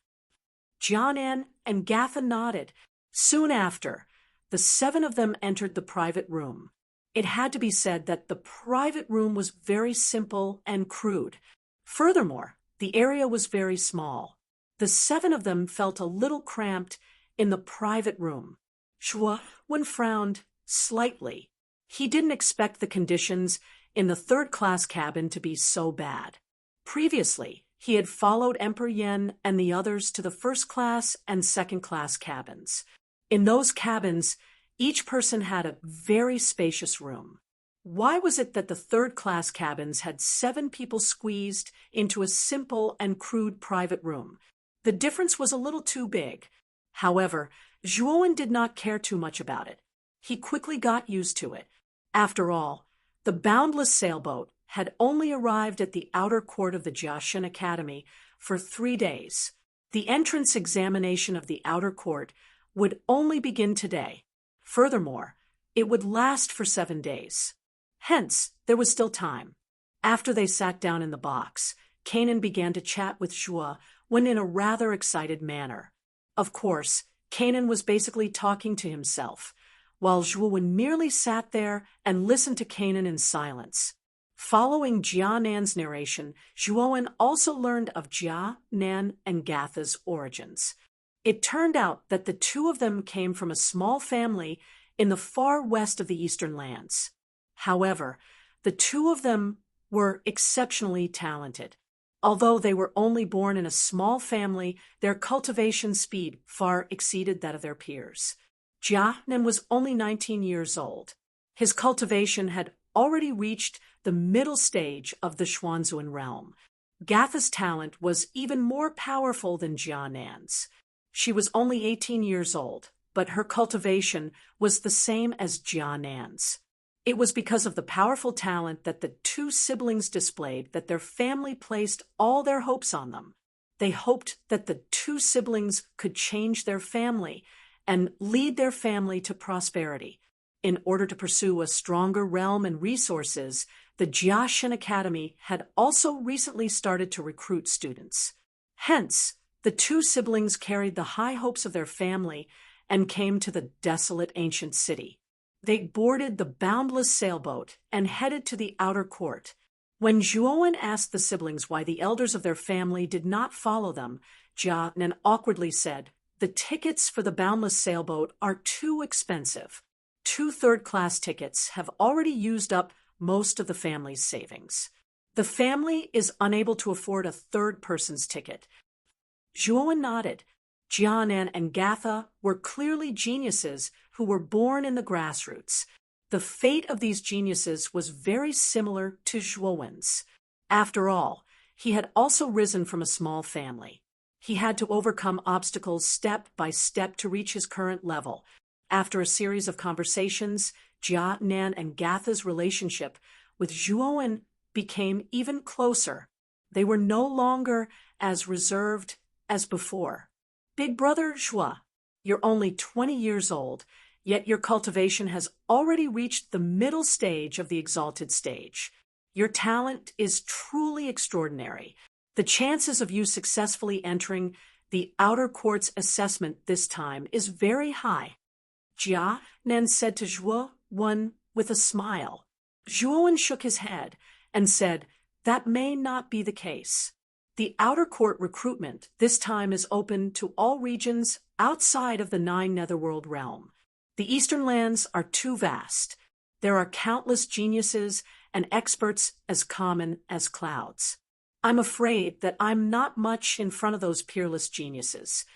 Speaker 1: Jianan and Gatha nodded. Soon after, the seven of them entered the private room. It had to be said that the private room was very simple and crude. Furthermore, the area was very small. The seven of them felt a little cramped in the private room. Zhuowen frowned slightly. He didn't expect the conditions in the third-class cabin to be so bad. Previously, he had followed Emperor Yen and the others to the first-class and second-class cabins. In those cabins, each person had a very spacious room. Why was it that the third-class cabins had 7 people squeezed into a simple and crude private room? The difference was a little too big. However, Zhuowen did not care too much about it. He quickly got used to it. After all, the boundless sailboat had only arrived at the outer court of the Jiaxin Academy for 3 days. The entrance examination of the outer court would only begin today. Furthermore, it would last for 7 days. Hence, there was still time. After they sat down in the box, Kanan began to chat with Zhuowen in a rather excited manner. Of course, Kanan was basically talking to himself, while Zhuowen merely sat there and listened to Kanan in silence. Following Jianan's narration, Zhuowen also learned of Jia, Nan, and Gatha's origins. It turned out that the 2 of them came from a small family in the far west of the eastern lands. However, the 2 of them were exceptionally talented. Although they were only born in a small family, their cultivation speed far exceeded that of their peers. Jianan was only 19 years old. His cultivation had already reached the middle stage of the Xuanzuan realm. Gatha's talent was even more powerful than Jianan's. She was only 18 years old, but her cultivation was the same as Jianan's. It was because of the powerful talent that the 2 siblings displayed that their family placed all their hopes on them. They hoped that the 2 siblings could change their family and lead their family to prosperity. In order to pursue a stronger realm and resources, the Jiaxin Academy had also recently started to recruit students. Hence, the 2 siblings carried the high hopes of their family and came to the desolate ancient city. They boarded the boundless sailboat and headed to the outer court. When Zhuowen asked the siblings why the elders of their family did not follow them, Jianan awkwardly said, "The tickets for the boundless sailboat are too expensive. 2 third-class tickets have already used up most of the family's savings. The family is unable to afford a third person's ticket." Zhuowen nodded. Jianan and Gatha were clearly geniuses who were born in the grassroots. The fate of these geniuses was very similar to Zhuowen's. After all, he had also risen from a small family. He had to overcome obstacles step by step to reach his current level. After a series of conversations, Jianan and Gatha's relationship with Zhuowen became even closer. They were no longer as reserved as before. "Big Brother Zhua, you're only 20 years old, yet your cultivation has already reached the middle stage of the exalted stage. Your talent is truly extraordinary. The chances of you successfully entering the outer court's assessment this time is very high," Jianan said to Zhuowen with a smile. Zhuowen shook his head and said, "That may not be the case. The outer court recruitment this time is open to all regions outside of the 9 Netherworld realm. The eastern lands are too vast. There are countless geniuses and experts as common as clouds. I'm afraid that I'm not much in front of those peerless geniuses.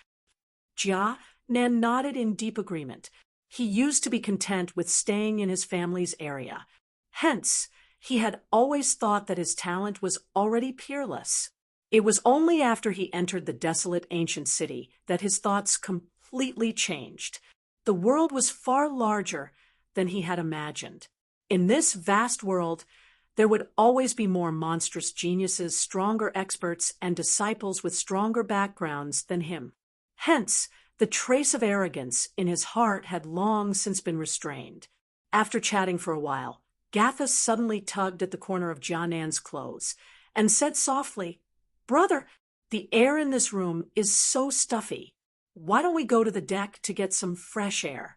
Speaker 1: Jia Nan nodded in deep agreement. He used to be content with staying in his family's area. Hence, he had always thought that his talent was already peerless. It was only after he entered the desolate ancient city that his thoughts completely changed. The world was far larger than he had imagined. In this vast world, there would always be more monstrous geniuses, stronger experts, and disciples with stronger backgrounds than him. Hence, the trace of arrogance in his heart had long since been restrained. After chatting for a while, Gatha suddenly tugged at the corner of Jianan's clothes and said softly, "Brother, the air in this room is so stuffy. Why don't we go to the deck to get some fresh air?"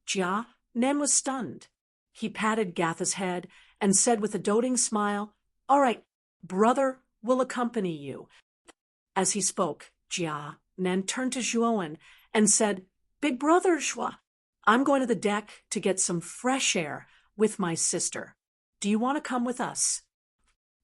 Speaker 1: Jianan was stunned. He patted Gatha's head and said with a doting smile, "All right, brother will accompany you." As he spoke, Jianan turned to Zhuowen and said, "Big brother Zhua, I'm going to the deck to get some fresh air with my sister. Do you want to come with us?"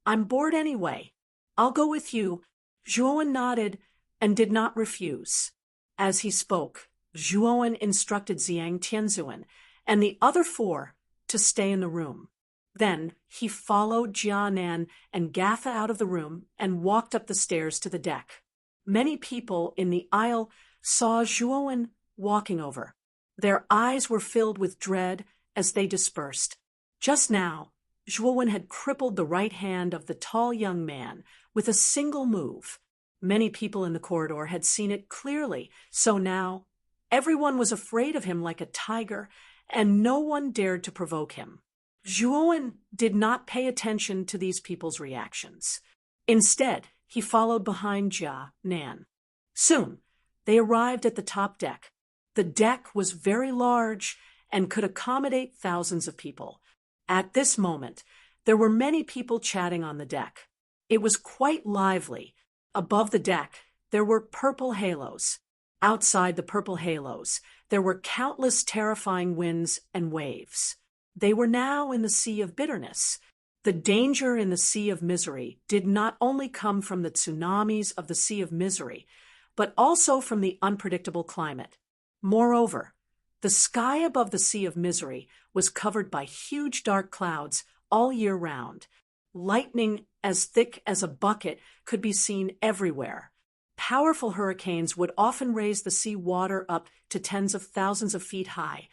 Speaker 1: "I'm bored anyway. I'll go with you." Zhuowen nodded and did not refuse. As he spoke, Zhuowen instructed Xiang Tianzuan and the other four to stay in the room. Then he followed Jianan and Gatha out of the room and walked up the stairs to the deck. Many people in the aisle saw Zhuowen walking over. Their eyes were filled with dread as they dispersed. Just now, Zhuowen had crippled the right hand of the tall young man with a single move. Many people in the corridor had seen it clearly, so now everyone was afraid of him like a tiger, and no one dared to provoke him. Zhuowen did not pay attention to these people's reactions. Instead, he followed behind Jianan. Soon, they arrived at the top deck. The deck was very large and could accommodate thousands of people. At this moment, there were many people chatting on the deck. It was quite lively. Above the deck, there were purple halos. Outside the purple halos, there were countless terrifying winds and waves. They were now in the sea of bitterness. The danger in the sea of misery did not only come from the tsunamis of the sea of misery, but also from the unpredictable climate. Moreover, the sky above the sea of misery was covered by huge dark clouds all year round. Lightning as thick as a bucket could be seen everywhere. Powerful hurricanes would often raise the sea water up to tens of thousands of feet high,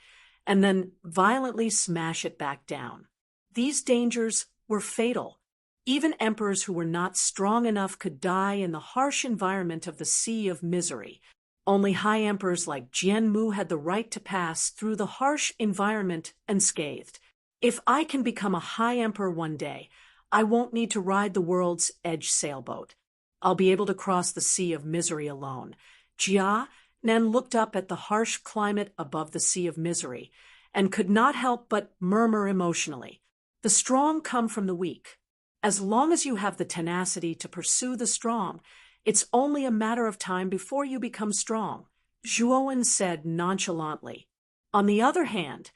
Speaker 1: and then violently smash it back down. These dangers were fatal. Even emperors who were not strong enough could die in the harsh environment of the sea of misery. Only high emperors like Jianmu had the right to pass through the harsh environment unscathed. If I can become a high emperor one day, I won't need to ride the world's edge sailboat. I'll be able to cross the sea of misery alone. Jianan looked up at the harsh climate above the sea of misery and could not help but murmur emotionally. The strong come from the weak. As long as you have the tenacity to pursue the strong, it's only a matter of time before you become strong, Zhuowen said nonchalantly. On the other hand,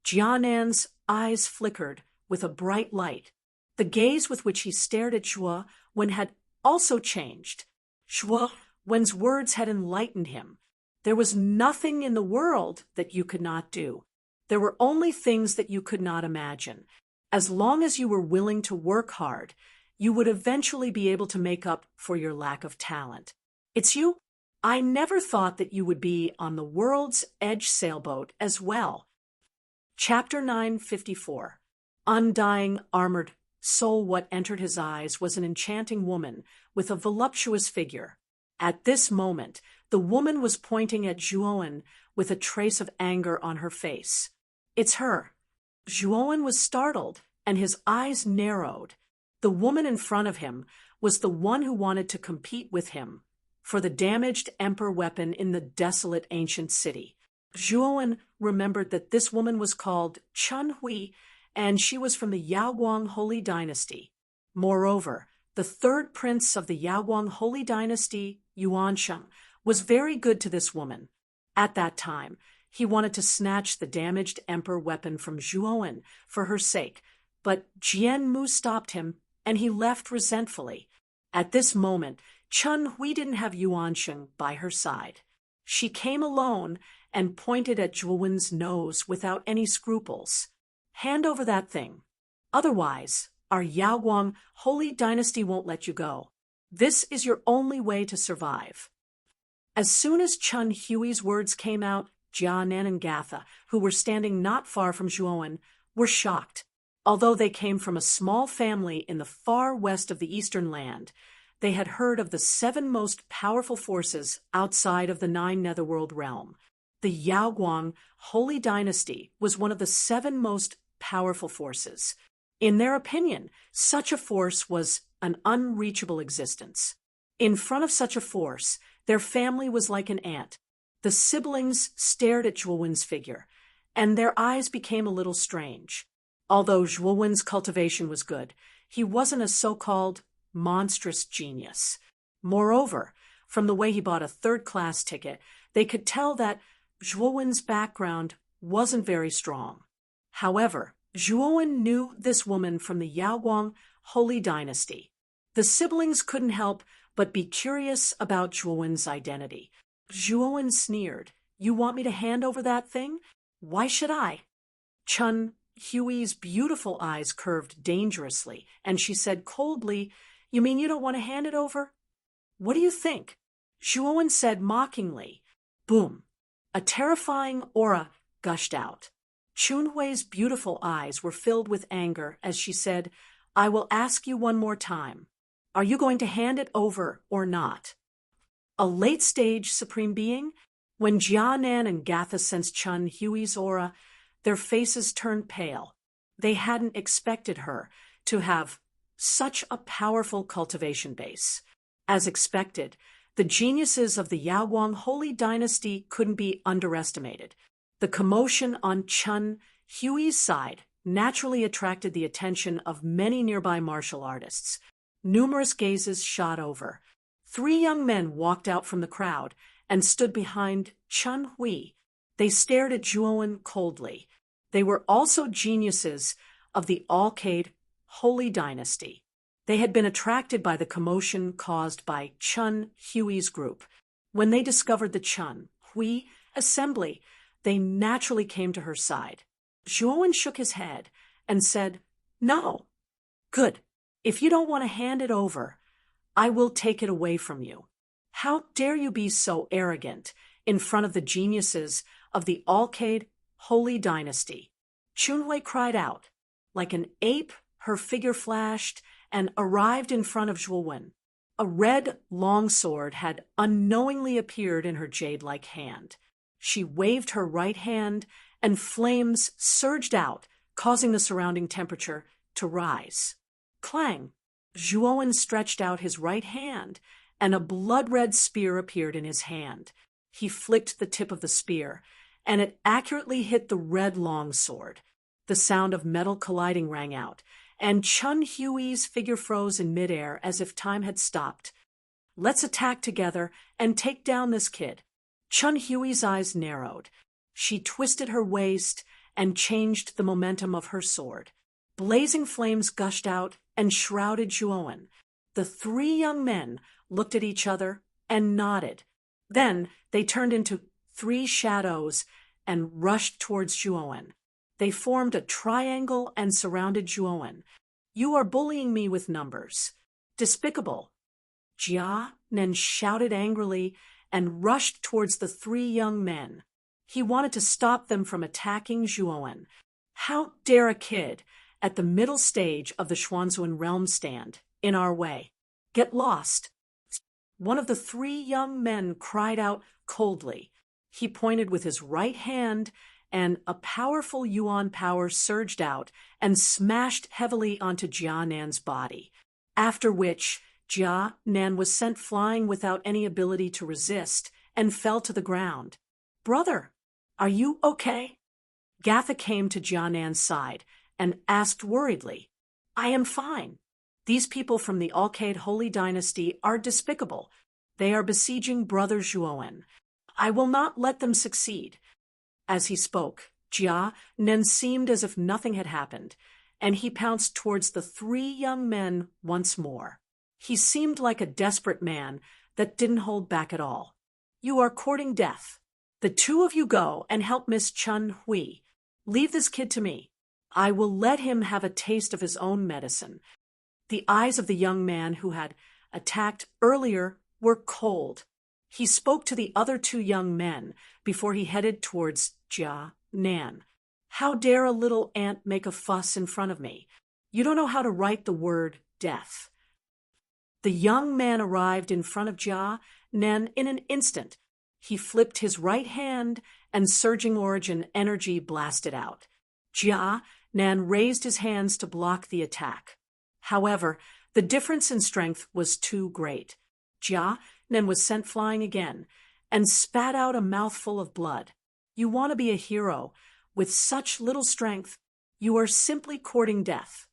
Speaker 1: Jianan's eyes flickered with a bright light. The gaze with which he stared at Zhuowen had also changed. Zhuowen's words had enlightened him. There was nothing in the world that you could not do. There were only things that you could not imagine. As long as you were willing to work hard, you would eventually be able to make up for your lack of talent. It's you? I never thought that you would be on the world's edge sailboat as well. Chapter 954. Undying armored soul. What entered his eyes was an enchanting woman with a voluptuous figure. At this moment, the woman was pointing at Zhuowen with a trace of anger on her face. "It's her." Zhuowen was startled, and his eyes narrowed. The woman in front of him was the one who wanted to compete with him for the damaged emperor weapon in the desolate ancient city. Zhuowen remembered that this woman was called Chen Hui, and she was from the Yaoguang Holy Dynasty. Moreover, the third prince of the Yaoguang Holy Dynasty, Yuansheng, was very good to this woman. At that time, he wanted to snatch the damaged emperor weapon from Zhuowen for her sake, but Jianmu stopped him, and he left resentfully. At this moment, Chun Hui didn't have Yuan Sheng by her side. She came alone and pointed at Zhuowen's nose without any scruples. Hand over that thing. Otherwise, our Yaoguang holy dynasty won't let you go. This is your only way to survive. As soon as Chun Hui's words came out, Jianan and Gatha, who were standing not far from Zhuowen, were shocked. Although they came from a small family in the far west of the eastern land, they had heard of the 7 most powerful forces outside of the 9 netherworld realm. The Yaoguang holy dynasty was one of the 7 most powerful forces. In their opinion, such a force was an unreachable existence. In front of such a force, their family was like an ant. The siblings stared at Zhuowen's figure, and their eyes became a little strange. Although Zhuowen's cultivation was good, he wasn't a so-called monstrous genius. Moreover, from the way he bought a third-class ticket, they could tell that Zhuowen's background wasn't very strong. However, Zhuowen knew this woman from the Yaoguang holy dynasty. The siblings couldn't help but be curious about Zhuowen's identity. Zhuowen sneered, "You want me to hand over that thing? Why should I?" Chun Hui's beautiful eyes curved dangerously, and she said coldly, "You mean you don't want to hand it over?" "What do you think?" Zhuowen said mockingly. Boom! A terrifying aura gushed out. Chun Hui's beautiful eyes were filled with anger as she said, "I will ask you one more time. Are you going to hand it over or not?" A late-stage supreme being? When Jianan and Gatha sensed Chun Hui's aura, their faces turned pale. They hadn't expected her to have such a powerful cultivation base. As expected, the geniuses of the Yaoguang holy dynasty couldn't be underestimated. The commotion on Chun Hui's side naturally attracted the attention of many nearby martial artists. Numerous gazes shot over. 3 young men walked out from the crowd and stood behind Chun Hui. They stared at Zhuowen coldly. They were also geniuses of the Alcade holy dynasty. They had been attracted by the commotion caused by Chun Hui's group. When they discovered the Chun Hui assembly, they naturally came to her side. Zhuowen shook his head and said, "No." "Good. If you don't want to hand it over, I will take it away from you. How dare you be so arrogant in front of the geniuses of the Alcade holy dynasty?" Chun Hui cried out. Like an ape, her figure flashed and arrived in front of Zhuowen. A red longsword had unknowingly appeared in her jade-like hand. She waved her right hand, and flames surged out, causing the surrounding temperature to rise. Clang! Zhuowen stretched out his right hand, and a blood-red spear appeared in his hand. He flicked the tip of the spear, and it accurately hit the red longsword. The sound of metal colliding rang out, and Chun Hui's figure froze in midair as if time had stopped. "Let's attack together and take down this kid." Chun Hui's eyes narrowed. She twisted her waist and changed the momentum of her sword. Blazing flames gushed out and shrouded Zhuowen. The 3 young men looked at each other and nodded. Then they turned into 3 shadows and rushed towards Zhuowen. They formed a triangle and surrounded Zhuowen. "You are bullying me with numbers. Despicable." Jianan shouted angrily and rushed towards the 3 young men. He wanted to stop them from attacking Zhuowen. How dare a kid at the middle stage of the Xuanzuan realm stand in our way? Get lost. One of the 3 young men cried out coldly. He pointed with his right hand, and a powerful yuan power surged out and smashed heavily onto Jianan's body, after which Jianan was sent flying without any ability to resist and fell to the ground. "Brother, are you okay?" Gatha came to Jianan's side and asked worriedly. "I am fine. These people from the Alcade holy dynasty are despicable. They are besieging Brother Zhuowen. I will not let them succeed." As he spoke, Jianan seemed as if nothing had happened, and he pounced towards the 3 young men once more. He seemed like a desperate man that didn't hold back at all. You are courting death. The two of you go and help Miss Chun Hui. Leave this kid to me. I will let him have a taste of his own medicine. The eyes of the young man who had attacked earlier were cold. He spoke to the other two young men before he headed towards Jia Nan. How dare a little ant make a fuss in front of me? You don't know how to write the word death. The young man arrived in front of Jia Nan in an instant. He flipped his right hand and surging origin energy blasted out. Jia Nan raised his hands to block the attack. However, the difference in strength was too great. Jia Nan was sent flying again and spat out a mouthful of blood. You want to be a hero. With such little strength, you are simply courting death.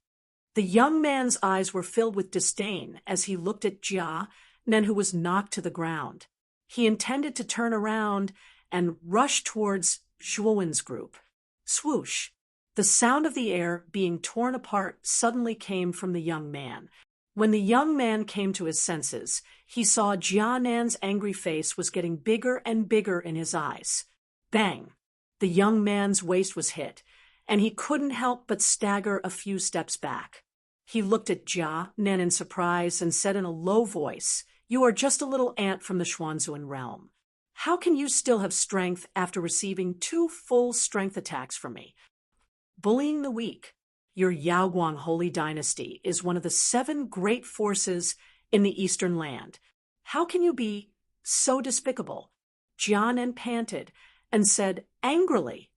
Speaker 1: The young man's eyes were filled with disdain as he looked at Jia Nan, who was knocked to the ground. He intended to turn around and rush towards Zhuowen's group. Swoosh! The sound of the air being torn apart suddenly came from the young man. When the young man came to his senses, he saw Jia Nan's angry face was getting bigger and bigger in his eyes. Bang! The young man's waist was hit, and he couldn't help but stagger a few steps back. He looked at Jia Nan in surprise and said in a low voice, "You are just a little ant from the Xuanzuan realm. How can you still have strength after receiving 2 full strength attacks from me? Bullying the weak. Your Yaoguang holy dynasty is one of the 7 great forces in the eastern land. How can you be so despicable?" Jia Nan panted and said angrily,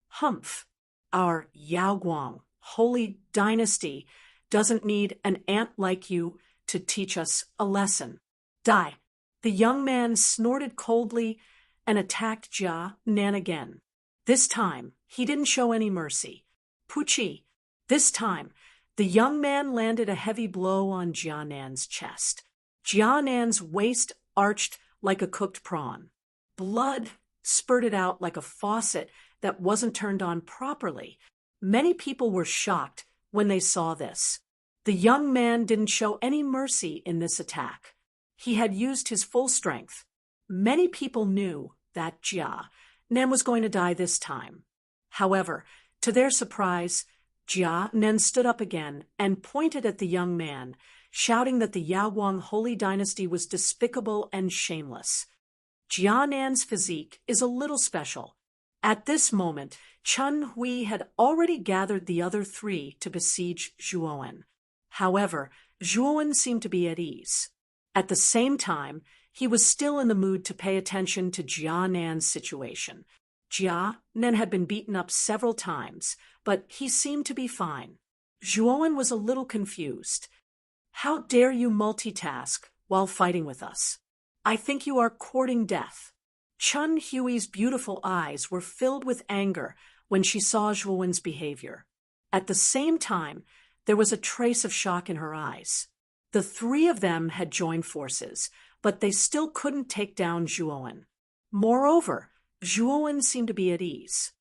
Speaker 1: "Humph, our Yaoguang holy dynasty doesn't need an ant like you to teach us a lesson. Die." The young man snorted coldly and attacked Jia Nan again. This time, he didn't show any mercy. Puchi. This time, the young man landed a heavy blow on Jia Nan's chest. Jia Nan's waist arched like a cooked prawn. Blood spurted out like a faucet that wasn't turned on properly. Many people were shocked when they saw this. The young man didn't show any mercy in this attack. He had used his full strength. Many people knew that Jia Nan was going to die this time. However, to their surprise, Jia Nan stood up again and pointed at the young man, shouting that the Yaoguang holy dynasty was despicable and shameless. Jia Nan's physique is a little special. At this moment, Chun Hui had already gathered the other 3 to besiege Zhuowen. However, Zhuowen seemed to be at ease. At the same time, he was still in the mood to pay attention to Jia Nan's situation. Jia Nan had been beaten up several times, but he seemed to be fine. Zhuowen was a little confused. "How dare you multitask while fighting with us? I think you are courting death." Chun Hui's beautiful eyes were filled with anger when she saw Zhuowen's behavior. At the same time, there was a trace of shock in her eyes. The 3 of them had joined forces, but they still couldn't take down Zhuowen. Moreover, Zhuowen seemed to be at ease.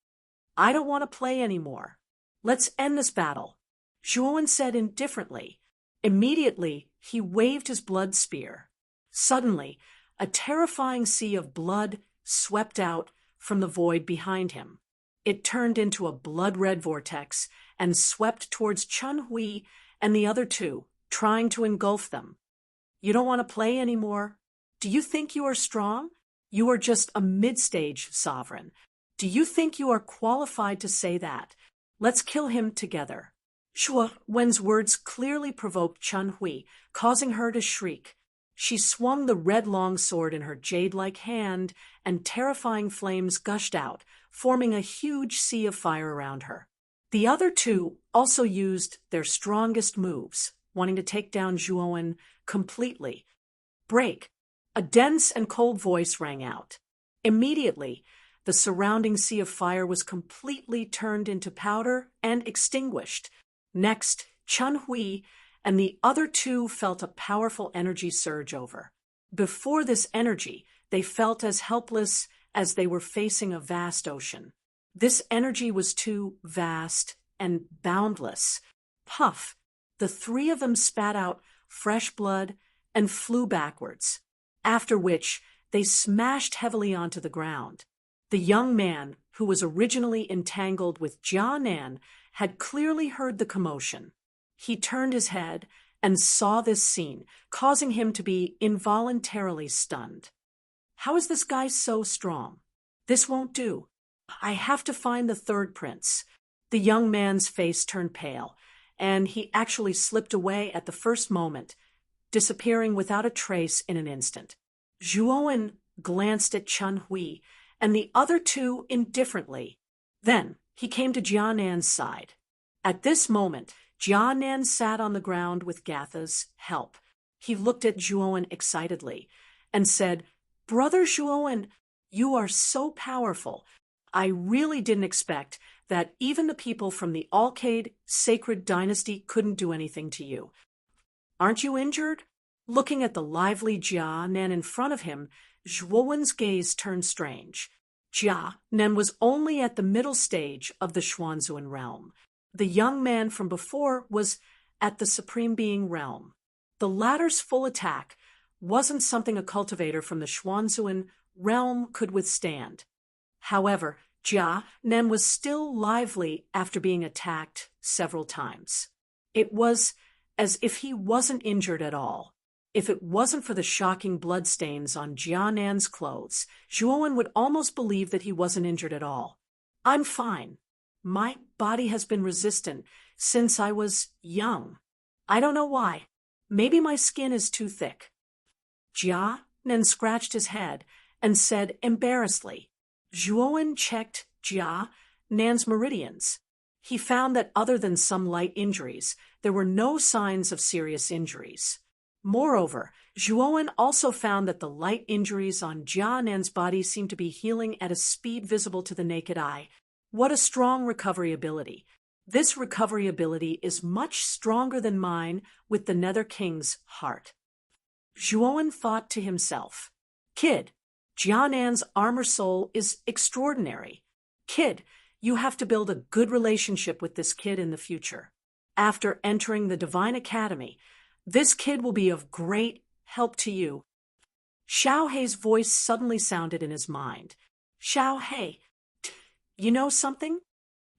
Speaker 1: "I don't want to play anymore. Let's end this battle," Zhuowen said indifferently. Immediately, he waved his blood spear. Suddenly, a terrifying sea of blood swept out from the void behind him. It turned into a blood-red vortex and swept towards Chun Hui and the other 2, trying to engulf them. "You don't want to play anymore? Do you think you are strong? You are just a mid-stage sovereign. Do you think you are qualified to say that? Let's kill him together." Zhuowen's words clearly provoked Chun Hui, causing her to shriek. She swung the red long sword in her jade-like hand, and terrifying flames gushed out, forming a huge sea of fire around her. The other 2 also used their strongest moves, wanting to take down Zhuowen completely. "Break!" A dense and cold voice rang out. Immediately, the surrounding sea of fire was completely turned into powder and extinguished. Next, Chun Hui and the other 2 felt a powerful energy surge over. Before this energy, they felt as helpless as they were facing a vast ocean. This energy was too vast and boundless. Puff! The 3 of them spat out fresh blood, and flew backwards, after which they smashed heavily onto the ground. The young man, who was originally entangled with Jia Nan, had clearly heard the commotion. He turned his head and saw this scene, causing him to be involuntarily stunned. How is this guy so strong? This won't do. I have to find the third prince. The young man's face turned pale, and he actually slipped away at the first moment, disappearing without a trace in an instant. Zhuowen glanced at Chun Hui and the other two indifferently. Then he came to Jia Nan's side. At this moment, Jia Nan sat on the ground with Gatha's help. He looked at Zhuowen excitedly and said, "Brother Zhuowen, you are so powerful. I really didn't expect that even the people from the Alcade sacred dynasty couldn't do anything to you. Aren't you injured?" Looking at the lively Jia Nan in front of him, Zhuowen's gaze turned strange. Jia Nan was only at the middle stage of the Xuanzuan realm. The young man from before was at the Supreme Being realm. The latter's full attack wasn't something a cultivator from the Xuanzuan realm could withstand. However, Jia Nan was still lively after being attacked several times. It was as if he wasn't injured at all. If it wasn't for the shocking bloodstains on Jia Nan's clothes, Zhuowen would almost believe that he wasn't injured at all. "I'm fine. My body has been resistant since I was young. I don't know why. Maybe my skin is too thick." Jia Nan scratched his head and said embarrassedly. Zhuowen checked Jia Nan's meridians. He found that other than some light injuries, there were no signs of serious injuries. Moreover, Zhuowen also found that the light injuries on Jia Nan's body seemed to be healing at a speed visible to the naked eye. What a strong recovery ability. This recovery ability is much stronger than mine with the Nether King's heart. Zhuowen thought to himself, "Kid, Jia Nan's armor soul is extraordinary. Kid, you have to build a good relationship with this kid in the future. After entering the Divine Academy, this kid will be of great help to you." Xiao Hei's voice suddenly sounded in his mind. "Xiao Hei, you know something?"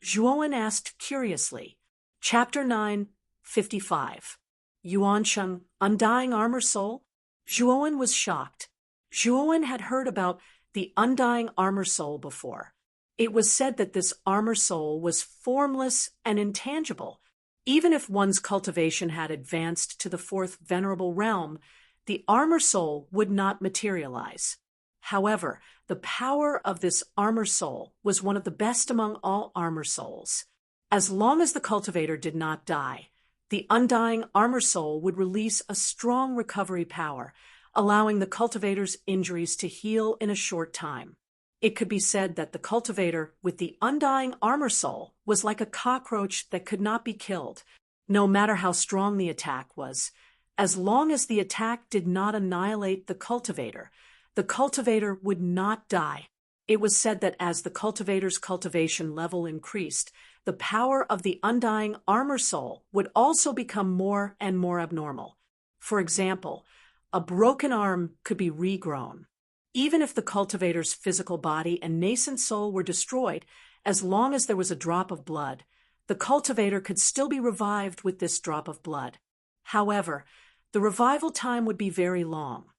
Speaker 1: Zhuowen asked curiously. Chapter 9, 55. Yuansheng, Undying Armor Soul? Zhuowen was shocked. Zhuowen had heard about the Undying Armor Soul before. It was said that this armor soul was formless and intangible. Even if one's cultivation had advanced to the fourth venerable realm, the armor soul would not materialize. However, the power of this armor soul was one of the best among all armor souls. As long as the cultivator did not die, the undying armor soul would release a strong recovery power, allowing the cultivator's injuries to heal in a short time. It could be said that the cultivator with the undying armor soul was like a cockroach that could not be killed, no matter how strong the attack was. As long as the attack did not annihilate the cultivator would not die. It was said that as the cultivator's cultivation level increased, the power of the undying armor soul would also become more and more abnormal. For example, a broken arm could be regrown. Even if the cultivator's physical body and nascent soul were destroyed, as long as there was a drop of blood, the cultivator could still be revived with this drop of blood. However, the revival time would be very long.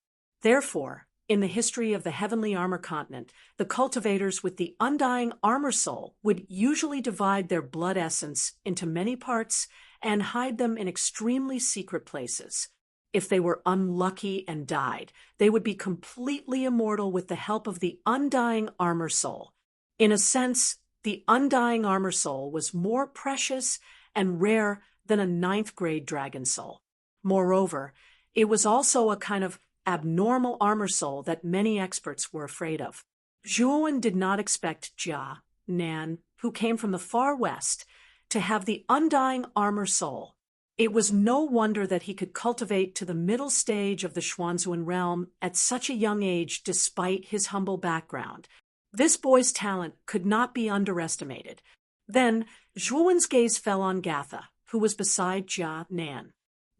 Speaker 1: Therefore, in the history of the Heavenly Armor Continent, the cultivators with the undying armor soul would usually divide their blood essence into many parts and hide them in extremely secret places. If they were unlucky and died, they would be completely immortal with the help of the undying armor soul. In a sense, the undying armor soul was more precious and rare than a 9th grade dragon soul. Moreover, it was also a kind of abnormal armor soul that many experts were afraid of. Zhuowen did not expect Jia Nan, who came from the far west, to have the undying armor soul. It was no wonder that he could cultivate to the middle stage of the Xuanzuan realm at such a young age despite his humble background. This boy's talent could not be underestimated. Then, Zhuowen's gaze fell on Gatha, who was beside Jia Nan.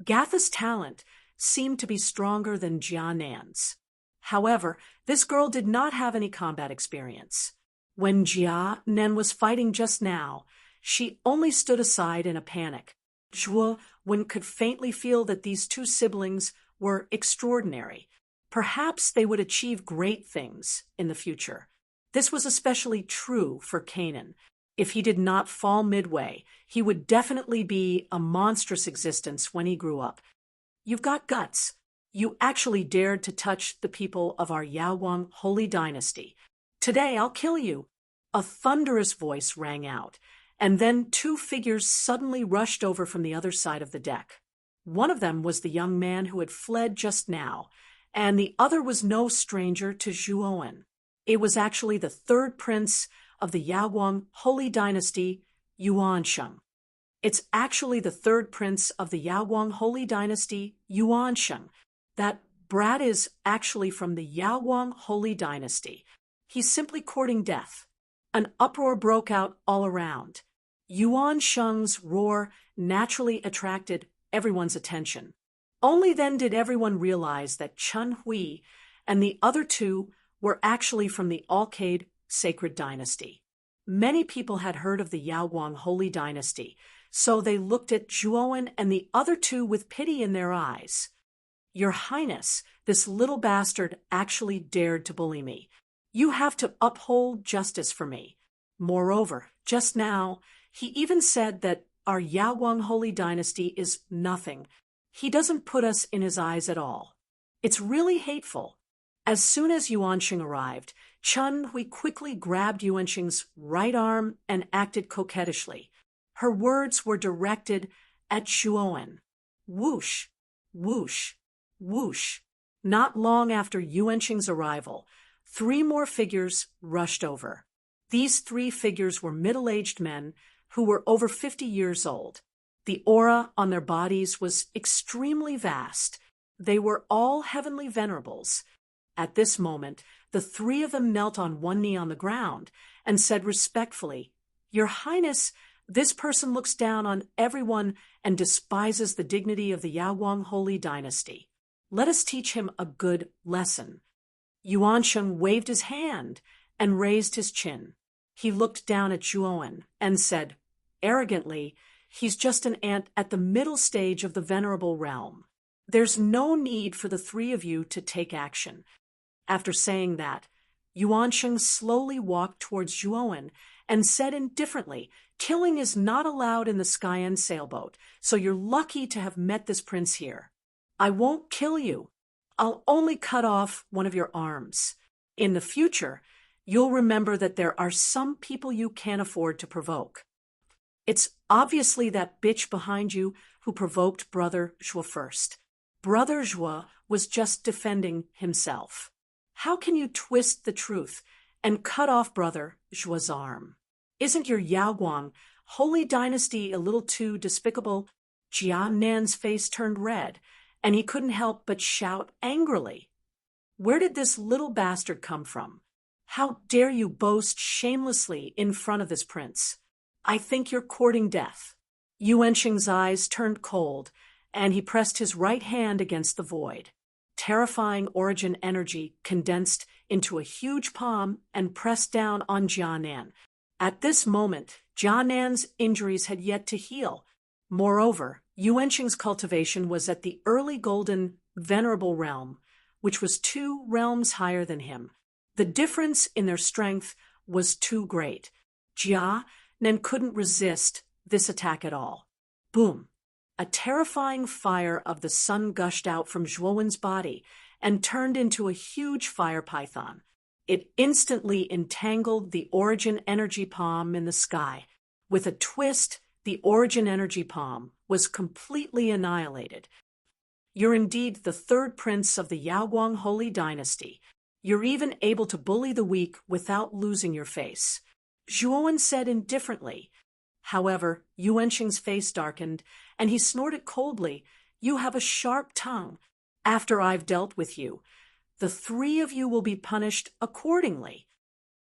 Speaker 1: Gatha's talent seemed to be stronger than Jia Nan's. However, this girl did not have any combat experience. When Jia Nan was fighting just now, she only stood aside in a panic. Zhuo Wen could faintly feel that these two siblings were extraordinary. Perhaps they would achieve great things in the future. This was especially true for Kanan. If he did not fall midway, he would definitely be a monstrous existence when he grew up. You've got guts. You actually dared to touch the people of our Yaoguang holy dynasty. Today I'll kill you. A thunderous voice rang out, and then two figures suddenly rushed over from the other side of the deck. One of them was the young man who had fled just now, and the other was no stranger to Zhuowen. It was actually the third prince of the Yaoguang holy dynasty, Yuansheng. It's actually the third prince of the Yaoguang holy dynasty, Yuansheng. That brat is actually from the Yaoguang holy dynasty. He's simply courting death. An uproar broke out all around. Yuansheng's roar naturally attracted everyone's attention. Only then did everyone realize that Chen Hui and the other two were actually from the Alcade sacred dynasty. Many people had heard of the Yaoguang holy dynasty, so they looked at Zhuowen and the other two with pity in their eyes. Your Highness, this little bastard actually dared to bully me. You have to uphold justice for me. Moreover, just now, he even said that our Yaoguang holy dynasty is nothing. He doesn't put us in his eyes at all. It's really hateful. As soon as Yuansheng arrived, Chen Hui quickly grabbed Yuansheng's right arm and acted coquettishly. Her words were directed at Zhuowen. Whoosh, whoosh, whoosh. Not long after Yuansheng's arrival, three more figures rushed over. These three figures were middle-aged men who were over 50 years old. The aura on their bodies was extremely vast. They were all heavenly venerables. At this moment, the three of them knelt on one knee on the ground and said respectfully, Your Highness, this person looks down on everyone and despises the dignity of the Yaoguang holy dynasty. Let us teach him a good lesson. Yuansheng waved his hand and raised his chin. He looked down at Zhuowen and said, arrogantly, He's just an ant at the middle stage of the venerable realm. There's no need for the three of you to take action. After saying that, Yuansheng slowly walked towards Zhuowen and said indifferently, Killing is not allowed in the Skyen sailboat, so you're lucky to have met this prince here. I won't kill you. I'll only cut off one of your arms. In the future, you'll remember that there are some people you can't afford to provoke. It's obviously that bitch behind you who provoked Brother Zhuo first. Brother Zhuo was just defending himself. How can you twist the truth and cut off Brother Zhuo's arm? Isn't your Yaoguang holy dynasty a little too despicable? Jia Nan's face turned red, and he couldn't help but shout angrily. Where did this little bastard come from? How dare you boast shamelessly in front of this prince? I think you're courting death. Yuansheng's eyes turned cold, and he pressed his right hand against the void. Terrifying origin energy condensed into a huge palm and pressed down on Jia Nan. At this moment, Jia Nan's injuries had yet to heal. Moreover, Yuansheng's cultivation was at the early golden, venerable realm, which was 2 realms higher than him. The difference in their strength was too great. Jia Nan couldn't resist this attack at all. Boom! A terrifying fire of the sun gushed out from Zhuowen's body and turned into a huge fire python. It instantly entangled the origin energy palm in the sky. With a twist, the origin energy palm was completely annihilated. You're indeed the third prince of the Yaoguang holy dynasty. You're even able to bully the weak without losing your face. Zhuowen said indifferently. However, Yuansheng's face darkened, and he snorted coldly, You have a sharp tongue. After I've dealt with you, the 3 of you will be punished accordingly.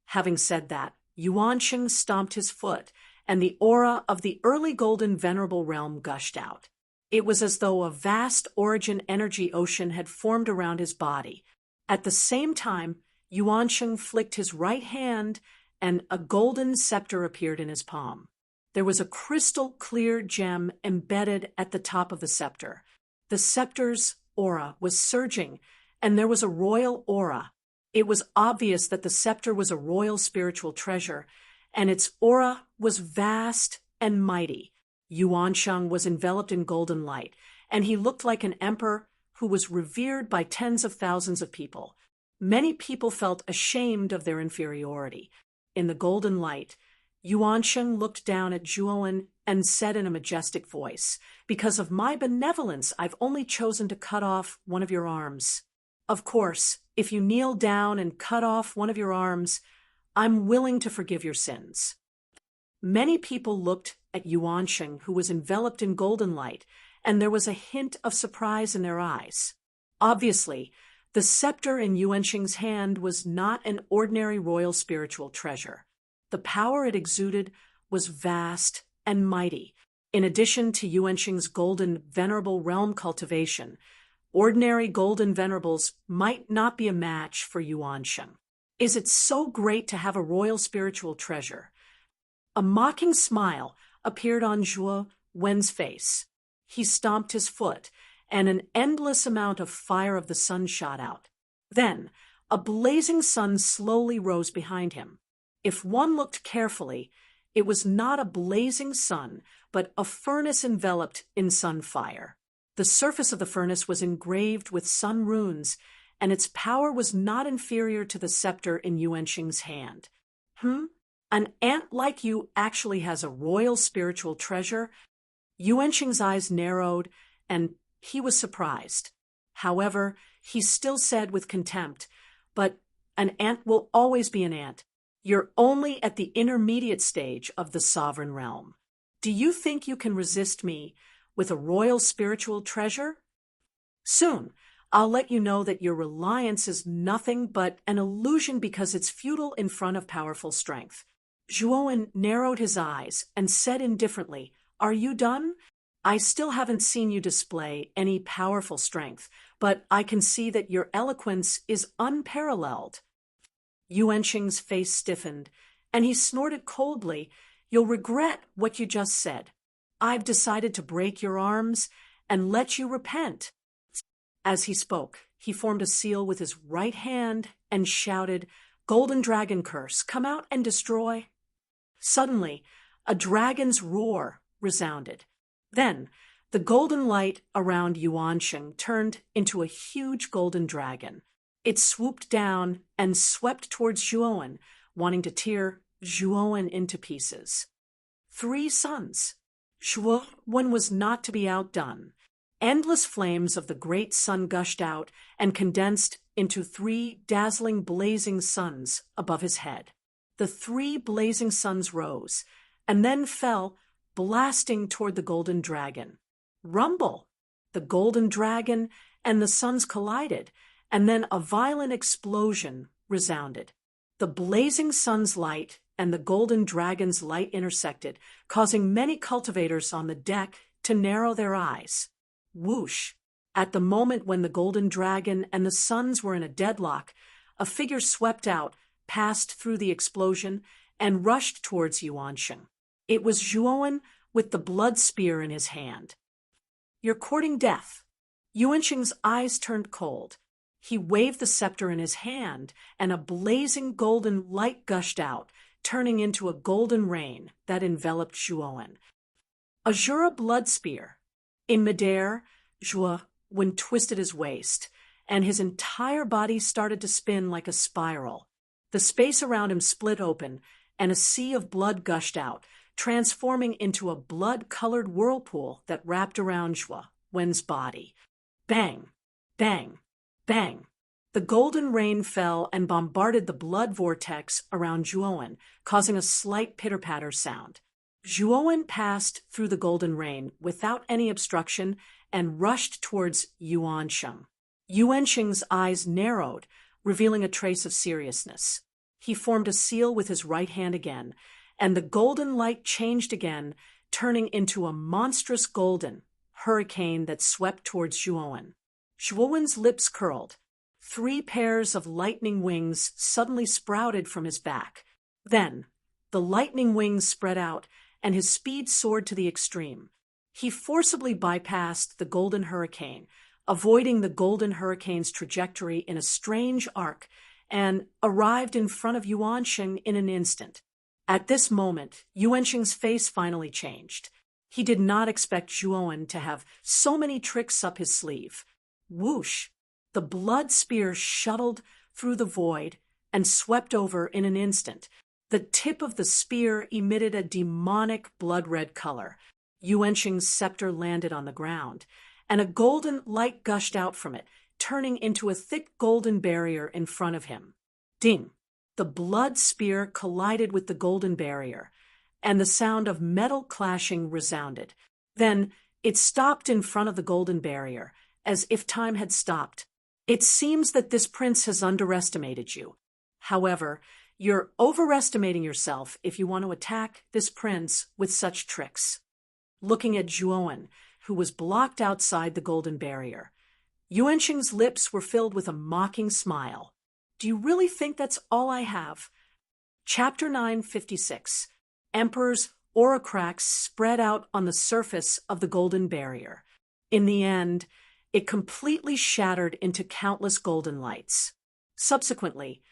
Speaker 1: Having said that, Yuansheng stomped his foot, and the aura of the early golden venerable realm gushed out. It was as though a vast origin energy ocean had formed around his body. At the same time, Yuansheng flicked his right hand, and a golden scepter appeared in his palm. There was a crystal-clear gem embedded at the top of the scepter. The scepter's aura was surging, and there was a royal aura. It was obvious that the scepter was a royal spiritual treasure, and its aura was vast and mighty. Yuansheng was enveloped in golden light, and he looked like an emperor who was revered by tens of thousands of people. Many people felt ashamed of their inferiority. In the golden light, Yuansheng looked down at Zhuowen and said in a majestic voice, "Because of my benevolence, I've only chosen to cut off one of your arms. Of course, if you kneel down and cut off one of your arms, I'm willing to forgive your sins." Many people looked at Yuansheng, who was enveloped in golden light, and there was a hint of surprise in their eyes. Obviously, the scepter in Yuansheng's hand was not an ordinary royal spiritual treasure. The power it exuded was vast and mighty. In addition to Yuansheng's golden venerable realm cultivation, ordinary golden venerables might not be a match for Yuansheng. Is it so great to have a royal spiritual treasure? A mocking smile appeared on Zhuo Wen's face. He stomped his foot, and an endless amount of fire of the sun shot out. Then, a blazing sun slowly rose behind him. If one looked carefully, it was not a blazing sun, but a furnace enveloped in sun fire. The surface of the furnace was engraved with sun runes, and its power was not inferior to the scepter in Yuansheng's hand. An ant like you actually has a royal spiritual treasure? Yuansheng's eyes narrowed, and he was surprised. However, he still said with contempt, "But an ant will always be an ant. You're only at the intermediate stage of the sovereign realm. Do you think you can resist me with a royal spiritual treasure? Soon, I'll let you know that your reliance is nothing but an illusion because it's futile in front of powerful strength." Zhuowen narrowed his eyes and said indifferently, "Are you done? I still haven't seen you display any powerful strength, but I can see that your eloquence is unparalleled." Yuansheng's face stiffened, and he snorted coldly, "You'll regret what you just said. I've decided to break your arms and let you repent." As he spoke, he formed a seal with his right hand and shouted, "Golden dragon curse, come out and destroy." Suddenly, a dragon's roar resounded. Then, the golden light around Yuansheng turned into a huge golden dragon. It swooped down and swept towards Zhuowen, wanting to tear Zhuowen into pieces. 3 suns. Zhuowen was not to be outdone. Endless flames of the great sun gushed out and condensed into 3 dazzling blazing suns above his head. The 3 blazing suns rose, and then fell, blasting toward the golden dragon. Rumble! The golden dragon and the suns collided, and then a violent explosion resounded. The blazing sun's light and the golden dragon's light intersected, causing many cultivators on the deck to narrow their eyes. Whoosh! At the moment when the golden dragon and the suns were in a deadlock, a figure swept out, passed through the explosion, and rushed towards Yuansheng. It was Zhuowen with the blood spear in his hand. "You're courting death." Yuansheng's eyes turned cold. He waved the scepter in his hand, and a blazing golden light gushed out, turning into a golden rain that enveloped Zhuowen. Azura blood spear. In midair, Zhuowen twisted his waist, and his entire body started to spin like a spiral. The space around him split open, and a sea of blood gushed out, transforming into a blood-colored whirlpool that wrapped around Zhuowen's body. Bang! Bang! Bang! The golden rain fell and bombarded the blood vortex around Zhuowen, causing a slight pitter-patter sound. Zhuowen passed through the golden rain without any obstruction and rushed towards Yuansheng. Yuansheng's eyes narrowed, revealing a trace of seriousness. He formed a seal with his right hand again, and the golden light changed again, turning into a monstrous golden, hurricane that swept towards Zhuowen. Zhuowen's lips curled. 3 pairs of lightning wings suddenly sprouted from his back. Then, the lightning wings spread out, and his speed soared to the extreme. He forcibly bypassed the golden hurricane, avoiding the golden hurricane's trajectory in a strange arc, and arrived in front of Yuansheng in an instant. At this moment, Yuansheng's face finally changed. He did not expect Zhuowen to have so many tricks up his sleeve. Whoosh! The blood spear shuttled through the void and swept over in an instant. The tip of the spear emitted a demonic blood-red color. Yuansheng's scepter landed on the ground, and a golden light gushed out from it, turning into a thick golden barrier in front of him. Ding! The blood spear collided with the golden barrier, and the sound of metal clashing resounded. Then it stopped in front of the golden barrier, as if time had stopped. It seems that this prince has underestimated you. However, you're overestimating yourself if you want to attack this prince with such tricks. Looking at Zhuowen, who was blocked outside the golden barrier, Yuansheng's lips were filled with a mocking smile. Do you really think that's all I have? Chapter 956. Emperor's oricrax spread out on the surface of the golden barrier. In the end, it completely shattered into countless golden lights. Subsequently,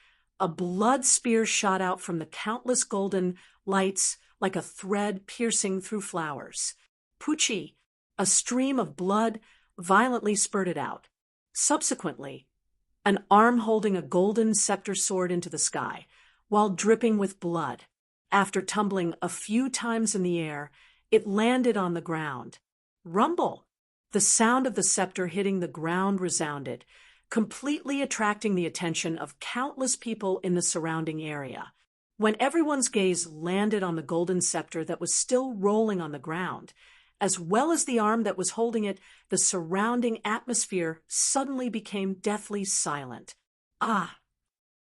Speaker 1: a blood spear shot out from the countless golden lights like a thread piercing through flowers. Puchi, a stream of blood, violently spurted out. Subsequently, an arm holding a golden scepter soared into the sky, while dripping with blood. After tumbling a few times in the air, it landed on the ground. Rumble! The sound of the scepter hitting the ground resounded, completely attracting the attention of countless people in the surrounding area. When everyone's gaze landed on the golden scepter that was still rolling on the ground, as well as the arm that was holding it, the surrounding atmosphere suddenly became deathly silent. Ah!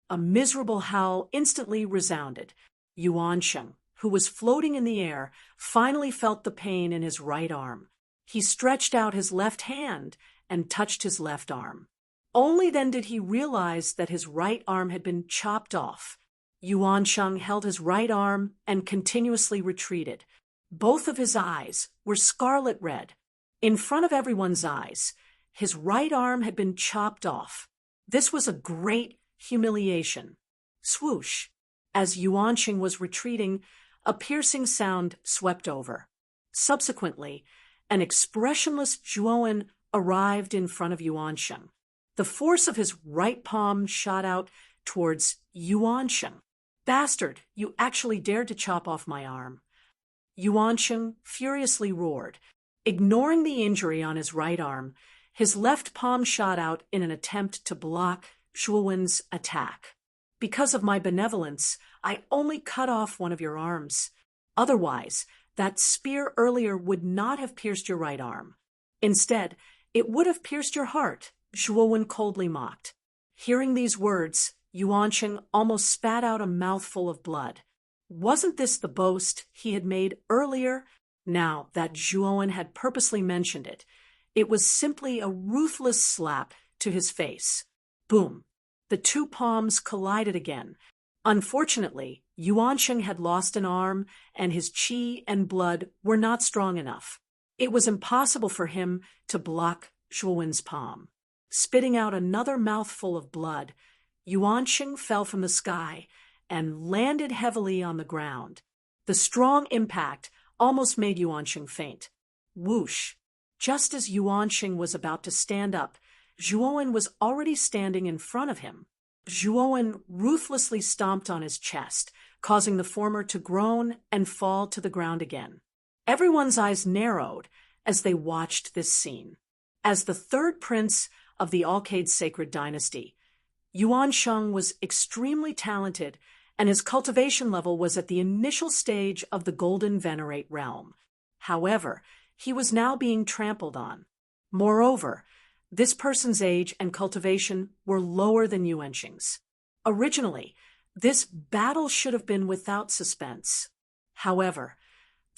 Speaker 1: A miserable howl instantly resounded. Yuansheng, who was floating in the air, finally felt the pain in his right arm. He stretched out his left hand and touched his left arm. Only then did he realize that his right arm had been chopped off. Yuansheng held his right arm and continuously retreated. Both of his eyes were scarlet red. In front of everyone's eyes, his right arm had been chopped off. This was a great humiliation. Swoosh! As Yuansheng was retreating, a piercing sound swept over. Subsequently, an expressionless Zhuowen arrived in front of Yuansheng. The force of his right palm shot out towards Yuansheng. Bastard, you actually dared to chop off my arm. Yuansheng furiously roared. Ignoring the injury on his right arm, his left palm shot out in an attempt to block Zhuowen's attack. Because of my benevolence, I only cut off one of your arms. Otherwise, that spear earlier would not have pierced your right arm. Instead, it would have pierced your heart, Zhuowen coldly mocked. Hearing these words, Yuansheng almost spat out a mouthful of blood. Wasn't this the boast he had made earlier? Now that Zhuowen had purposely mentioned it, it was simply a ruthless slap to his face. Boom! The two palms collided again. Unfortunately, Yuansheng had lost an arm, and his qi and blood were not strong enough. It was impossible for him to block Zhuowen's palm. Spitting out another mouthful of blood, Yuansheng fell from the sky and landed heavily on the ground. The strong impact almost made Yuansheng faint. Whoosh! Just as Yuansheng was about to stand up, Zhuowen was already standing in front of him. Zhuowen ruthlessly stomped on his chest, causing the former to groan and fall to the ground again. Everyone's eyes narrowed as they watched this scene. As the third prince of the Alcade Sacred Dynasty, Yuansheng was extremely talented, and his cultivation level was at the initial stage of the Golden Venerate realm. However, he was now being trampled on. Moreover, this person's age and cultivation were lower than Yuansheng's. Originally, this battle should have been without suspense. However,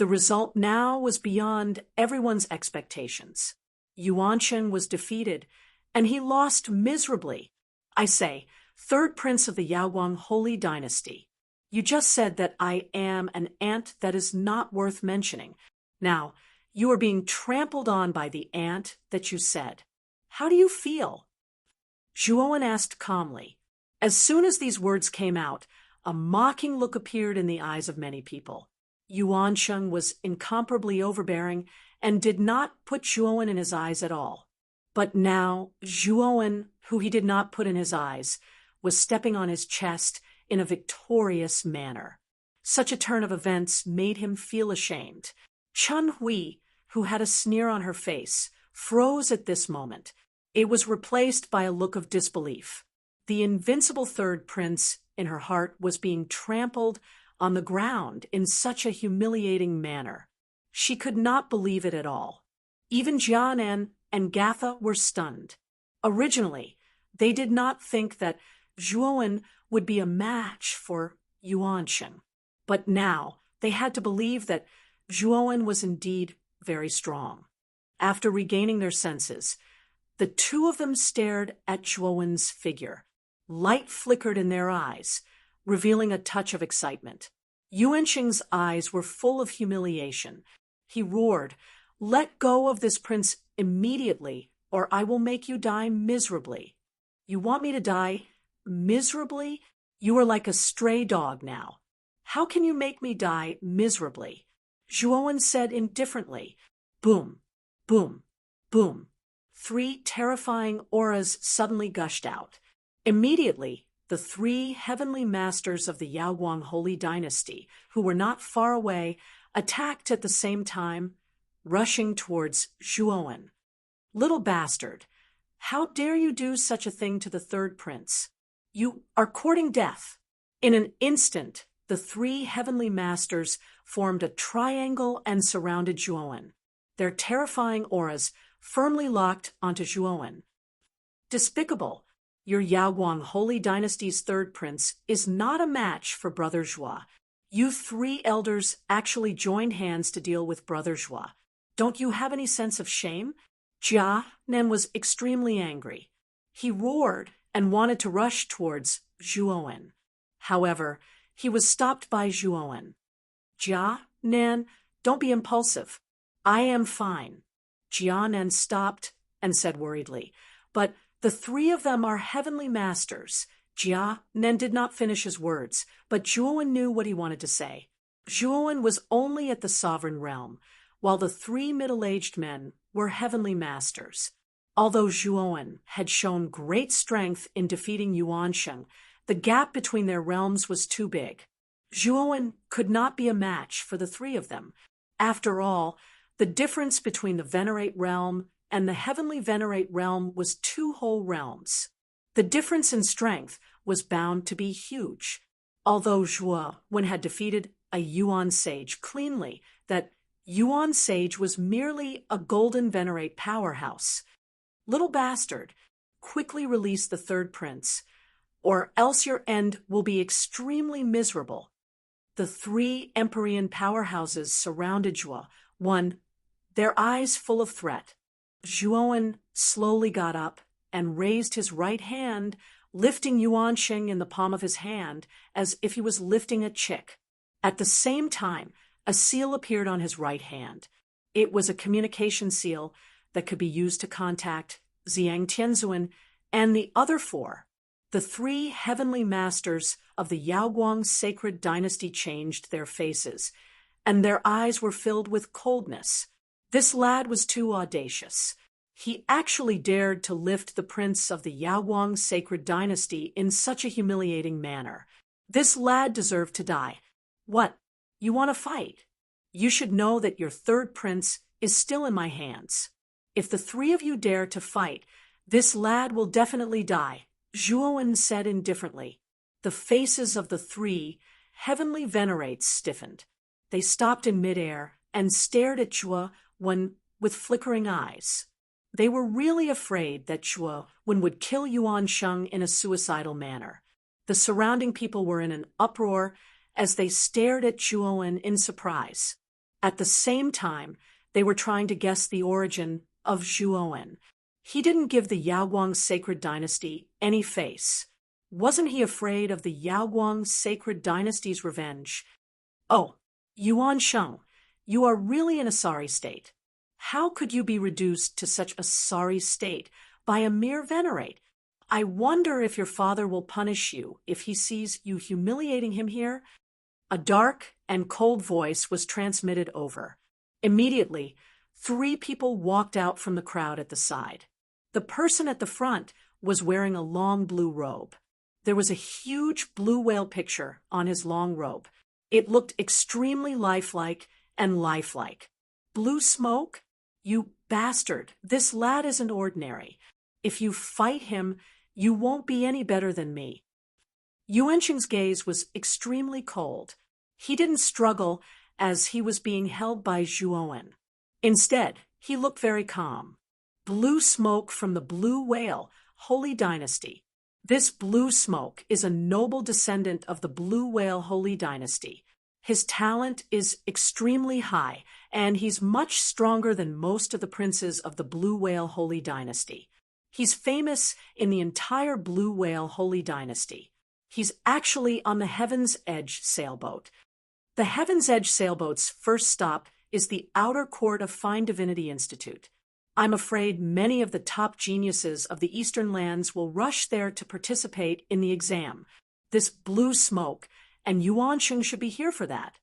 Speaker 1: The result now was beyond everyone's expectations. Yuansheng was defeated, and he lost miserably. I say, third prince of the Yaoguang Holy Dynasty. You just said that I am an ant that is not worth mentioning. Now, you are being trampled on by the ant that you said. How do you feel? Zhuowen asked calmly. As soon as these words came out, a mocking look appeared in the eyes of many people. Yuansheng was incomparably overbearing and did not put Zhuowen in his eyes at all. But now, Zhuowen, who he did not put in his eyes, was stepping on his chest in a victorious manner. Such a turn of events made him feel ashamed. Chun Hui, who had a sneer on her face, froze at this moment. It was replaced by a look of disbelief. The invincible third prince in her heart was being trampled on the ground in such a humiliating manner. She could not believe it at all. Even Jianan and Gatha were stunned. Originally, they did not think that Zhuowen would be a match for Yuansheng. But now they had to believe that Zhuowen was indeed very strong. After regaining their senses, the two of them stared at Zhuowen's figure. Light flickered in their eyes, revealing a touch of excitement. Yuansheng's eyes were full of humiliation. He roared, "Let go of this prince immediately, or I will make you die miserably." "You want me to die miserably? You are like a stray dog now. How can you make me die miserably?" Zhuowen said indifferently. Boom, boom, boom. 3 terrifying auras suddenly gushed out. Immediately, the 3 heavenly masters of the Yaoguang Holy Dynasty, who were not far away, attacked at the same time, rushing towards Zhuowen. "Little bastard, how dare you do such a thing to the third prince? You are courting death." In an instant, the 3 heavenly masters formed a triangle and surrounded Zhuowen. Their terrifying auras firmly locked onto Zhuowen. "Despicable! Your Yaoguang Holy Dynasty's third prince is not a match for Brother Zhua. You 3 elders actually joined hands to deal with Brother Zhua. Don't you have any sense of shame?" Jianan was extremely angry. He roared and wanted to rush towards Zhuowen. However, he was stopped by Zhuowen. "Jianan, don't be impulsive. I am fine." Jianan stopped and said worriedly, "But the 3 of them are heavenly masters." Jianan did not finish his words, but Zhuowen knew what he wanted to say. Zhuowen was only at the sovereign realm, while the 3 middle-aged men were heavenly masters. Although Zhuowen had shown great strength in defeating Yuansheng, the gap between their realms was too big. Zhuowen could not be a match for the 3 of them. After all, the difference between the Venerate realm and the heavenly Venerate realm was 2 whole realms. The difference in strength was bound to be huge. Although Zhuowen had defeated a Yuan sage cleanly, that Yuan sage was merely a golden Venerate powerhouse. "Little bastard, quickly release the third prince, or else your end will be extremely miserable." The 3 Empyrean powerhouses surrounded Zhuowen, their eyes full of threat. Zhuowen slowly got up and raised his right hand, lifting Yuansheng in the palm of his hand as if he was lifting a chick. At the same time, a seal appeared on his right hand. It was a communication seal that could be used to contact Xiang Tianzuan and the other 4. The 3 heavenly masters of the Yaoguang sacred dynasty changed their faces, and their eyes were filled with coldness. This lad was too audacious. He actually dared to lift the prince of the Yaoguang sacred dynasty in such a humiliating manner. This lad deserved to die. "What? You want to fight? You should know that your third prince is still in my hands. If the 3 of you dare to fight, this lad will definitely die," Zhuowen said indifferently. The faces of the 3 heavenly venerates stiffened. They stopped in midair and stared at Zhuowen with flickering eyes. They were really afraid that Zhuowen would kill Yuansheng in a suicidal manner. The surrounding people were in an uproar as they stared at Zhuowen in surprise. At the same time, they were trying to guess the origin of Zhuowen. He didn't give the Yaoguang sacred dynasty any face. Wasn't he afraid of the Yaoguang sacred dynasty's revenge? Oh, Yuan Sheng, you are really in a sorry state. How could you be reduced to such a sorry state by a mere venerate? I wonder if your father will punish you if he sees you humiliating him here. A dark and cold voice was transmitted over. Immediately, 3 people walked out from the crowd at the side. The person at the front was wearing a long blue robe. There was a huge blue whale picture on his long robe. It looked extremely lifelike and lifelike. Blue smoke? You bastard, this lad isn't ordinary. If you fight him, you won't be any better than me. Yuanqing's gaze was extremely cold. He didn't struggle as he was being held by Zhuowen. Instead, he looked very calm. Blue smoke from the blue whale, holy dynasty. This blue smoke is a noble descendant of the blue whale holy dynasty. His talent is extremely high, and he's much stronger than most of the princes of the blue whale holy dynasty. He's famous in the entire blue whale holy dynasty. He's actually on the Heaven's Edge sailboat. The Heaven's Edge sailboat's first stop is the Outer Court of Fine Divinity Institute. I'm afraid many of the top geniuses of the Eastern lands will rush there to participate in the exam. This blue smoke, and Yuanqing should be here for that.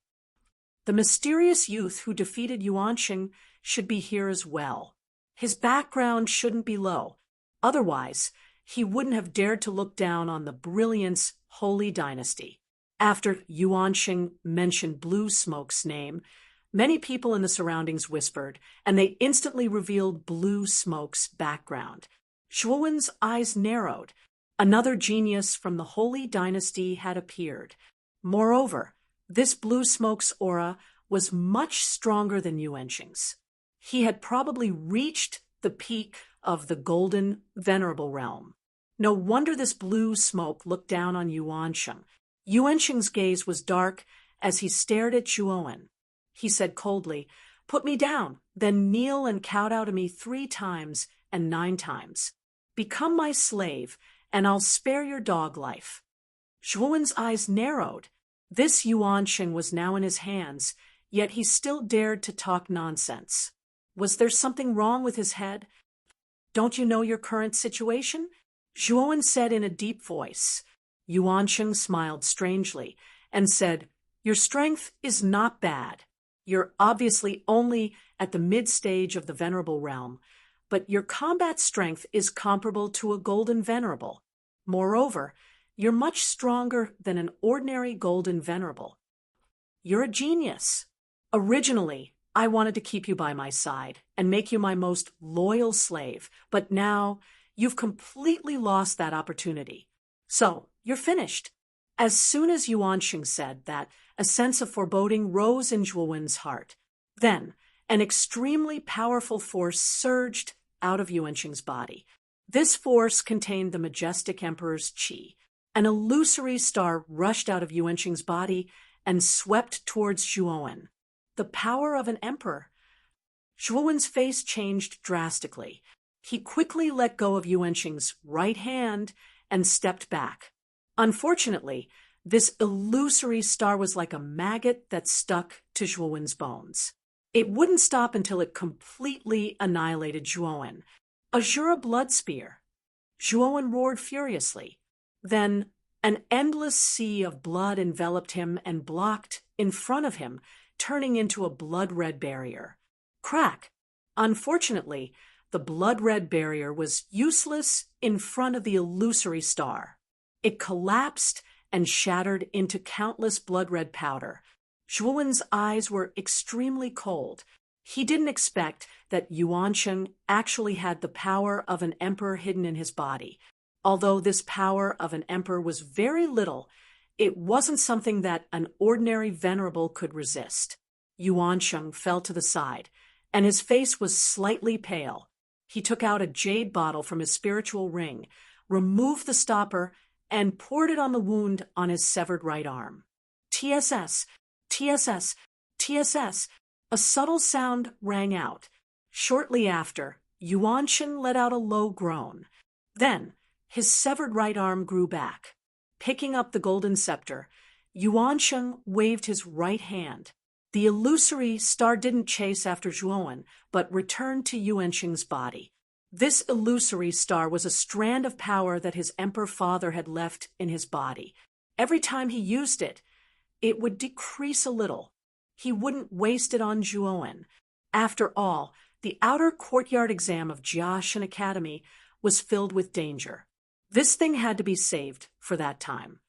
Speaker 1: The mysterious youth who defeated Yuanqing should be here as well. His background shouldn't be low. Otherwise, he wouldn't have dared to look down on the brilliance holy dynasty. After Yuanqing mentioned Blue Smoke's name, many people in the surroundings whispered, and they instantly revealed Blue Smoke's background. Zhuowen's eyes narrowed. Another genius from the holy dynasty had appeared. Moreover, this Blue Smoke's aura was much stronger than Yuanqing's. He had probably reached the peak of the golden, venerable realm. No wonder this blue smoke looked down on Yuanqing. Yuanqing's gaze was dark as he stared at Zhuowen. He said coldly, "Put me down, then kneel and kowtow to me 3 times and 9 times. Become my slave, and I'll spare your dog life." Zhuowen's eyes narrowed. This Yuanqing was now in his hands, yet he still dared to talk nonsense. Was there something wrong with his head? "Don't you know your current situation?" Zhuowen said in a deep voice. Yuanqing smiled strangely and said, "Your strength is not bad. You're obviously only at the mid-stage of the venerable realm, but your combat strength is comparable to a golden venerable. Moreover, you're much stronger than an ordinary golden venerable. You're a genius. Originally, I wanted to keep you by my side and make you my most loyal slave, but now you've completely lost that opportunity. So, you're finished." As soon as Yuanqing said that, a sense of foreboding rose in Zhuowen's heart. Then, an extremely powerful force surged out of Yuanqing's body. This force contained the majestic emperor's qi. An illusory star rushed out of Yuanqing's body and swept towards Zhuowen. The power of an emperor. Zhuowen's face changed drastically. He quickly let go of Yuanqing's right hand and stepped back. Unfortunately, this illusory star was like a maggot that stuck to Zhuowen's bones. It wouldn't stop until it completely annihilated Zhuowen. Azura blood spear. Zhuowen roared furiously. Then an endless sea of blood enveloped him and blocked in front of him, turning into a blood-red barrier. Crack! Unfortunately, the blood-red barrier was useless in front of the illusory star. It collapsed and shattered into countless blood-red powder. Zhuowen's eyes were extremely cold. He didn't expect that Yuanqing actually had the power of an emperor hidden in his body. Although this power of an emperor was very little, it wasn't something that an ordinary venerable could resist. Yuanqing fell to the side, and his face was slightly pale. He took out a jade bottle from his spiritual ring, removed the stopper, and poured it on the wound on his severed right arm. TSS, TSS, TSS. A subtle sound rang out. Shortly after, Yuanshen let out a low groan. Then, his severed right arm grew back. Picking up the golden scepter, Yuanshen waved his right hand. The illusory star didn't chase after Zhuowen, but returned to Yuanshen's body. This illusory star was a strand of power that his emperor father had left in his body. Every time he used it, it would decrease a little. He wouldn't waste it on Zhuowen. After all, the outer courtyard exam of Jiashan Academy was filled with danger. This thing had to be saved for that time.